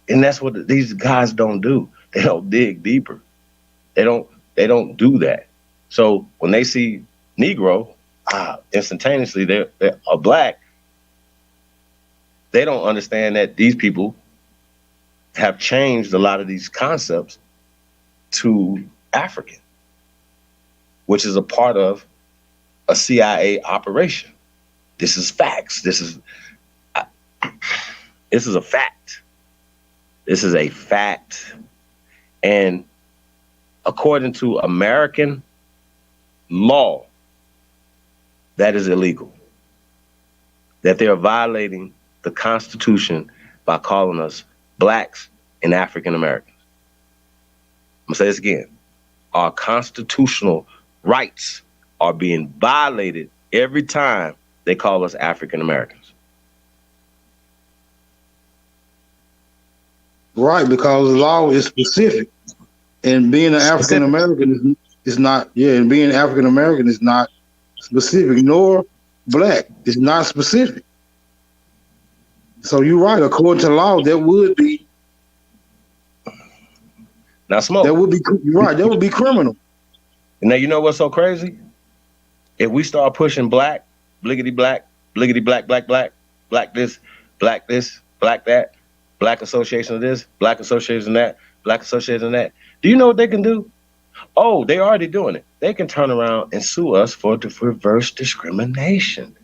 And that's what these guys don't do. They don't dig deeper. They don't do that. So when they see Negro, instantaneously they're black. They don't understand that these people have changed a lot of these concepts to African, which is a part of a CIA operation. This is facts. This is a fact. This is a fact. And according to American law, that is illegal. That they are violating the Constitution by calling us blacks and African Americans. I'm gonna say this again. Our constitutional rights are being violated every time they call us African Americans. Right, because the law is specific. And being an African American is not, and being African American is not specific, nor black. It's not specific. So you're right. According to law, that would be. Now, Smoke. That would be right. That would be criminal. Now, you know what's so crazy? If we start pushing black, bliggity black, black this, black that, black association of this, black association of that, black association of that. Do you know what they can do? Oh, they're already doing it. They can turn around and sue us for reverse discrimination.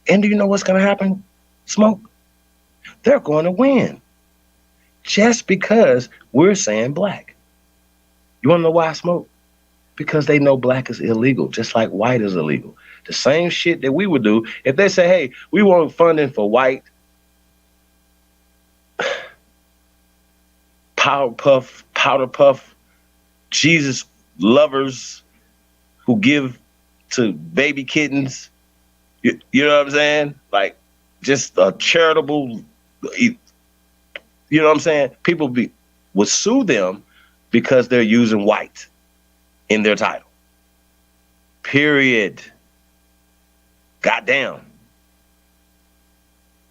And do you know what's going to happen, Smoke? They're going to win. Just because we're saying black. You want to know why, Smoke? Because they know black is illegal, just like white is illegal. The same shit that we would do if they say, hey, we want funding for white powder puff, Jesus lovers who give to baby kittens. You know what I'm saying? Like, just a charitable, you know what I'm saying? People would sue them because they're using white in their title. Period. Goddamn.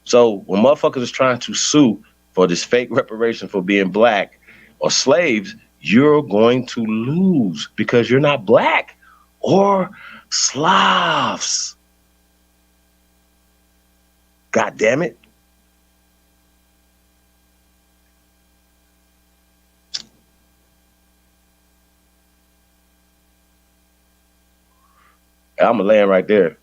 So when motherfuckers is trying to sue for this fake reparation for being black or slaves, you're going to lose because you're not black or Slavs. God damn it. I'm gonna land right there.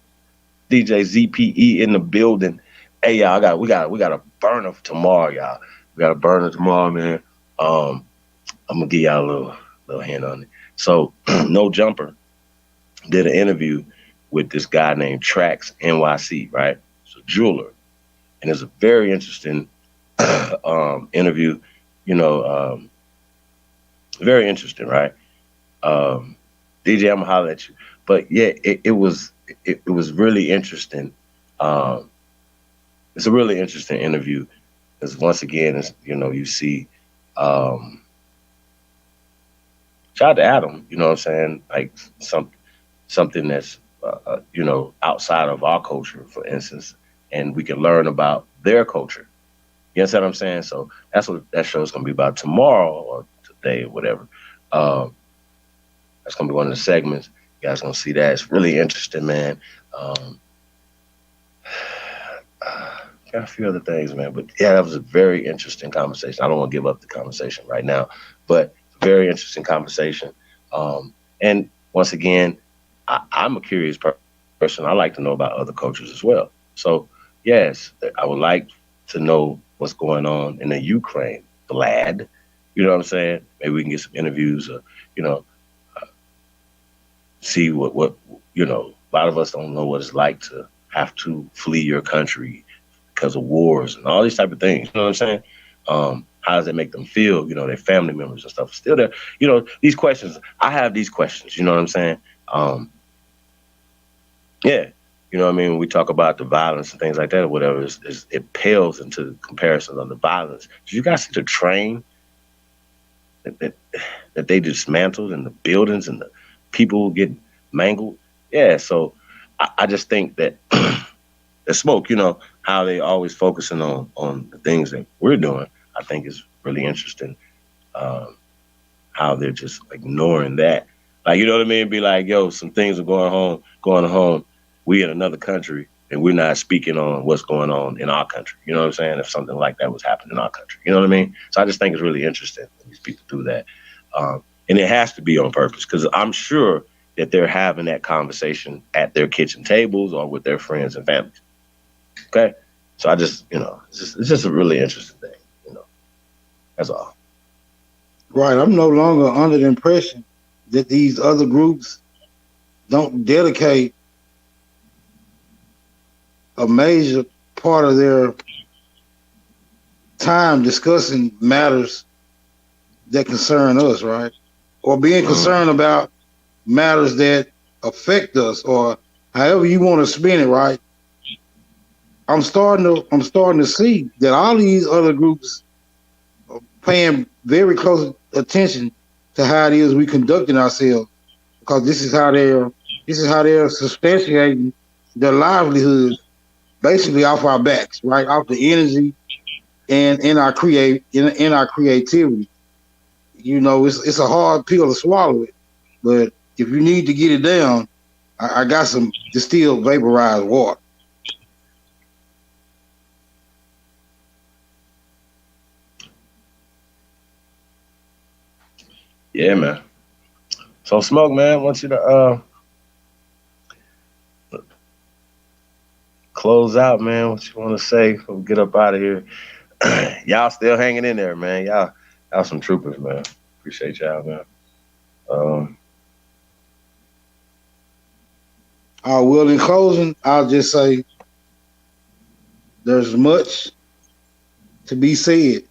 DJ ZPE in the building. Hey y'all, we got a burner for tomorrow, y'all. We got a burner tomorrow, man. I'm gonna give y'all a little hint on it. So No Jumper did an interview with this guy named Trax NYC, right? So jeweler. And it's a very interesting interview, you know, very interesting, right? DJ, I'm gonna holler at you. But yeah, it was really interesting. It's a really interesting interview. Because once again, you know, you see, shout out to Adam, you know what I'm saying? Like something that's, you know, outside of our culture, for instance, and we can learn about their culture. You understand what I'm saying? So that's what that show is going to be about tomorrow or today or whatever. That's going to be one of the segments. You guys going to see that. It's really interesting, man. Got a few other things, man. But yeah, that was a very interesting conversation. I don't want to give up the conversation right now, but very interesting conversation. And once again, I'm a curious person. I like to know about other cultures as well. So yes, I would like to know what's going on in the Ukraine, Vlad. You know what I'm saying? Maybe we can get some interviews, you know, see what, you know, a lot of us don't know what it's like to have to flee your country because of wars and all these type of things. You know what I'm saying? How does it make them feel? You know, their family members and stuff still there. You know, these questions, I have these questions, you know what I'm saying? Yeah. You know what I mean? When we talk about the violence and things like that or whatever, it pales into comparisons of the violence. Did you guys see the train that they dismantled and the buildings and the people get mangled? Yeah, so I just think that the smoke, you know, how they always focusing on the things that we're doing, I think is really interesting. How they're just ignoring that. Like, you know what I mean? Be like, yo, some things are going on. We in another country and we're not speaking on what's going on in our country. You know what I'm saying? If something like that was happening in our country, you know what I mean? So I just think it's really interesting when these people do that. And it has to be on purpose because I'm sure that they're having that conversation at their kitchen tables or with their friends and families. Okay. So I just, you know, it's just a really interesting thing, you know, that's all. Right. I'm no longer under the impression that these other groups don't dedicate a major part of their time discussing matters that concern us, right? Or being concerned about matters that affect us, or however you want to spin it, right? I'm starting to see that all these other groups are paying very close attention to how it is we conducting ourselves, because this is how they're substantiating their livelihoods basically off our backs, right? Off the energy and in our creativity. You know, it's a hard pill to swallow it, but if you need to get it down, I got some distilled vaporized water. Yeah, man. So Smoke, man, I want you to close out, man. What you want to say before we get up out of here? Y'all still hanging in there, man. Y'all some troopers, man. Appreciate y'all, man. Well, in closing, I'll just say there's much to be said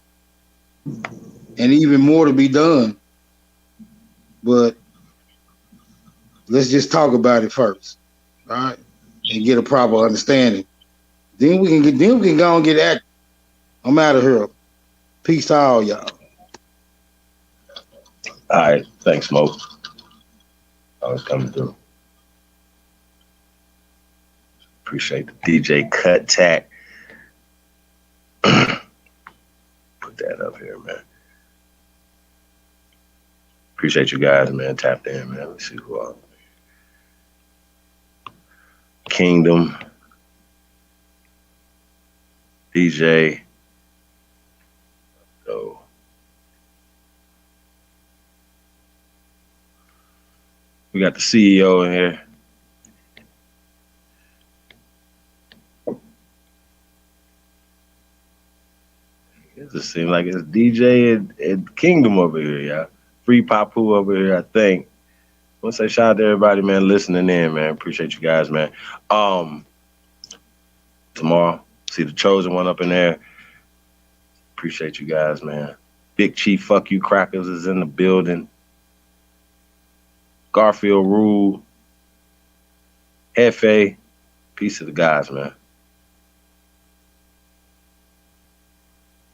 and even more to be done. But Let's just talk about it first, all right, and get a proper understanding. Then we can go and get active. I'm out of here. Peace to all y'all. All right, thanks, Mo. I was coming through. Appreciate the DJ Kuttack. Put that up here, man. Appreciate you guys, man. Tapped in, man. Let's see who else. Kingdom. DJ. So. We got the CEO in here. It just seems like it's DJ and Kingdom over here, y'all. Free Papu over here, I think. I want to say shout out to everybody, man, listening in, man. Appreciate you guys, man. Tomorrow, see the Chosen One up in there. Appreciate you guys, man. Big Chief Fuck You Crackers is in the building. Garfield Rule. Hefe. Peace to the guys, man.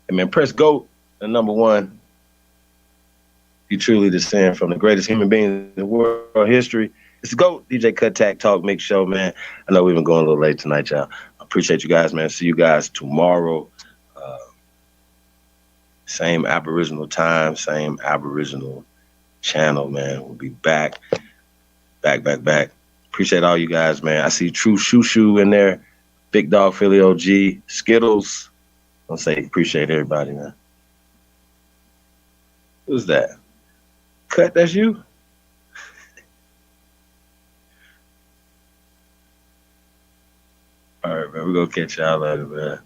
Hey, man, press GOAT, the number one. You truly descend from the greatest human being in the world history. It's the GOAT, DJ Kuttack Talk Mix Show, man. I know we've been going a little late tonight, y'all. I appreciate you guys, man. See you guys tomorrow. Same Aboriginal time, same Aboriginal channel, man. We'll be back. Back. Appreciate all you guys, man. I see True Shoo in there. Big Dog Philly OG. Skittles. I'll say appreciate everybody, man. Who's that? Cut, that's you? All right, man. We're going to catch y'all later, man.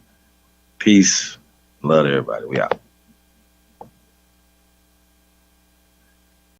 Peace. Love everybody. We out.